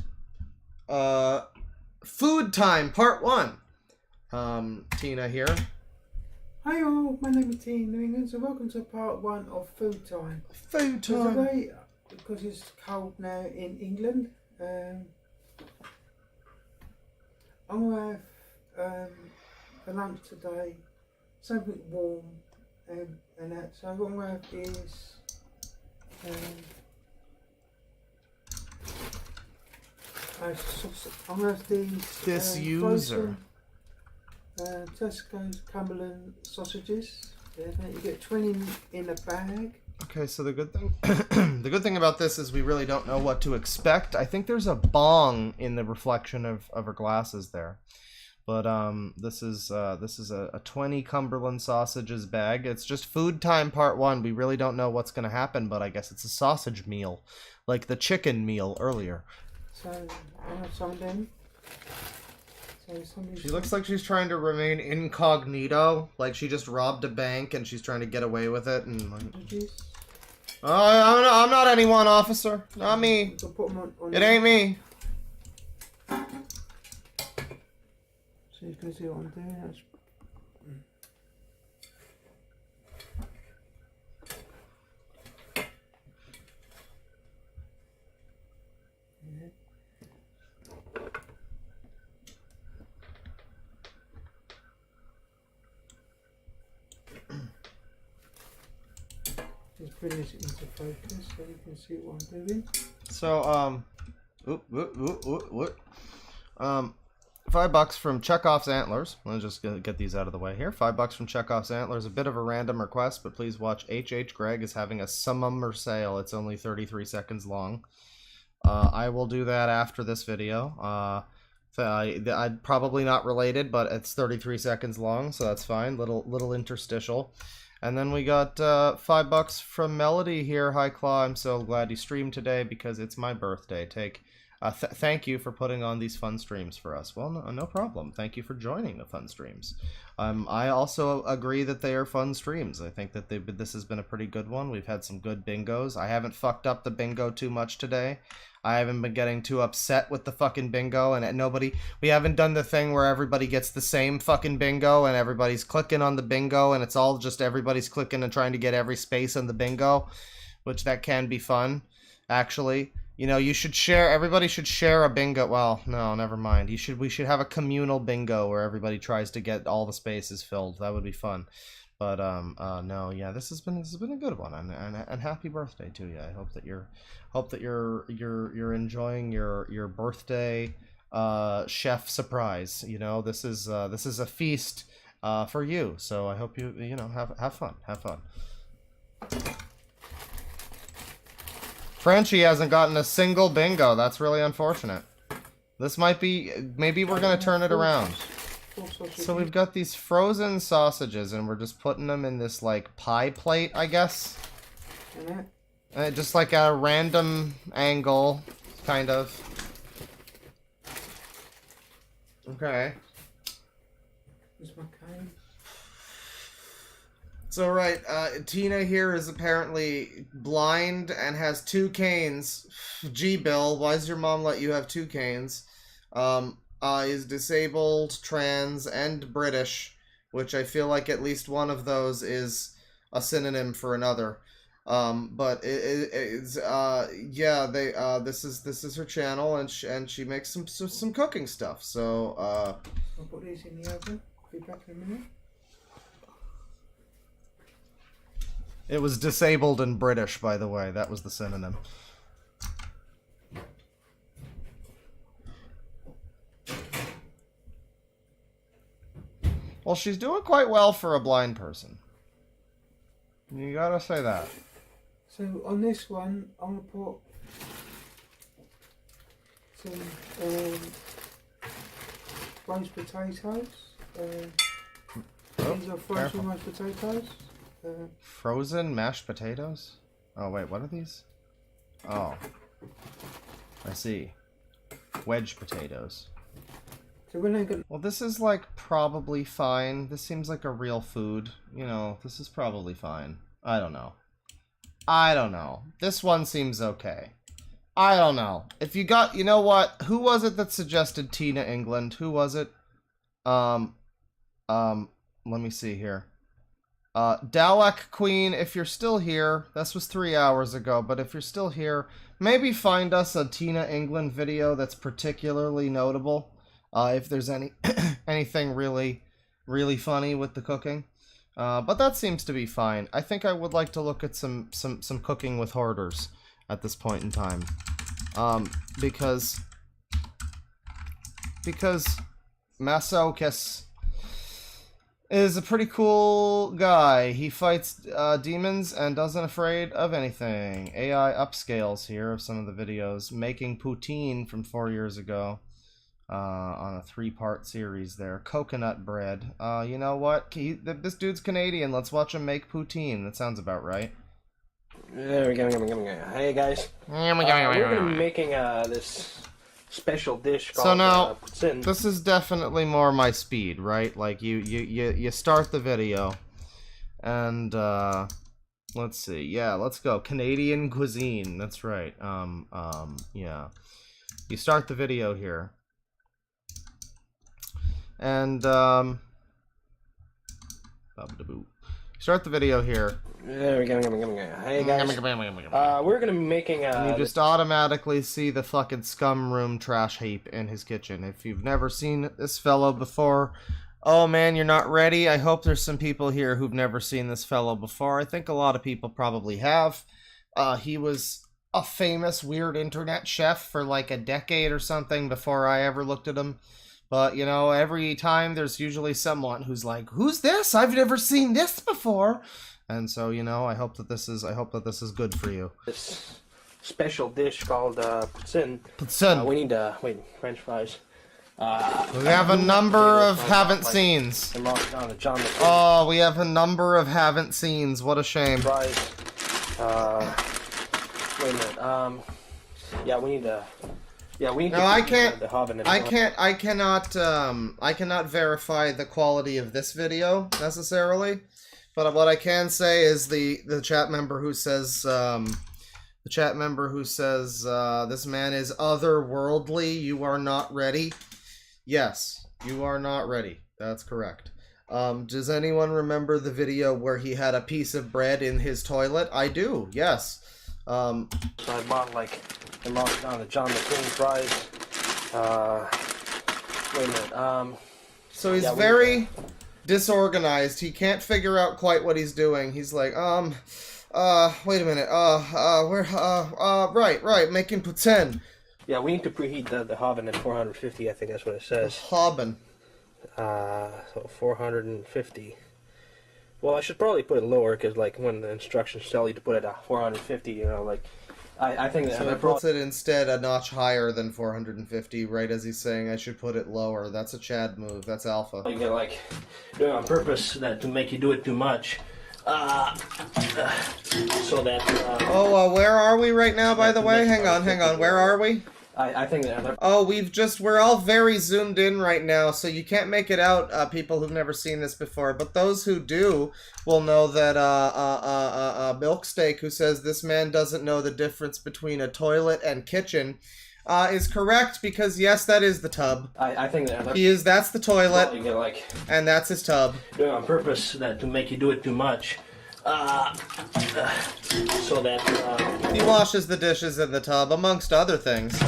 Food Time Part 1. Tina here. Hi all, my name is Tina England, so welcome to Part 1 of Food Time. Food Time. Today, because it's cold now in England, I'm going to have for lunch today something warm and that. So what I'm going to have is I'm going to have these This user. Tesco's Cumberland sausages. Yeah, you get 20 in a bag. Okay, so the good thing the good thing about this is we really don't know what to expect. I think there's a bong in the reflection of her glasses there. But this is a 20 Cumberland sausages bag. It's just Food Time Part 1. We really don't know what's going to happen, but I guess it's a sausage meal, like the chicken meal earlier. So I have some of them. She looks like she's trying to remain incognito, like she just robbed a bank and she's trying to get away with it. And I'm not anyone, officer. Not me. It ain't me. So you can see what I'm doing. Just bring this into focus so you can see what I'm doing. So, $5 from Chekhov's Antlers. Let's just get these out of the way here. $5 from Chekhov's Antlers. A bit of a random request, but please watch H.H. Greg is having a summer sale. It's only 33 seconds long. I will do that after this video. I'd probably not related, but it's 33 seconds long, so that's fine. Little interstitial. And then we got $5 from Melody here. Hi, Claw. I'm so glad you streamed today because it's my birthday. Thank you for putting on these fun streams for us. Well, no problem. Thank you for joining the fun streams. I also agree that they are fun streams. I think that this has been a pretty good one. We've had some good bingos. I haven't fucked up the bingo too much today. I haven't been getting too upset with the fucking bingo, and we haven't done the thing where everybody gets the same fucking bingo and everybody's clicking on the bingo and it's all just everybody's clicking and trying to get every space on the bingo, which that can be fun, actually. You know, you should share, everybody should share a bingo. Well, no, never mind. We should have a communal bingo where everybody tries to get all the spaces filled. That would be fun. But no, yeah, this has been a good one, and happy birthday to you. I hope that you're enjoying your birthday chef surprise. You know, this is a feast for you. So I hope you know have fun. Frenchie hasn't gotten a single bingo. That's really unfortunate. This might be, maybe we're gonna turn it around. four sausages. So we've got these frozen sausages, and we're just putting them in this, like, pie plate, I guess. And Just like a random angle, kind of. Okay. There's my cane. So, right, Tina here is apparently blind and has 2 canes. Gee, Bill, why does your mom let you have 2 canes? Is disabled, trans, and British, which I feel like at least one of those is a synonym for another. But yeah, this is her channel, and she makes some cooking stuff. So I'll put these in the oven. Be back in a minute. It was disabled and British, by the way. That was the synonym. Well, she's doing quite well for a blind person. You gotta say that. So on this one, I'm gonna put some roast potatoes. These are frozen roast potatoes. Frozen mashed potatoes? Oh, wait, what are these? Oh. I see. Wedge potatoes. So we're not gonna... Well, this is, like, probably fine. This seems like a real food. You know, this is probably fine. I don't know. I don't know. This one seems okay. I don't know. If you got... You know what? Who was it that suggested Tina England? Who was it? Let me see here. Dalek Queen, if you're still here, this was 3 hours ago, but if you're still here, maybe find us a Tina England video that's particularly notable. If there's anything really funny with the cooking. But that seems to be fine. I think I would like to look at some cooking with hoarders at this point in time. Because Masokis is a pretty cool guy. He fights demons and doesn't afraid of anything. AI upscales here of some of the videos. Making poutine from 4 years ago. On a 3-part series there. Coconut bread. You know what? This dude's Canadian. Let's watch him make poutine. That sounds about right. There we go. Hey guys. We're gonna be making this special dish called so now, poutine. this is definitely more my speed, right? Like you start the video, and let's see. Yeah, let's go. Canadian cuisine. That's right. Yeah. You start the video here. And start the video here. There we go. Hey guys. We're gonna be making and you just automatically see the fucking scum room trash heap in his kitchen. If you've never seen this fellow before, oh man, you're not ready. I hope there's some people here who've never seen this fellow before. I think a lot of people probably have. He was a famous weird internet chef for like a decade or something before I ever looked at him. But, you know, every time there's usually someone who's like, who's this? I've never seen this before. And so, you know, I hope that this is good for you. This special dish called poutine. Poutine. We need French fries. We have a number of haven't seens. Oh, we have a number of haven't seens. What a shame. Fries. Wait a minute. Yeah, we need to. Yeah, we need no, to I can't. I cannot verify the quality of this video necessarily, but what I can say is the chat member who says this man is otherworldly. You are not ready. Yes, you are not ready. That's correct. Does anyone remember the video where he had a piece of bread in his toilet? I do. Yes. So I bought like. And lost down the John McCain fries. Wait a minute. So he's very disorganized. He can't figure out quite what he's doing. He's like, wait a minute. Right, making poutine. Yeah, we need to preheat the oven at 450. I think that's what it says. Oven. So 450. Well, I should probably put it lower because, like, when the instructions tell you to put it at 450, you know, like. I think that So it puts it instead a notch higher than 450, right as he's saying I should put it lower. That's a Chad move. That's alpha. You get like doing it on purpose that to make you do it too much. So that. Where are we right now, by the way? Hang on. Where are we? I think that. Oh, we're all very zoomed in right now, so you can't make it out, people who've never seen this before. But those who do will know that, Milksteak, who says this man doesn't know the difference between a toilet and kitchen, is correct, because yes, that is the tub. I think that. That's the toilet, You get like and that's his tub. doing it on purpose that to make you do it too much. So that. He washes the dishes in the tub, amongst other things.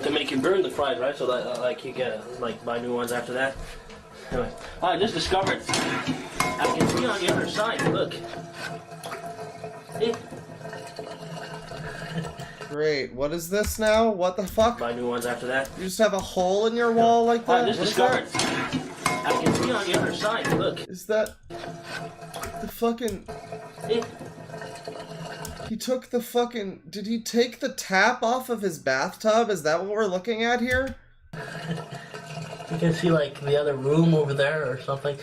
To make you burn the fries, right? So that like you get like buy new ones after that. Anyway, I just discovered I can see on the other side. Look. Great. What is this now? What the fuck? Buy new ones after that. You just have a hole in your wall like that? I just discovered I can see on the other side. Look. Is that the fucking? He took the fucking... Did he take the tap off of his bathtub? Is that what we're looking at here? You can see, like, the other room over there or something.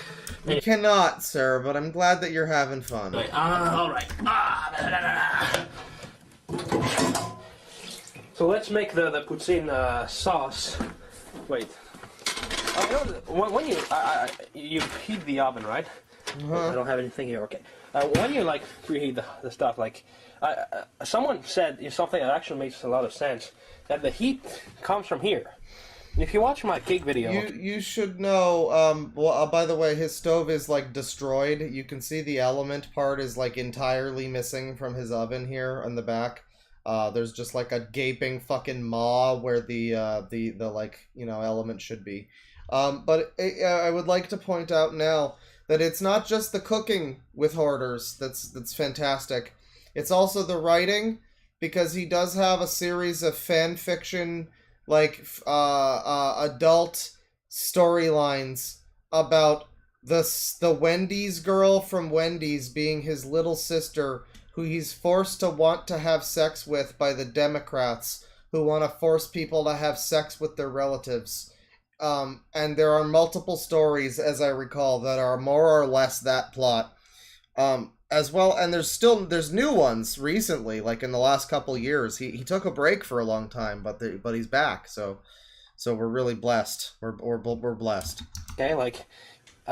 You cannot, sir, but I'm glad that you're having fun. Alright. So let's make the poutine sauce. Wait. When you heat the oven, right? I don't have anything here, okay. When you, like, preheat the stuff, like... someone said something that actually makes a lot of sense, that the heat comes from here. If you watch my cake video... You should know, by the way, his stove is, like, destroyed. You can see the element part is, like, entirely missing from his oven here on the back. There's just, like, a gaping fucking maw where the like, you know, element should be. But I would like to point out now that it's not just the cooking with Hoarders that's fantastic. It's also the writing, because he does have a series of fan fiction, like, adult storylines about the Wendy's girl from Wendy's being his little sister, who he's forced to want to have sex with by the Democrats, who want to force people to have sex with their relatives. And there are multiple stories, as I recall, that are more or less that plot. As well, and there's new ones recently, like in the last couple years. He took a break for a long time, but he's back. So we're really blessed. We're blessed. Okay, like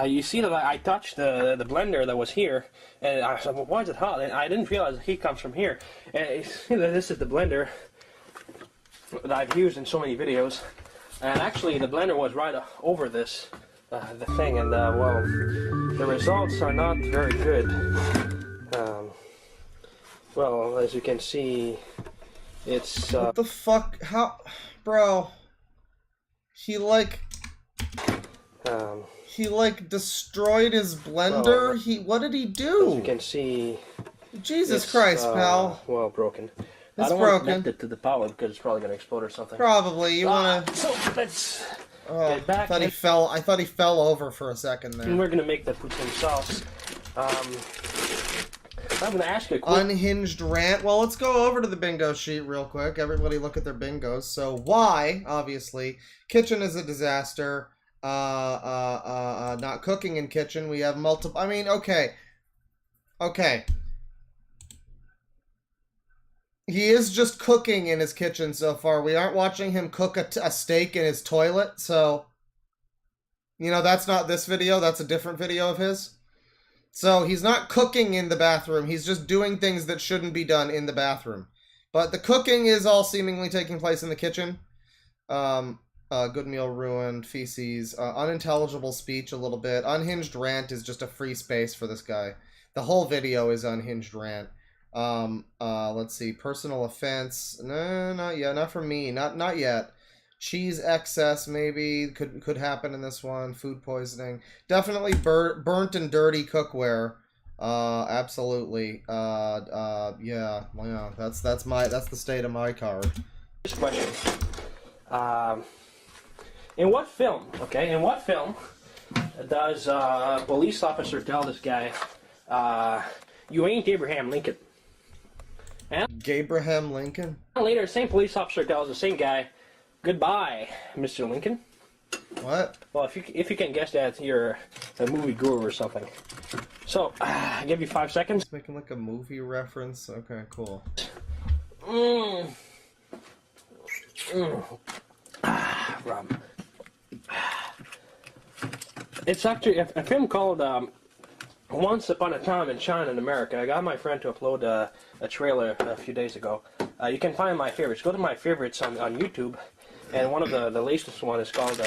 you see that I touched the blender that was here, and I was like, well, why is it hot? And I didn't realize the heat comes from here. And this is the blender that I've used in so many videos, and actually the blender was right over this. The thing, and well, the results are not very good. Well, as you can see, it's what the fuck? How, bro? He like destroyed his blender. What did he do? As you can see, Jesus Christ, pal. Well, broken. It's I don't broken. want to connect it to the power because it's probably going to explode or something. Probably. You want to... So let's get back. I thought he fell over for a second there. And we're going to make the poutine sauce. I'm going to ask you a quick... Unhinged rant. Well, let's go over to the bingo sheet real quick. Everybody look at their bingos. So, why, obviously. Kitchen is a disaster. Not cooking in kitchen. We have multiple... I mean, okay. Okay. He is just cooking in his kitchen so far. We aren't watching him cook a steak in his toilet, so... You know, that's not this video. That's a different video of his. So, he's not cooking in the bathroom. He's just doing things that shouldn't be done in the bathroom. But the cooking is all seemingly taking place in the kitchen. Good meal ruined, feces, unintelligible speech a little bit. Unhinged rant is just a free space for this guy. The whole video is unhinged rant. Let's see, personal offense. No, not yet. Not for me. Not yet. Cheese excess maybe could happen in this one. Food poisoning. Definitely burnt and dirty cookware. Absolutely. Yeah. That's the state of my card. This question. In what film? Okay. In what film does a police officer tell this guy, "You ain't Abraham Lincoln"? And Gabraham Lincoln. later, same police officer tells the same guy, "Goodbye, Mr. Lincoln." What? Well, if you can guess that, you're a movie guru or something. So, I give you 5 seconds. Making like a movie reference. Okay, cool. Rob. It's actually a film called Once Upon a Time in China in America. I got my friend to upload a trailer a few days ago. You can find my favorites. Go to my favorites on YouTube, and one of the latest one is called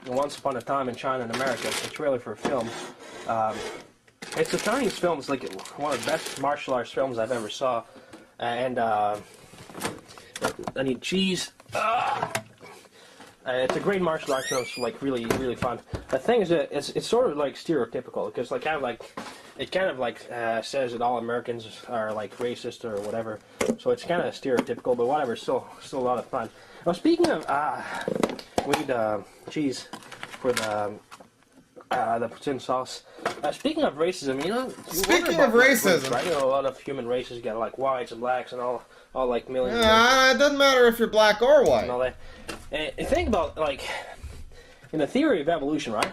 Once Upon a Time in China in America. It's a trailer for a film. It's a Chinese film. It's like one of the best martial arts films I've ever saw. And I need cheese. It's a great martial arts film. It's like really, really fun. The thing is that it's sort of like stereotypical because like it kind of like says that all Americans are like racist or whatever. So it's kind of stereotypical, but whatever. Still a lot of fun. Now speaking of, we need cheese for the poutine sauce. Speaking of racism, you know. Speaking of racism, right? You know, a lot of human races got like whites and blacks and all like millions. Yeah, it doesn't matter if you're black or white. And all that. And think about like in the theory of evolution, right?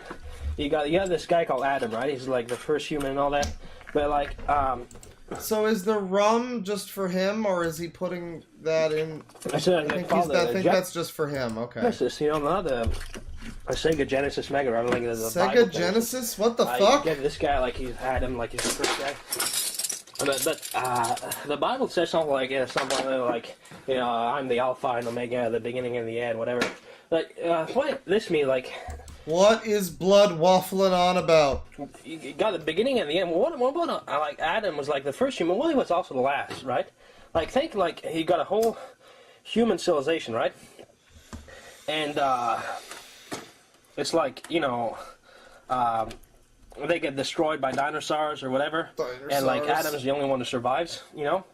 You got this guy called Adam, right? He's like the first human and all that. But like, so is the rum just for him, or is he putting that in? I think that's just for him. Okay. Genesis, you know, not a Sega Genesis Mega Drive. Like Sega Genesis? What the fuck? Yeah, this guy, like he's Adam, like he's the first guy. But the Bible says something like you know, I'm the Alpha and Omega, the beginning and the end, whatever. Like what this mean? Like, what is blood waffling on about? You got the beginning and the end. What about like Adam was like the first human? Well, he was also the last, right? Like think like he got a whole human civilization, right? And it's like, you know, they get destroyed by dinosaurs or whatever, and like Adam's the only one who survives, you know.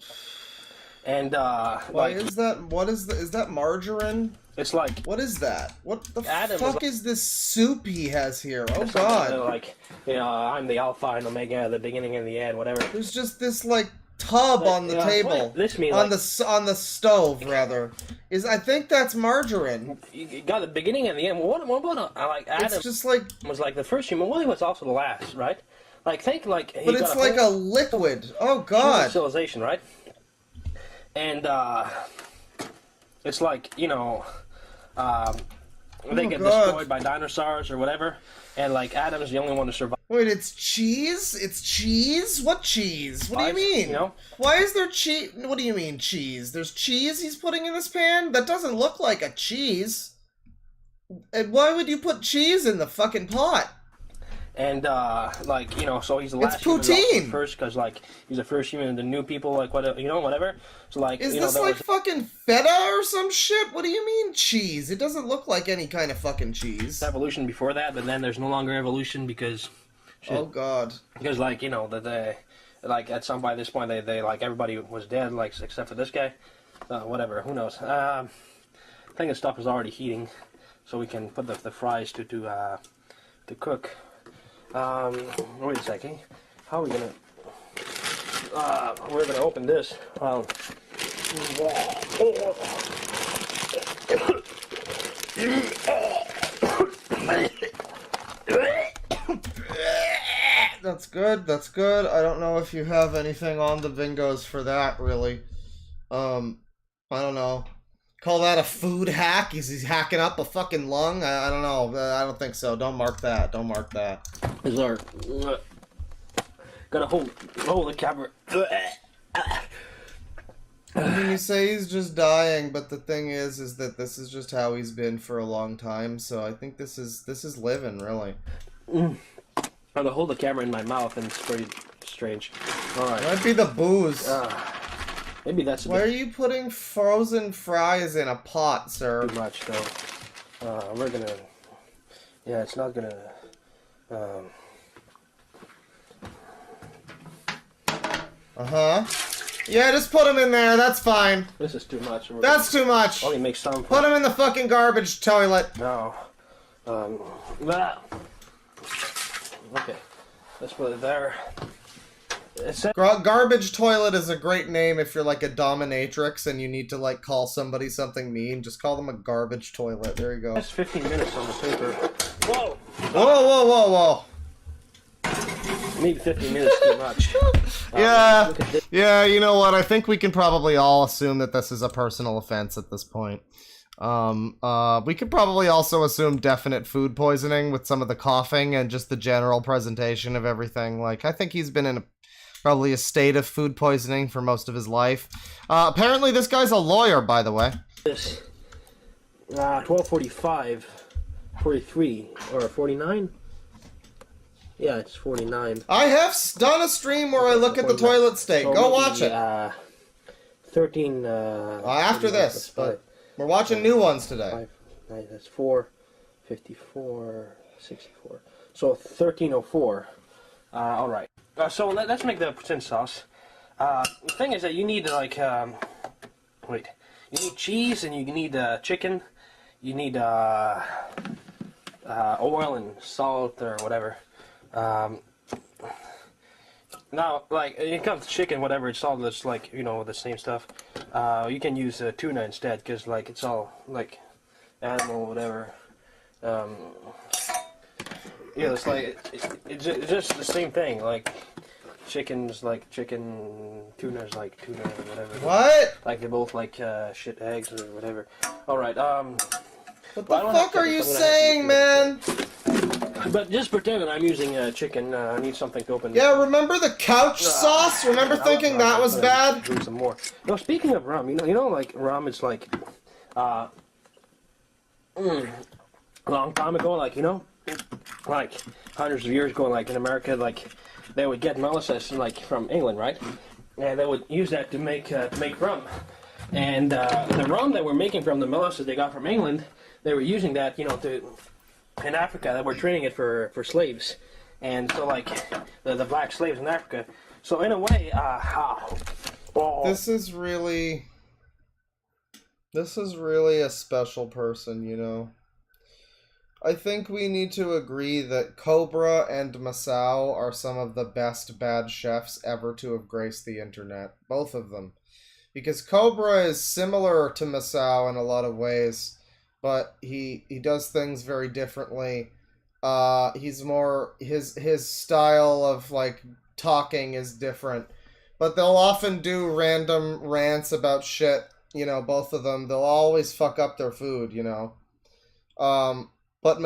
And why is that? What is that margarine? It's like, what is that? What the fuck is this soup he has here? Oh god! Like, you know, I'm the Alpha and Omega, the beginning and the end, whatever. There's just this like tub on the table. This means on the stove rather. I think that's margarine. You got the beginning and the end. What about like Adam? It's just like was like the first human. Well, he was also the last, right? Like think like. But it's like a liquid. Oh god! Civilization, right? And it's like, you know, they get destroyed by dinosaurs or whatever, and like Adam's the only one to survive. Wait, it's cheese? It's cheese? What cheese? What do you mean? You know? Why is there cheese? What do you mean cheese? There's cheese he's putting in this pan? That doesn't look like a cheese. And why would you put cheese in the fucking pot? And like, you know, so he's the last. It's poutine. First, because like he's the first human. The new people, like whatever, you know, whatever. So like, is you know, this like fucking feta or some shit? What do you mean cheese? It doesn't look like any kind of fucking cheese. Evolution before that, but then there's no longer evolution because. Shit, oh god. Because like, you know, that they like at some by this point they like everybody was dead, like except for this guy. Whatever, who knows? I think the stuff is already heating, so we can put the fries to cook. Wait a second. How are we gonna? We're gonna open this. That's good. That's good. I don't know if you have anything on the Vingos for that, really. I don't know. Call that a food hack? Is he hacking up a fucking lung? I don't know. I don't think so. Don't mark that. Don't mark that. Is our gotta hold the camera. I mean, you say he's just dying, but the thing is that this is just how he's been for a long time. So I think this is living, really. I'm gonna hold the camera in my mouth, and it's pretty strange. All right. Might be the booze. Maybe that's. Why are you putting frozen fries in a pot, sir? Too much, though. We're gonna. Yeah, it's not gonna. Yeah, just put them in there. That's fine. This is too much. That's too much. Only make some. Put them in the fucking garbage toilet. No. Okay. Let's put it there. Garbage toilet is a great name if you're like a dominatrix and you need to like call somebody something mean. Just call them a garbage toilet. There you go. That's 15 minutes on the paper. Whoa! Whoa, whoa, whoa, whoa. Maybe 15 minutes too much. Yeah, yeah, you know what? I think we can probably all assume that this is a personal offense at this point. We could probably also assume definite food poisoning with some of the coughing and just the general presentation of everything. Like, I think he's been in probably a state of food poisoning for most of his life. Apparently this guy's a lawyer, by the way. 12:45, 43, or 49? Yeah, it's 49. I have done a stream where I look at the toilet state. So Go maybe, watch it. 13, after this, but we're watching new ones today. That's 4, 54, 64. So 1304. Alright. So let's make the poutine sauce. The thing is that you need, like, you need cheese and you need chicken. You need oil and salt or whatever. Now, like, when it comes to chicken, whatever, it's all this, like, you know, the same stuff. You can use tuna instead, because, like, it's all, like, animal, whatever. Yeah, it's like, it's just the same thing, like, chicken's like chicken, tuna's like tuna, or whatever. What? Like, they're both like, shit eggs or whatever. Alright, What the fuck are you saying, man? But just pretend that I'm using chicken. I need something to open. Yeah, remember the couch sauce? Remember thinking that was bad? Do some more. No, speaking of rum, you know, like rum is like, a long time ago, like, you know, like hundreds of years ago, like in America, like they would get molasses like from England, right? And they would use that to make rum. And the rum that we're making from the molasses they got from England, they were using that, you know, in Africa, that were trading it for slaves, and so like the black slaves in Africa. So in a way, this is really a special person, you know. I think we need to agree that Cobra and Masao are some of the best bad chefs ever to have graced the internet. Both of them. Because Cobra is similar to Masao in a lot of ways, but he does things very differently. He's more, his style of, like, talking is different. But they'll often do random rants about shit, you know, both of them. They'll always fuck up their food, you know. But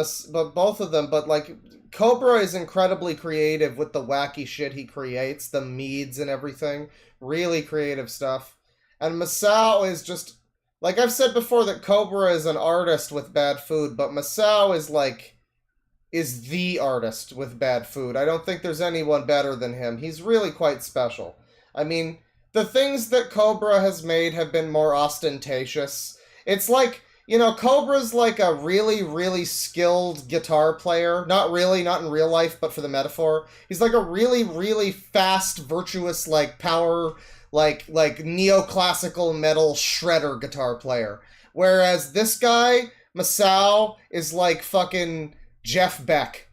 both of them, but, like, Cobra is incredibly creative with the wacky shit he creates, the meads and everything. Really creative stuff. And Masao is just, like I've said before, that Cobra is an artist with bad food, but Masao is the artist with bad food. I don't think there's anyone better than him. He's really quite special. I mean, the things that Cobra has made have been more ostentatious. It's like, you know, Cobra's like a really, really skilled guitar player. Not really, not in real life, but for the metaphor. He's like a really, really fast, virtuous, like, power, like neoclassical metal shredder guitar player. Whereas this guy, Masao, is like fucking Jeff Beck.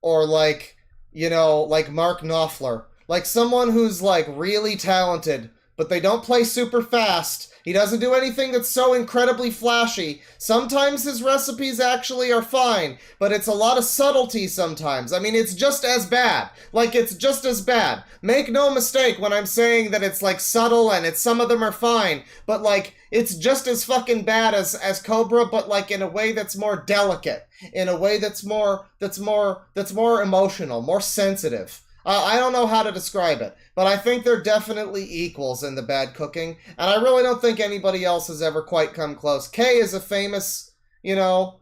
Or like, you know, like Mark Knopfler. Like someone who's like really talented, but they don't play super fast. He doesn't do anything that's so incredibly flashy. Sometimes his recipes actually are fine, but it's a lot of subtlety sometimes. I mean, it's just as bad. Like, it's just as bad. Make no mistake when I'm saying that it's, like, subtle and some of them are fine, but, like, it's just as fucking bad as Cobra, but, like, in a way that's more delicate. In a way that's more emotional, more sensitive. I don't know how to describe it, but I think they're definitely equals in the bad cooking, and I really don't think anybody else has ever quite come close. Kay is a famous, you know,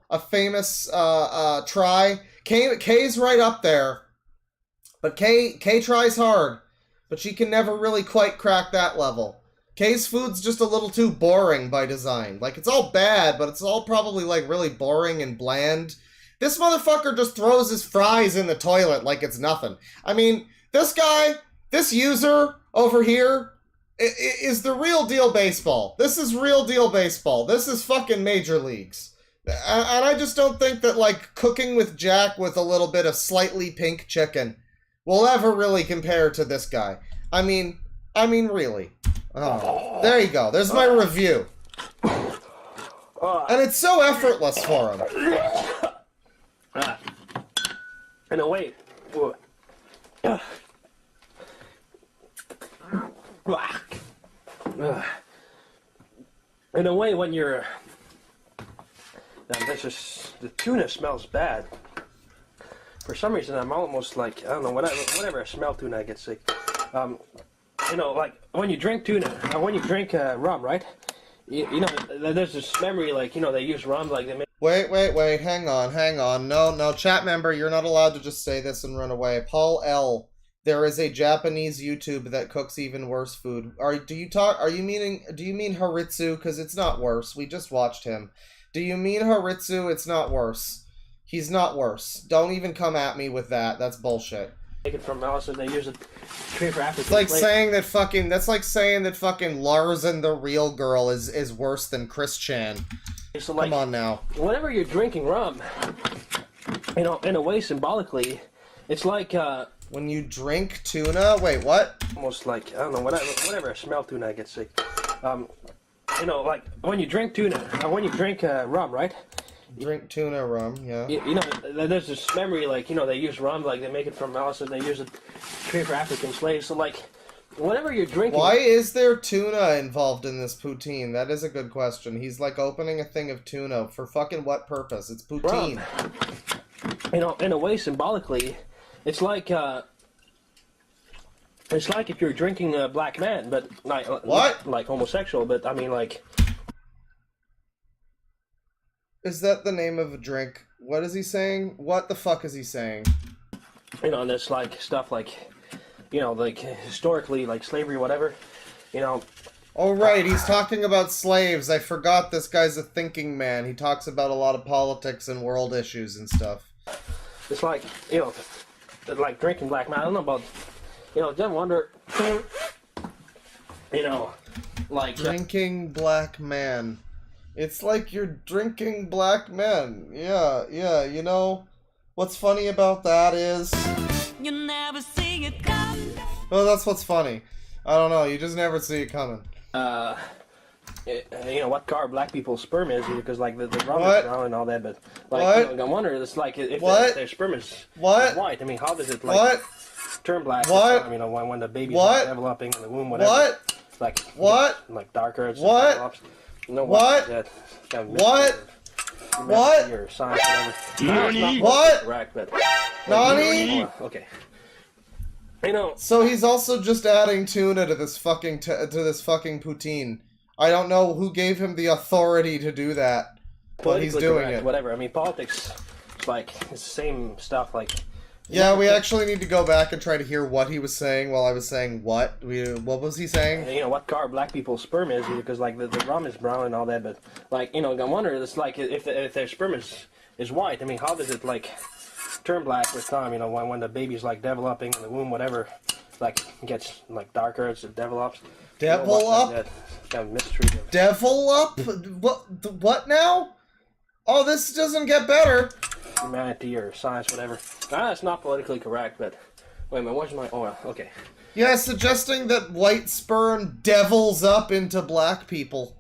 try. Kay's right up there, but Kay tries hard, but she can never really quite crack that level. Kay's food's just a little too boring by design. Like, it's all bad, but it's all probably, like, really boring and bland. This motherfucker just throws his fries in the toilet like it's nothing. I mean, this guy, this user over here, is the real deal baseball. This is real deal baseball. This is fucking major leagues. And I just don't think that, like, cooking with Jack with a little bit of slightly pink chicken will ever really compare to this guy. I mean, really. Oh, there you go. There's my review. And it's so effortless for him. In a way, when you're, the tuna smells bad. For some reason, I'm almost like, I don't know, whenever I smell tuna, I get sick. Like when you drink tuna, when you drink rum, right? You know, there's this memory, like, they use rum, like they make. Wait, hang on. No, chat member, you're not allowed to just say this and run away. Paul L. There is a Japanese YouTube that cooks even worse food. Do you mean Haritsu? Because it's not worse. We just watched him. Do you mean Haritsu? It's not worse. He's not worse. Don't even come at me with that. That's bullshit. Make it from Alice and they use it for African. It's like saying that fucking. That's like saying that fucking Larsen the Real Girl is worse than Chris Chan. So, like, come on now. Whenever you're drinking rum, in a way symbolically, it's like when you drink tuna. Wait, what? Almost like, I don't know. Whenever I smell tuna, I get sick. Like when you drink tuna, when you drink rum, right? Drink tuna rum, yeah. There's this memory, like, they use rum, like they make it from Alice and they use it for African slaves. So, like, whenever you're drinking. Why is there tuna involved in this poutine? That is a good question. He's like opening a thing of tuna for fucking what purpose? It's poutine. Rum. In a way symbolically, it's like if you're drinking a black man, but not like homosexual, but I mean like. Is that the name of a drink? What is he saying? What the fuck is he saying? And it's like stuff like, like historically, like slavery, whatever, Oh, right, he's talking about slaves. I forgot this guy's a thinking man. He talks about a lot of politics and world issues and stuff. It's like, like drinking black man. I don't know about, then wonder, like. Drinking black man. It's like you're drinking black men. Yeah, what's funny about that is... You never see it come. Oh, that's what's funny. I don't know, you just never see it coming. What color black people's sperm is, because, like, the rum is brown and all that, but, like, I wonder, it's like, if their sperm is white, I mean, how does it, like, turn black? When the baby's developing in the womb, whatever. Like darker, it's develops. No, what? Your science, whatever. What? Correct, but Nani? Okay. So he's also just adding tuna to this fucking poutine. I don't know who gave him the authority to do that, but he's doing it. Whatever. I mean, politics, like, it's the same stuff. Like. Yeah, we actually need to go back and try to hear what he was saying while I was saying what. What was he saying? What color black people's sperm is, because, like, the rum is brown and all that, but, like, I wonder, it's like, if their sperm is white, I mean, how does it, like, turn black with time, when the baby's, like, developing in the womb, whatever, like, gets, like, darker as it develops. Devil up? That kind of mystery. Devil up? What now? Oh, this doesn't get better. Humanity or science, whatever. It's not politically correct, but wait a minute, what's my... Oh, okay. Yeah, suggesting that white sperm devils up into black people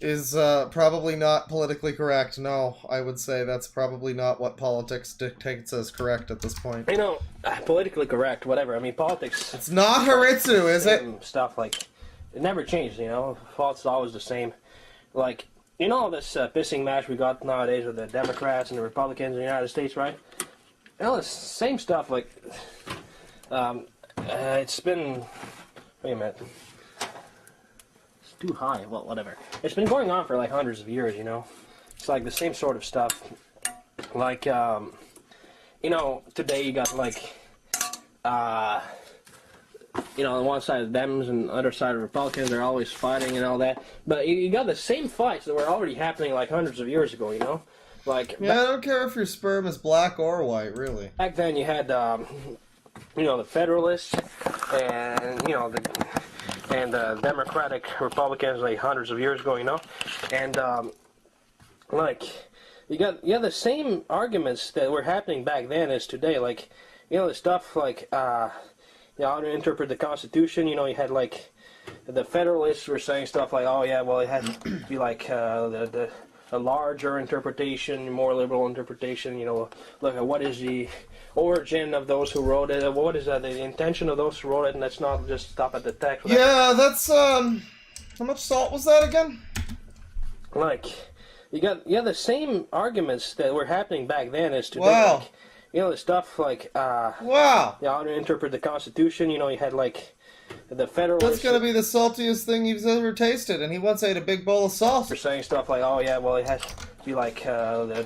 is probably not politically correct. No, I would say that's probably not what politics dictates as correct at this point. Politically correct, whatever. I mean, politics... It's not Haritsu, is it? Stuff, like, it never changed, Thought's always the same. Like... all this pissing match we got nowadays with the Democrats and the Republicans in the United States, right? The same stuff, like, it's been, wait a minute, it's too high, well, whatever. It's been going on for, like, hundreds of years, It's, like, the same sort of stuff. Like, today you got, like, on one side of the Dems and the other side of the Republicans, they're always fighting and all that. But you got the same fights that were already happening like hundreds of years ago, Like, yeah, I don't care if your sperm is black or white, really. Back then you had, the Federalists and, the Democratic Republicans like hundreds of years ago, And, like, you got the same arguments that were happening back then as today. Like, the stuff like, how to interpret the Constitution. You know, you had like the Federalists were saying stuff like, oh yeah, well it had to be like a larger interpretation, more liberal interpretation. You know, look at what is the origin of those who wrote it. What is the intention of those who wrote it, and let's not just stop at the text. Yeah, that's how much salt was that again? Like, you got the same arguments that were happening back then as today. Wow. Like, you know, the stuff like wow. How to interpret the Constitution. You know, you had like the Federalists. That's gonna be the saltiest thing you've ever tasted, and he once ate a big bowl of salt. They're saying stuff like, oh yeah, well it has to be like a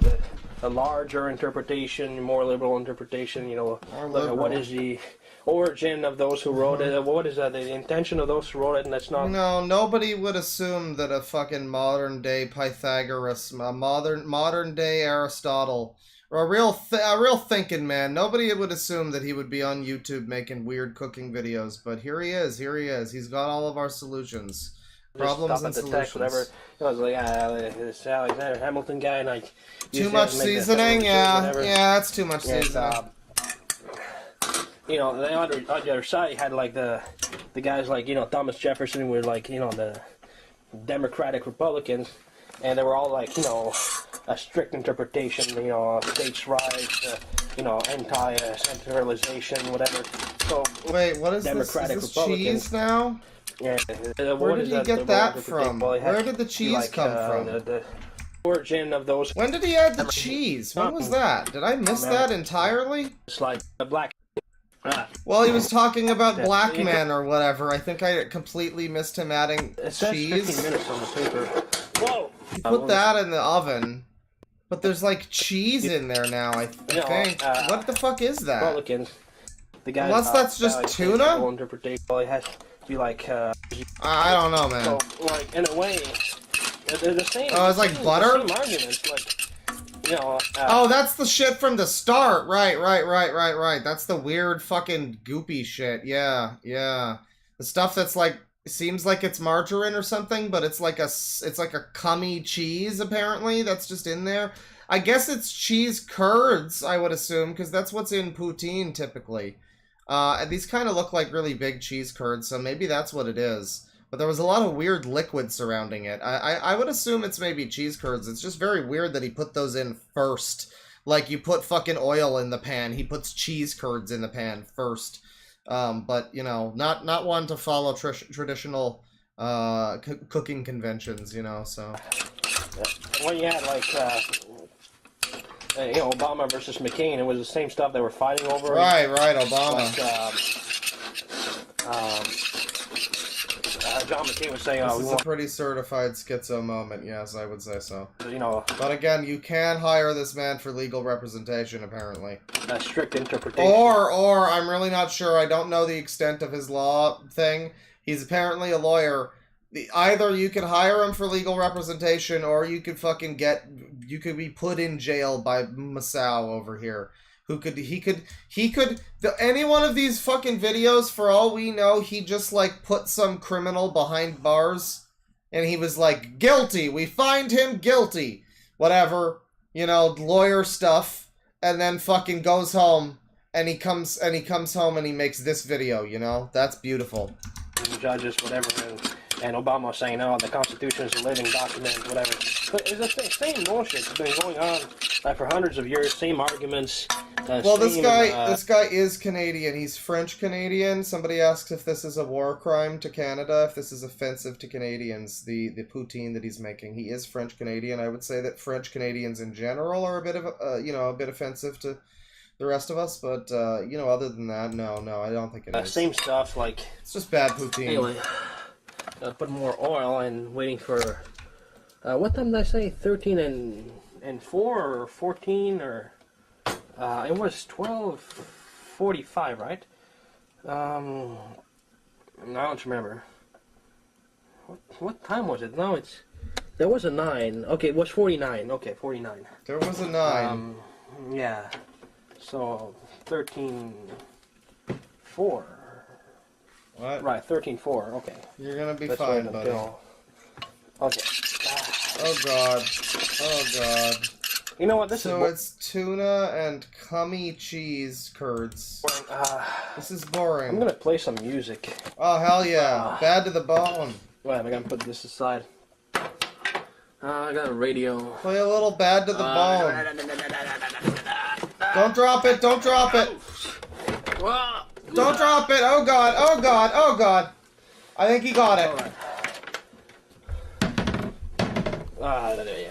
larger interpretation, more liberal interpretation. You know, look at what is the origin of those who wrote it. What is the intention of those who wrote it, and that's not. No, nobody would assume that a fucking modern day Pythagoras, a modern day Aristotle, or a real thinking man. Nobody would assume that he would be on YouTube making weird cooking videos. But here he is. He's got all of our solutions, problems and solutions. Text, whatever. It was like this Alexander Hamilton guy, and like too much seasoning. Yeah, that's too much seasoning. You know, on the other side, you had like the guys like, you know, Thomas Jefferson were like, you know, the Democratic Republicans, and they were all like, you know, a strict interpretation, you know, states' rights, you know, anti-centralization, whatever. So wait, what is Democratic this? Is this cheese now? Yeah. Where did he get that from? Where did the cheese come from? The origin of those. When did he add the cheese? When was that? Did I miss that entirely? It's like a black. Well, he was talking about black men or whatever. I think I completely missed him adding it says cheese. 15 minutes on the paper. Whoa! You put that in the oven, but there's like cheese in there now. I think. What the fuck is that? Republicans. The guy. Unless that's just tuna. Interpretation. Well, it has to be like. I don't know, man. So, like in a way, they're the same. Oh, it's like butter. The same arguments, like. You know, oh, that's the shit from the start. Right. That's the weird fucking goopy shit. Yeah. The stuff that's like seems like it's margarine or something, but it's like a cummy cheese apparently that's just in there. I guess it's cheese curds, I would assume, because that's what's in poutine typically. And these kind of look like really big cheese curds, so maybe that's what it is. But there was a lot of weird liquid surrounding it. I would assume it's maybe cheese curds. It's just very weird that he put those in first. Like, you put fucking oil in the pan. He puts cheese curds in the pan first. But, you know, not one to follow traditional cooking conventions, you know, so. Well, you had, like, you know, Obama versus McCain. It was the same stuff they were fighting over. Right, Obama. Like, John McCain was saying, this is a pretty certified schizo moment, yes, I would say so. You know, but again, you can hire this man for legal representation, apparently. A strict interpretation. Or, I'm really not sure, I don't know the extent of his law thing. He's apparently a lawyer. Either you can hire him for legal representation, or you could fucking you could be put in jail by Masao over here. Any one of these fucking videos, for all we know, he just, like, put some criminal behind bars, and he was like, guilty, we find him guilty, whatever, you know, lawyer stuff, and then fucking goes home, and he comes home and he makes this video, you know, that's beautiful. Judges, whatever, and Obama saying, "Oh, the Constitution is a living document," whatever. But it's the same bullshit. It's been going on for hundreds of years. Same arguments. Well, this guy is Canadian. He's French Canadian. Somebody asks if this is a war crime to Canada, if this is offensive to Canadians. The poutine that he's making. He is French Canadian. I would say that French Canadians in general are a bit of a bit offensive to the rest of us, but you know, other than that, no, I don't think it is. Same stuff, like it's just bad poutine. Anyway, put more oil and waiting for what time did I say? 13 and 4 or 14 or it was 12:45, right? I don't remember. What time was it? No, there was a 9. Okay, it was 49. Okay, 49. There was a 9. Yeah. So 13:4. What? Right, 13:4. Okay. You're gonna be fine, buddy. Okay. Oh god. You know what? This So is it's tuna and cummy cheese curds. This is boring. I'm gonna play some music. Oh, hell yeah. Bad to the bone. Wait, I'm gonna put this aside. I got a radio. Play a little bad to the bone. Don't drop it, don't drop it. Don't drop it. Oh god, oh god, oh god. I think he got it. There you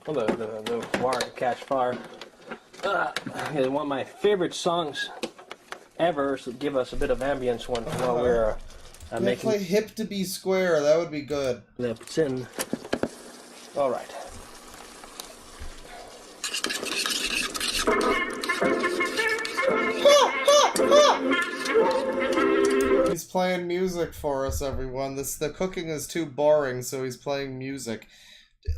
well, the wire to catch fire. One of my favorite songs ever, so give us a bit of ambience while we're making. Play Hip to Be Square, that would be good. It's in. Alright. He's playing music for us, everyone. The cooking is too boring, so he's playing music.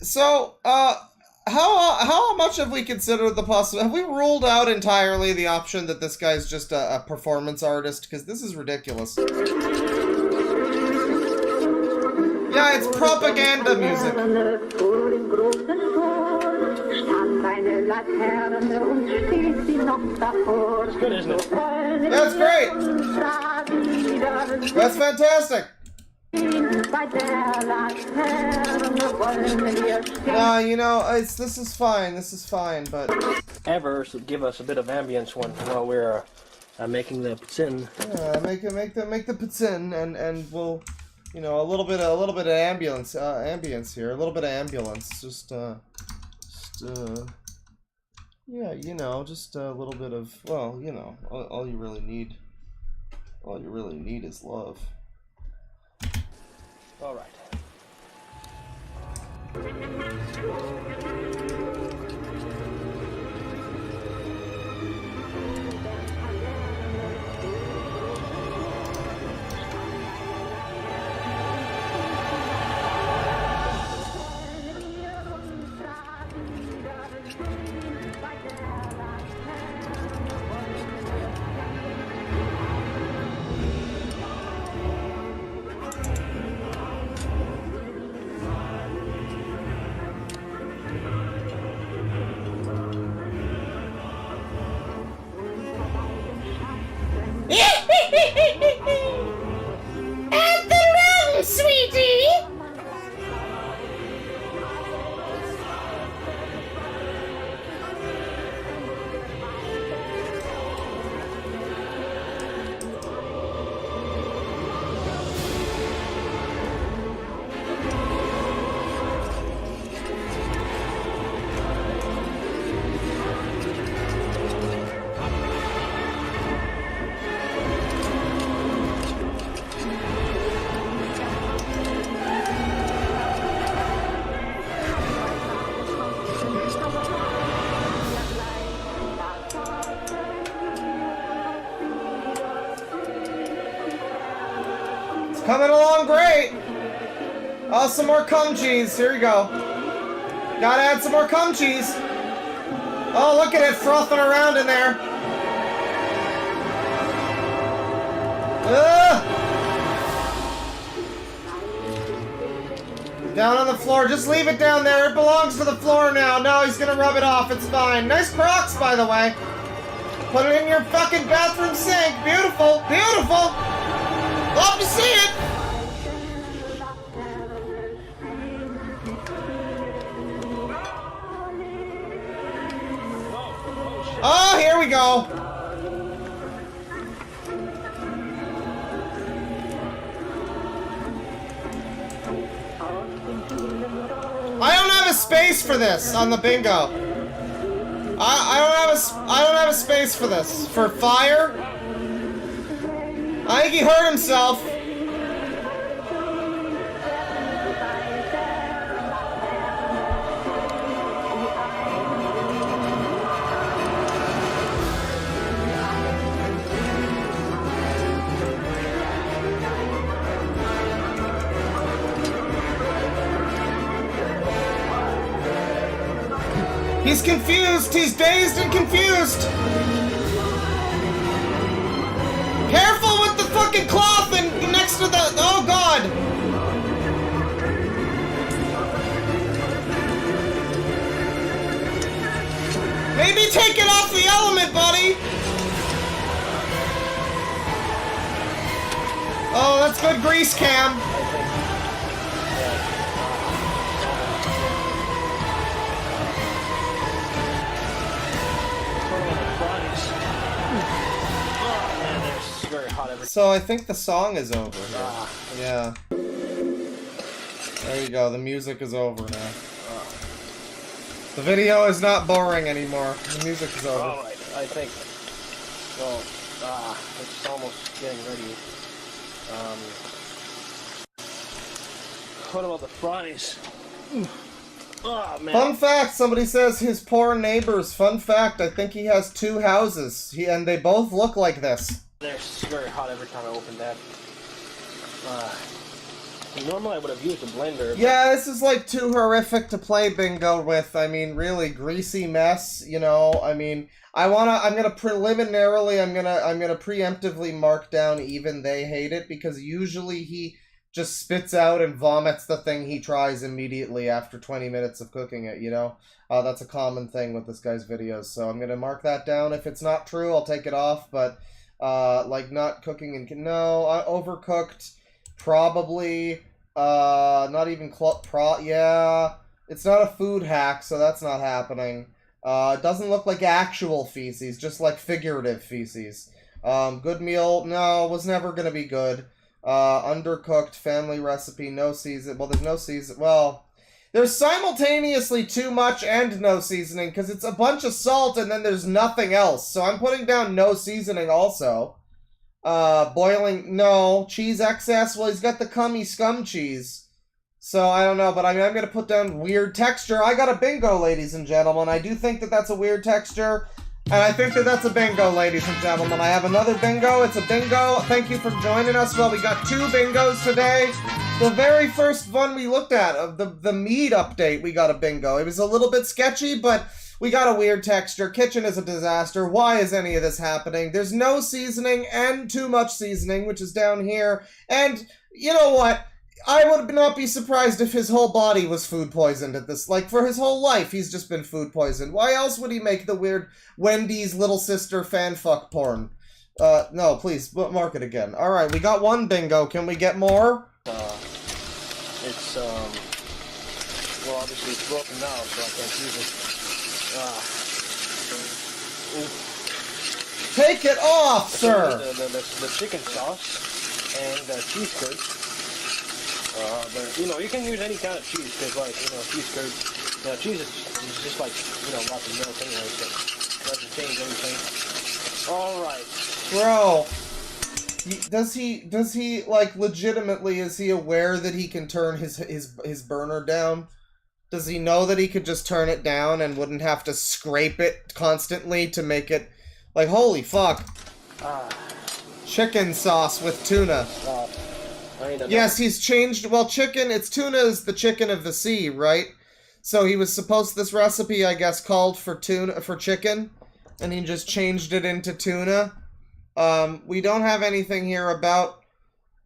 So, how much have we considered the possibility? Have we ruled out entirely the option that this guy's just a performance artist? Because this is ridiculous. Yeah, it's propaganda music. It's good, isn't it? That's great! That's fantastic! No, you know, this is fine, but... So give us a bit of ambience while we're making the pizzin. Yeah, make the pizzin, and we'll, you know, a little bit of ambience here, a little bit of ambulance, yeah, you know, just a little bit of, well, you know, all you really need is love. All right. At the room, sweetie! Coming along great! Oh, some more cum cheese. Here you go. Gotta add some more cum cheese. Oh, look at it frothing around in there. Down on the floor. Just leave it down there. It belongs to the floor now. No, he's gonna rub it off. It's fine. Nice Crocs, by the way. Put it in your fucking bathroom sink. Beautiful. Beautiful. Love to see it! Oh, here we go! I don't have a space for this on the bingo. I don't have a space for this. For fire? I think he hurt himself. He's confused. He's dazed and confused. Careful with the fucking cloth and next to the... Oh, take it off the element, buddy! Oh, that's good grease cam. So I think the song is over here. Yeah. There you go, the music is over now. The video is not boring anymore. The music is over. Alright, I think. Well, it's almost getting ready. What about the fries? Oh, man. Fun fact, somebody says his poor neighbors. Fun fact, I think he has 2 houses. And they both look like this. They're very hot every time I open that. Normally I would have used a blender. Yeah, this is like too horrific to play bingo with. I mean, really greasy mess, you know. I mean, I'm gonna preliminarily, I'm gonna preemptively mark down even they hate it, because usually he just spits out and vomits the thing he tries immediately after 20 minutes of cooking it, you know. That's a common thing with this guy's videos, so I'm gonna mark that down. If it's not true, I'll take it off, but like not cooking and overcooked, probably. Not even yeah, it's not a food hack, so that's not happening. It doesn't look like actual feces, just like figurative feces. Good meal, no, was never gonna be good. Undercooked, family recipe, no season. Well, there's no season. Well, there's simultaneously too much and no seasoning, because it's a bunch of salt and then there's nothing else. So I'm putting down no seasoning also. Boiling, no. Cheese excess, well, he's got the cummy scum cheese. So, I don't know, but I'm going to put down weird texture. I got a bingo, ladies and gentlemen. I do think that that's a weird texture, and I think that that's a bingo, ladies and gentlemen. I have another bingo. It's a bingo. Thank you for joining us. Well, we got 2 bingos today. The very first one we looked at, of the mead update, we got a bingo. It was a little bit sketchy, but we got a weird texture. Kitchen is a disaster. Why is any of this happening? There's no seasoning and too much seasoning, which is down here. And you know what? I would not be surprised if his whole body was food poisoned at this. Like, for his whole life, he's just been food poisoned. Why else would he make the weird Wendy's little sister fanfuck porn? No, please, mark it again. Alright, we got 1 bingo. Can we get more? It's, well, obviously it's broken now, so I can't use it. Take it off, sir! The chicken sauce and the cheese curd. But, you know, you can use any kind of cheese, because, like, you know, cheese curd, cheese is just like, you know, lots of milk anyway, so it doesn't change anything. Alright. Bro, does he, like, legitimately, is he aware that he can turn his burner down? Does he know that he could just turn it down and wouldn't have to scrape it constantly to make it, like, holy fuck. Chicken sauce with tuna. Yes, he's changed, well, chicken, tuna is the chicken of the sea, right? So he was supposed, this recipe, I guess, called for chicken, and he just changed it into tuna. We don't have anything here about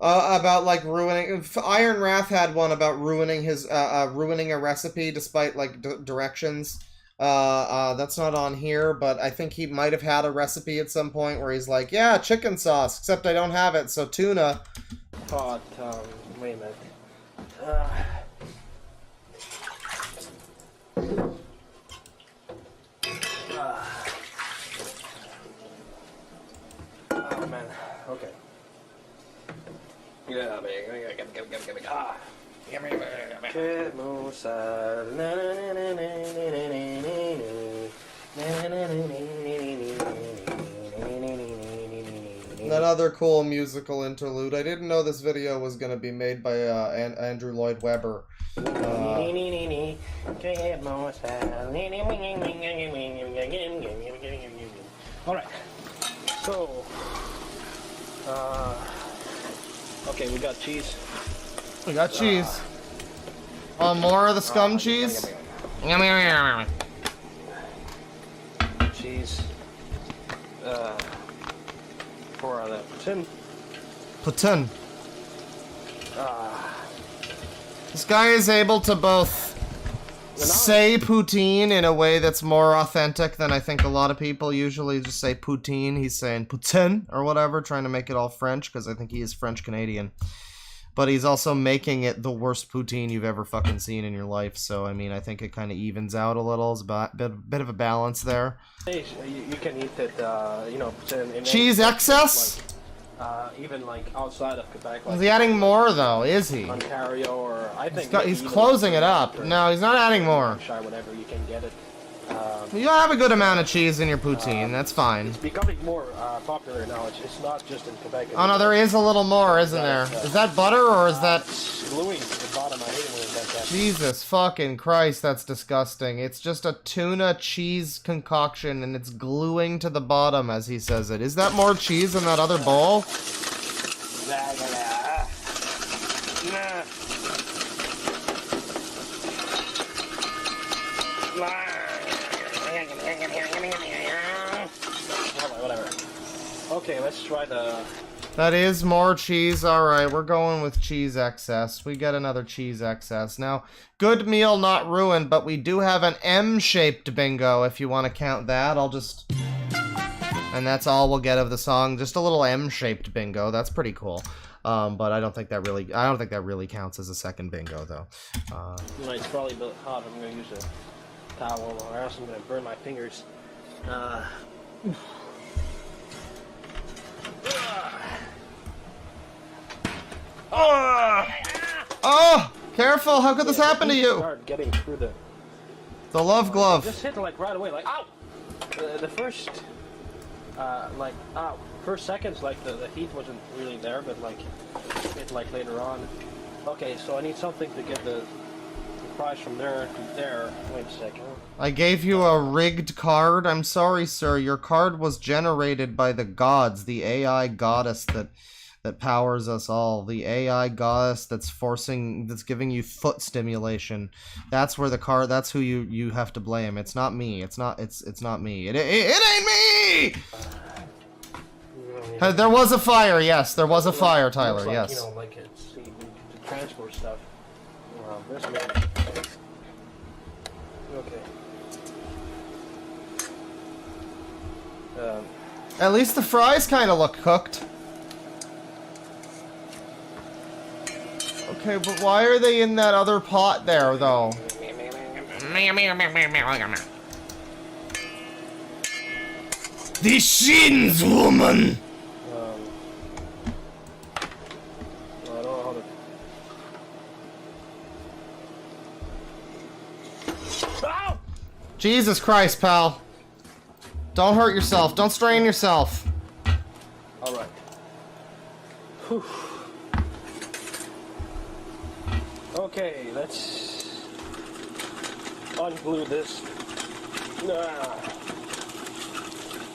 like ruining. Iron Wrath had one about ruining his ruining a recipe despite like directions. That's not on here, but I think he might have had a recipe at some point where he's like, yeah, chicken sauce, except I don't have it, so tuna. Hot, wait a minute. Oh man, okay. Yeah, give me. Another cool musical interlude. I didn't know this video was going to be made by Andrew Lloyd Webber. Alright. So, okay, we got cheese. We got cheese. More of the scum cheese? Cheese. Pour out that platoon. Platoon. This guy is able to both say poutine in a way that's more authentic than I think a lot of people usually just say poutine. He's saying poutine or whatever, trying to make it all French, because I think he is French-Canadian. But he's also making it the worst poutine you've ever fucking seen in your life. So, I mean, I think it kind of evens out a little. It's a bit of a balance there. You can eat it, you know, in cheese excess? Even like outside of Quebec. Like, Is he adding more though? Is he? Ontario, or I think he's closing it up. No, he's not adding more. Whatever you can get it. You have a good amount of cheese in your poutine. That's fine. It's becoming more popular now. It's not just in Quebec. Oh no, there is a little more, isn't there? Is that butter or is that? Gluing to the bottom. I hate it when it does that. Jesus fucking Christ, that's disgusting. It's just a tuna cheese concoction and it's gluing to the bottom as he says it. Is that more cheese in that other bowl? Whatever. Okay, let's try the... That is more cheese. Alright, we're going with cheese excess. We get another cheese excess. Now, good meal not ruined, but we do have an M-shaped bingo, if you want to count that. I'll just... And that's all we'll get of the song. Just a little M-shaped bingo. That's pretty cool. But I don't think that really counts as a second bingo, though. It's probably a bit hot. I'm going to use a towel, or else I'm going to burn my fingers. Oh! Careful! How could this happen to you? Start getting through the love glove. Just hit like right away, like ow! The first, like ow, first seconds, like the heat wasn't really there, but like it like later on. Okay, so I need something to get the price from there to there. Wait a second. I gave you a rigged card. I'm sorry, sir. Your card was generated by the gods, the AI goddess that powers us all. The AI goddess that's giving you foot stimulation. That's where that's who you have to blame. It's not me. It's not me. It ain't me! There was a fire, yes. There was a fire, Tyler, like, yes. You know, like it's the transport stuff. This man. Okay. At least the fries kind of look cooked. Okay, but why are they in that other pot there, though? The shins, woman! I don't know how to... Ow! Jesus Christ, pal. Don't hurt yourself. Don't strain yourself. Alright. Okay, let's unglue this.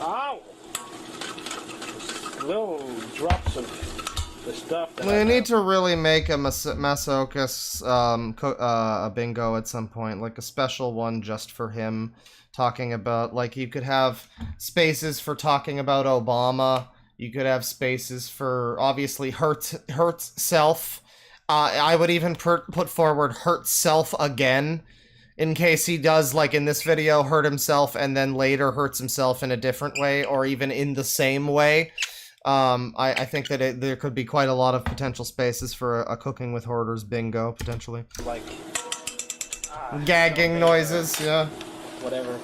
Ow! Just little drops of the stuff that We need to really make a Masochist a bingo at some point, like a special one just for him, talking about, like, you could have spaces for talking about Obama, you could have spaces for, obviously, hurt self. I would even put forward hurt self again, in case he does, like in this video, hurt himself and then later hurts himself in a different way, or even in the same way. I think that there could be quite a lot of potential spaces for a Cooking with Hoarders bingo, potentially. Like... gagging noises, yeah. Whatever.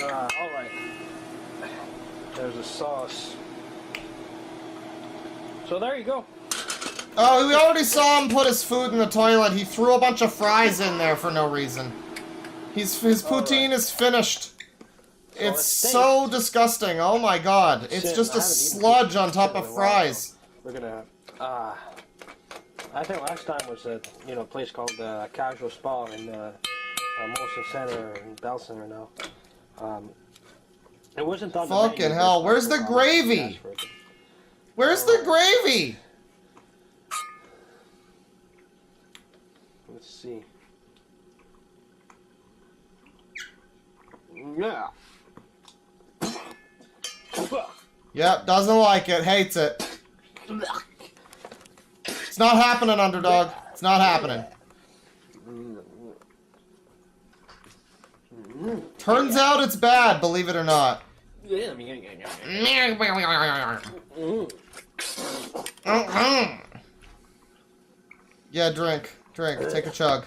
Alright. There's a sauce. So there you go. Oh, we already saw him put his food in the toilet. He threw a bunch of fries in there for no reason. His poutine is finished. It's so disgusting. Oh my god. It's just a sludge on top of fries. We're gonna, I think last time was a, place called Casual Spa in Molson Center in Bell Center now. It wasn't on the menu. Fucking hell, where's the gravy? Where's the gravy? Let's see. Yeah. Yep, doesn't like it, hates it. It's not happening, underdog. It's not happening. Turns out it's bad, believe it or not. Yeah, Yeah, drink. Take a chug.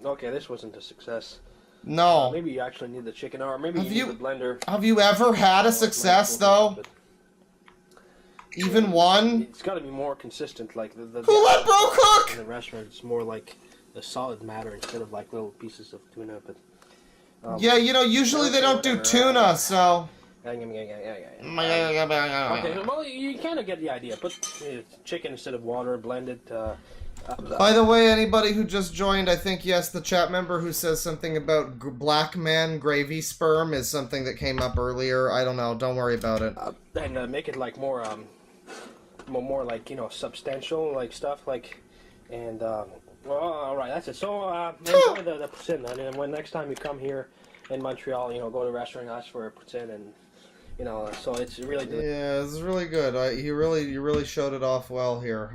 Okay, this wasn't a success. No. Maybe you actually need the chicken, or maybe you need the blender. Have you ever had a success, though? Even one? It's got to be more consistent, like the Who let bro cook? in the restaurant. It's more like the solid matter instead of like little pieces of tuna. But yeah, you know, usually they don't do tuna, so. Okay, well, you kind of get the idea. Put chicken instead of water, blend it. By the way, anybody who just joined, I think, yes, the chat member who says something about black man gravy sperm is something that came up earlier. I don't know. Don't worry about it. And make it like more like, you know, substantial, like stuff, like, and, well, alright, that's it. So, enjoy the poutine, and when next time you come here in Montreal, you know, go to a restaurant, ask for a poutine, and, you know, so it's really delicious. Yeah, it's really good. You really showed it off well here.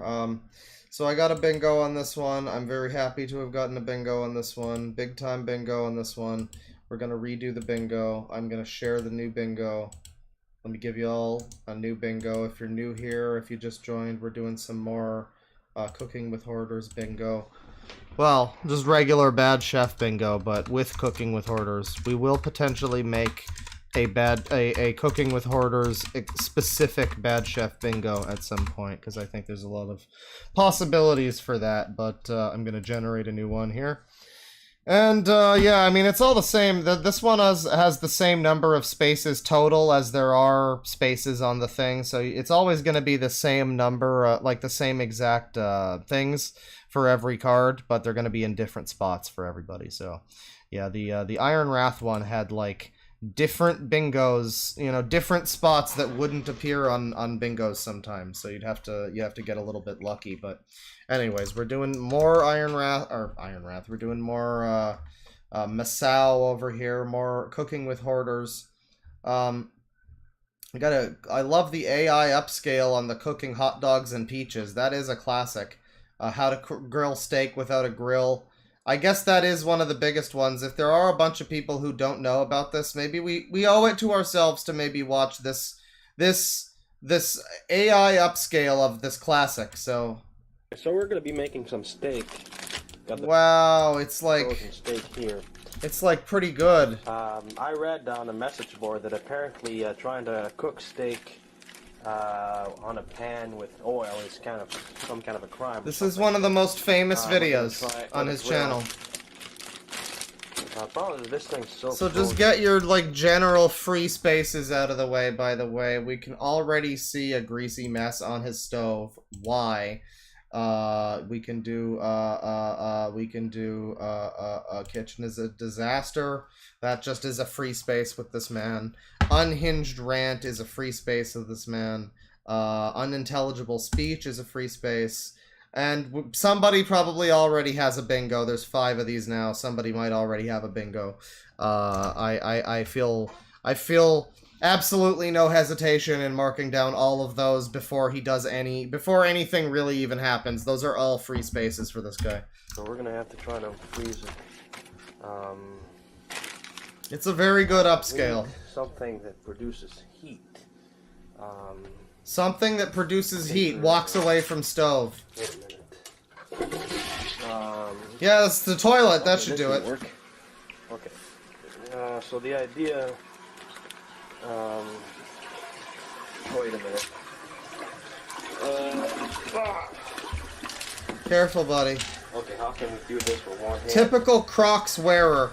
So I got a bingo on this one. I'm very happy to have gotten a bingo on this one. Big time bingo on this one. We're going to redo the bingo. I'm going to share the new bingo. Let me give you all a new bingo. If you're new here, if you just joined, we're doing some more Cooking with Hoarders bingo. Well, just regular Bad Chef bingo, but with Cooking with Hoarders. We will potentially make a Cooking with Hoarders specific Bad Chef bingo at some point, because I think there's a lot of possibilities for that, but I'm going to generate a new one here. And yeah, I mean, it's all the same. This one has the same number of spaces total as there are spaces on the thing, so it's always going to be the same number, like the same exact things for every card, but they're going to be in different spots for everybody. So yeah, the Iron Wrath one had like different bingos, you know, different spots that wouldn't appear on bingos sometimes, so you have to get a little bit lucky. But anyways, we're doing more Iron Wrath, we're doing more Masao over here, more Cooking with Hoarders. I love the AI upscale on the cooking hot dogs and peaches. That is a classic. How to grill steak without a grill. I guess that is one of the biggest ones. If there are a bunch of people who don't know about this, maybe we owe it to ourselves to maybe watch this AI upscale of this classic. So we're gonna be making some steak. Wow, it's like steak here. It's like pretty good. I read on a message board that apparently trying to cook steak on a pan with oil is kind of some kind of a crime. This is one of the most famous videos on his channel. Probably this thing's so just get your like general free spaces out of the way. By the way, we can already see a greasy mess on his stove. Why? We can do kitchen is a disaster. That just is a free space with this man. Unhinged rant is a free space of this man. Unintelligible speech is a free space. And somebody probably already has a bingo. There's 5 of these now. Somebody might already have a bingo. I feel absolutely no hesitation in marking down all of those before anything really even happens. Those are all free spaces for this guy. So we're gonna have to try to freeze it. It's a very good upscale. Something that produces heat. Something that produces heat walks away from stove. Wait a minute. Yeah, that's the toilet. That should do it. Work. Okay. So the idea. Wait a minute. Careful, buddy. Okay, how can we do this with one hand? Typical Crocs wearer.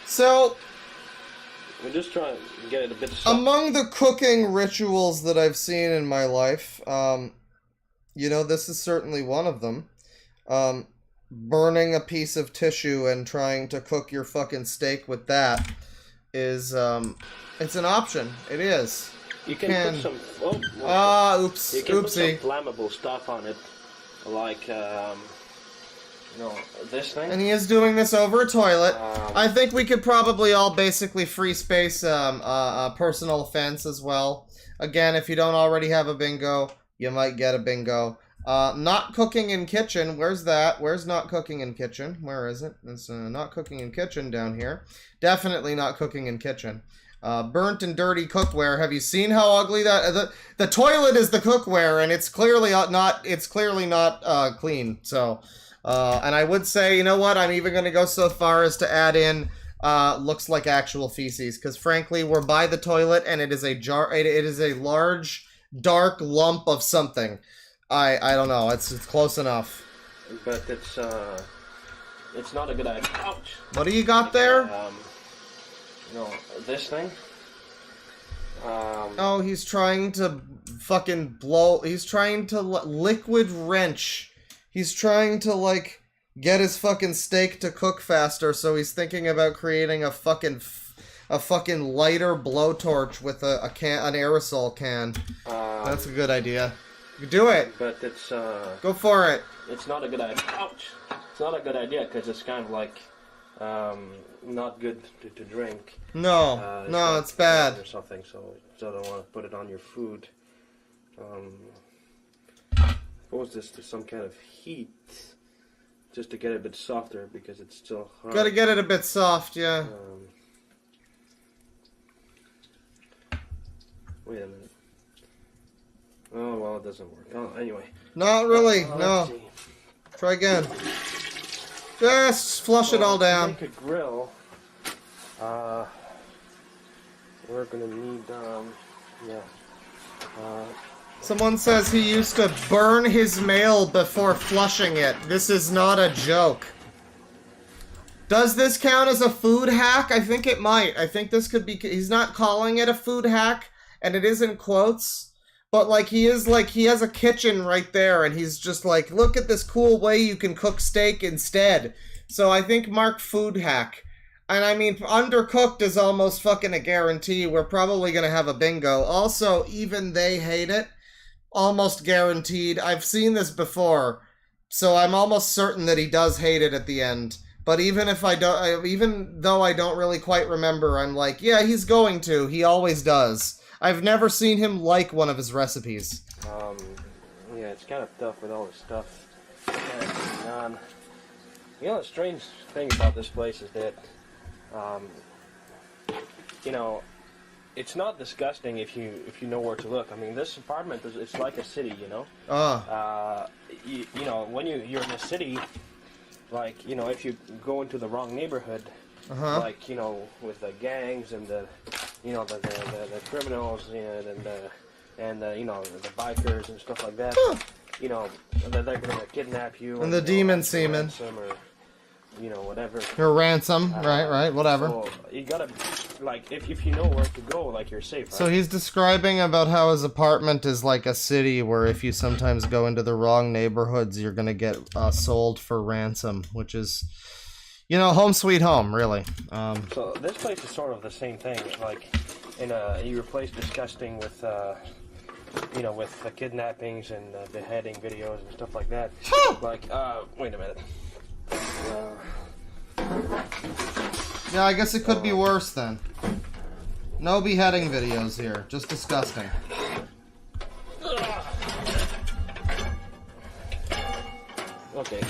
So, we're just trying to get it a bit soft. Among the cooking rituals that I've seen in my life, you know, this is certainly one of them. Burning a piece of tissue and trying to cook your fucking steak with that is, it's an option. It is. You can put some... oops. You can Oopsie. put some flammable stuff on it, like, No, this thing? And he is doing this over a toilet. I think we could probably all basically free space personal offense as well. Again, if you don't already have a bingo, you might get a bingo. Not cooking in kitchen. Where's that? Where's not cooking in kitchen? Where is it? It's not cooking in kitchen down here. Definitely not cooking in kitchen. Burnt and dirty cookware. Have you seen how ugly that the toilet is? The cookware, and it's clearly not. It's clearly not clean. So, and I would say, you know what? I'm even going to go so far as to add in looks like actual feces, because frankly, we're by the toilet, and it is a jar. It is a large, dark lump of something. I don't know. It's close enough. But it's not a good idea. Ouch. What do you got there? No, this thing. Oh, he's trying to fucking blow. He's trying to liquid wrench. He's trying to like get his fucking steak to cook faster. So he's thinking about creating a fucking lighter blowtorch with an aerosol can. That's a good idea. You do it. But it's go for it. It's not a good idea. Ouch. It's not a good idea because it's kind of like not good to drink. No, no, it's bad. Or something, so I don't want to put it on your food. Expose this to some kind of heat just to get it a bit softer because it's still hard. Gotta get it a bit soft, yeah. Wait a minute. Oh, well, it doesn't work. Oh, anyway. Not really, no. Try again. Just flush it all down. To make a grill, we're gonna need, Someone says he used to burn his mail before flushing it. This is not a joke. Does this count as a food hack? I think it might. I think this could be... He's not calling it a food hack, and it is in quotes. But, like, he has a kitchen right there, and he's just like, look at this cool way you can cook steak instead. So I think mark food hack. And I mean, undercooked is almost fucking a guarantee. We're probably gonna have a bingo. Also, even they hate it. Almost guaranteed. I've seen this before. So I'm almost certain that he does hate it at the end. But even if I don't, even though I don't really quite remember, I'm like, yeah, he's going to. He always does. I've never seen him like one of his recipes. Yeah, it's kind of tough with all this stuff. You know, the strange thing about this place is that, you know, it's not disgusting if you know where to look. I mean, this apartment it's like a city, you know. You know, when you're in a city, like, you know, if you go into the wrong neighborhood, like, you know, with the gangs and the, you know, the criminals and the you know, the bikers and stuff like that, you know, they're gonna kidnap you. And the demon semen. Or, you know, whatever. Or ransom, right, whatever. So you gotta, like, if you know where to go, like, you're safe, right? So he's describing about how his apartment is like a city where if you sometimes go into the wrong neighborhoods, you're gonna get sold for ransom, which is, you know, home sweet home, really. So this place is sort of the same thing, like, you replace disgusting with, you know, with the kidnappings and beheading videos and stuff like that. Like, wait a minute. Yeah, I guess it could be worse then. No beheading videos here, just disgusting. Okay,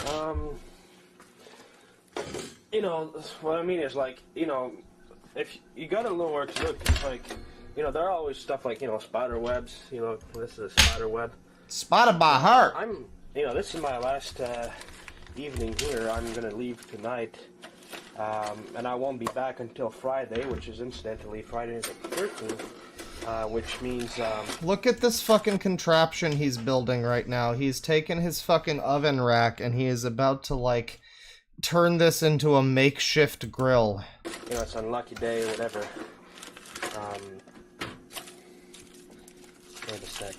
you know, what I mean is, like, you know, if you gotta know where to look, it's like, you know, there are always stuff like, you know, spider webs, you know, this is a spider web. Spotted by heart. You know, this is my last, evening here. I'm gonna leave tonight, and I won't be back until Friday, which is incidentally Friday the 13th, which means, Look at this fucking contraption he's building right now. He's taken his fucking oven rack and he is about to, like, turn this into a makeshift grill. You know, it's an unlucky day or whatever. Wait a sec.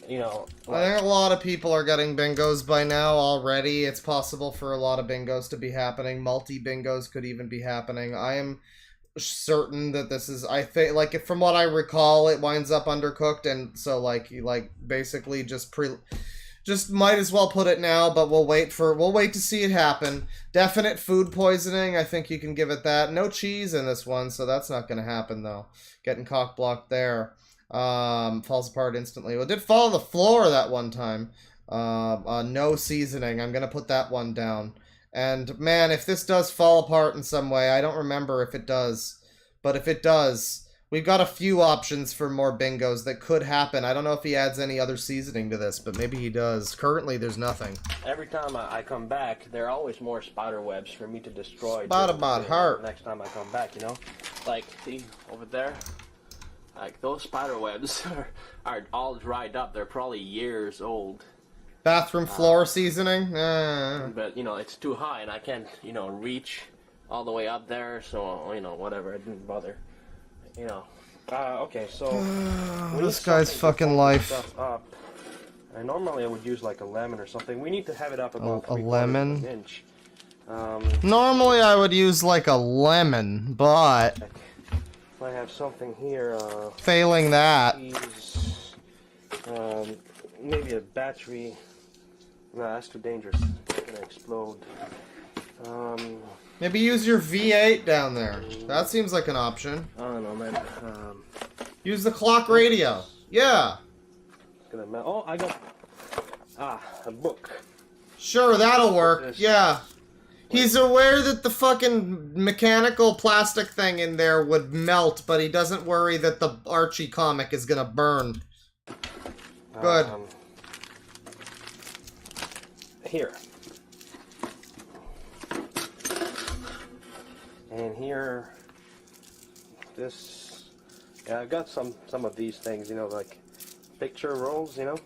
You know, I think a lot of people are getting bingos by now already. It's possible for a lot of bingos to be happening. Multi-bingos could even be happening. I am certain that this is, I think, like, from what I recall, it winds up undercooked, and so, like, basically just Just might as well put it now, but we'll wait to see it happen. Definite food poisoning, I think you can give it that. No cheese in this one, so that's not gonna happen though. Getting cock blocked there. Falls apart instantly. Well, it did fall on the floor that one time. No seasoning. I'm gonna put that one down. And man, if this does fall apart in some way, I don't remember if it does. But if it does, we've got a few options for more bingos that could happen. I don't know if he adds any other seasoning to this, but maybe he does. Currently, there's nothing. Every time I come back, there are always more spider webs for me to destroy. Next time I come back, you know? Like, see, over there? Like, those spider webs are all dried up. They're probably years old. Bathroom floor seasoning? But, you know, it's too high, and I can't, you know, reach all the way up there, so, you know, whatever, I didn't bother. You know. Okay, so... this guy's fucking life. Up. And normally I would use, like, a lemon or something. We need to have it up about a lemon? Of an inch. Normally I would use, like, a lemon, but... If I have something here, failing that... maybe a battery... No, that's too dangerous. It's gonna explode. Maybe use your V8 down there. That seems like an option. I don't know, man. Use the clock radio. Yeah. Oh, I got... a book. Sure, that'll work. Yeah. He's aware that the fucking mechanical plastic thing in there would melt, but he doesn't worry that the Archie comic is gonna burn. Good. Here. And here, this, yeah, I've got some of these things, you know, like picture rolls, you know.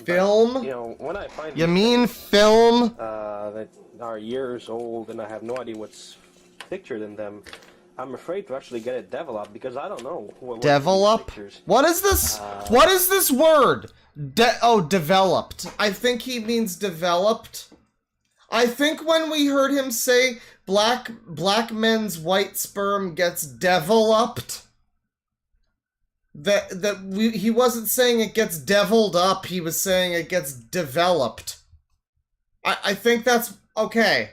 Film? But, you know, when I find you mean film? That are years old and I have no idea what's pictured in them, I'm afraid to actually get it developed because I don't know what develop? What is this? What is this word? Developed. I think he means developed. I think when we heard him say black men's white sperm gets developed, he wasn't saying it gets deviled up, he was saying it gets developed. I think that's okay.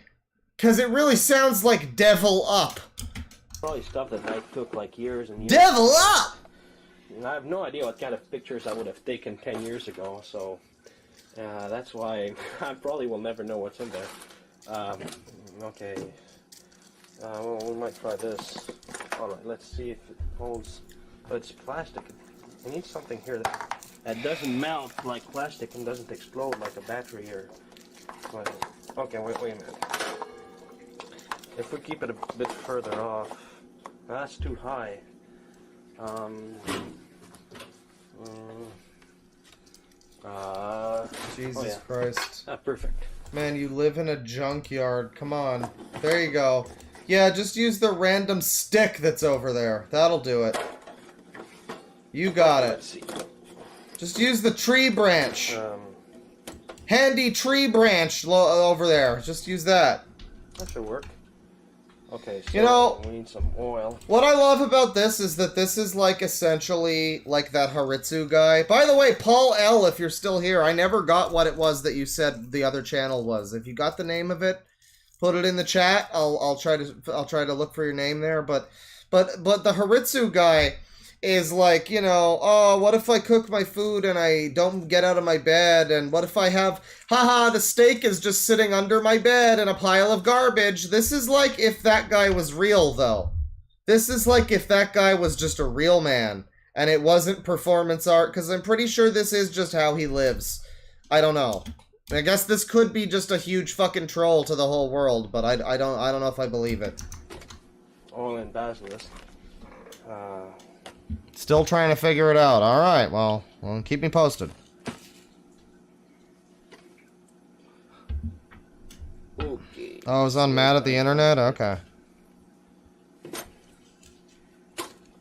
Because it really sounds like devil up. Probably stuff that I took like years and years. Devil up! And I have no idea what kind of pictures I would have taken 10 years ago, so that's why I probably will never know what's in there. Okay. Well, we might try this. Alright, let's see if it holds. But it's plastic. I need something here that doesn't melt like plastic and doesn't explode like a battery or... Okay, wait a minute. If we keep it a bit further off... That's too high. Jesus Christ. Perfect. Man, you live in a junkyard. Come on. There you go. Yeah, just use the random stick that's over there. That'll do it. You got it. Just use the tree branch. Handy tree branch over there. Just use that. That should work. Okay, so you know, we need some oil. What I love about this is that this is like essentially like that Haritsu guy. By the way, Paul L, if you're still here, I never got what it was that you said the other channel was. If you got the name of it, put it in the chat. I'll try to look for your name there. But the Haritsu guy is like, you know, oh, what if I cook my food and I don't get out of my bed? And what if I have, haha, the steak is just sitting under my bed in a pile of garbage? This is like if that guy was real, though. This is like if that guy was just a real man and it wasn't performance art, because I'm pretty sure this is just how he lives. I don't know. I guess this could be just a huge fucking troll to the whole world, but I don't know if I believe it. Oil and basilisk. Still trying to figure it out. Alright, well, keep me posted. Okay. Oh, I was on Mad at the Internet? Okay.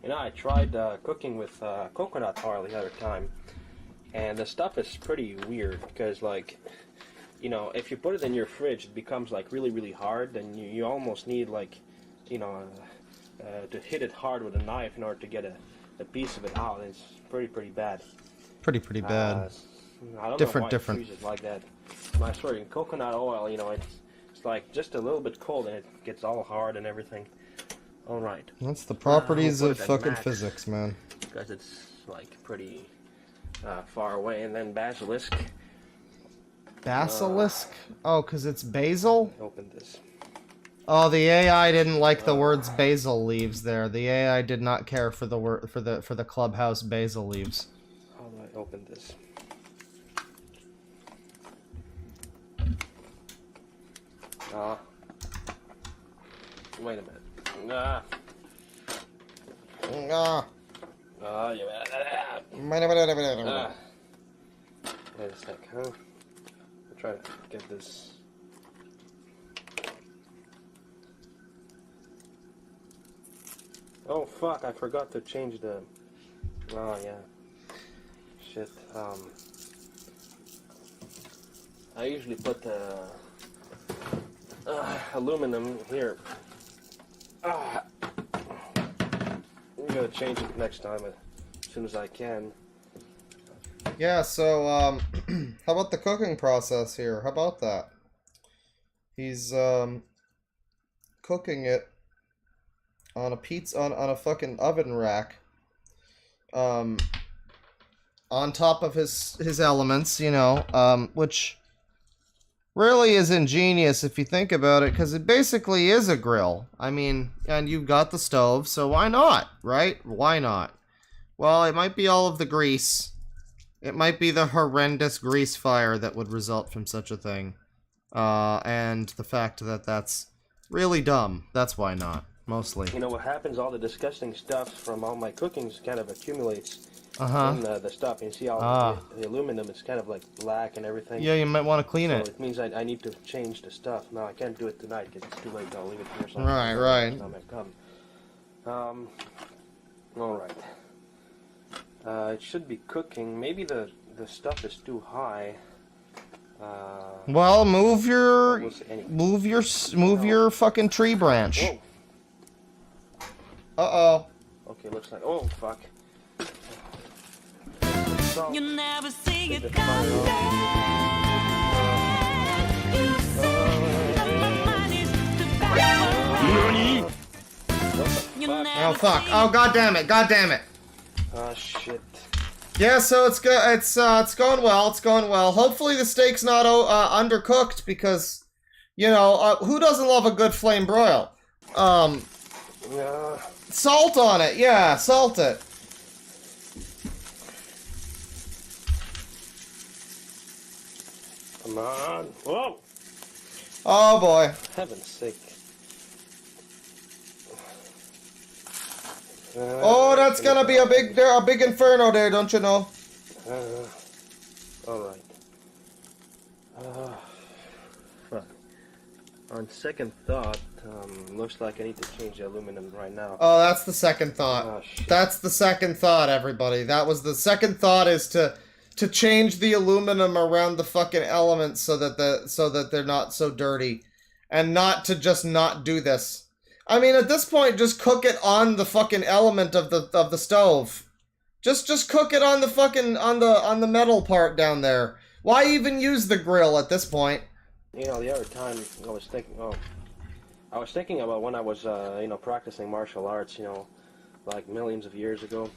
You know, I tried cooking with coconut oil the other time, and the stuff is pretty weird, because, like, you know, if you put it in your fridge, it becomes, like, really, really hard, and you almost need, like, you know, to hit it hard with a knife in order to get a piece of it out. It's pretty bad. Pretty bad. I don't Different, know why different. it freezes like that. I swear, in coconut oil, you know, it's like just a little bit cold and it gets all hard and everything. All right. That's the properties I'll of put it at fucking max, physics, man. Because it's like pretty far away. And then basilisk. Basilisk? Oh, because it's basil? Open this. Oh, the AI didn't like the words basil leaves there. The AI did not care for the word for the clubhouse basil leaves. How do I open this? Wait a minute. Wait a sec, huh? I'll try to get this. Oh fuck, I forgot to change the... Oh yeah. Shit, I usually put the aluminum here. I'm gonna change it next time as soon as I can. Yeah, so, how about the cooking process here? How about that? He's, cooking it on a on a fucking oven rack. On top of his elements, you know, which really is ingenious if you think about it, because it basically is a grill. I mean, and you've got the stove, so why not, right? Why not? Well, it might be all of the grease. It might be the horrendous grease fire that would result from such a thing. And the fact that that's really dumb. That's why not, mostly. You know what happens? All the disgusting stuff from all my cookings kind of accumulates in the stuff. You see all the aluminum is kind of like black and everything. Yeah, you might want to clean so it. It means I need to change the stuff. No, I can't do it tonight because it's too late. I'll leave it here. So Right, right. Time I come. All right. It should be cooking. Maybe the stuff is too high. Well, move your fucking tree branch. Whoa. Uh-oh. Okay, looks like... Oh, fuck. You never see it Oh fuck! Oh god damn it! God damn it! Oh shit. Yeah, so it's going well. It's going well. Hopefully the steak's not undercooked because, you know, who doesn't love a good flame broil? Salt on it. Yeah, salt it. Come on. Whoa. Oh boy. Heaven's sake. Oh, that's gonna be a big inferno there, don't you know? All right. Fuck. On second thought, looks like I need to change the aluminum right now. Oh, that's the second thought. Oh, shit. That's the second thought, everybody. That was the second thought, is to change the aluminum around the fucking elements so that they're not so dirty, and not to just not do this. I mean, at this point, just cook it on the fucking element of the stove. Just cook it on the fucking on the metal part down there. Why even use the grill at this point? You know, the other time I was thinking about when I was practicing martial arts, you know, like millions of years ago,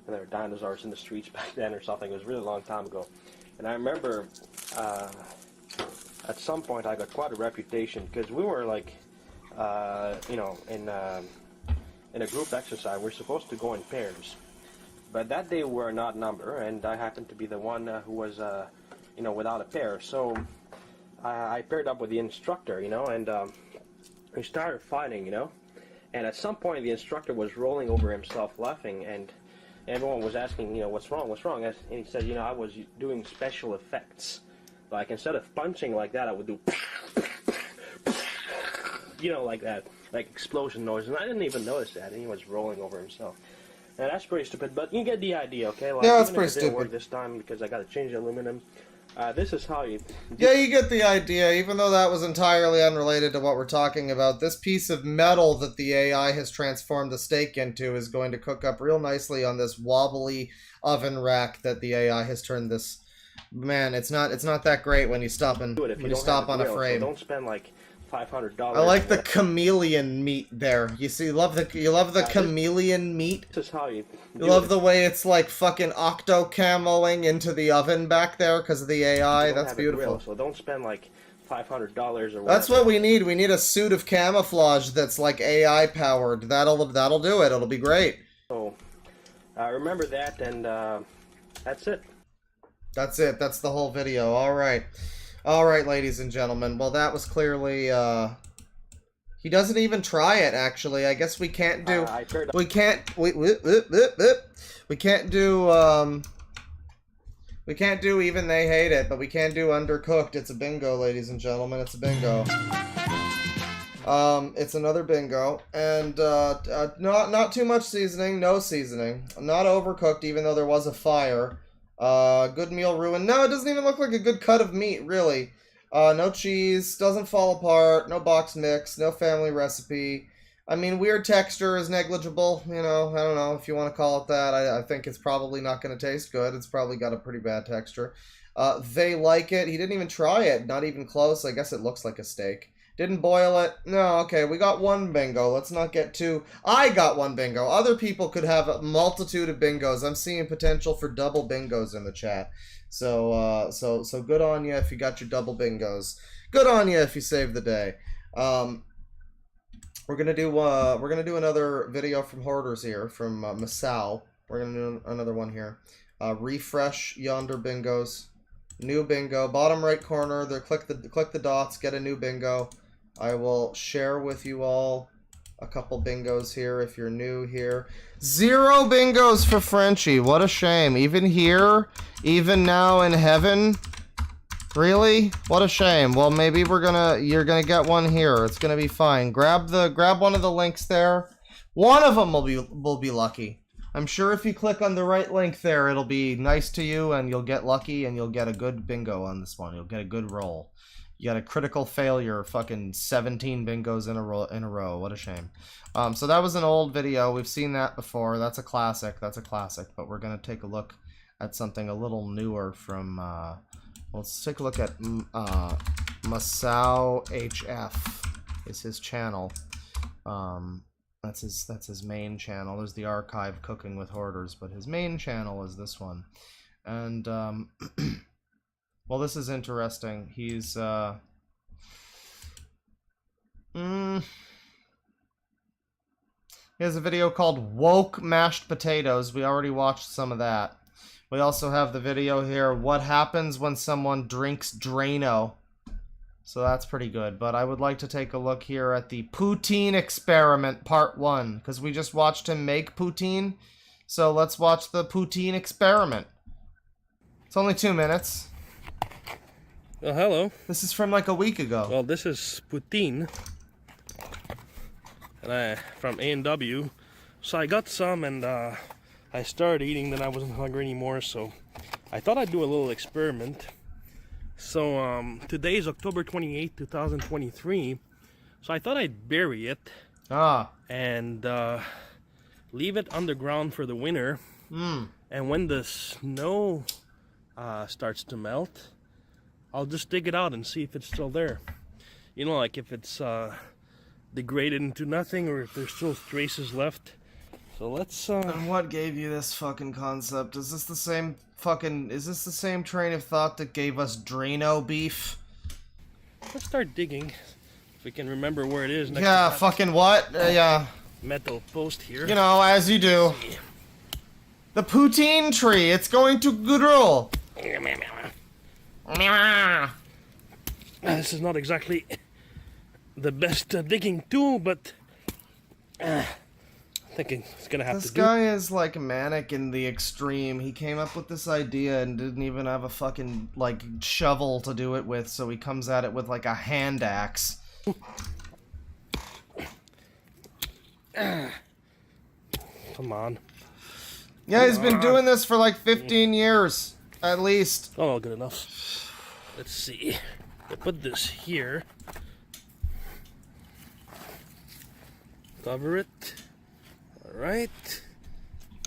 and there were dinosaurs in the streets back then or something. It was a really long time ago, and I remember at some point I got quite a reputation because we were like. In a group exercise, we're supposed to go in pairs. But that day we were not number, and I happened to be the one who was, without a pair. So I paired up with the instructor, and we started fighting, And at some point the instructor was rolling over himself laughing, and everyone was asking, what's wrong? And he said, I was doing special effects. Like, instead of punching like that, I would do... like that, like explosion noise, and I didn't even notice that, and he was rolling over himself. And that's pretty stupid, but you get the idea, okay? Like, yeah, that's even pretty if it didn't stupid. work this time because I got to change the aluminum. This is how you... Yeah, you get the idea, even though that was entirely unrelated to what we're talking about. This piece of metal that the AI has transformed the steak into is going to cook up real nicely on this wobbly oven rack that the AI has turned this man, it's not that great when you stop Do it if when you you don't have stop a on a grill, so frame. don't spend like $500. I like the chameleon meat there. You see, you love the chameleon meat. This is how you. You love the way it's like fucking octo-cameling into the oven back there because of the AI. That's beautiful. Grill, so don't spend like $500 or whatever. That's what we need. We need a suit of camouflage that's like AI powered. That'll do it. It'll be great. So remember that, and that's it. That's it. That's the whole video. All right. All right, ladies and gentlemen. Well, that was clearly, he doesn't even try it, actually. I guess we can't do, we can't do, we can't do Even They Hate It, but we can do Undercooked. It's a bingo, ladies and gentlemen. It's a bingo. It's another bingo, and, not too much seasoning, no seasoning. Not overcooked, even though there was a fire. Good meal ruined. No, it doesn't even look like a good cut of meat, really. No cheese, doesn't fall apart, no box mix, no family recipe. I mean, weird texture is negligible, you know, I don't know if you want to call it that. I think it's probably not going to taste good. It's probably got a pretty bad texture. They like it. He didn't even try it, not even close. I guess it looks like a steak. Didn't boil it. No, okay, we got one bingo. Let's not get too... I got one bingo. Other people could have a multitude of bingos. I'm seeing potential for double bingos in the chat. So good on you if you got your double bingos. Good on you if you saved the day. We're gonna do another video from Hoarders here, from Masao. We're gonna do another one here. Refresh yonder bingos. New bingo. Bottom right corner. There, click the dots. Get a new bingo. I will share with you all a couple bingos here if you're new here. 0 bingos for Frenchie. What a shame. Even here, even now in heaven. Really? What a shame. Well, maybe you're gonna get one here. It's gonna be fine. Grab one of the links there. One of them will be lucky. I'm sure if you click on the right link there, it'll be nice to you and you'll get lucky and you'll get a good bingo on this one. You'll get a good roll. You got a critical failure, fucking 17 bingos in a row. What a shame. So that was an old video. We've seen that before. That's a classic. That's a classic. But we're going to take a look at something a little newer from... let's take a look at Masao HF is his channel. That's his main channel. There's the archive Cooking with Hoarders, but his main channel is this one. And well, this is interesting. He's he has a video called Woke Mashed Potatoes. We already watched some of that. We also have the video here, What Happens When Someone Drinks Drano. So that's pretty good. But I would like to take a look here at the Poutine Experiment Part 1, because we just watched him make poutine. So let's watch the Poutine Experiment. It's only 2 minutes. Well, hello. This is from like a week ago. Well, this is poutine. And from A&W. So I got some and I started eating, then I wasn't hungry anymore, so I thought I'd do a little experiment. So today is October 28th, 2023. So I thought I'd bury it. And leave it underground for the winter. And when the snow starts to melt, I'll just dig it out and see if it's still there. You know, like if it's degraded into nothing or if there's still traces left. So let's And what gave you this fucking concept? Is this the same train of thought that gave us Drano beef? Let's start digging. If we can remember where it is. Next Yeah, fucking what? Yeah. Metal post here. You know, as you do. The poutine tree, it's going to grow. This is not exactly the best digging tool, but I think it's gonna have to do. This guy is like manic in the extreme. He came up with this idea and didn't even have a fucking like shovel to do it with, so he comes at it with like a hand axe. Come on. Yeah, he's been doing this for like 15 years, at least. Oh, good enough. Let's see. I put this here. Cover it. Alright.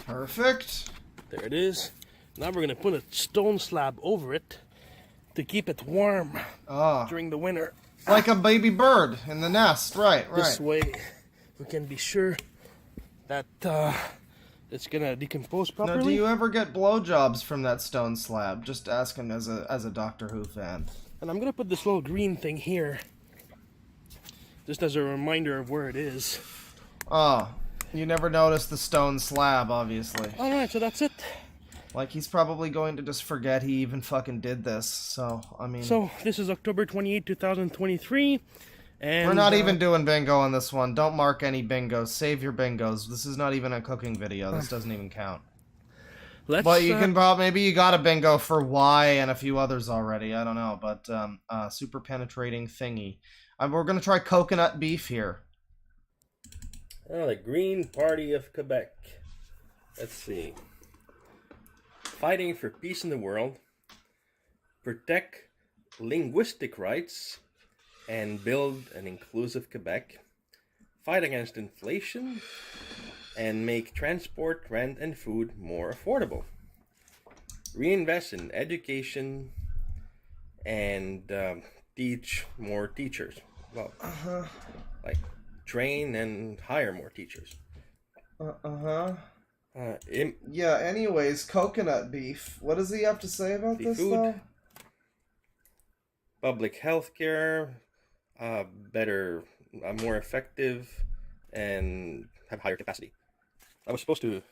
Perfect. There it is. Now we're gonna put a stone slab over it to keep it warm during the winter. Like a baby bird in the nest, right? This way we can be sure that it's gonna decompose properly. Now, do you ever get blowjobs from that stone slab? Just asking as a Doctor Who fan. And I'm gonna put this little green thing here, just as a reminder of where it is. Oh, you never noticed the stone slab, obviously. Alright, so that's it. Like, he's probably going to just forget he even fucking did this, so, I mean... So, this is October 28, 2023, and... We're not even doing bingo on this one. Don't mark any bingos. Save your bingos. This is not even a cooking video. This doesn't even count. But you can probably... Maybe you got a bingo for Y and a few others already. I don't know, but, super penetrating thingy. We're gonna try coconut beef here. Oh, the Green Party of Quebec. Let's see. Fighting for peace in the world, protect linguistic rights, and build an inclusive Quebec, fight against inflation, and make transport, rent, and food more affordable. Reinvest in education and teach more teachers. Well, like train and hire more teachers. Yeah, anyways, coconut beef. What does he have to say about this, though? Public health care, better, more effective, and have higher capacity. I was supposed to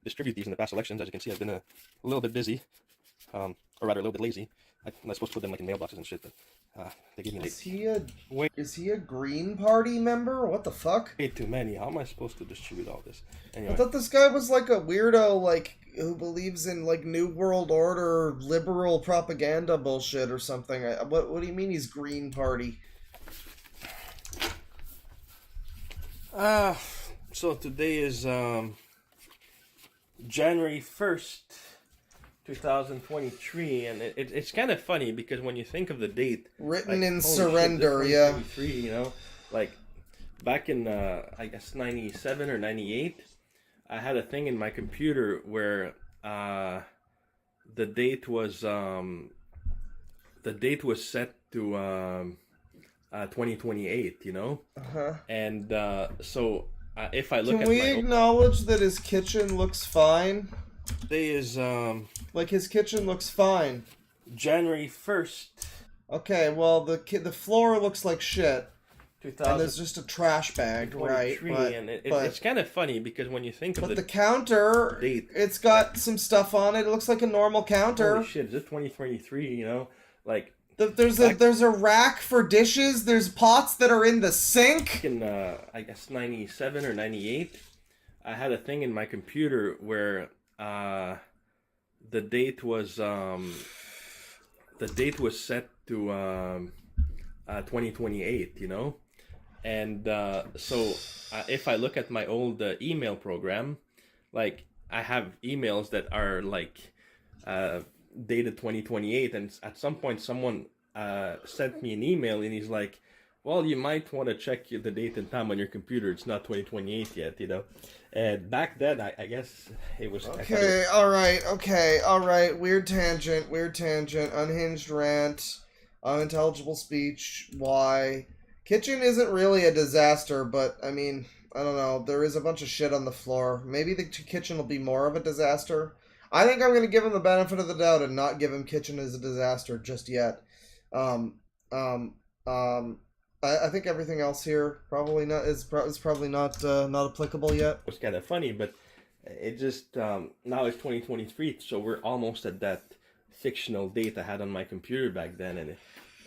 distribute these in the past elections. As you can see, I've been a little bit busy, or rather a little bit lazy. I was supposed to put them like in mailboxes and shit, but they gave me late. Is he a Green Party member? What the fuck? Way too many. How am I supposed to distribute all this? Anyway. I thought this guy was like a weirdo, like, who believes in, like, New World Order liberal propaganda bullshit or something. What do you mean he's Green Party? So today is January 1st, 2023, and it's kind of funny because when you think of the date, written like, in surrender, yeah, you know, like back in I guess 97 or 98, I had a thing in my computer where the date was set to 2028, you know, and so if I look, can we acknowledge that his kitchen looks fine? Today is like his kitchen looks fine. January 1st. Okay, well the floor looks like shit. And there's just a trash bag, right? But it's kind of funny because when you think of the counter, it's got some stuff on it. It looks like a normal counter. Holy shit! Is it 2023? You know, like there's a rack for dishes. There's pots that are in the sink. In I guess 97 or 98, I had a thing in my computer where the date was set to 2028, you know, and so if I look at my old email program, like I have emails that are like dated 2028, and at some point someone sent me an email and he's like, well, you might want to check the date and time on your computer. It's not 2028 yet, you know. And back then, I guess it was... Okay, alright. Weird tangent. Unhinged rant. Unintelligible speech. Why? Kitchen isn't really a disaster, but, I mean, I don't know. There is a bunch of shit on the floor. Maybe the kitchen will be more of a disaster. I think I'm going to give him the benefit of the doubt and not give him kitchen as a disaster just yet. I think everything else here probably not is probably not applicable yet. It's kind of funny, but it just now it's 2023, so we're almost at that fictional date I had on my computer back then,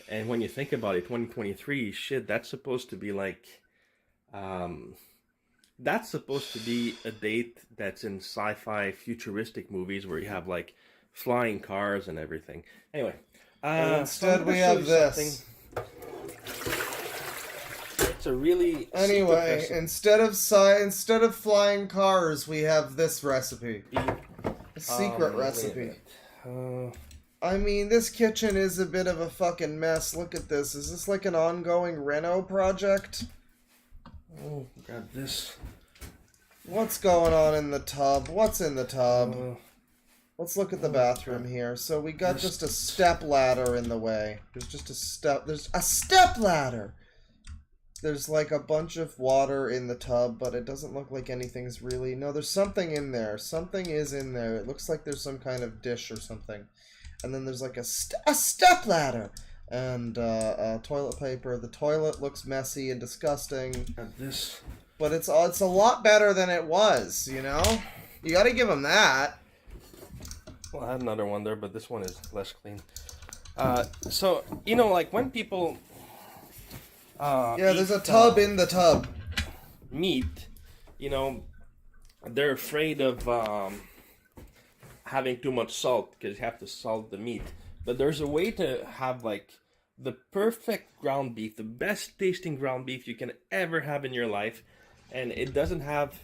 and when you think about it, 2023, shit, that's supposed to be like, that's supposed to be a date that's in sci-fi futuristic movies where you have like flying cars and everything. Anyway, instead we have this. It's a really anyway. Instead of flying cars, we have this recipe. A secret recipe. I mean, this kitchen is a bit of a fucking mess. Look at this. Is this like an ongoing reno project? Oh, grab this. What's going on in the tub? What's in the tub? Let's look at the bathroom here. So we got just a step ladder in the way. There's just a step. There's a step ladder. There's like a bunch of water in the tub, but it doesn't look like anything's really... No, there's something in there. Something is in there. It looks like there's some kind of dish or something. And then there's like a step ladder. And toilet paper. The toilet looks messy and disgusting. And this... But it's a lot better than it was, you know? You gotta give them that. Well, I had another one there, but this one is less clean. So, you know, like when people... yeah, there's a tub in the tub. Meat, you know, they're afraid of having too much salt because you have to salt the meat. But there's a way to have like the perfect ground beef, the best tasting ground beef you can ever have in your life, and it doesn't have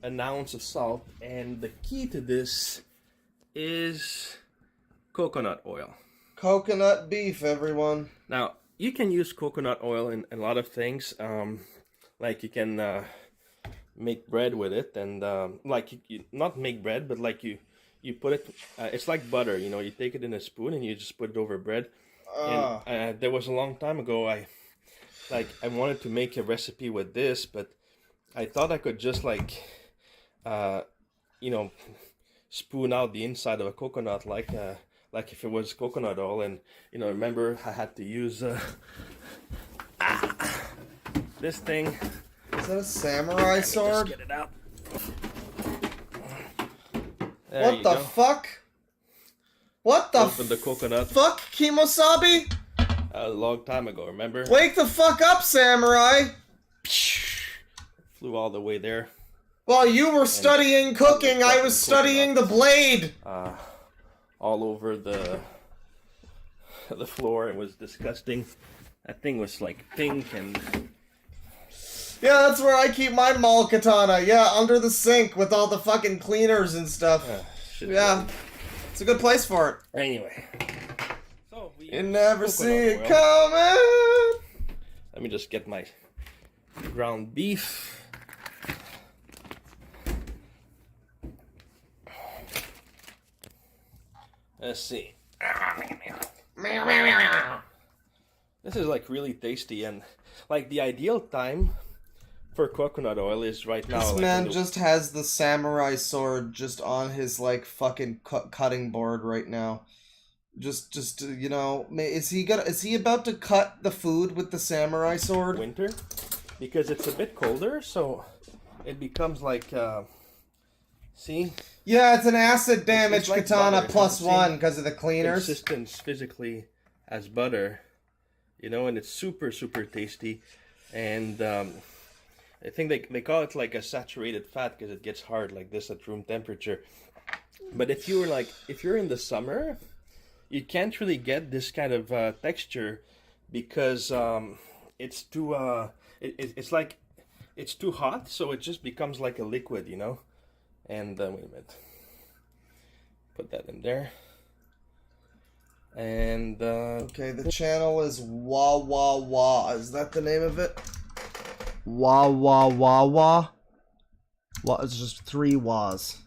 an ounce of salt. And the key to this is coconut oil. Coconut beef, everyone. Now, you can use coconut oil in a lot of things. Like you can make bread with it, and like you not make bread, but like you put it. It's like butter, you know. You take it in a spoon and you just put it over bread. And there was a long time ago I wanted to make a recipe with this, but I thought I could just like you know, spoon out the inside of a coconut like if it was coconut oil. And you know, remember I had to use this thing. Is that a samurai sword? Just get it out. What the fuck? What the Open the coconut. fuck, Kimosabi? A long time ago, remember? Wake the fuck up, samurai! Flew all the way there. While you were studying cooking, I was studying the blade! All over the floor. It was disgusting. That thing was like pink and... Yeah, that's where I keep my mall katana. Yeah, under the sink with all the fucking cleaners and stuff. Yeah, it's a good place for it. Anyway. So you never see it coming! Let me just get my ground beef. Let's see. This is like really tasty, and like the ideal time for coconut oil is right now. This like, man just has the samurai sword just on his like fucking cutting board right now. Just you know, is he about to cut the food with the samurai sword? Winter, because it's a bit colder, so it becomes like see. Yeah, it's an acid damage like katana butter. +1 because of the cleaners. Consistence physically as butter, you know, and it's super tasty, and I think they call it like a saturated fat because it gets hard like this at room temperature. But if you're in the summer, you can't really get this kind of texture because it's too it's like it's too hot, so it just becomes like a liquid, you know. And wait a minute, put that in there. And okay, the channel is Wah Wah Wah. Is that the name of it? Wah Wah Wah Wah. It's just 3 wahs.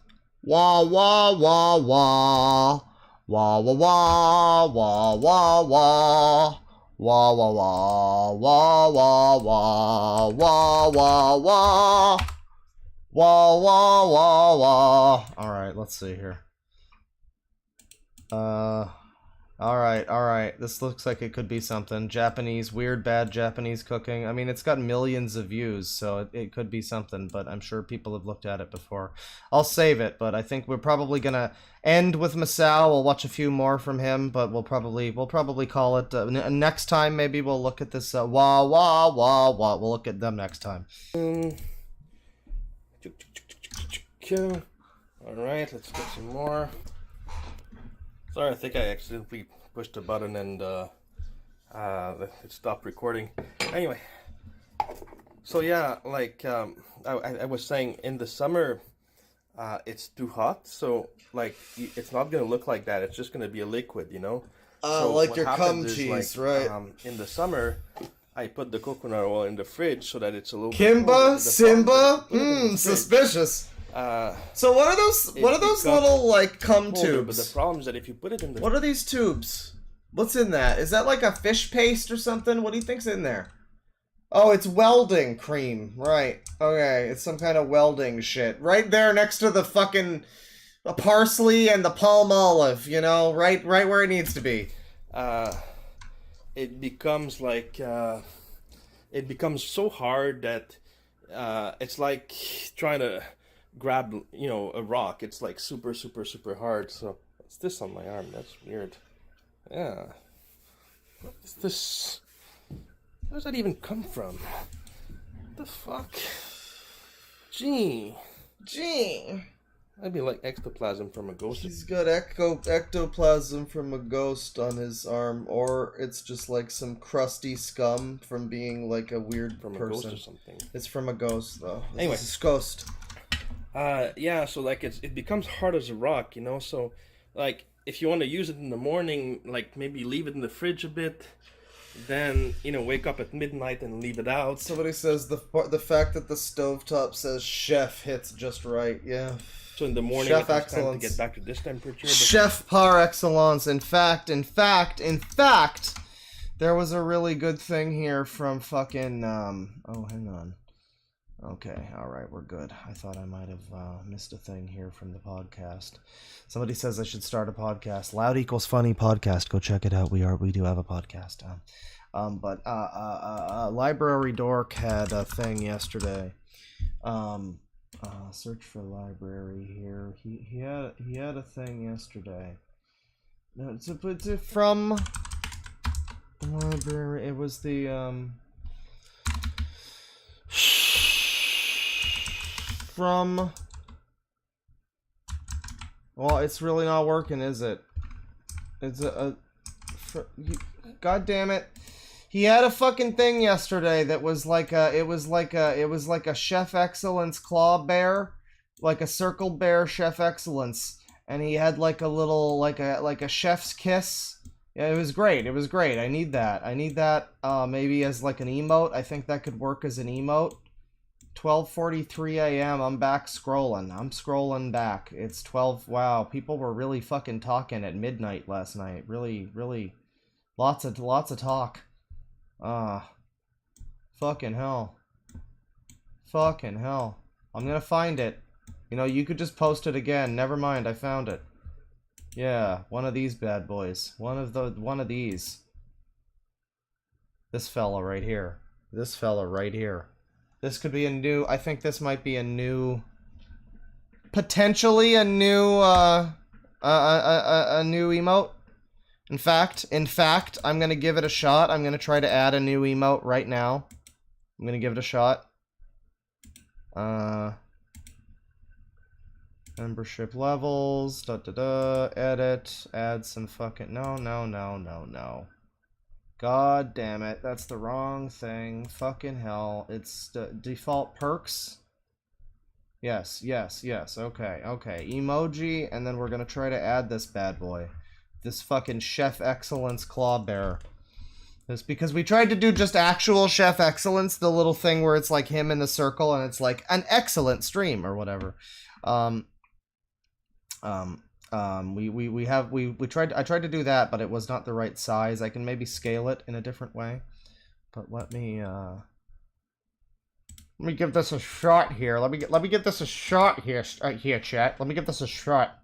Wah Wah Wah Wah. Wah Wah Wah Wah Wah Wah. Wah Wah Wah Wah Wah Wah Wah Wah Wah. Wah, wah, wah, wah. Alright, let's see here. Alright. This looks like it could be something. Japanese, weird, bad Japanese cooking. I mean, it's got millions of views, so it could be something, but I'm sure people have looked at it before. I'll save it, but I think we're probably gonna end with Masao. We'll watch a few more from him, but we'll probably call it... next time, maybe we'll look at this... wah, wah, wah, wah. We'll look at them next time. Alright, let's get some more. Sorry, I think I accidentally pushed a button and it stopped recording. Anyway, so yeah, like I was saying, in the summer it's too hot, so like it's not gonna look like that. It's just gonna be a liquid, you know. So like your cum cheese, right? In the summer, I put the coconut oil in the fridge so that it's a little Kimba? bit Simba? Suspicious. So what are those? What are those little like cum But tubes? the problem is that if you put it in the What are these tubes? What's in that? Is that like a fish paste or something? What do you think's in there? Oh, it's welding cream. Right. Okay, it's some kind of welding shit. Right there next to the fucking parsley and the palm olive, you know? Right where it needs to be. it becomes like it becomes so hard that it's like trying to grab, you know, a rock. It's like super hard. So what's this on my arm? That's weird. Yeah. What is this? Where does that even come from? What the fuck? Gee. That'd be like ectoplasm from a ghost. He's got ectoplasm from a ghost on his arm, or it's just like some crusty scum from being like a weird from person. a ghost or something. It's from a ghost, though. Anyway, it's a ghost. Yeah. So like it becomes hard as a rock, you know. So like if you want to use it in the morning, like maybe leave it in the fridge a bit. Then, you know, wake up at midnight and leave it out. Somebody says the fact that the stovetop says chef hits just right. Yeah. So in the morning, chef it's time excellence. to get back to this temperature. Chef par excellence. In fact, there was a really good thing here from fucking. Oh, hang on. Okay, all right, we're good. I thought I might have missed a thing here from the podcast. Somebody says I should start a podcast. Loud equals funny podcast. Go check it out. We do have a podcast. But Library Dork had a thing yesterday. Search for library here. He had a thing yesterday. No, it's from library. It was the from. Well, it's really not working, is it? It's God damn it. He had a fucking thing yesterday that was like it was like a Chef Excellence claw bear, like a circle bear Chef Excellence, and he had like a little like a chef's kiss. Yeah, it was great. I need that maybe as like an emote. I think that could work as an emote. 12:43 a.m. I'm back scrolling. I'm scrolling back. It's 12. Wow, people were really fucking talking at midnight last night. Really lots of talk. Fucking hell. I'm gonna find it. You know, you could just post it again. Never mind, I found it. Yeah, one of these bad boys. One of these. This fella right here. This could be a new, I think this might be a new, potentially a new emote. In fact, I'm going to give it a shot. I'm going to try to add a new emote right now. I'm going to give it a shot. Membership levels, edit, add some fucking, no. God damn it, that's the wrong thing. Fucking hell. It's the default perks. Yes. Okay. Emoji, and then we're gonna try to add this bad boy. This fucking Chef Excellence claw bear. It's because we tried to do just actual Chef Excellence, the little thing where it's like him in the circle and it's like an excellent stream or whatever. I tried to do that, but it was not the right size. I can maybe scale it in a different way. But let me give this a shot here. Let me give this a shot here, chat. Let me give this a shot.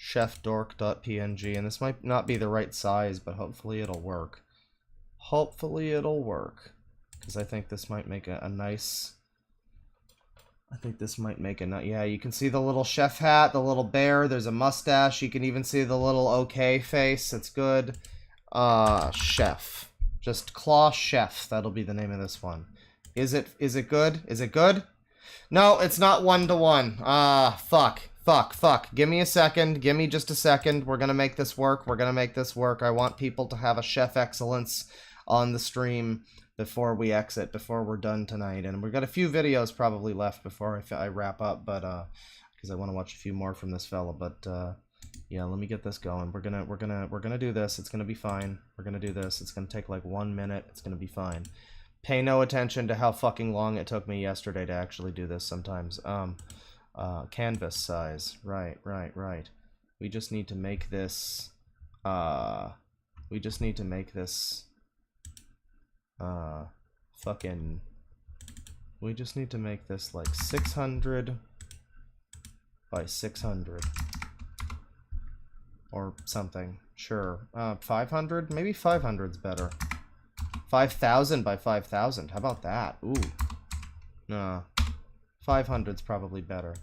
Chefdork.png, and this might not be the right size, but hopefully it'll work. Because I think this might make a nice. Yeah, you can see the little chef hat, the little bear, there's a mustache, you can even see the little okay face, it's good. Chef. Just Claw Chef, that'll be the name of this one. Is it good? No, it's not 1-to-1. Fuck. Give me a second, give me just a second, we're gonna make this work, I want people to have a Chef Excellence on the stream before we exit, before we're done tonight, and we've got a few videos probably left before I wrap up, but because I want to watch a few more from this fella, but yeah, let me get this going. We're gonna do this. It's gonna be fine. We're gonna do this. It's gonna take like 1 minute. It's gonna be fine. Pay no attention to how fucking long it took me yesterday to actually do this sometimes. canvas size. Right. We just need to make this, we just need to make this like 600 by 600 or something. Sure. 500? Maybe 500's better. 5,000 by 5,000. How about that? Ooh. No. 500's probably better.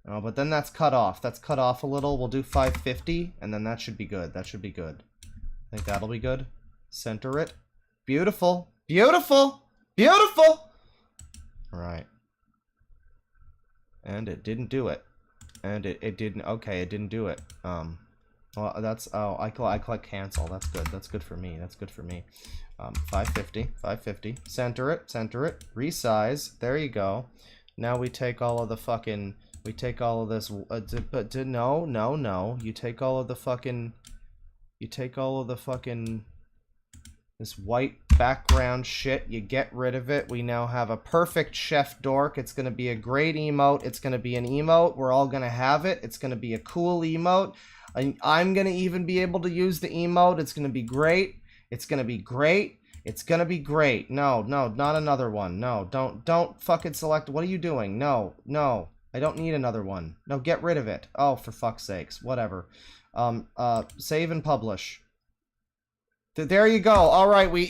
Oh, but then that's cut off. That's cut off a little. We'll do 550, and then that should be good. That should be good. I think that'll be good. Center it. Beautiful. Beautiful. Beautiful. All right. And it didn't do it. And it didn't. Okay, it didn't do it. Well, that's. Oh, I click cancel. That's good. That's good for me. That's good for me. 550. 550. Center it. Center it. Resize. There you go. Now we take all of the fucking. We take all of this. No. You take all of the fucking. You take all of the fucking. This white background shit, you get rid of it. We now have a perfect chef dork. It's going to be a great emote. It's going to be an emote. We're all going to have it. It's going to be a cool emote. I'm going to even be able to use the emote. It's going to be great. It's going to be great. It's going to be great. No, not another one. No, don't fucking select. What are you doing? No. I don't need another one. No, get rid of it. Oh, for fuck's sakes. Whatever. Save and publish. There you go. All right, we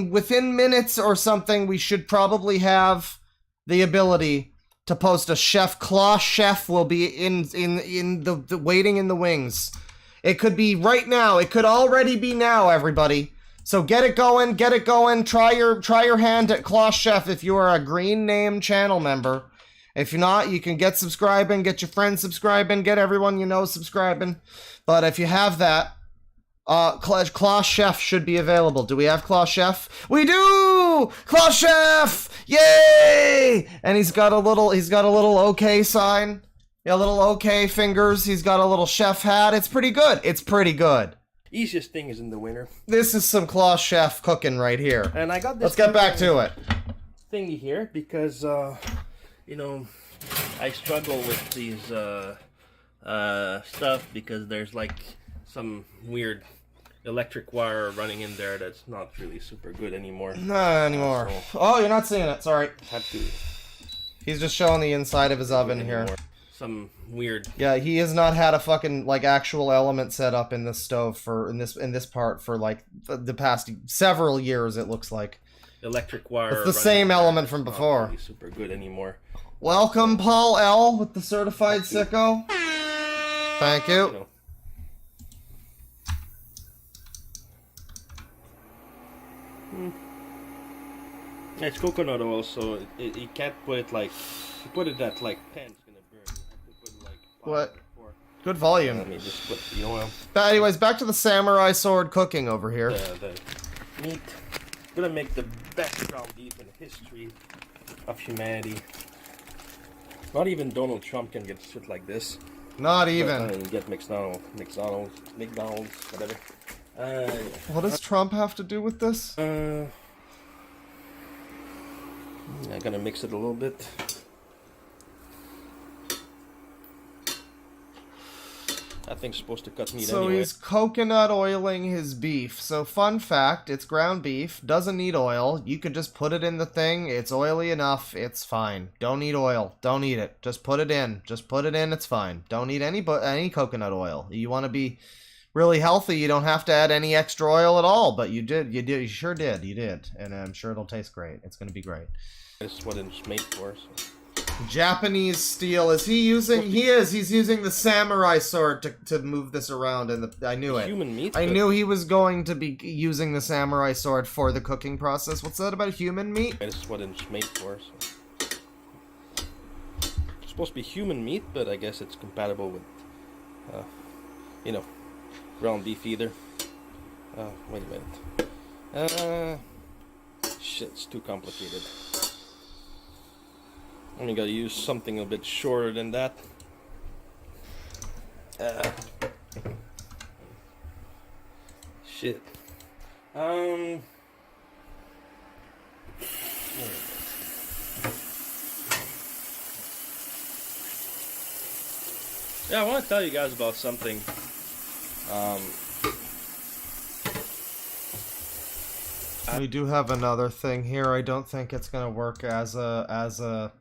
within minutes or something, we should probably have the ability to post a chef. Claw chef will be in the waiting in the wings. It could be right now. It could already be now, everybody. So get it going. Get it going. Try your hand at Claw chef if you are a green name channel member. If you're not, you can get subscribing, get your friends subscribing, get everyone you know subscribing. But if you have that, Claw Chef should be available. Do we have Claw Chef? We do! Claw Chef! Yay! And he's got a little okay sign. Yeah, a little okay fingers. He's got a little chef hat. It's pretty good. It's pretty good. Easiest thing is in the winter. This is some Claw Chef cooking right here. And I got this. Let's get back to it. Thingy here because, you know, I struggle with these stuff because there's like some weird electric wire running in there that's not really super good anymore. Not anymore. So oh, you're not seeing it. Sorry. Have to. He's just showing the inside of his oven here. Some weird. Yeah, he has not had a fucking like actual element set up in this stove for in this part for like the past several years. It looks like electric wire. It's the same element from before. Not really super good anymore. Welcome, Paul L. with the certified sicko. Thank you. It's coconut oil, so you can't put it like. You put it at like 10, it's gonna burn. You have to put it like 5 what? Or 4. Good volume. Let me just put the oil. But anyways, back to the samurai sword cooking over here. The meat. Gonna make the best ground beef in the history of humanity. Not even Donald Trump can get shit like this. Not even. But, get McDonald's, whatever. What does Trump have to do with this? I'm gonna mix it a little bit. That thing's supposed to cut meat so anyway. He's coconut oiling his beef. So fun fact, it's ground beef, doesn't need oil. You could just put it in the thing. It's oily enough. It's fine. Don't need oil. Don't need it. Just put it in. Just put it in. It's fine. Don't need any coconut oil. You want to be really healthy, you don't have to add any extra oil at all, but you sure did, and I'm sure it'll taste great. It's going to be great. That's what it's made for. So. Japanese steel. Is he using? He's using the samurai sword to move this around. And I knew it. Human meat. I knew he was going to be using the samurai sword for the cooking process. What's that about human meat? That's what it's made for. So. It's supposed to be human meat, but I guess it's compatible with, ground beef either. Wait a minute. Shit, it's too complicated. I gotta use something a bit shorter than that. Shit. Yeah, I want to tell you guys about something. We do have another thing here. I don't think it's gonna work as a.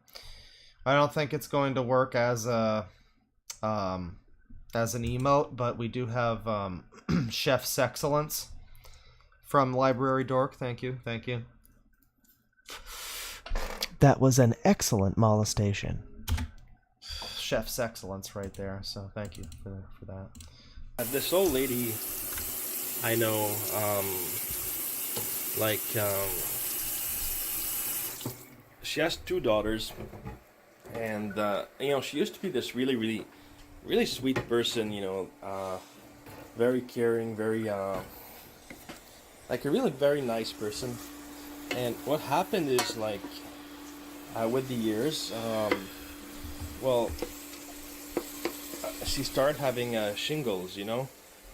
I don't think it's going to work as a, as an emote, but we do have Chef's Excellence from Library Dork. Thank you, thank you. That was an excellent molestation. Chef's Excellence right there. So thank you for that. This old lady, I know, she has 2 daughters, and you know, she used to be this really sweet person, you know, very caring, very like a really very nice person. And what happened is, like, with the years, well, she started having shingles, you know,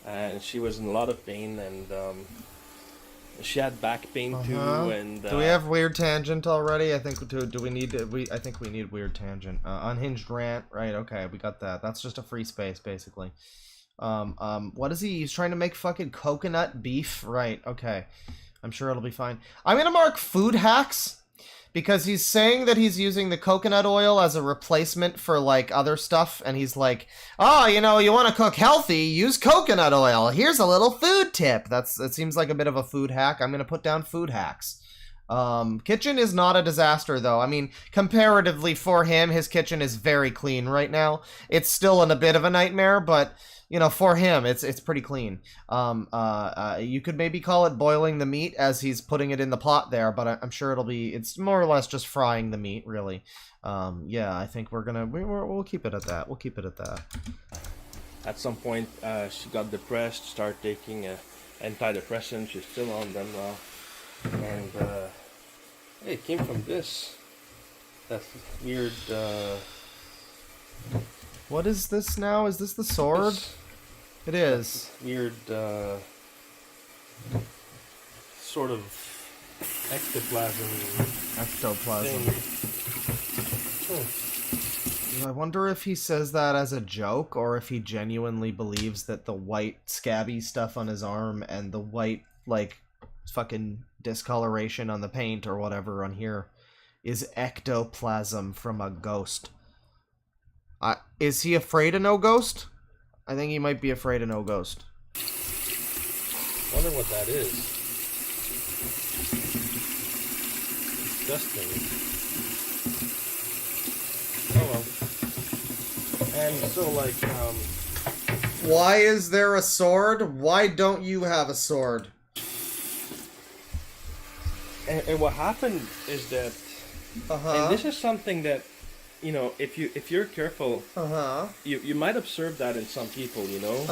and she was in a lot of pain, and she had back pain too. And do we have weird tangent already? I think do we need to, I think we need weird tangent. Unhinged rant, right? Okay, we got that. That's just a free space basically. What is he? He's trying to make fucking coconut beef, right? Okay, I'm sure it'll be fine. I'm gonna mark food hacks because he's saying that he's using the coconut oil as a replacement for like other stuff, and he's like, oh, you know, you want to cook healthy, use coconut oil. Here's a little food tip. It seems like a bit of a food hack. I'm gonna put down food hacks. Kitchen is not a disaster though. I mean, comparatively for him, his kitchen is very clean right now. It's still in a bit of a nightmare, but you know, for him, it's pretty clean. You could maybe call it boiling the meat as he's putting it in the pot there, but I'm sure it's more or less just frying the meat, really. Yeah, I think we'll keep it at that. We'll keep it at that. at some point, she got depressed, started taking antidepressants. She's still on them now, and hey, it came from this. That's weird. What is this now? Is this the sword? It is. Weird, sort of ectoplasm. I wonder if he says that as a joke, or if he genuinely believes that the white scabby stuff on his arm and the white, like, fucking discoloration on the paint or whatever on here is ectoplasm from a ghost. Is he afraid of no ghost? I think he might be afraid of no ghost. Wonder what that is. Disgusting. Oh well. And so, like, Why is there a sword? Why don't you have a sword? And what happened is that, and this is something that, you know, if you're careful, you might observe that in some people, you know.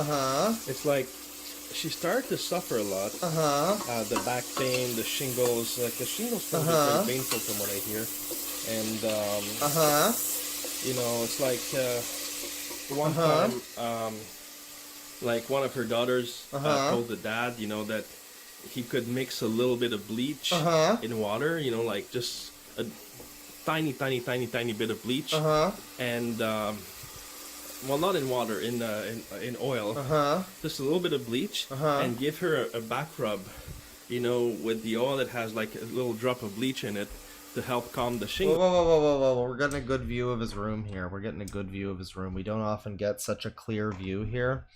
It's like she started to suffer a lot. The back pain, the shingles, like the shingles can be very painful from what I hear, and you know, it's like one time, like one of her daughters told the dad, you know, that he could mix a little bit of bleach in water, you know, like just a tiny bit of bleach, and well, not in water, in oil, just a little bit of bleach, and give her a back rub, you know, with the oil that has like a little drop of bleach in it to help calm the shingles. Whoa, we're getting a good view of his room here. We don't often get such a clear view here.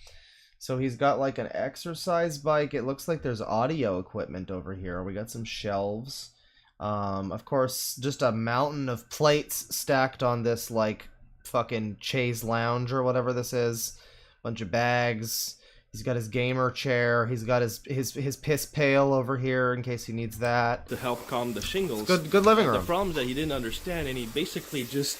So he's got like an exercise bike. It looks like there's audio equipment over here. We got some shelves. Of course, just a mountain of plates stacked on this, like, fucking chaise lounge or whatever this is. Bunch of bags. He's got his gamer chair. He's got his piss pail over here in case he needs that. To help calm the shingles. Good living room. The problems that he didn't understand, and he basically just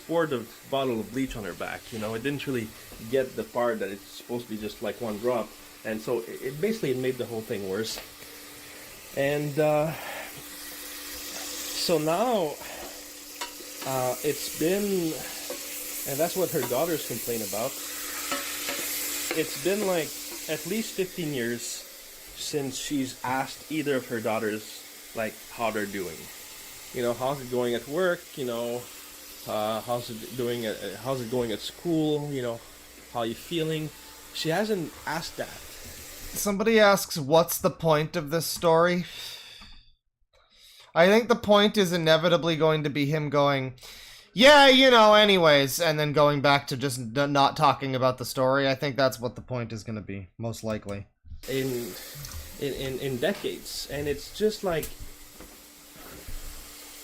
poured a bottle of bleach on her back. You know, it didn't really get the part that it's supposed to be just like one drop, and so it basically made the whole thing worse. And so now it's been, and that's what her daughters complain about. It's been like at least 15 years since she's asked either of her daughters, like, how they're doing. You know, how's it going at work? You know, how's it doing? How's it going at school? You know, how you feeling? She hasn't asked that. Somebody asks, what's the point of this story? I think the point is inevitably going to be him going, yeah, you know, anyways, and then going back to just not talking about the story. I think that's what the point is going to be, most likely. In decades, and it's just like,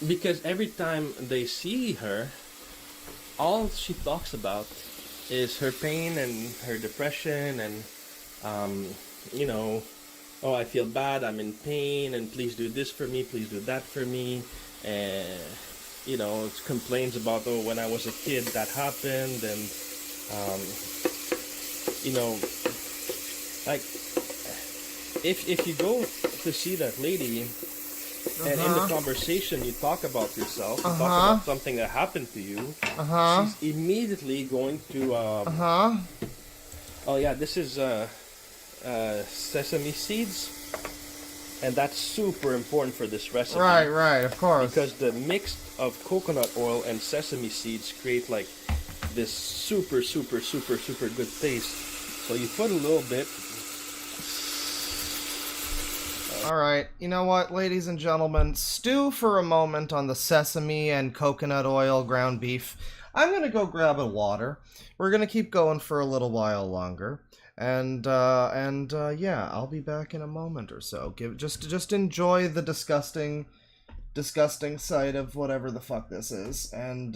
because every time they see her, all she talks about is her pain and her depression, and you know, oh, I feel bad, I'm in pain, and please do this for me, please do that for me, and you know, complains about, oh, when I was a kid that happened, and you know, like, if you go to see that lady, and in the conversation you talk about yourself, you talk about something that happened to you, she's immediately going to oh yeah, this is sesame seeds, and that's super important for this recipe. Right, of course. Because the mix of coconut oil and sesame seeds create like this super good taste. So you put a little bit. Alright, you know what, ladies and gentlemen, stew for a moment on the sesame and coconut oil ground beef. I'm gonna go grab a water. We're gonna keep going for a little while longer. And yeah, I'll be back in a moment or so. Just enjoy the disgusting sight of whatever the fuck this is. And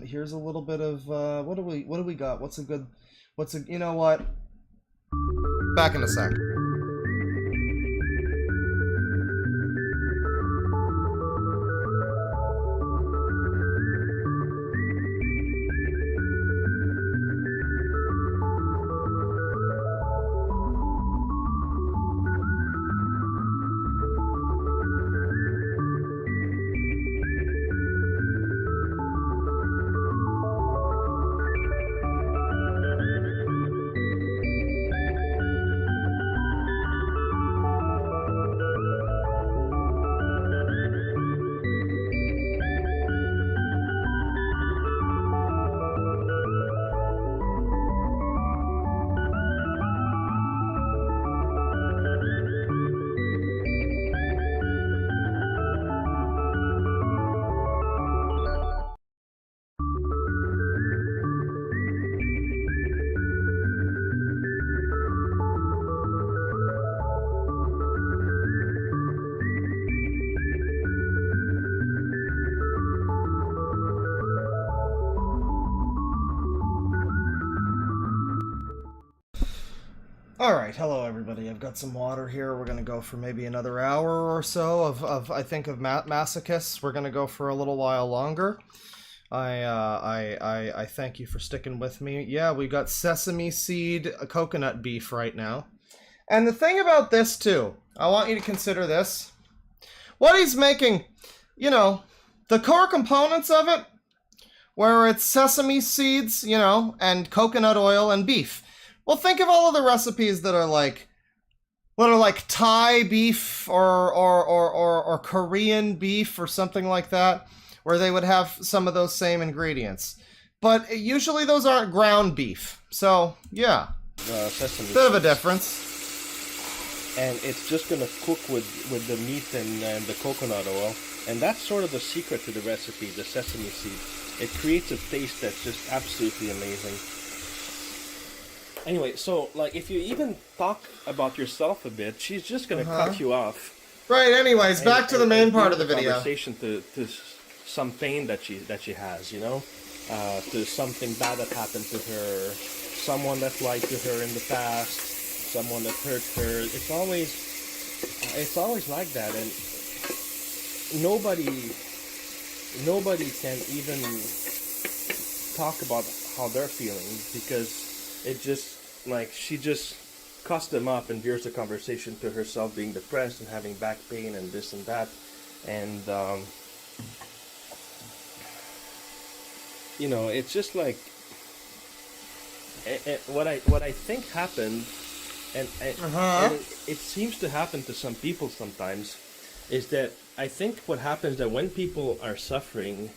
here's a little bit of what do we got? You know what? Back in a sec. Alright, hello everybody. I've got some water here. We're gonna go for maybe another hour or so of I think, of masochists. We're gonna go for a little while longer. I thank you for sticking with me. Yeah, we got sesame seed coconut beef right now. And the thing about this, too, I want you to consider this. What he's making, you know, the core components of it, where it's sesame seeds, you know, and coconut oil and beef. Well, think of all of the recipes that are like Thai beef or Korean beef or something like that, where they would have some of those same ingredients. But usually those aren't ground beef. So, yeah. Sesame bit of a difference. And it's just going to cook with the meat and the coconut oil. And that's sort of the secret to the recipe, the sesame seed. It creates a taste that's just absolutely amazing. Anyway, so, like, if you even talk about yourself a bit, she's just going to cut you off. Right, anyways, back to the main part of the video. Conversation to some pain that she has, you know? To something bad that happened to her, someone that lied to her in the past, someone that hurt her. It's always like that, and nobody can even talk about how they're feeling, because it just, like, she just cussed them up and veers the conversation to herself being depressed and having back pain and this and that. And, you know, it's just like, what I think happened, and it seems to happen to some people sometimes, is that I think what happens that when people are suffering,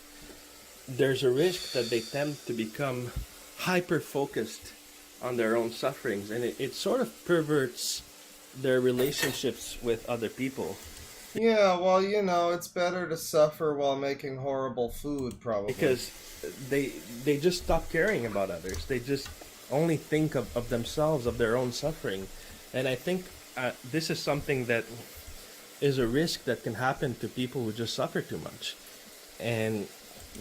there's a risk that they tend to become hyper-focused on their own sufferings, and it sort of perverts their relationships with other people. Yeah, well, you know, it's better to suffer while making horrible food, probably. Because they just stop caring about others. They just only think of themselves, of their own suffering. And I think this is something that is a risk that can happen to people who just suffer too much. And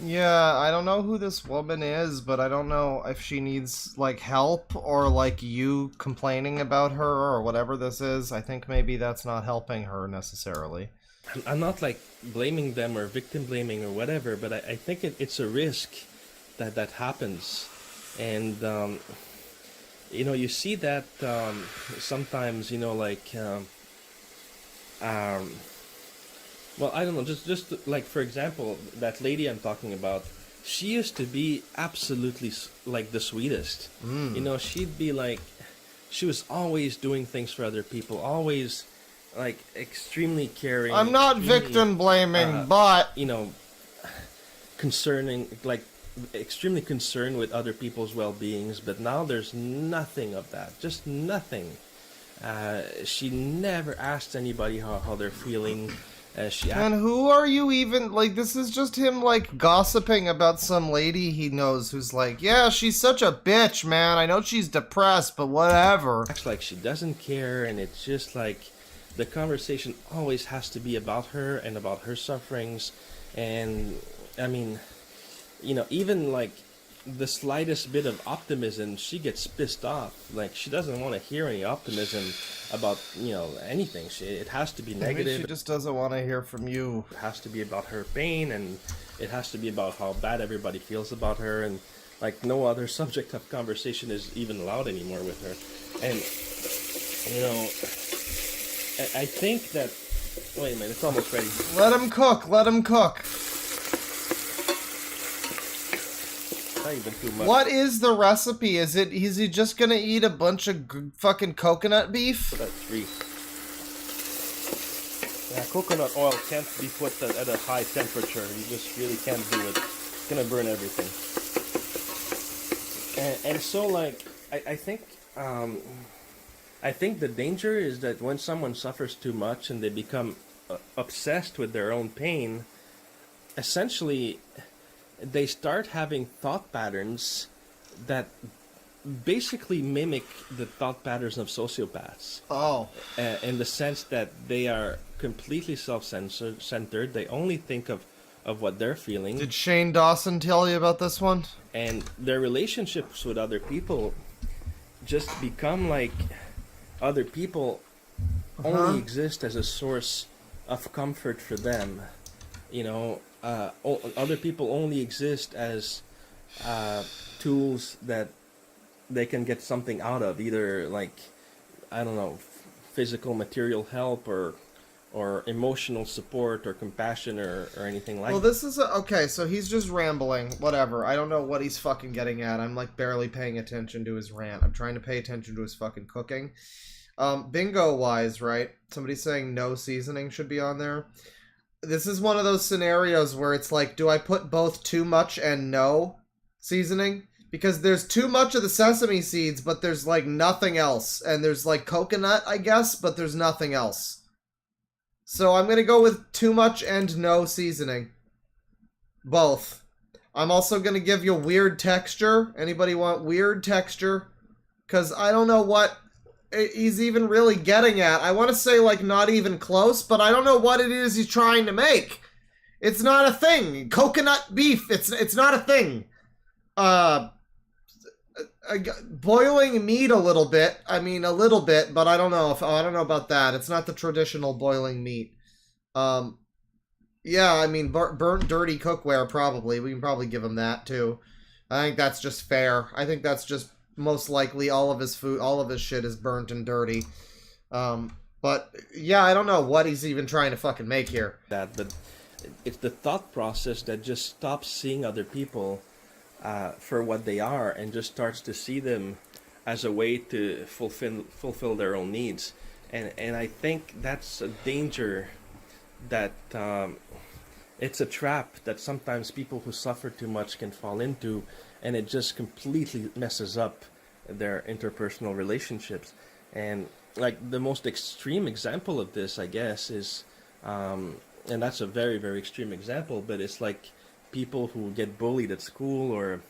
yeah, I don't know who this woman is, but I don't know if she needs, like, help or, like, you complaining about her or whatever this is. I think maybe that's not helping her necessarily. I'm not, like, blaming them or victim blaming or whatever, but I think it's a risk that happens. And, you know, you see that sometimes, you know, like, well, I don't know, just like, for example, that lady I'm talking about, she used to be absolutely, like, the sweetest. You know, she'd be, like, she was always doing things for other people, always, like, extremely caring. I'm not victim blaming, but... You know, concerning, like, extremely concerned with other people's well-beings, but now there's nothing of that, just nothing. She never asked anybody how they're feeling. And who are you even, like, this is just him, like, gossiping about some lady he knows who's like, yeah, she's such a bitch, man, I know she's depressed, but whatever. Acts like she doesn't care, and it's just like, the conversation always has to be about her and about her sufferings, and, I mean, you know, even, like, the slightest bit of optimism, she gets pissed off. Like, she doesn't want to hear any optimism about, you know, anything. It has to be negative. Maybe she just doesn't want to hear from you. It has to be about her pain, and it has to be about how bad everybody feels about her, and, like, no other subject of conversation is even allowed anymore with her. And, you know, I think that... Wait a minute, it's almost ready. Let him cook, let him cook. What is the recipe? Is he just gonna eat a bunch of fucking coconut beef? That's 3. Yeah, coconut oil can't be put at a high temperature. You just really can't do it. It's gonna burn everything. And so, like, I think the danger is that when someone suffers too much and they become obsessed with their own pain, essentially they start having thought patterns that basically mimic the thought patterns of sociopaths. Oh. In the sense that they are completely self-centered. They only think of what they're feeling. Did Shane Dawson tell you about this one? And their relationships with other people just become like other people only exist as a source of comfort for them. You know, other people only exist as tools that they can get something out of, either, like, I don't know, physical, material help, or emotional support, or compassion, or anything like that. Well, this is okay, so he's just rambling, whatever. I don't know what he's fucking getting at. I'm, like, barely paying attention to his rant. I'm trying to pay attention to his fucking cooking. Bingo-wise, right? Somebody's saying no seasoning should be on there. This is one of those scenarios where it's like, do I put both too much and no seasoning? Because there's too much of the sesame seeds, but there's, like, nothing else. And there's, like, coconut, I guess, but there's nothing else. So I'm gonna go with too much and no seasoning. Both. I'm also gonna give you weird texture. Anybody want weird texture? Because I don't know what he's even really getting at. I want to say, like, not even close, but I don't know what it is he's trying to make. It's not a thing. Coconut beef, it's not a thing. Boiling meat a little bit. I mean, a little bit, but I don't know about that. It's not the traditional boiling meat. Yeah, I mean, burnt, dirty cookware, probably. We can probably give him that, too. I think that's just fair. I think that's just most likely all of his food, all of his shit is burnt and dirty. But, yeah, I don't know what he's even trying to fucking make here. But it's the thought process that just stops seeing other people for what they are and just starts to see them as a way to fulfill their own needs. And I think that's a danger that it's a trap that sometimes people who suffer too much can fall into, and it just completely messes up their interpersonal relationships. And like the most extreme example of this, I guess, is and that's a very, very extreme example, but it's like people who get bullied at school, or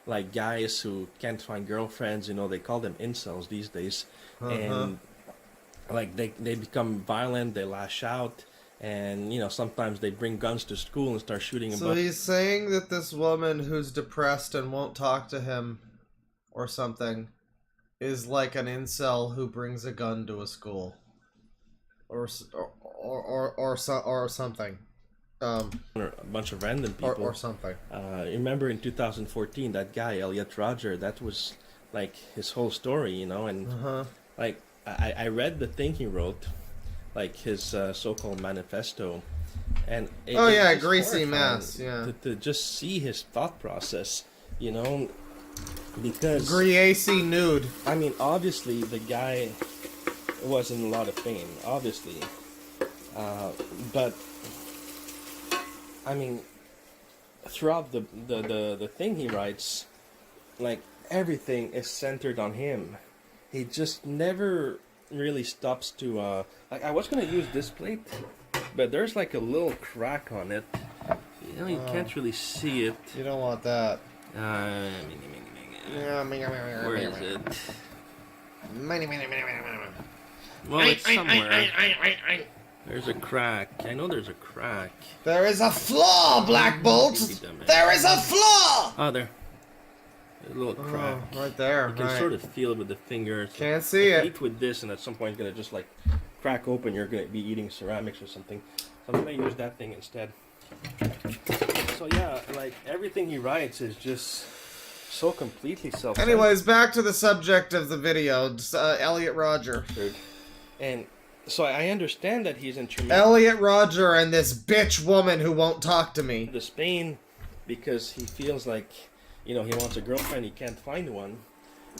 like guys who can't find girlfriends, you know, they call them incels these days. And like they become violent, they lash out, and you know, sometimes they bring guns to school and start shooting them. So he's saying that this woman who's depressed and won't talk to him or something is like an incel who brings a gun to a school, or something. Or a bunch of random people, or something. Remember in 2014, that guy Elliot Rodger, that was like his whole story, you know. And like I read the thing he wrote, like his so-called manifesto, and greasy mess, to just see his thought process, you know, because greasy nude. I mean, obviously the guy was in a lot of pain, obviously, but I mean, throughout the thing he writes, like everything is centered on him. He just never really stops to like, I was gonna use this plate, but there's like a little crack on it. You know, you can't really see it. You don't want that. Where is it? Well, it's somewhere. There's a crack. I know there's a crack. There is a flaw, Black Bolt! There is a flaw! Oh, there. There's a little crack. Right there. You can sort of feel it with the fingers. Can't see it. Eat with this, and at some point it's going to just like crack open. You're going to be eating ceramics or something. So I'm going to use that thing instead. So yeah, like everything he writes is just so completely self-centered. Anyways, back to the subject of the video. Elliot Rodger. And so I understand that he's in Elliot Rodger and this bitch woman who won't talk to me. To Spain because he feels like, you know, he wants a girlfriend, he can't find one.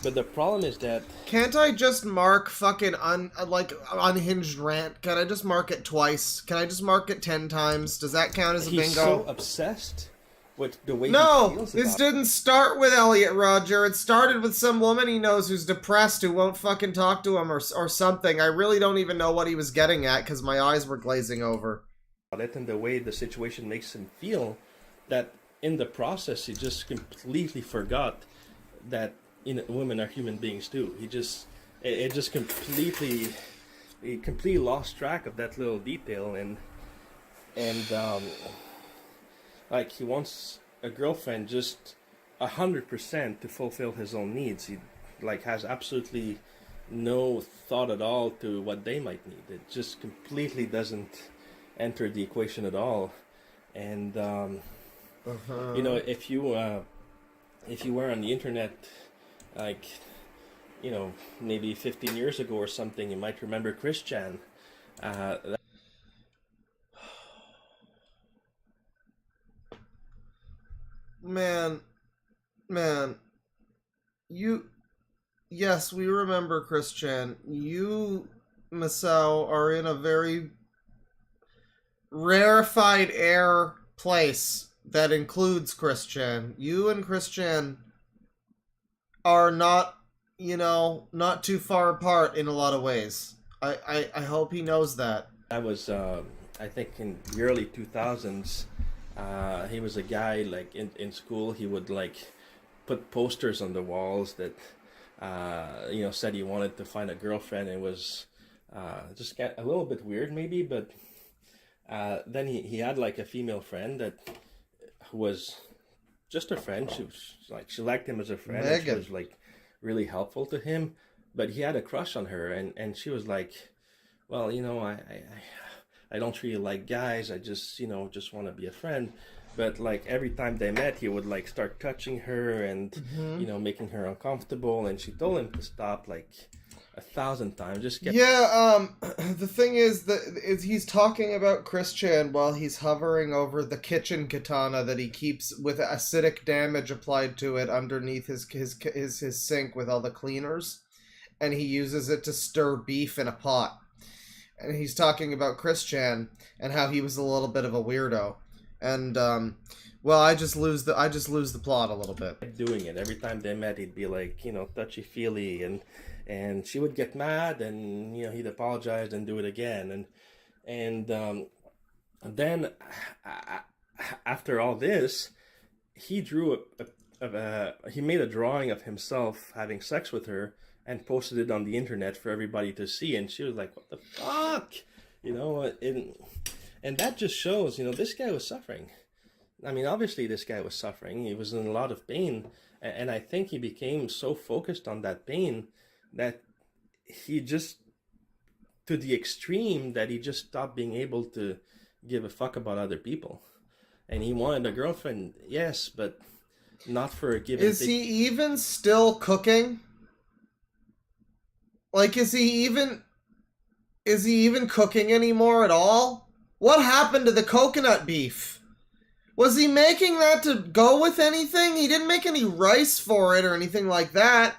But the problem is that... Can't I just mark fucking unhinged rant? Can I just mark it twice? Can I just mark it 10 times? Does that count as a bingo? He's so obsessed with the way he feels No! about This didn't start with Elliot Rodger. It started with some woman he knows who's depressed who won't fucking talk to him or something. I really don't even know what he was getting at because my eyes were glazing over. And the way the situation makes him feel, that in the process he just completely forgot that women are human beings too. He completely lost track of that little detail, and like he wants a girlfriend just 100% to fulfill his own needs. He like has absolutely no thought at all to what they might need. It just completely doesn't enter the equation at all. And you know, if you were on the internet, like, you know, maybe 15 years ago or something, you might remember Christian. Man, yes, we remember Christian. You, Masao, are in a very rarefied air place that includes Christian. You and Christian are not, you know, not too far apart in a lot of ways. I hope he knows that. I was, I think in the early 2000s, he was a guy, like, in school, he would, like, put posters on the walls that, you know, said he wanted to find a girlfriend. It was just got a little bit weird, maybe, but then he had, like, a female friend that was just a friend. She liked him as a friend. And she was, like, really helpful to him, but he had a crush on her, and she was like, well, you know, I don't really like guys. I just, you know, just want to be a friend. But like every time they met, he would like start touching her and, you know, making her uncomfortable. And she told him to stop like 1,000 times. Just get the thing is that he's talking about Christian while he's hovering over the kitchen katana that he keeps with acidic damage applied to it underneath his sink with all the cleaners, and he uses it to stir beef in a pot. And he's talking about Christian and how he was a little bit of a weirdo. And well, I just lose the plot a little bit. Doing it every time they met, he'd be like, you know, touchy feely, and she would get mad, and you know, he'd apologize and do it again, and then after all this, he drew he made a drawing of himself having sex with her and posted it on the internet for everybody to see, and she was like, what the fuck, you know, and that just shows, you know, this guy was suffering. I mean, obviously this guy was suffering. He was in a lot of pain, and I think he became so focused on that pain that he just, to the extreme, that he just stopped being able to give a fuck about other people. And he wanted a girlfriend, yes, but not for a given... Is he even still cooking? Like, is he even cooking anymore at all? What happened to the coconut beef? Was he making that to go with anything? He didn't make any rice for it or anything like that.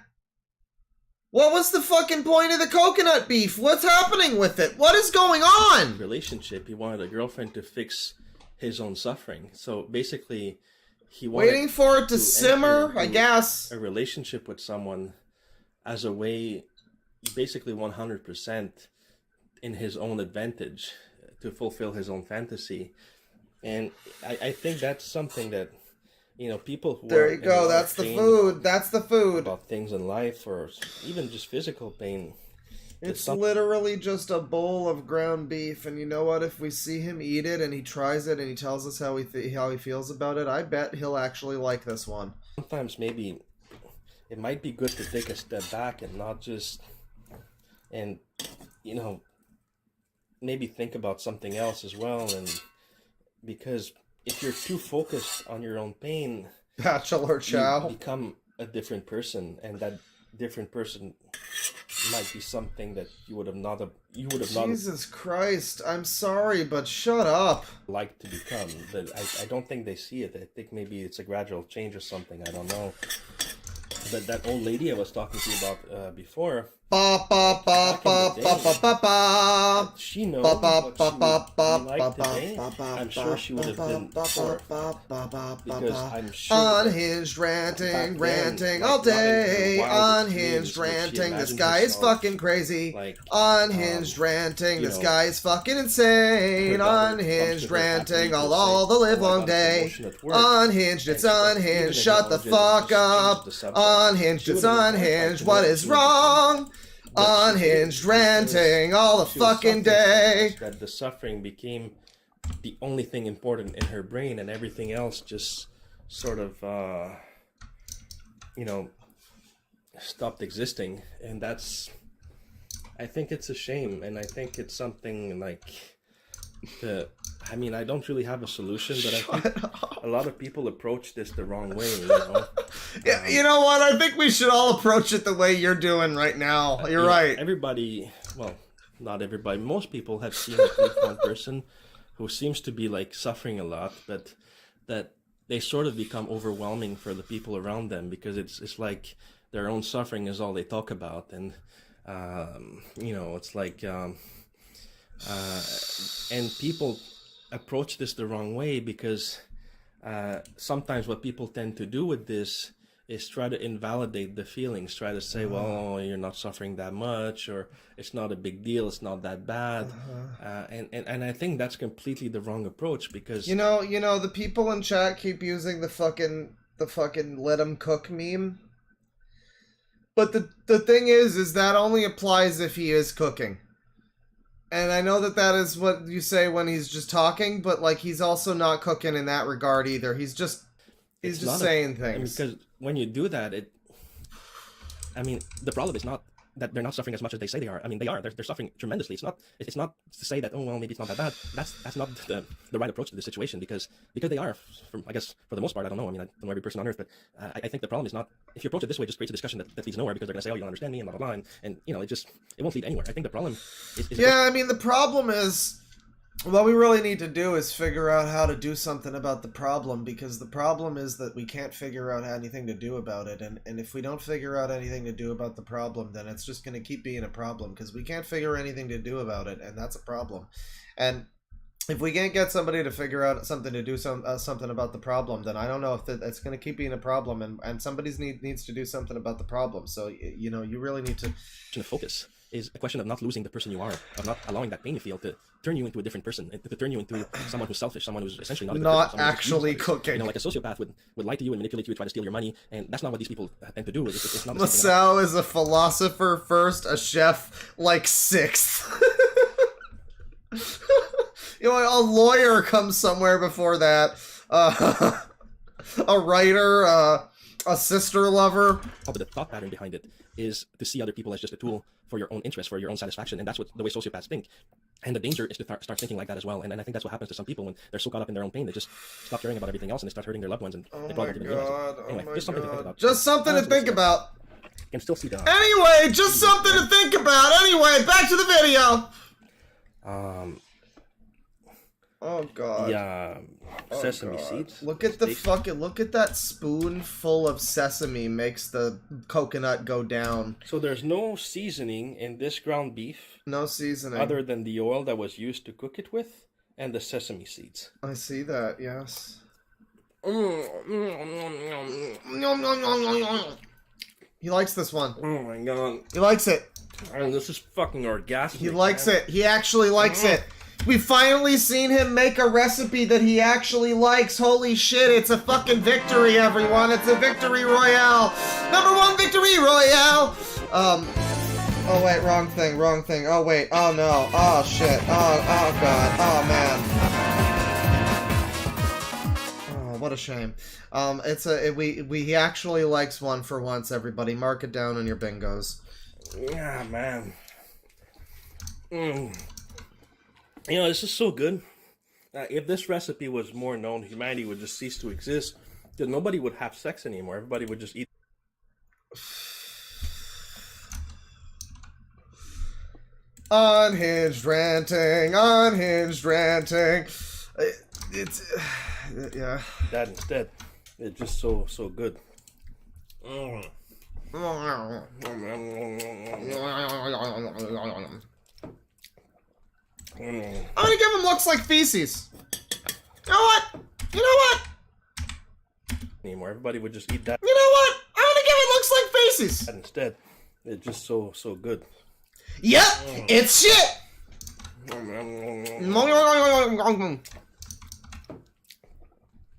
What was the fucking point of the coconut beef? What's happening with it? What is going on? Relationship. He wanted a girlfriend to fix his own suffering. So basically, he wanted waiting for it to simmer, I guess. A relationship with someone as a way, basically 100% in his own advantage to fulfill his own fantasy. And I think that's something that, you know, people who there are you go, that's the food, that's the food. About things in life, or even just physical pain. It's literally just a bowl of ground beef, and you know what? If we see him eat it and he tries it and he tells us how he feels about it, I bet he'll actually like this one. Sometimes maybe it might be good to take a step back and not just, and you know, maybe think about something else as well, and because if you're too focused on your own pain, Bachelor Chow, you become a different person, and that different person might be something that you would have not. Jesus Christ! I'm sorry, but shut up. Like to become, but I don't think they see it. I think maybe it's a gradual change or something. I don't know. But that old lady I was talking to you about before. She knows what she would like today. I'm sure she would have been before. Because I'm sure unhinged ranting all day. Unhinged ranting, this guy is fucking crazy. Unhinged ranting, this guy is fucking insane. Unhinged ranting all the live long day. Unhinged, it's unhinged, shut the fuck up. Unhinged, it's unhinged, what is wrong? Unhinged ranting all the fucking day. That the suffering became the only thing important in her brain, and everything else just sort of, you know, stopped existing. And that's, I think it's a shame, and I think it's something like, I mean, I don't really have a solution, but I think a lot of people approach this the wrong way, you know? Yeah, you know what? I think we should all approach it the way you're doing right now. You're right. Everybody, well, not everybody, most people have seen at least one person who seems to be like suffering a lot, but that they sort of become overwhelming for the people around them, because it's like their own suffering is all they talk about, and you know, it's like and people approach this the wrong way, because sometimes what people tend to do with this is try to invalidate the feelings, try to say, well, you're not suffering that much, or it's not a big deal, it's not that bad. And I think that's completely the wrong approach, because you know the people in chat keep using the fucking let him cook meme, but the thing is that only applies if he is cooking. And I know that is what you say when he's just talking, but like he's also not cooking in that regard either. He's just saying things. Because when you do that, I mean, the problem is not that they're not suffering as much as they say they are. I mean, they are. They're suffering tremendously. It's not to say that, oh well, maybe it's not that bad. That's not the right approach to the situation, because they are. I guess for the most part, I don't know. I mean, I don't know every person on earth, but I think the problem is not, if you approach it this way, just creates a discussion that leads nowhere, because they're going to say, oh, you don't understand me, and blah blah blah, and you know, it won't lead anywhere. I think the problem is yeah. I mean, the problem is, what we really need to do is figure out how to do something about the problem, because the problem is that we can't figure out anything to do about it, and if we don't figure out anything to do about the problem, then it's just going to keep being a problem, because we can't figure anything to do about it, and that's a problem. And if we can't get somebody to figure out something to do something about the problem, then I don't know if it's going to keep being a problem, and somebody needs to do something about the problem. So you know, you really need to focus is a question of not losing the person you are, of not allowing that pain you feel to turn you into a different person, to turn you into someone who's selfish, someone who's essentially not a good person, actually cooking. You know, like a sociopath would lie to you and manipulate you, try to steal your money, and that's not what these people tend to do. It's not Masao is a philosopher first, a chef like sixth. You know, a lawyer comes somewhere before that. A writer, a sister lover. But the thought pattern behind it is to see other people as just a tool for your own interest, for your own satisfaction, and that's what the way sociopaths think. And the danger is to start thinking like that as well. And I think that's what happens to some people when they're so caught up in their own pain, they just stop caring about everything else and they start hurting their loved ones, and they probably don't even realize it. Anyway, just something to think about. Just something to think about. You can still see that. Anyway, just something to think about. Anyway, back to the video. Oh god. Yeah, sesame seeds. Look at look at that spoon full of sesame makes the coconut go down. So there's no seasoning in this ground beef. No seasoning. Other than the oil that was used to cook it with and the sesame seeds. I see that, yes. He likes this one. Oh my god. He likes it. And this is fucking orgasmic. He likes it. He actually likes it. We've finally seen him make a recipe that he actually likes. Holy shit, it's a fucking victory, everyone. It's a victory royale. #1 victory royale. Oh wait, wrong thing. Oh wait, oh no. Oh shit. Oh god. Oh man. Oh, what a shame. He actually likes one for once, everybody. Mark it down on your bingos. Yeah, man. You know, this is so good. If this recipe was more known, humanity would just cease to exist. Because nobody would have sex anymore. Everybody would just eat. Unhinged ranting. It's yeah. That instead, it's just so good. I'm gonna give him looks like feces. You know what? Anymore, everybody would just eat that. You know what? I'm gonna give it looks like faces. That instead, it's just so good. Yep, it's shit.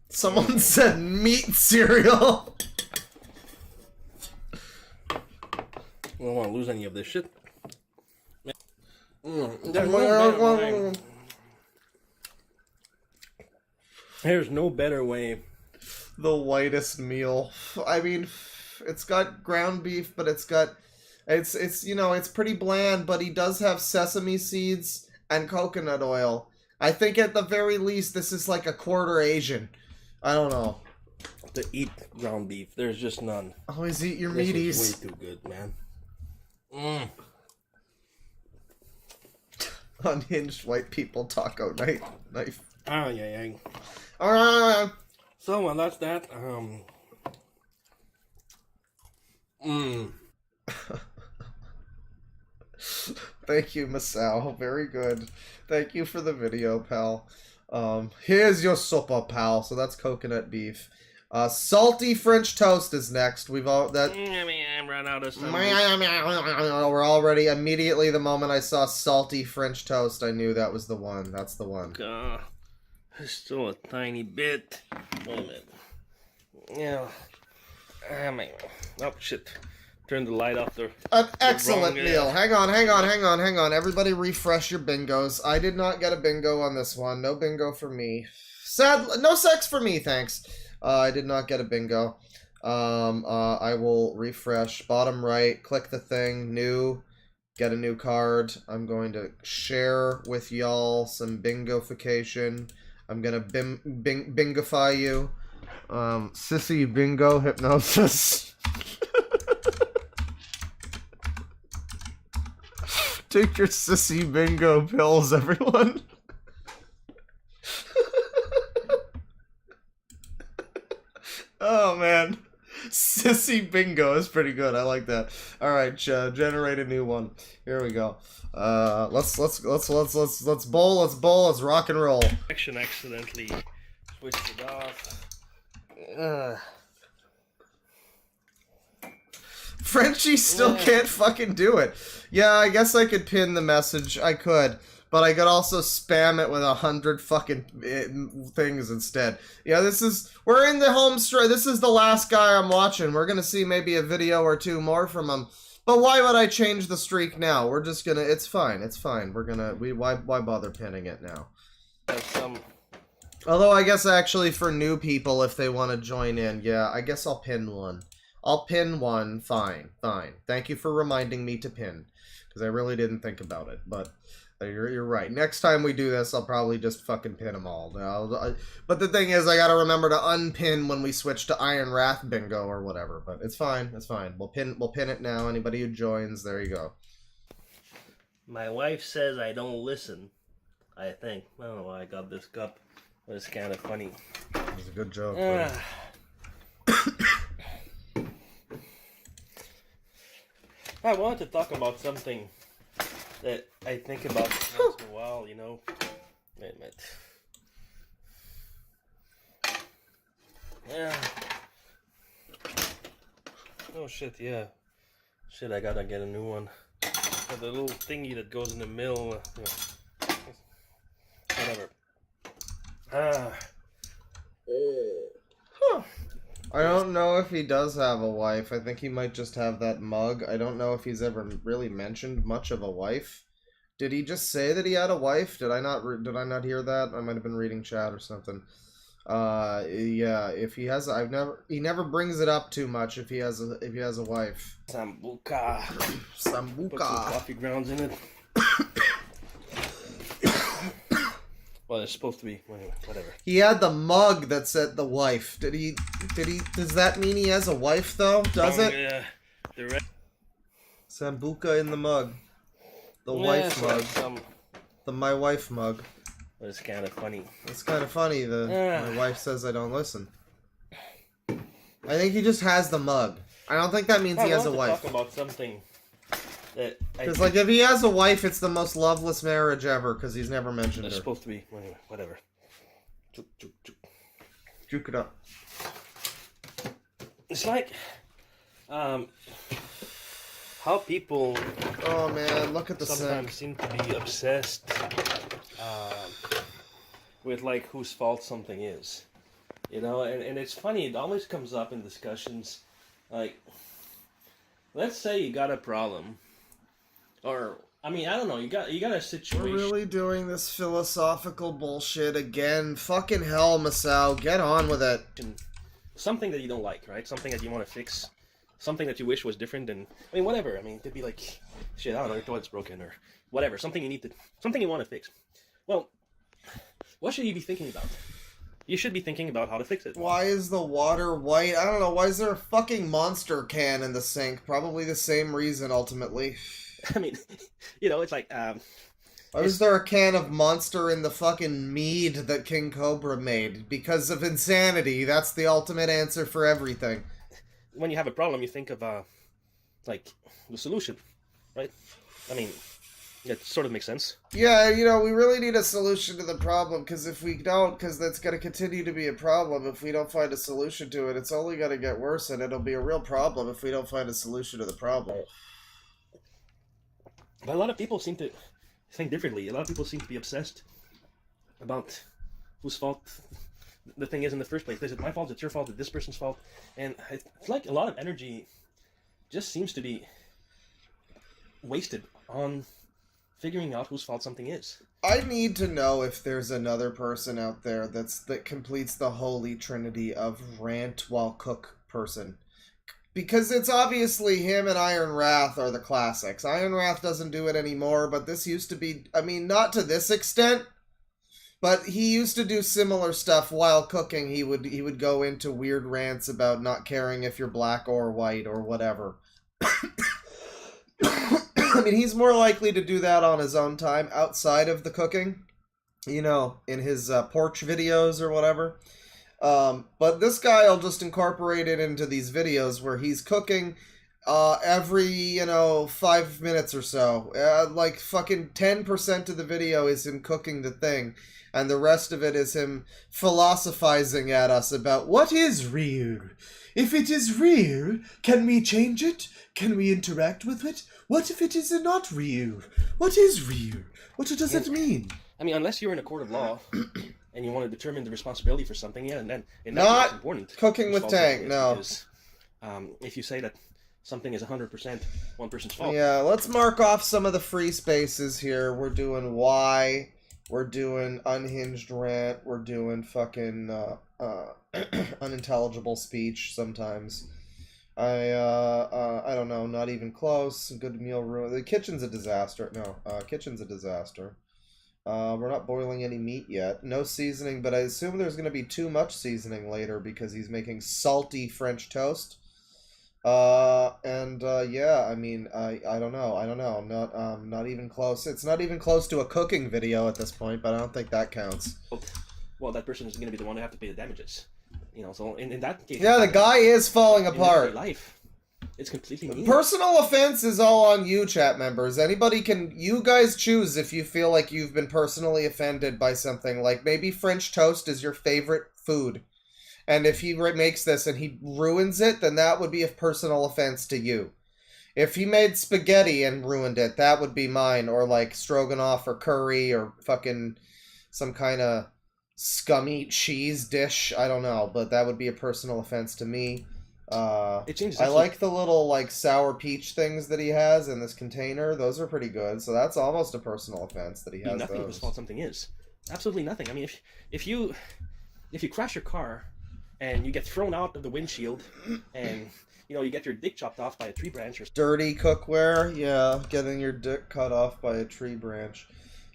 Someone said meat cereal. We don't want to lose any of this shit. There's no better way. The whitest meal. I mean, it's got ground beef, but it's you know, it's pretty bland, but he does have sesame seeds and coconut oil. I think at the very least this is like a quarter Asian. I don't know. To eat ground beef, there's just none. Always eat your this meaties. Is way too good, man. Unhinged white people taco knife. Oh yeah. Alright. So well, that's that. Thank you, Masao. Very good. Thank you for the video, pal. Here's your supper, pal. So that's coconut beef. Salty French toast is next. We've all that. I'm run out of something. We're already immediately the moment I saw salty French toast, I knew that was the one. That's the one. Still a tiny bit. Wait a minute. Yeah. Oh shit. Turn the light off there. An excellent meal. Hang on. Everybody refresh your bingos. I did not get a bingo on this one. No bingo for me. No sex for me, thanks. I did not get a bingo. I will refresh. Bottom right, click the thing, new, get a new card. I'm going to share with y'all some bingofication. I'm gonna bingify you. Sissy bingo hypnosis. Take your sissy bingo pills, everyone. Oh man, Sissy bingo is pretty good. I like that. All right, generate a new one. Here we go. Let's bowl. Let's rock and roll. Action accidentally switched it off. Frenchie still can't fucking do it. Yeah, I guess I could pin the message. I could. But I could also spam it with 100 fucking things instead. Yeah, we're in the home stretch. This is the last guy I'm watching. We're gonna see maybe a video or two more from him. But why would I change the streak now? We're just gonna, it's fine. Why bother pinning it now? Although I guess actually for new people, if they want to join in, yeah, I guess I'll pin one. I'll pin one, fine. Thank you for reminding me to pin. Because I really didn't think about it, but... You're right. Next time we do this, I'll probably just fucking pin them all. But the thing is, I gotta remember to unpin when we switch to Iron Wrath bingo or whatever. But it's fine. It's fine. We'll pin it now. Anybody who joins, there you go. My wife says I don't listen. I think. I don't know why I got this cup, but it's kind of funny. It's a good joke. I wanted to talk about something that I think about once in a while, you know. Wait a minute. Yeah. Oh shit, yeah. Shit, I gotta get a new one. The little thingy that goes in the middle. You know. Whatever. I don't know if he does have a wife. I think he might just have that mug. I don't know if he's ever really mentioned much of a wife. Did he just say that he had a wife? Did I not hear that? I might have been reading chat or something. Yeah, if he has, he never brings it up too much if he has a wife. Sambuca. Sambuca. Put some coffee grounds in it. Well, it's supposed to be. Anyway, whatever. He had the mug that said the wife. Did he? Does that mean he has a wife though? Does it? Yeah. Sambuca in the mug. The wife mug. The my wife mug. But it's kind of funny. It's kind of funny. My wife says I don't listen. I think he just has the mug. I don't think that means he has a wife. Talk about something. Because, like, if he has a wife, it's the most loveless marriage ever, because he's never mentioned it's her. Supposed to be. Anyway, whatever. Juke it up. It's like, how people... Oh, man, look at the sometimes seem to be obsessed with, like, whose fault something is. You know, and it's funny, it always comes up in discussions, like, let's say you got a problem. Or, I mean, I don't know, you got a situation... We're really doing this philosophical bullshit again. Fucking hell, Masao, get on with it. Something that you don't like, right? Something that you want to fix. Something that you wish was different, and, I mean, whatever. I mean, it could be like, shit, I don't know, your toilet's broken, or whatever. Something you want to fix. Well, what should you be thinking about? You should be thinking about how to fix it. Why is the water white? I don't know, why is there a fucking monster can in the sink? Probably the same reason, ultimately. I mean, you know, it's like, why was there a can of Monster in the fucking mead that King Cobra made? Because of insanity. That's the ultimate answer for everything. When you have a problem, you think of, like, the solution, right? I mean, it sort of makes sense. Yeah, you know, we really need a solution to the problem, because if we don't, because that's going to continue to be a problem, if we don't find a solution to it, it's only going to get worse, and it'll be a real problem if we don't find a solution to the problem. But a lot of people seem to think differently. A lot of people seem to be obsessed about whose fault the thing is in the first place. Is it my fault? Is it your fault? Is it this person's fault? And it's like a lot of energy just seems to be wasted on figuring out whose fault something is. I need to know if there's another person out there that completes the holy trinity of rant while cook person. Because it's obviously him and Iron Wrath are the classics. Iron Wrath doesn't do it anymore, but this used to be... I mean, not to this extent, but he used to do similar stuff while cooking. He would go into weird rants about not caring if you're black or white or whatever. I mean, he's more likely to do that on his own time outside of the cooking. You know, in his porch videos or whatever. But this guy will just incorporate it into these videos where he's cooking every, 5 minutes or so. Like fucking 10% of the video is him cooking the thing, and the rest of it is him philosophizing at us about what is real. If it is real, can we change it? Can we interact with it? What if it is not real? What is real? What does it mean? I mean, unless you're in a court of law and you want to determine the responsibility for something, yeah, and then not it's important. Cooking with Tank, no. Because, if you say that something is 100% one person's fault. Yeah, let's mark off some of the free spaces here. We're doing Y. We're doing unhinged rant. We're doing fucking unintelligible speech sometimes. I don't know, not even close. Good meal ruin. The kitchen's a disaster. No, kitchen's a disaster. We're not boiling any meat yet. No seasoning, but I assume there's going to be too much seasoning later because he's making salty French toast. Yeah, I mean, I don't know. Not even close. It's not even close to a cooking video at this point, but I don't think that counts. Well, that person is going to be the one to have to pay the damages. So in that case... Yeah, the guy is falling apart. Life, it's completely meaningless. Personal offense is all on you, chat members. Anybody can... You guys choose if you feel like you've been personally offended by something. Like, maybe French toast is your favorite food. And if he makes this and he ruins it, then that would be a personal offense to you. If he made spaghetti and ruined it, that would be mine. Or, like, stroganoff or curry or fucking some kind of scummy cheese dish. I don't know, but that would be a personal offense to me. I like the little, like, sour peach things that he has in this container. Those are pretty good. So that's almost a personal offense that he has nothing of his fault something is. Absolutely nothing. I mean, if you crash your car and you get thrown out of the windshield and, you get your dick chopped off by a tree branch or... Dirty cookware? Yeah, getting your dick cut off by a tree branch.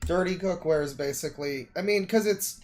Dirty cookware is basically... I mean, because it's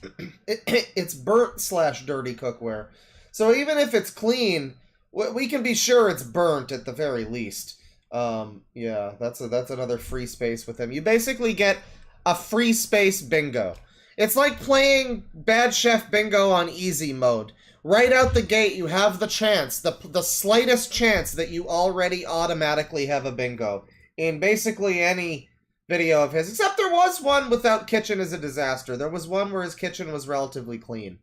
burnt/dirty cookware. So even if it's clean, we can be sure it's burnt at the very least. Yeah, that's another free space with him. You basically get a free space bingo. It's like playing Bad Chef Bingo on easy mode. Right out the gate, you have the chance, the slightest chance that you already automatically have a bingo in basically any video of his, except there was one without kitchen is a disaster. There was one where his kitchen was relatively clean.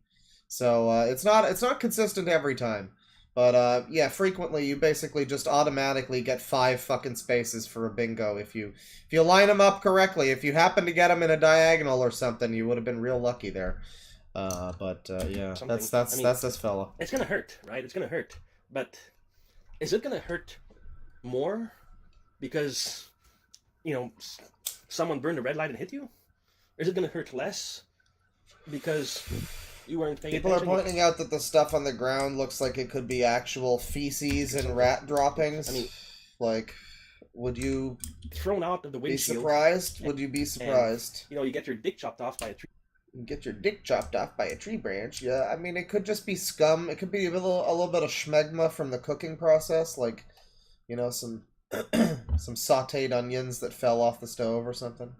So, it's not consistent every time. But, yeah, frequently you basically just automatically get 5 fucking spaces for a bingo if you line them up correctly. If you happen to get them in a diagonal or something, you would have been real lucky there. Yeah, that's this fella. It's gonna hurt, right? It's gonna hurt. But is it gonna hurt more because, someone burned a red light and hit you? Or is it gonna hurt less because you weren't paying attention? People are pointing out that the stuff on the ground looks like it could be actual feces and rat droppings. I mean, like, would you... Thrown out of the windshield. Be surprised? Would you be surprised? And, you get your dick chopped off by a tree. Get your dick chopped off by a tree branch. Yeah, I mean, it could just be scum. It could be a little bit of schmegma from the cooking process, like, some some sautéed onions that fell off the stove or something.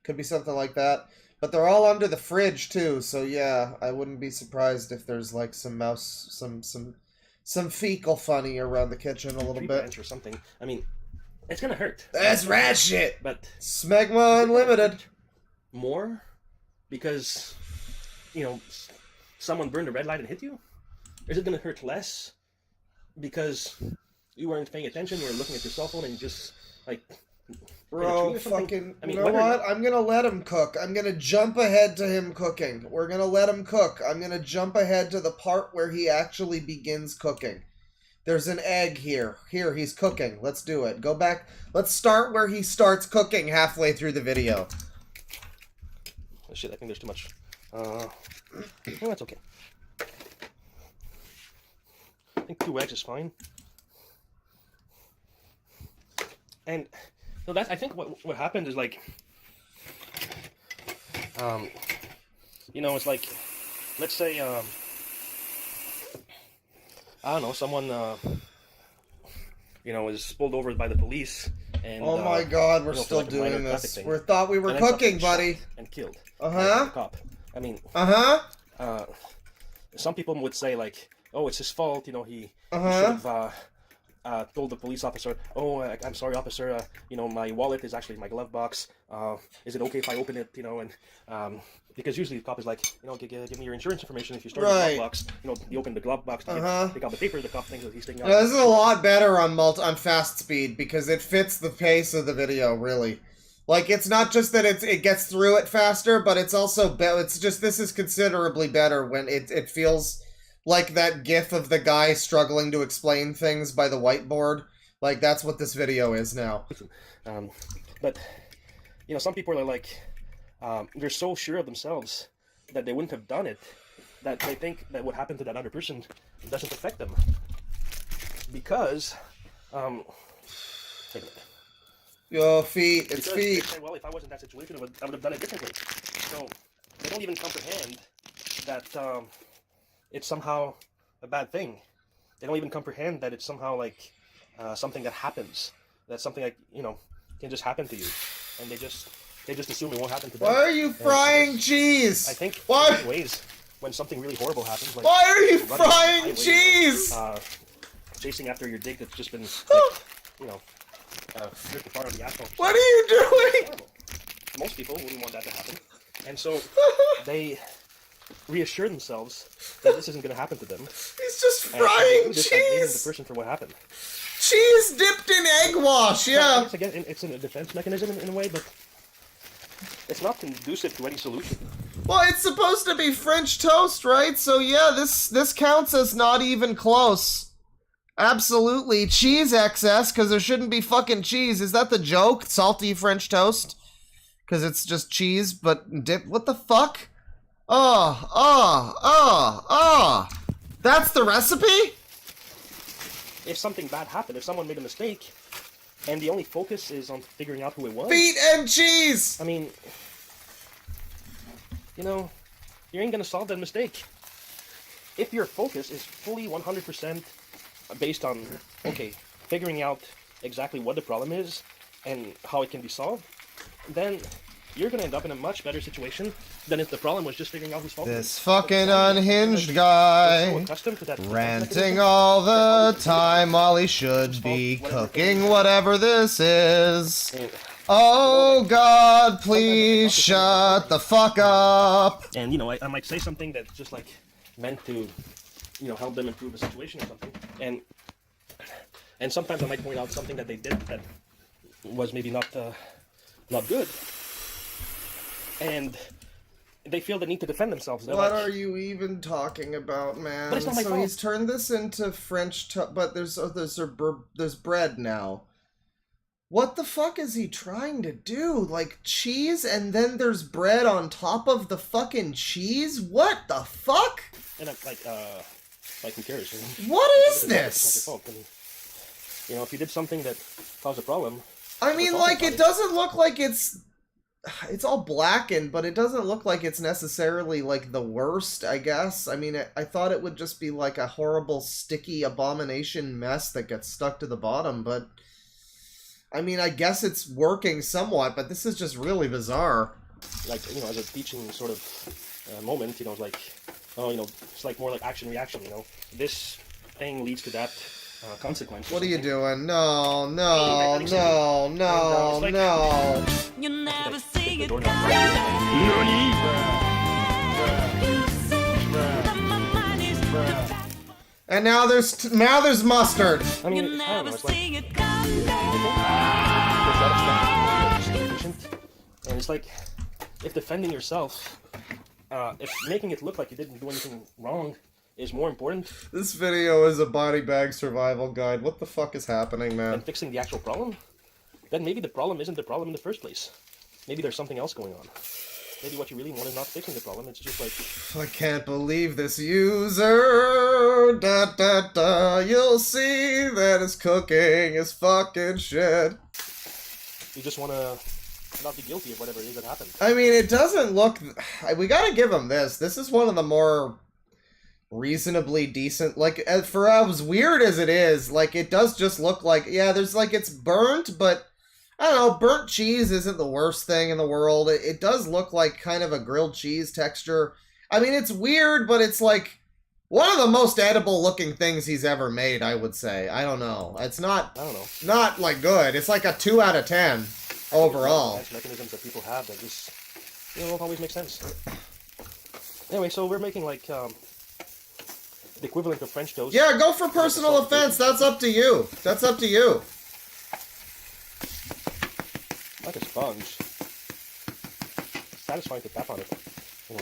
Could be something like that. But they're all under the fridge too, so yeah, I wouldn't be surprised if there's like some some fecal funny around the kitchen a little tree bit branch or something. I mean, it's gonna hurt. That's rat shit. But Smegma Unlimited. More. Because, someone burned a red light and hit you? Or is it going to hurt less because you weren't paying attention, you were looking at your cell phone and you just, like... Bro, fucking... I mean, you know what? I'm going to let him cook. I'm going to jump ahead to him cooking. We're going to let him cook. I'm going to jump ahead to the part where he actually begins cooking. There's an egg here. Here, he's cooking. Let's do it. Go back. Let's start where he starts cooking halfway through the video. Oh, shit, I think there's too much. No, that's okay. I think 2 eggs is fine. And so I think what happened is like, it's like, let's say, I don't know, someone, is pulled over by the police. And, oh my God, we're still doing this. We thought we were cooking, buddy. And killed. Uh-huh. The cop. I mean. Uh-huh. some people would say like, oh, it's his fault. You know, he Uh-huh. should have told the police officer, oh, I'm sorry, officer. You know, my wallet is actually in my glove box. Is it okay if I open it? You know, and because usually the cop is like, you know, give me your insurance information if you start the Right. glove box. You know, you open the glove box to take out the paper. The cop thinks that he's taking out. Yeah, this is a lot better on on fast speed because it fits the pace of the video really. Like it's not just that it gets through it faster, but it's also it's just this is considerably better when it feels like that gif of the guy struggling to explain things by the whiteboard. Like that's what this video is now. But you know, some people are like, they're so sure of themselves that they wouldn't have done it, that they think that what happened to that other person doesn't affect them. Because, Yo, feet, it's because feet. they say, well, if I was in that situation, I would have done it differently. So they don't even comprehend that it's somehow a bad thing. They don't even comprehend that it's somehow like something that happens. That's something like, you know, can just happen to you, and they just assume it won't happen to them. Why are you frying cheese? I think Why? in ways when something really horrible happens, like Why are you running down frying the highway, cheese? Chasing after your dick that's just been, like, you know, ripped apart on the asphalt. What are you doing? Most people wouldn't want that to happen, and so they reassure themselves that this isn't going to happen to them. He's just And they frying do this by blaming cheese. the person for what happened. Cheese dipped in egg wash, So, yeah. it's, again, it's a defense mechanism in a way, but it's not conducive to any solution. Well, it's supposed to be French toast, right? So yeah, this counts as not even close. Absolutely. Cheese excess, because there shouldn't be fucking cheese. Is that the joke? Salty French toast? Because it's just cheese, but dip. What the fuck? That's the recipe? If something bad happened, if someone made a mistake, and the only focus is on figuring out who it was... Feet and cheese! I mean, you know, you ain't gonna solve that mistake. If your focus is fully 100% based on, okay, figuring out exactly what the problem is and how it can be solved, then you're gonna end up in a much better situation than if the problem was just figuring out whose fault it This is. fucking unhinged They're so guy accustomed to that ranting all the time while he should be cooking whatever this is. Oh God, please shut the fuck up. And you know, I might say something that's just like meant to, you know, help them improve the situation or something. And sometimes I might point out something that they did that was maybe not good. And they feel the need to defend themselves. They're What like, are you even talking about, man? But it's not my so fault. he's turned this into French but there's bread now. What the fuck is he trying to do? Like cheese and then there's bread on top of the fucking cheese? What the fuck? And I'm like who cares? You know? What is It's not this? your fault. And, you know, if you did something that caused a problem. I mean, like, it doesn't look like it's all blackened, but it doesn't look like it's necessarily, like, the worst, I guess. I mean, I thought it would just be, like, a horrible, sticky abomination mess that gets stuck to the bottom, but... I mean, I guess it's working somewhat, but this is just really bizarre. Like, you know, as a teaching sort of moment, you know, like, oh, you know, it's like more like action-reaction, you know. This thing leads to that consequence. What are you doing? No, no, no, no, no. You never see it And now there's mustard. I mean, You never see it and it's like, if defending yourself, if making it look like you didn't do anything wrong is more important This video is a body bag survival guide. What the fuck is happening, than man? fixing the actual problem, then maybe the problem isn't the problem in the first place. Maybe there's something else going on. Maybe what you really want is not fixing the problem, it's just like... I can't believe this user. Da da da. You'll see that his cooking is fucking shit. You just want to not be guilty of whatever it is that happened. I mean, it doesn't look... We gotta give him this. This is one of the more reasonably decent... Like, for as weird as it is, like, it does just look like... Yeah, there's, like, it's burnt, but... I don't know, burnt cheese isn't the worst thing in the world. It does look like kind of a grilled cheese texture. I mean, it's weird, but it's like... One of the most edible looking things he's ever made, I would say. I don't know. It's not, I don't know. not like good. It's like a 2 out of 10 overall. Mechanisms that people have that just, you know, don't always make sense. Anyway, so we're making like the equivalent of French toast. Yeah, go for personal offense. That's up to you. That's up to you. Like a sponge. Satisfying to tap on it. Oh.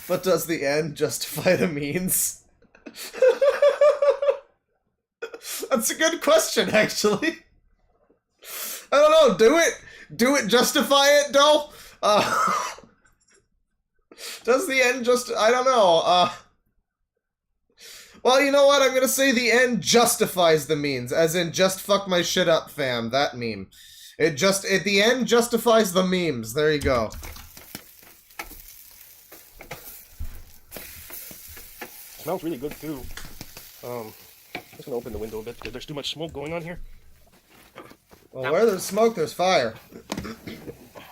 But does the end justify the means? That's a good question, actually. I don't know. Do it justify it, though? Does the end just... I don't know. Well, you know what? I'm gonna say the end justifies the means. As in, just fuck my shit up, fam. That meme. The end justifies the memes. There you go. Smells really good too. I'm just gonna open the window a bit because there's too much smoke going on here. Well, where there's smoke, there's fire.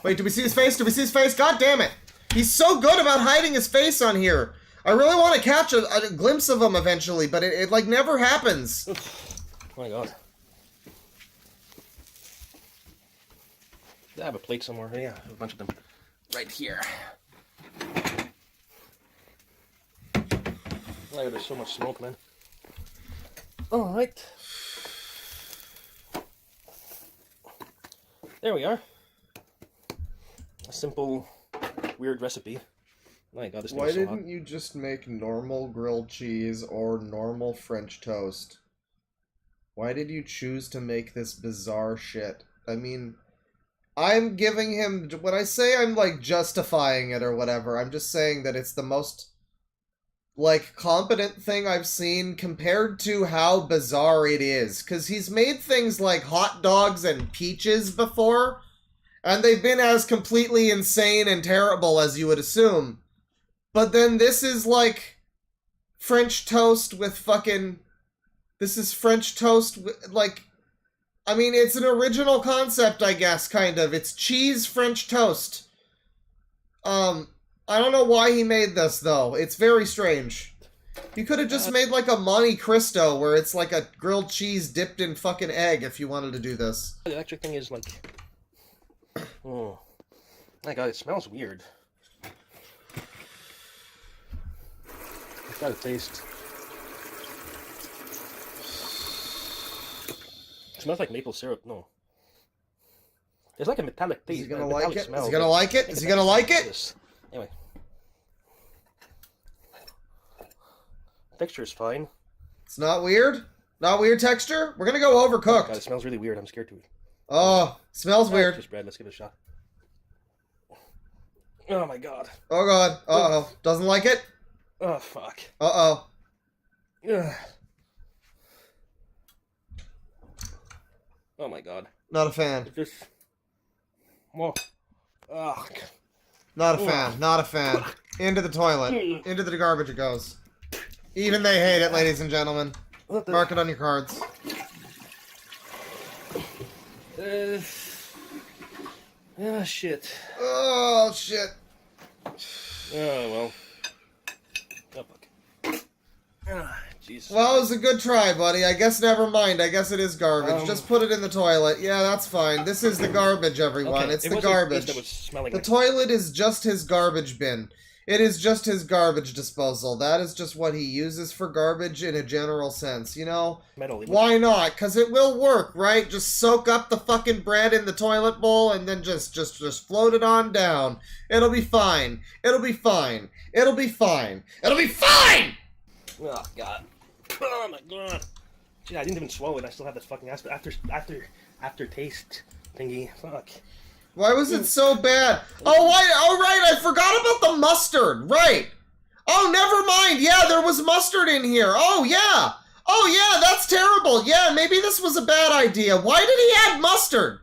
Wait, do we see his face? Do we see his face? God damn it! He's so good about hiding his face on here. I really want to catch a glimpse of him eventually, but it like never happens. Oh my god. I have a plate somewhere. Yeah, I have a bunch of them right here. Oh, there's so much smoke, man. Alright. There we are. A simple, weird recipe. Oh my god, this Why smells so hot. didn't you just make normal grilled cheese or normal French toast? Why did you choose to make this bizarre shit? I mean, I'm giving him... When I say I'm, like, justifying it or whatever, I'm just saying that it's the most, like, competent thing I've seen compared to how bizarre it is. Because he's made things like hot dogs and peaches before, and they've been as completely insane and terrible as you would assume. But then this is, like, French toast with fucking... This is French toast with, like... I mean, it's an original concept, I guess, kind of. It's cheese French toast. I don't know why he made this, though. It's very strange. He could have just made, like, a Monte Cristo, where it's like a grilled cheese dipped in fucking egg, if you wanted to do this. The electric thing is, like... Oh. My god, it smells weird. It's got a taste. It smells like maple syrup. No. There's like a metallic taste. Is he gonna like it? Is he gonna like it? Is he gonna like it? Anyway. Texture is fine. It's not weird? Not weird texture? We're gonna go overcooked. God, it smells really weird. I'm scared to eat. Oh, smells weird. Just bread. Let's give it a shot. Oh my god. Oh god. Uh-oh. Doesn't like it? Oh fuck. Uh-oh. Ugh. Oh my god. Not a fan. Just... Whoa. Ugh. Not a fan. Not a fan. Into the toilet. Into the garbage it goes. Even they hate it, ladies and gentlemen. Mark it on your cards. Oh, shit. Oh, shit. Oh, well. Oh, fuck. Jeez. Well, it was a good try, buddy. I guess never mind. I guess it is garbage. Just put it in the toilet. Yeah, that's fine. This is the garbage, everyone. Okay, it's it the wasn't garbage. this that was smelling The like- toilet is just his garbage bin. It is just his garbage disposal. That is just what he uses for garbage in a general sense, you know? Metal. Why not? Because it will work, right? Just soak up the fucking bread in the toilet bowl and then just float it on down. It'll be fine. It'll be fine. It'll be fine. It'll be fine! Oh, God. Oh, my God. Gee, I didn't even swallow it. I still have this fucking aftertaste thingy. Fuck. Why was it so bad? Oh, why? Oh, right, I forgot about the mustard. Right. Oh, never mind. Yeah, there was mustard in here. Oh, yeah. Oh, yeah, that's terrible. Yeah, maybe this was a bad idea. Why did he add mustard?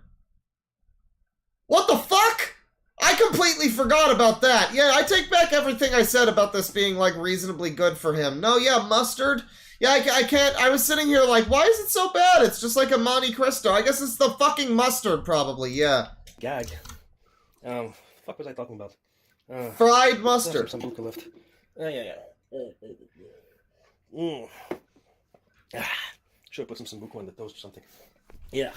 What the fuck? I completely forgot about that. Yeah, I take back everything I said about this being, like, reasonably good for him. No, yeah, mustard. Yeah, I can't. I was sitting here like, why is it so bad? It's just like a Monte Cristo. I guess it's the fucking mustard, probably, yeah. Gag. Fuck was I talking about? Fried mustard. Some buka left. Yeah. Should have put some sambuca in the toast or something. Yeah.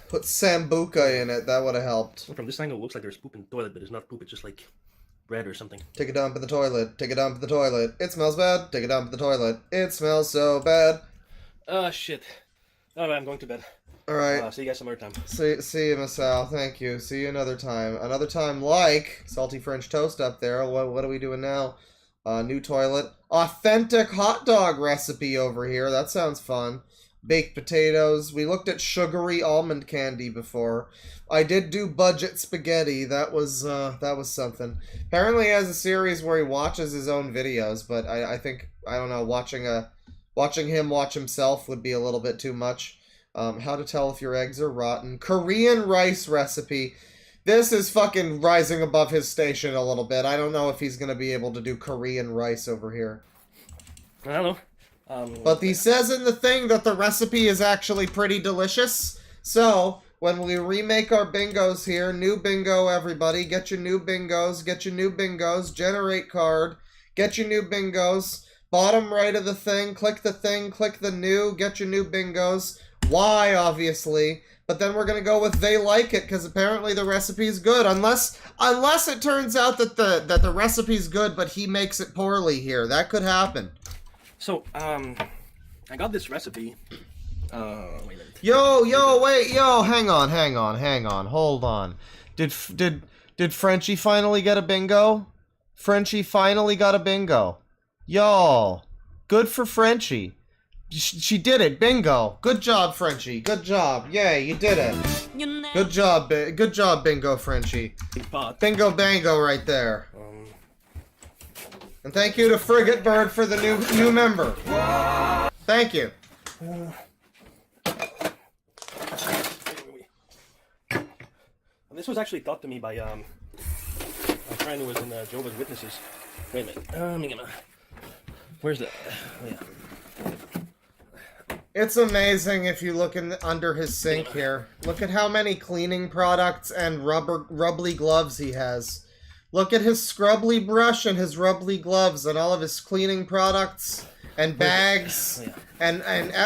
Put sambuca in it. That would have helped. From this angle, it looks like there's poop in the toilet, but it's not poop. It's just like bread or something. Take a dump in the toilet. Take a dump in the toilet. It smells bad. Take a dump in the toilet. It smells so bad. Shit. Alright, I'm going to bed. Alright. See you guys some other time. See you, Miss Al. Thank you. See you another time. Another time like salty French toast up there. What are we doing now? New toilet. Authentic hot dog recipe over here. That sounds fun. Baked potatoes. We looked at sugary almond candy before. I did do budget spaghetti. That was something. Apparently he has a series where he watches his own videos, but I think, I don't know, watching him watch himself would be a little bit too much. How to tell if your eggs are rotten. Korean rice recipe. This is fucking rising above his station a little bit. I don't know if he's going to be able to do Korean rice over here. I don't know. But he says in the thing that the recipe is actually pretty delicious. So, when we remake our bingos here, new bingo everybody, get your new bingos, generate card, get your new bingos, bottom right of the thing, click the new, get your new bingos. Why, obviously. But then we're going to go with they like it, because apparently the recipe's good. Unless it turns out that the recipe's good, but he makes it poorly here. That could happen. So, I got this recipe. Wait a minute. Yo, hang on, hold on. Did Frenchie finally get a bingo? Frenchie finally got a bingo. Yo, good for Frenchie. She did it, bingo. Good job, Frenchie. Good job. Yay, you did it. Good job, bingo, Frenchie. Bingo bango right there. And thank you to Frigate Bird for the new member. Thank you. This was actually taught to me by a friend who was in Jehovah's Witnesses. Wait a minute. Where's the? Oh, yeah. It's amazing if you look under his sink here. Look at how many cleaning products and rubbly gloves he has. Look at his scrubbly brush and his rubbly gloves and all of his cleaning products and bags and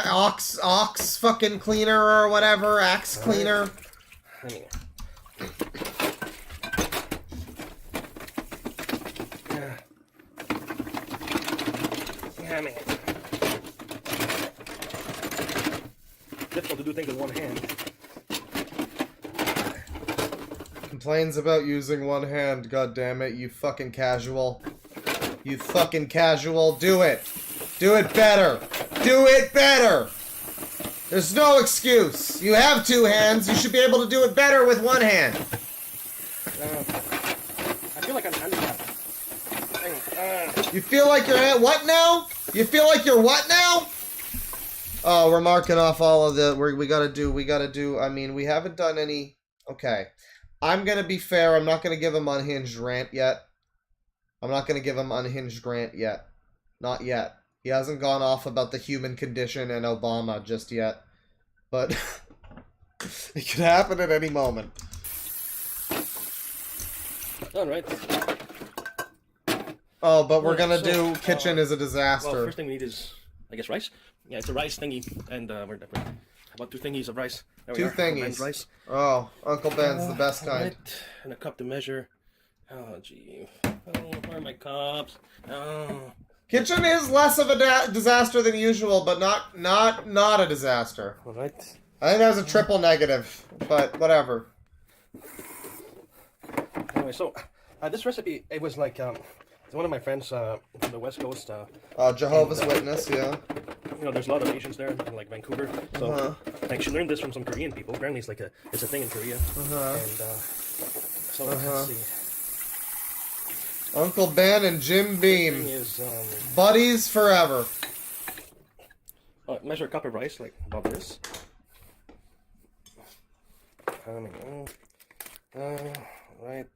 ox fucking cleaner or whatever, axe cleaner. Difficult to do things with one hand. Complains about using one hand, god damn it, you fucking casual. You fucking casual, do it! Do it better! Do it better! There's no excuse! You have two hands, you should be able to do it better with one hand! I feel like I'm handicapped. You feel like you're what now? You feel like you're what now? Oh, we're marking off all of the we gotta do, I mean, we haven't done any. Okay. I'm gonna be fair, I'm not gonna give him unhinged rant yet. Not yet. He hasn't gone off about the human condition and Obama just yet. But it could happen at any moment. Alright. Oh, but we're gonna do kitchen is a disaster. Well, first thing we need is, I guess, rice. Yeah, it's a rice thingy, and we're about 2 thingies of rice. There we are. 2 thingies. Rice. Oh, Uncle Ben's the best kind. Right. And a cup to measure. Oh, gee. Oh, where are my cups? Oh. Kitchen is less of a disaster than usual, but not a disaster. All right. I think that was a triple negative, but whatever. Anyway, so this recipe, it was like one of my friends from the West Coast. Jehovah's Witness, yeah. You know, there's a lot of Asians there in like Vancouver. So like she learned this from some Korean people. Apparently, it's a thing in Korea. And so let's see. Uncle Ben and Jim Beam, buddies forever. Measure a cup of rice like about this. Right.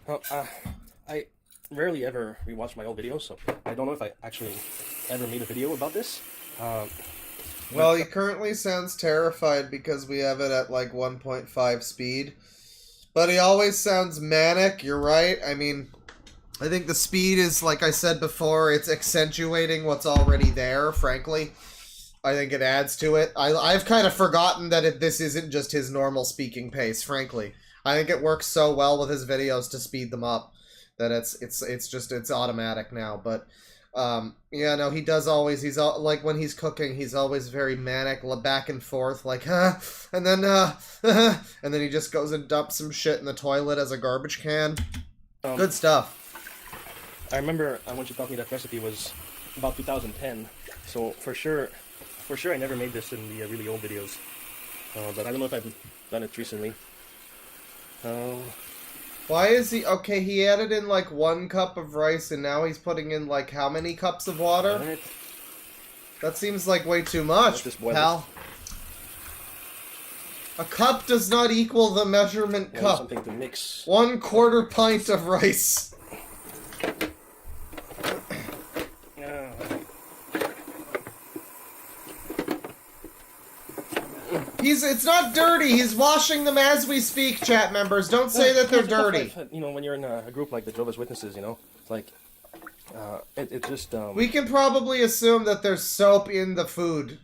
Well, I rarely ever rewatch my old videos, so I don't know if I actually ever made a video about this. Well, he currently sounds terrified because we have it at like 1.5 speed. But he always sounds manic, you're right. I mean, I think the speed is, like I said before, it's accentuating what's already there, frankly. I think it adds to it. I've kind of forgotten that this isn't just his normal speaking pace, frankly. I think it works so well with his videos to speed them up that it's automatic now. But yeah, no, he does always. Like when he's cooking, he's always very manic, back and forth, like and then and then he just goes and dumps some shit in the toilet as a garbage can. Good stuff. I remember when she taught me that recipe was about 2010, so for sure I never made this in the really old videos, but I don't know if I've done it recently. Why is he... Okay, he added in like 1 cup of rice and now he's putting in like how many cups of water? Right. That seems like way too much, pal. A cup does not equal the measurement cup. Something to mix. 1/4 pint of rice. It's not dirty. He's washing them as we speak, chat members. Don't say that they're dirty. You know, when you're in a group like the Jehovah's Witnesses, you know, it's like, it just, We can probably assume that there's soap in the food,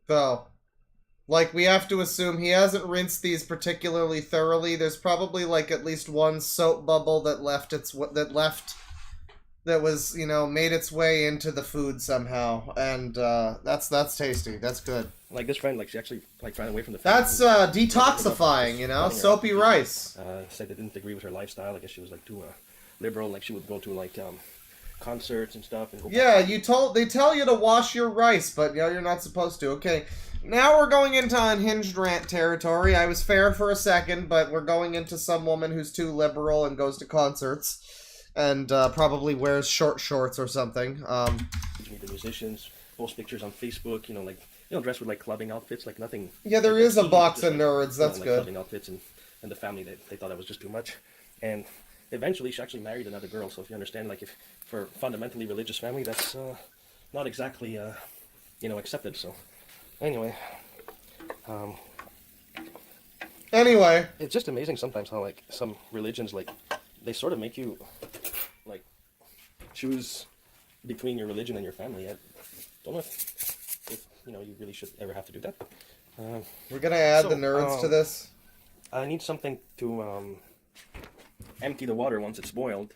though. Like, we have to assume he hasn't rinsed these particularly thoroughly. There's probably, like, at least 1 soap bubble that was, you know, made its way into the food somehow. And, that's tasty. That's good. Like this friend, like she actually like ran away from the. That's detoxifying, you know, soapy rice. Said they didn't agree with her lifestyle. I guess she was like too liberal. Like she would go to like concerts and stuff. And go they tell you to wash your rice, but you know, you're not supposed to. Okay, now we're going into unhinged rant territory. I was fair for a second, but we're going into some woman who's too liberal and goes to concerts and probably wears short shorts or something. Meet the musicians, post pictures on Facebook. You know, like. You know, dressed with like clubbing outfits, like nothing. Yeah, there is a box of nerds. That's like, good. Clubbing outfits, and the family they thought that was just too much, and eventually she actually married another girl. So if you understand, like if for fundamentally religious family, that's not exactly you know accepted. So anyway, it's just amazing sometimes how like some religions like they sort of make you like choose between your religion and your family. I don't know if you know, you really should ever have to do that. We're gonna add the nerds to this. I need something to empty the water once it's boiled.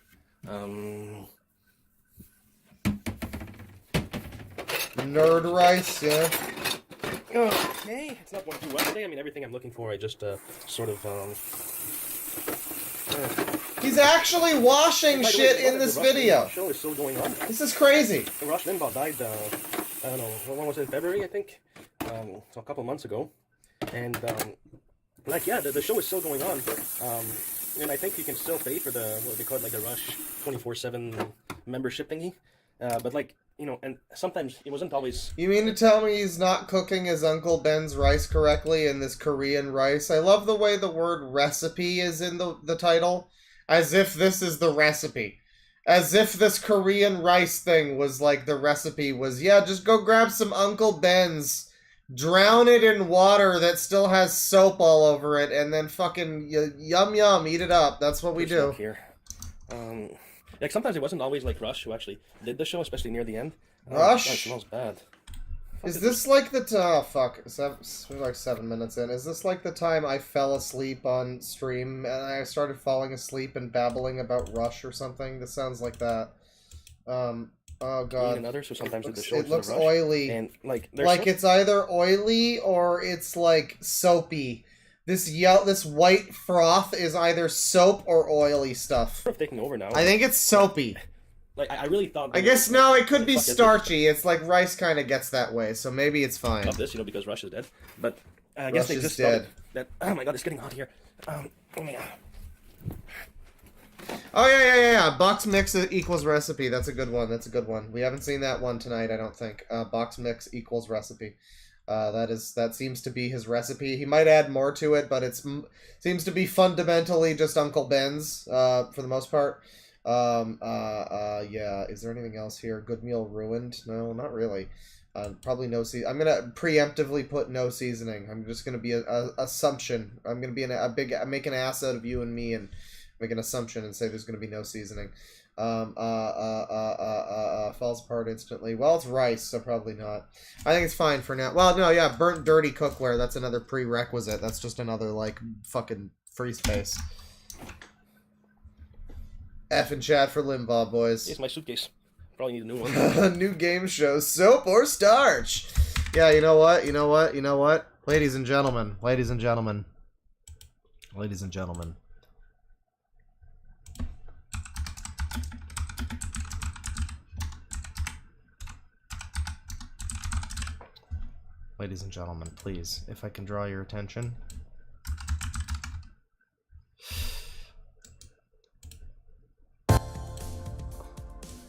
Nerd rice, yeah. Okay, it's not going too well today. I mean, everything I'm looking for, I just sort of. He's actually washing shit in this video. The show is still going on. This is crazy. Rush Limbaugh died. I don't know, when was it, in February, I think? So a couple months ago. And, like, yeah, the show is still going on. And I think you can still pay for what they call it, like the Rush 24/7 membership thingy. But, like, you know, and sometimes it wasn't always... You mean to tell me he's not cooking his Uncle Ben's rice correctly in this Korean rice? I love the way the word recipe is in the title. As if this is the recipe. As if this Korean rice thing was like the recipe was, yeah, just go grab some Uncle Ben's, drown it in water that still has soap all over it, and then fucking yum yum, eat it up. That's what we do. Here. Like sometimes it wasn't always like Rush who actually did the show, especially near the end. Rush? It smells bad. Is this like the we're like 7 minutes in. Is this like the time I fell asleep on stream and I started falling asleep and babbling about Rush or something? This sounds like that. Oh god. Another, so sometimes it looks oily. And like it's either oily or it's like soapy. This white froth is either soap or oily stuff. Taking over now. I think it's soapy. Like, I really thought... I guess, no, it could be starchy. It's like rice kind of gets that way, so maybe it's fine. Love this, you know, because Rush is dead. But I guess they just dead. That... Oh my god, it's getting hot here. Oh yeah. Oh, yeah. Box mix equals recipe. That's a good one. That's a good one. We haven't seen that one tonight, I don't think. Box mix equals recipe. That seems to be his recipe. He might add more to it, but it seems to be fundamentally just Uncle Ben's, for the most part. Yeah, is there anything else here? Good meal ruined? No, not really. Probably no seasoning. I'm gonna preemptively put no seasoning. I'm just gonna be a assumption. I'm gonna be make an ass out of you and me and make an assumption and say there's gonna be no seasoning. Falls apart instantly. Well, it's rice, so probably not. I think it's fine for now. Well, no, yeah, burnt dirty cookware. That's another prerequisite. That's just another like fucking free space. F and chat for Limbaugh, boys. Here's my suitcase. Probably need a new one. A new game show, soap or starch? Yeah, you know what? You know what? You know what? Ladies and gentlemen. Ladies and gentlemen. Ladies and gentlemen. Ladies and gentlemen, please, if I can draw your attention.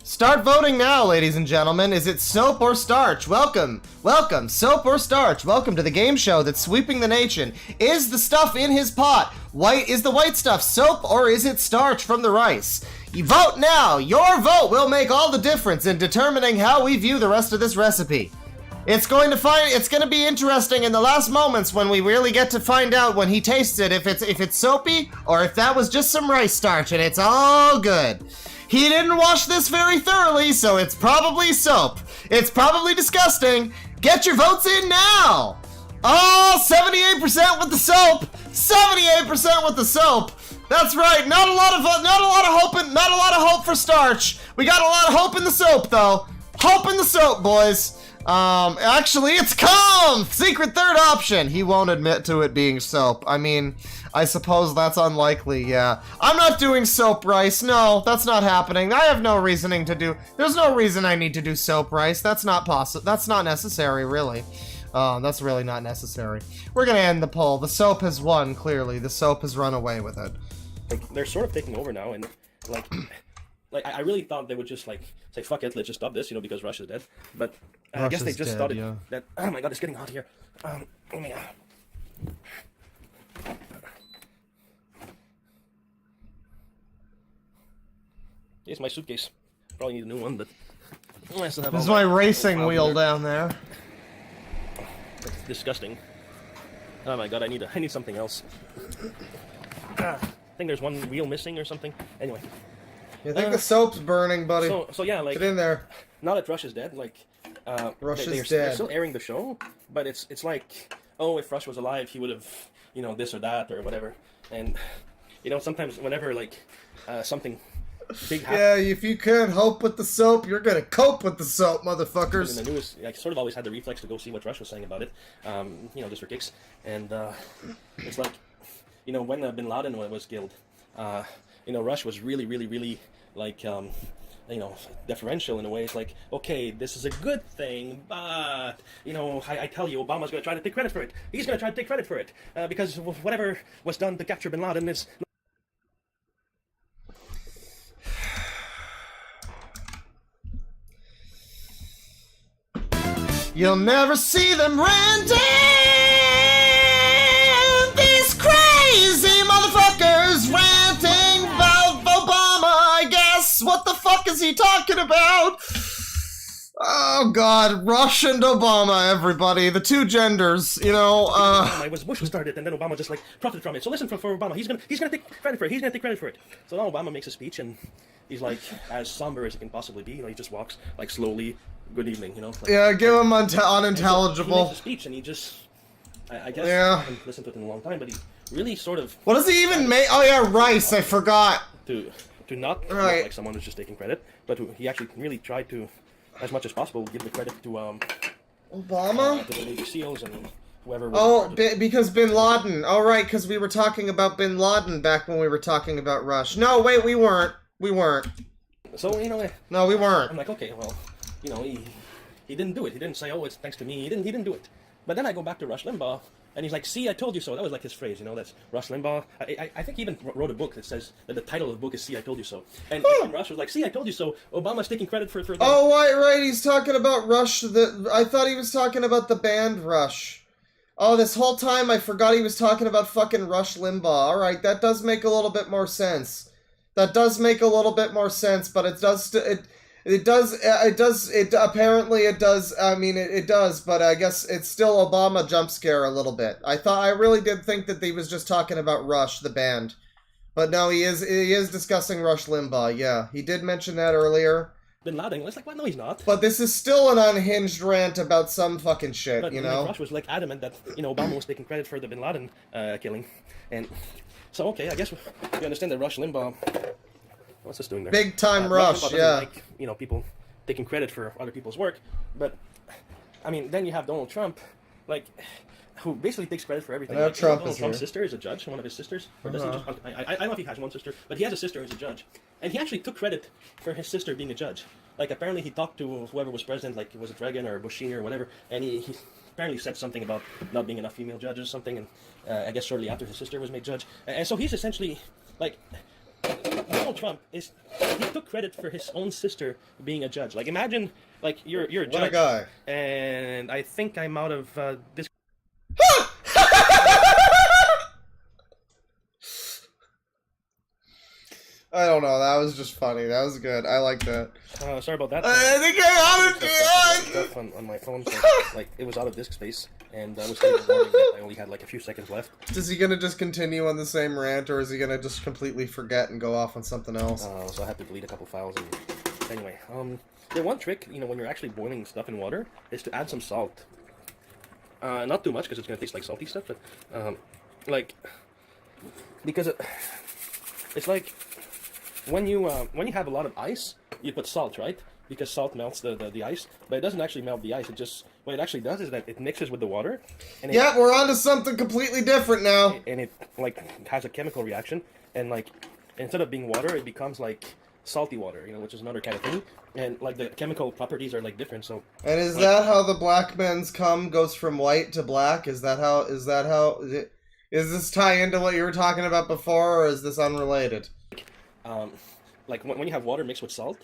Start voting now, ladies and gentlemen. Is it soap or starch? Welcome, welcome, soap or starch. Welcome to the game show that's sweeping the nation. Is the stuff in his pot white? Is the white stuff soap or is it starch from the rice? You vote now. Your vote will make all the difference in determining how we view the rest of this recipe. It's going to be interesting in the last moments when we really get to find out when he tastes it if it's soapy or if that was just some rice starch and it's all good. He didn't wash this very thoroughly, so it's probably soap. It's probably disgusting. Get your votes in now. Oh, 78% with the soap. 78% with the soap. That's right. Not a lot of hope for starch. We got a lot of hope in the soap though. Hope in the soap, boys. Actually, it's calm! Secret third option! He won't admit to it being soap. I mean, I suppose that's unlikely, yeah. I'm not doing soap rice. No, that's not happening. I have no reasoning to do... There's no reason I need to do soap rice. That's not possible. That's not necessary, really. That's really not necessary. We're gonna end the poll. The soap has won, clearly. The soap has run away with it. Like, they're sort of taking over now, and, like... Like, I really thought they would just, like, say, fuck it, let's just stop this, you know, because Rush is dead. But I guess they just thought that, oh my god, it's getting hot here. Oh my god. Here's my suitcase. Probably need a new one, but I still have This is my racing wheel down there. It's disgusting. Oh my god, I need something else. I think there's one wheel missing or something. Anyway. You think the soap's burning, buddy? So yeah, like, get in there. Now that Rush is dead, like Rush they're is dead. They're still airing the show, but it's like, oh, if Rush was alive, he would have, you know, this or that or whatever. And you know, sometimes whenever like something big happens. Yeah, if you can't hope with the soap, you're gonna cope with the soap, motherfuckers. In the news, I sort of always had the reflex to go see what Rush was saying about it. You know, just for kicks. And it's like, you know, when Bin Laden was killed. You know, Rush was really, like, you know, deferential in a way. It's like, okay, this is a good thing, but, you know, I tell you, Obama's going to try to take credit for it. He's going to try to take credit for it, because whatever was done to capture Bin Laden is... You'll never see them ranting! These crazy motherfuckers ranting about Obama, I guess! What the fuck is he talking about? Oh god, Rush and Obama, everybody. The two genders, you know, Bush was started, and then Obama just, like, profited from it. So listen for Obama. He's gonna take credit for it. He's gonna take credit for it. So now Obama makes a speech, and he's, like, as somber as he can possibly be. You know, he just walks, like, slowly, good evening, you know? Like, yeah, give him unintelligible. He makes a speech, and he just... I guess I haven't listened to it in a long time, but he really sort of... What does he even make? Oh yeah, rice, I forgot. To not look like someone who's just taking credit, but he actually really tried to, as much as possible, give the credit to Obama? to the Navy SEALs and whoever. Oh, because Bin Laden. Oh right, because we were talking about Bin Laden back when we were talking about Rush. No, wait, we weren't. We weren't. So, you know... No, we weren't. I'm like, okay, well, you know, he didn't do it. He didn't say, oh, it's thanks to me. He didn't do it. But then I go back to Rush Limbaugh, and he's like, see, I told you so. That was like his phrase, you know, that's Rush Limbaugh. I think he even wrote a book that says that the title of the book is See, I Told You So. And Rush was like, see, I told you so. Obama's taking credit for that. Oh, right, he's talking about Rush. I thought he was talking about the band Rush. Oh, this whole time I forgot he was talking about fucking Rush Limbaugh. Alright, that does make a little bit more sense. That does make a little bit more sense, but it does... It does. It does. It apparently it does. I mean, it does. But I guess it's still Obama jump scare a little bit. I really did think that he was just talking about Rush, the band. But no, he is discussing Rush Limbaugh. Yeah, he did mention that earlier. Bin Laden. It's like, what? No, he's not. But this is still an unhinged rant about some fucking shit, but, you know? Rush was like adamant that, Obama was taking credit for the Bin Laden killing. And so, okay, I guess we understand that Rush Limbaugh... What's this doing there? Big time Rush, yeah. Like, people taking credit for other people's work. But, I mean, then you have Donald Trump, like... who basically takes credit for everything. Like, Donald Trump's sister is a judge, one of his sisters. Or does he just, I don't know if he has one sister, but he has a sister who's a judge. And he actually took credit for his sister being a judge. Like, apparently he talked to whoever was president, like, was it Reagan or Bush Sr. or whatever, and he apparently said something about not being enough female judges or something, and I guess shortly after his sister was made judge. And so he's essentially, like, Donald Trump he took credit for his own sister being a judge. Like, imagine, like, you're a judge. What a guy. And I think I'm out of this... I don't know. That was just funny. That was good. I like that. Sorry about that. I think I stuff on my phone. So, like, it was out of disk space, and I was getting a warning that I only had like a few seconds left. Is he gonna just continue on the same rant, or is he gonna just completely forget and go off on something else? So I had to delete a couple files. And anyway, the one trick, when you're actually boiling stuff in water, is to add some salt. Not too much because it's gonna taste like salty stuff, but like because it's like. When you have a lot of ice, you put salt, right? Because salt melts the ice, but it doesn't actually melt the ice. It just what it actually does is that it mixes with the water. And yeah, we're on to something completely different now. And it like has a chemical reaction, and like instead of being water, it becomes like salty water, which is another kind of thing. And like the chemical properties are like different. So. And is that how the black man's cum goes from white to black? Is this tie into what you were talking about before, or is this unrelated? Like when you have water mixed with salt,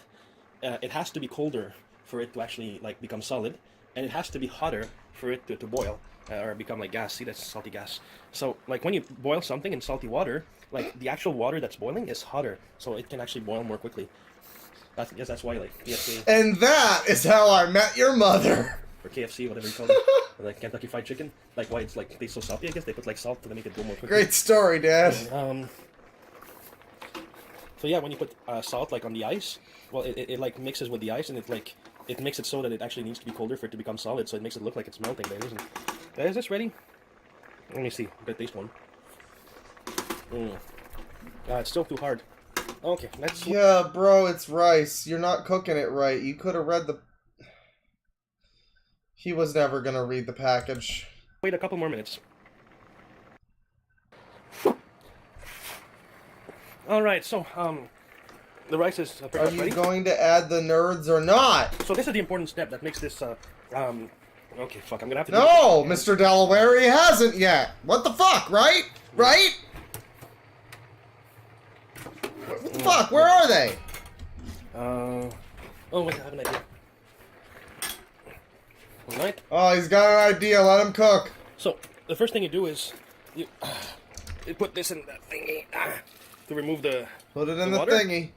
it has to be colder for it to actually like become solid, and it has to be hotter for it to boil or become like gas. See, that's salty gas. So like when you boil something in salty water, like the actual water that's boiling is hotter, so it can actually boil more quickly. That's why like KFC. And that is how I met your mother. Or KFC, whatever you call it, or like Kentucky Fried Chicken. Like why it's like tastes so salty. I guess they put like salt to make it go more quickly. Great story, Dad. And, so yeah, when you put salt like on the ice, well, it like mixes with the ice, and it makes it so that it actually needs to be colder for it to become solid. So it makes it look like it's melting, but it isn't. Is this ready? Let me see. I'm gonna taste one. It's still too hard. Okay, let's. Yeah, bro, it's rice. You're not cooking it right. You could have read the. He was never gonna read the package. Wait a couple more minutes. Alright, so, the rice is pretty much ready. Are you going to add the nerds or not? So this is the important step that makes this, okay, fuck, I'm gonna have to No, Mr. Delaware, he hasn't yet. What the fuck, right? Right? What the fuck, where are they? Oh, wait, I have an idea. Alright. Oh, he's got an idea, let him cook. So, the first thing you do is, you put this in that thingy, to remove the Put it in the water. thingy.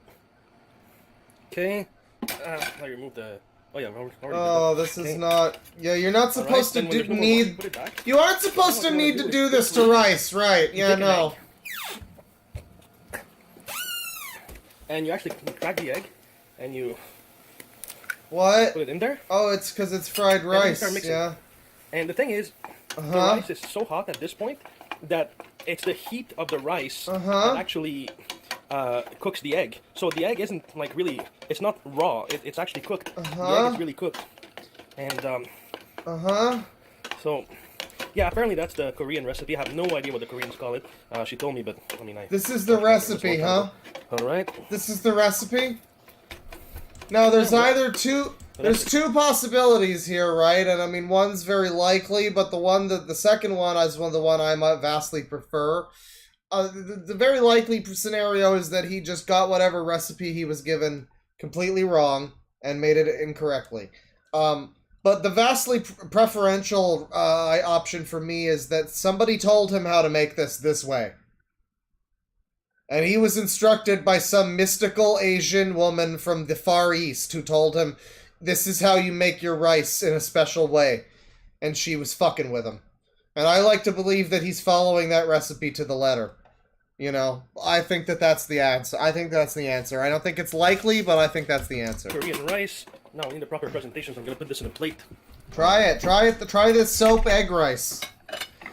Okay. I remove the... Oh, yeah, already oh, this is not... Yeah, you're not supposed to need... You aren't supposed to need to do this to rice, right? Yeah, no. And you actually crack the egg, and you... What? Put it in there. Oh, it's because it's fried rice, yeah. And the thing is, the rice is so hot at this point that it's the heat of the rice that actually cooks the egg. So the egg isn't like really, it's not raw, it's actually cooked. The egg is really cooked. And, so, yeah, apparently that's the Korean recipe. I have no idea what the Koreans call it. She told me, but, I mean, This is the recipe, huh? Alright. This is the recipe? Now, there's either two... There's two possibilities here, right? And I mean, one's very likely, but the second one is the one I might vastly prefer. The very likely scenario is that he just got whatever recipe he was given completely wrong and made it incorrectly. But the vastly preferential option for me is that somebody told him how to make this way. And he was instructed by some mystical Asian woman from the Far East who told him, this is how you make your rice in a special way. And she was fucking with him. And I like to believe that he's following that recipe to the letter. You know, I think that that's the answer. I think that's the answer. I don't think it's likely, but I think that's the answer. Korean rice. Now we need a proper presentation, so I'm gonna put this in a plate. Try it. Try this soap egg rice.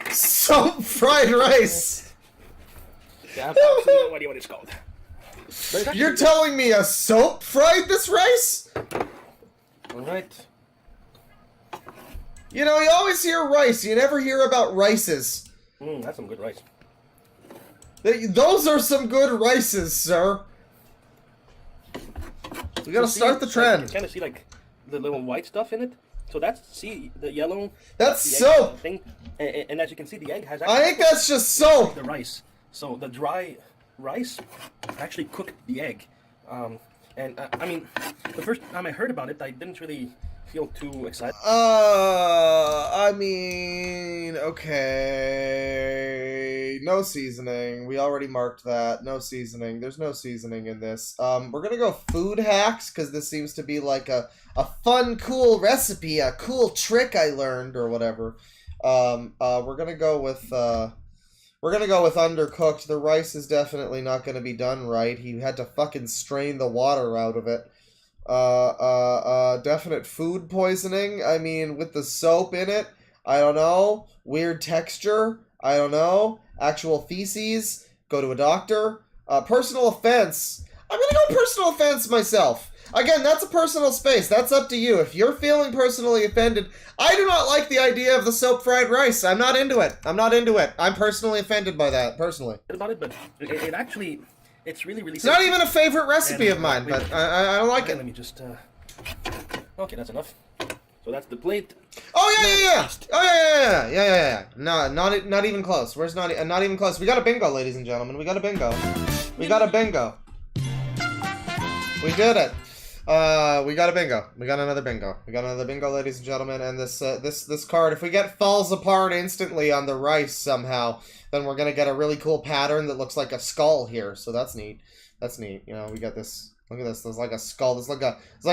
Soap fried rice. Yeah, I have absolutely no idea what it's called. You're telling me a soap fried this rice? Alright. You know, you always hear rice. You never hear about rices. That's some good rice. Those are some good rices, sir. We gotta start the trend. You can kind of see like the little white stuff in it. So that's, see, the yellow. That's soap. Thing. And as you can see, the egg has. I think that's just soap. The rice. So the dry rice actually cooked the egg. And I mean, the first time I heard about it, I didn't really feel too excited. I mean, okay. No seasoning. We already marked that. No seasoning. There's no seasoning in this. We're gonna go food hacks, because this seems to be like a fun, cool recipe, a cool trick I learned, or whatever. We're gonna go with, undercooked. The rice is definitely not gonna be done right. He had to fucking strain the water out of it. Definite food poisoning. I mean, with the soap in it, I don't know. Weird texture, I don't know. Actual feces, go to a doctor. Personal offense, I'm gonna go personal offense myself. Again, that's a personal space. That's up to you. If you're feeling personally offended, I do not like the idea of the soap fried rice. I'm not into it. I'm not into it. I'm personally offended by that, personally. About it, but it actually, it's really, really. It's not even a favorite recipe of mine, but I don't like it. Let me just. Okay, that's enough. So that's the plate. Oh yeah. Oh yeah. No, not even close. Where's not even close? We got a bingo, ladies and gentlemen. We got a bingo. We got a bingo. We did it. We got a bingo. We got another bingo. We got another bingo, ladies and gentlemen. And this card, if we get falls apart instantly on the rice somehow, then we're gonna get a really cool pattern that looks like a skull here. So that's neat. That's neat. You know, we got this. Look at this. There's like a skull. There's like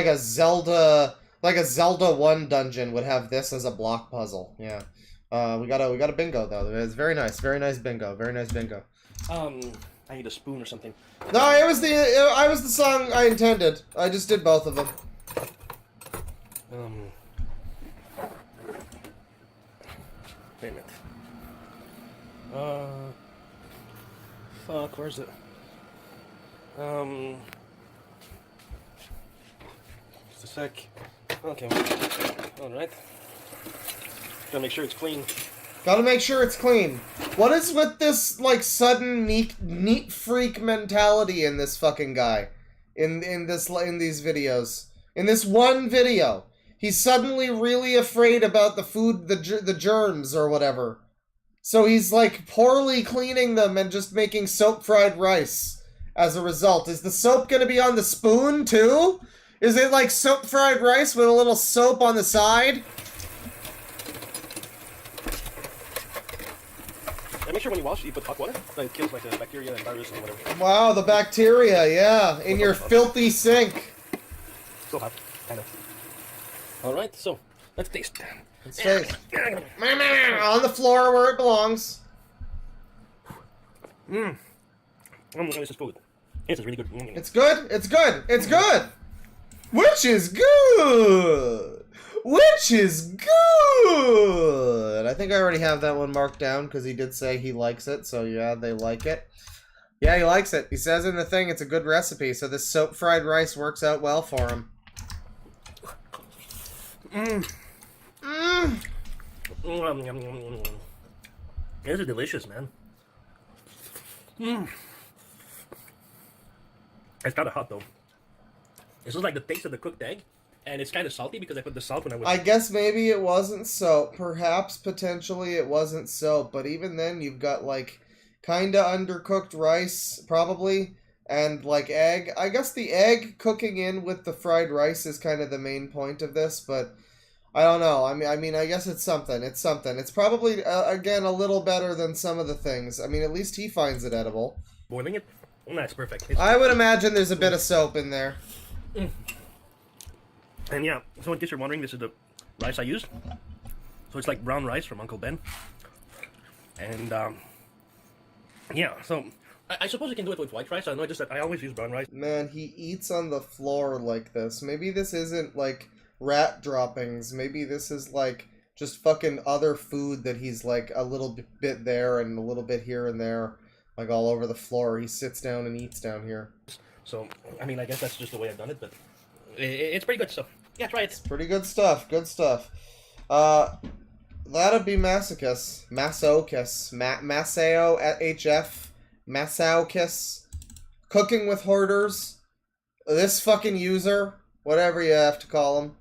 a Zelda 1 dungeon would have this as a block puzzle. Yeah. We got a bingo though. It's very nice. Very nice bingo. Very nice bingo. I need a spoon or something. No, I was the song I intended. I just did both of them. Wait a minute. Fuck, where's it? Just a sec. Okay. Alright. Gotta make sure it's clean. Gotta make sure it's clean. What is with this, like, sudden neat freak mentality in this fucking guy? In these videos. In this one video. He's suddenly really afraid about the food, the germs or whatever. So he's, like, poorly cleaning them and just making soap fried rice as a result. Is the soap gonna be on the spoon, too? Is it, like, soap fried rice with a little soap on the side? And make sure when you wash, you put hot water. That it kills like the bacteria and virus and whatever. Wow, the bacteria, yeah, in your filthy sink. Still hot, kind of. All right, so let's taste. Let's taste. On the floor where it belongs. This is food. This is really good. It's good. It's good. It's good. Which is good. Which is good! I think I already have that one marked down because he did say he likes it, so yeah, they like it. Yeah, he likes it. He says in the thing it's a good recipe, so this soap fried rice works out well for him. This is delicious, man. It's kind of hot, though. This is like the taste of the cooked egg. And it's kind of salty because I put the salt when I was... I guess maybe it wasn't soap. Perhaps, potentially, it wasn't soap. But even then, you've got, like, kind of undercooked rice, probably. And, like, egg. I guess the egg cooking in with the fried rice is kind of the main point of this. But, I don't know. I mean, I guess it's something. It's something. It's probably, again, a little better than some of the things. I mean, at least he finds it edible. Boiling it? That's perfect. I would imagine there's a bit of soap in there. And yeah, so in case you're wondering, this is the rice I used. So it's like brown rice from Uncle Ben. And yeah, so I suppose you can do it with white rice. I know just that I always use brown rice. Man, he eats on the floor like this. Maybe this isn't like rat droppings. Maybe this is like just fucking other food that he's like a little bit there and a little bit here and there, like all over the floor. He sits down and eats down here. So, I mean, I guess that's just the way I've done it, but it's pretty good stuff. Yeah, try it. It's pretty good stuff. Good stuff. That'd be Masochus. Masochus. Masao at HF. Masochus. Cooking with Hoarders. This fucking user. Whatever you have to call him.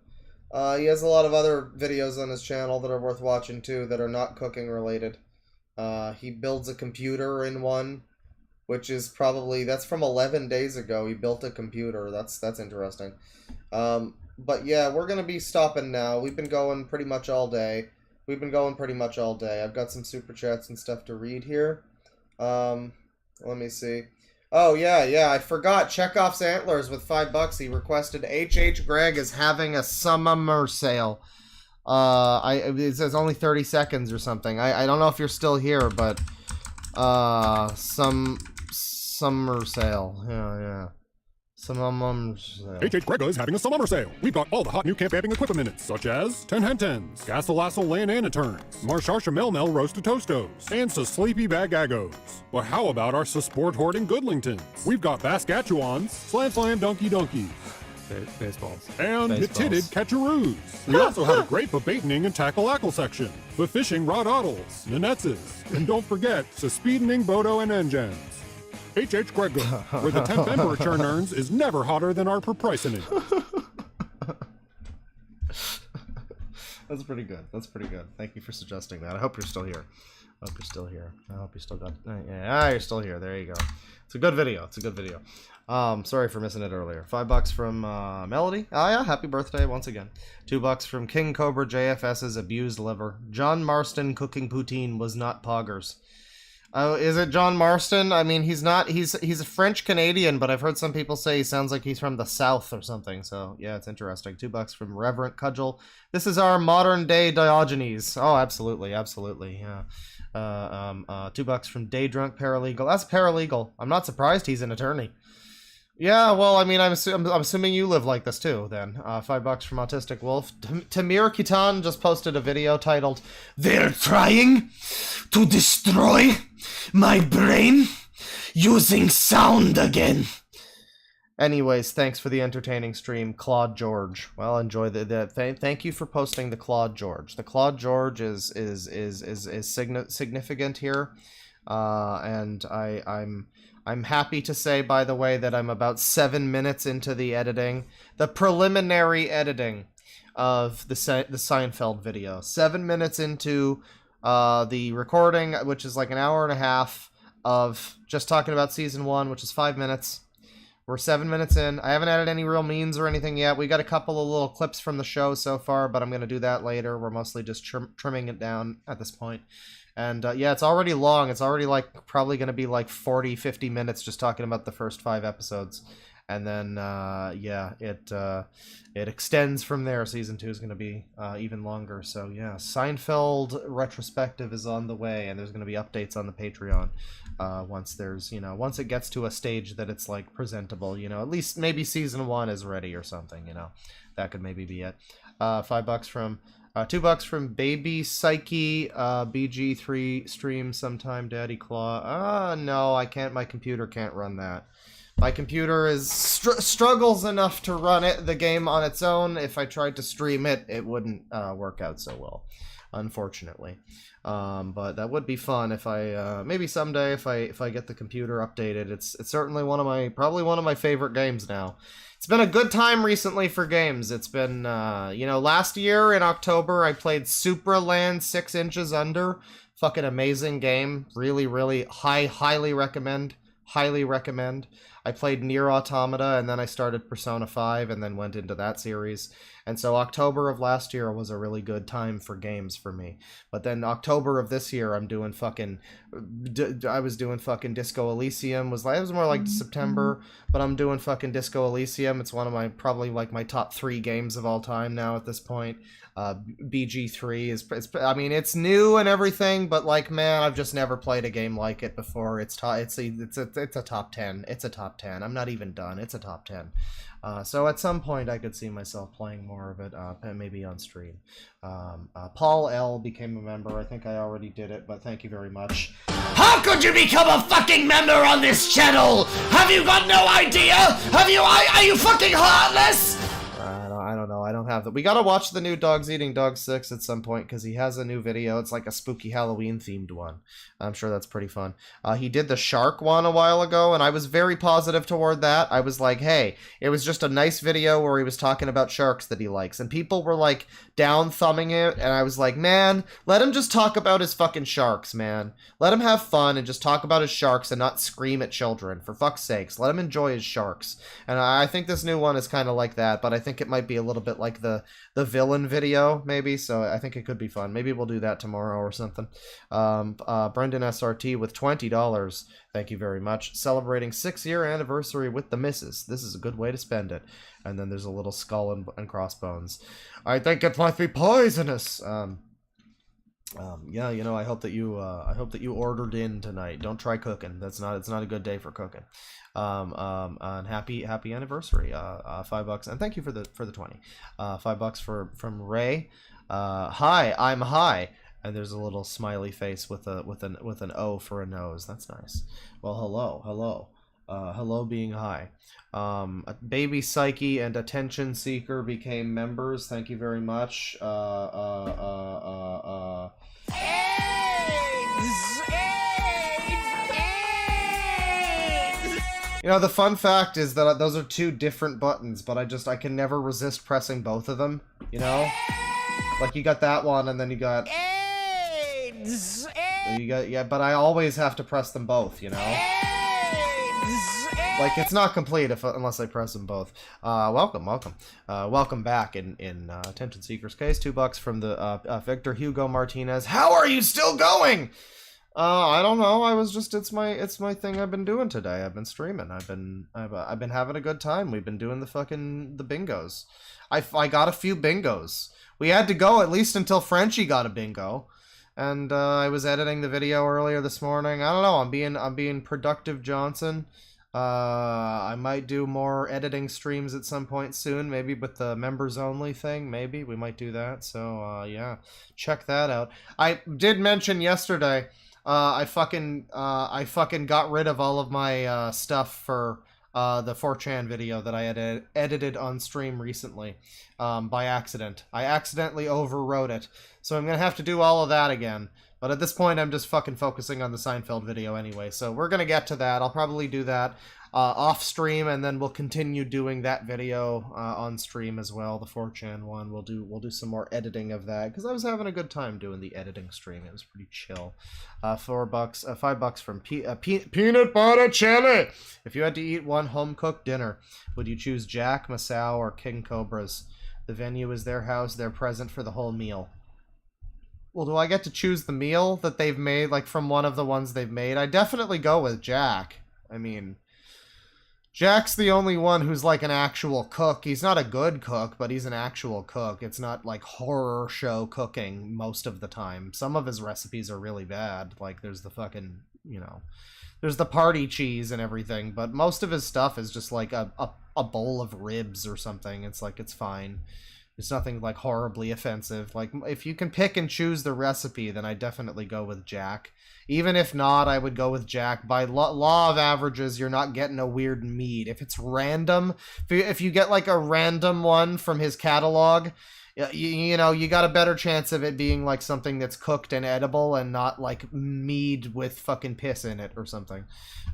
He has a lot of other videos on his channel that are worth watching too that are not cooking related. He builds a computer in one, which is probably, that's from 11 days ago. He built a computer. That's interesting. But yeah, we're going to be stopping now. We've been going pretty much all day. I've got some super chats and stuff to read here. Let me see. Oh, yeah, I forgot. Chekhov's Antlers with $5. He requested HH Greg is having a summer sale. It says only 30 seconds or something. I don't know if you're still here, but some summer sale. Yeah. Summer sale. HH Grega is having a summer sale. We've got all the hot new camp camping equipment in it, such as 10 Hentens, Gasolassel Lan Anaturns, Marsharsha Mel Roast Toastos, and Sleepy Bag Agos. But how about our sport hoarding Goodlingtons? We've got Baskatchewans, Slam Donkey Donkeys, baseballs, and Hitted Catcheroos. We also have a great babatening and tackle-ackle section, the fishing rod oddles, Nanetses, and don't forget Speedening Bodo and Engines. HH Grego, where the temp temperature earns is never hotter than our pricing. That's pretty good. Thank you for suggesting that. I hope you're still here. I hope you still got... Yeah, you're still here. There you go. It's a good video. Sorry for missing it earlier. $5 from Melody. Oh yeah, happy birthday once again. $2 from King Cobra JFS's abused liver. John Marston cooking poutine was not poggers. Oh, is it John Marston? I mean, he's not. He's a French Canadian, but I've heard some people say he sounds like he's from the South or something. So yeah, it's interesting. $2 from Reverend Cudgel. This is our modern day Diogenes. Oh, absolutely. Yeah. $2 from Day Drunk Paralegal. That's paralegal. I'm not surprised he's an attorney. Yeah, well, I mean, I'm assuming you live like this too, then. $5 from Autistic Wolf. Tamir Kitan just posted a video titled, "They're trying to destroy my brain using sound again." Anyways, thanks for the entertaining stream, Claude George. Well, enjoy thank you for posting the Claude George. The Claude George is significant here, and I'm happy to say, by the way, that I'm about 7 minutes into the editing, the preliminary editing of the Seinfeld video. 7 minutes into the recording, which is like an hour and a half of just talking about season 1, which is 5 minutes. We're 7 minutes in. I haven't added any real memes or anything yet. We got a couple of little clips from the show so far, but I'm going to do that later. We're mostly just trimming it down at this point. And yeah, it's already long. It's already like probably going to be like 40-50 minutes just talking about the first 5 episodes. And then yeah, it extends from there. Season 2 is going to be even longer. So yeah, Seinfeld retrospective is on the way, and there's going to be updates on the Patreon once there's, once it gets to a stage that it's like presentable, at least maybe season 1 is ready or something, that could maybe be it. $5 from $2 from Baby Psyche, BG3 stream sometime, Daddy Claw. No, I can't. My computer can't run that. My computer is struggles enough to run the game on its own. If I tried to stream it, it wouldn't work out so well, unfortunately. But that would be fun if I maybe someday if I get the computer updated. It's certainly probably one of my favorite games now. It's been a good time recently for games. It's been, last year in October, I played Supraland 6 Inches Under. Fucking amazing game. Really, really highly recommend. I played Nier Automata, and then I started Persona 5, and then went into that series. And so October of last year was a really good time for games for me. But then October of this year, I'm doing fucking... I was doing fucking Disco Elysium. It was more like September, but I'm doing fucking Disco Elysium. It's one of my, probably like my top 3 games of all time now at this point. BG3 is, I mean, it's new and everything, but like, man, I've just never played a game like it before. It's a top 10. It's a top 10. I'm not even done. It's a top 10. So at some point I could see myself playing more of it, maybe on stream. Paul L became a member. I think I already did it, but thank you very much. How could you become a fucking member on this channel? Have you got no idea? Are you fucking heartless? I don't know. I don't have that. We gotta watch the new Dogs Eating Dog 6 at some point, because he has a new video. It's like a spooky Halloween themed one. I'm sure that's pretty fun. He did the shark one a while ago, and I was very positive toward that. I was like, hey, it was just a nice video where he was talking about sharks that he likes, and people were like down thumbing it, and I was like, man, let him just talk about his fucking sharks, man. Let him have fun and just talk about his sharks and not scream at children, for fuck's sakes. Let him enjoy his sharks. And I think this new one is kind of like that, but I think it might be a little bit like the villain video, maybe, so I think it could be fun. Maybe we'll do that tomorrow or something. Brendan SRT with $20. Thank you very much. Celebrating 6-year anniversary with the missus. This is a good way to spend it. And then there's a little skull and crossbones. I think it might be poisonous. Yeah, you know, I hope that you ordered in tonight. Don't try cooking. It's not a good day for cooking. And happy anniversary. $5, and thank you for the 20. $5 from Ray. Hi, I'm high. And there's a little smiley face with an O for a nose. That's nice. Well, hello. Hello being high. Baby Psyche and Attention Seeker became members. Thank you very much. You know, the fun fact is that those are 2 different buttons, but I can never resist pressing both of them, you know? Like, you got that one, and then you got... yeah, but I always have to press them both, you know? Like, it's not complete unless I press them both. Welcome back in Attention Seeker's case. $2 from the Victor Hugo Martinez. How are you still going? I don't know. I was just it's my thing I've been doing today. I've been streaming. I've been having a good time. We've been doing the bingos. I got a few bingos. We had to go at least until Frenchie got a bingo. And I was editing the video earlier this morning. I don't know. I'm being productive Johnson. I might do more editing streams at some point soon, maybe with the members only thing. Maybe we might do that. So yeah, check that out. I did mention yesterday I fucking got rid of all of my stuff for the 4chan video that I had edited on stream recently by accident. I accidentally overwrote it, so I'm gonna have to do all of that again. But at this point, I'm just fucking focusing on the Seinfeld video anyway, so we're gonna get to that. I'll probably do that off stream, and then we'll continue doing that video on stream as well. The 4chan one, we'll do some more editing of that, because I was having a good time doing the editing stream. It was pretty chill. $5 from Peanut Butter Chili. If you had to eat one home-cooked dinner, would you choose Jack, Masao, or King Cobra's? The venue is their house, they're present for the whole meal. Well, do I get to choose the meal that they've made, like, from one of the ones they've made? I definitely go with Jack. I mean, Jack's the only one who's, like, an actual cook. He's not a good cook, but he's an actual cook. It's not, like, horror show cooking most of the time. Some of his recipes are really bad. Like, there's the fucking, you know, there's the party cheese and everything, but most of his stuff is just, like, a bowl of ribs or something. It's, like, it's fine. It's nothing, like, horribly offensive. Like, if you can pick and choose the recipe, then I definitely go with Jack. Even if not, I would go with Jack. By law of averages, you're not getting a weird meat. If it's random, if you get, like, a random one from his catalog, you know, you got a better chance of it being like something that's cooked and edible and not like mead with fucking piss in it or something.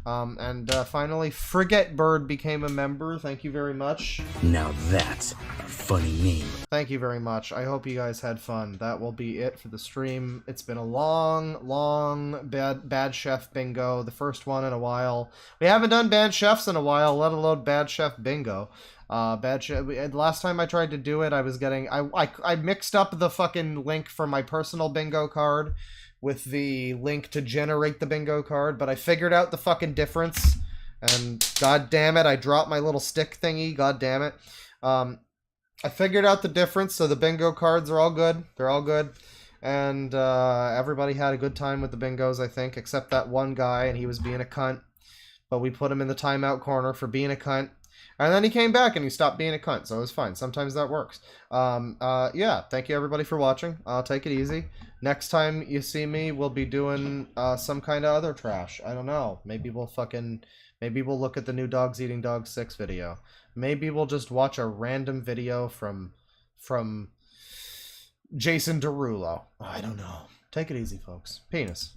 And finally, Frigate Bird became a member. Thank you very much. Now that's a funny name. Thank you very much. I hope you guys had fun. That will be it for the stream. It's been a long bad chef bingo. The first one in a while. We haven't done bad chefs in a while, let alone bad chef bingo. Last time I tried to do it, I was getting I mixed up the fucking link for my personal bingo card with the link to generate the bingo card, but I figured out the fucking difference, and god damn it, I dropped my little stick thingy, god damn it. I figured out the difference, so the bingo cards are all good. They're all good. And everybody had a good time with the bingos, I think, except that one guy, and he was being a cunt. But we put him in the timeout corner for being a cunt. And then he came back and he stopped being a cunt, so it was fine. Sometimes that works. Yeah, thank you everybody for watching. Take it easy. Next time you see me, we'll be doing some kind of other trash. I don't know. Maybe we'll look at the new Dogs Eating Dogs 6 video. Maybe we'll just watch a random video from Jason Derulo. I don't know. Take it easy, folks. Penis.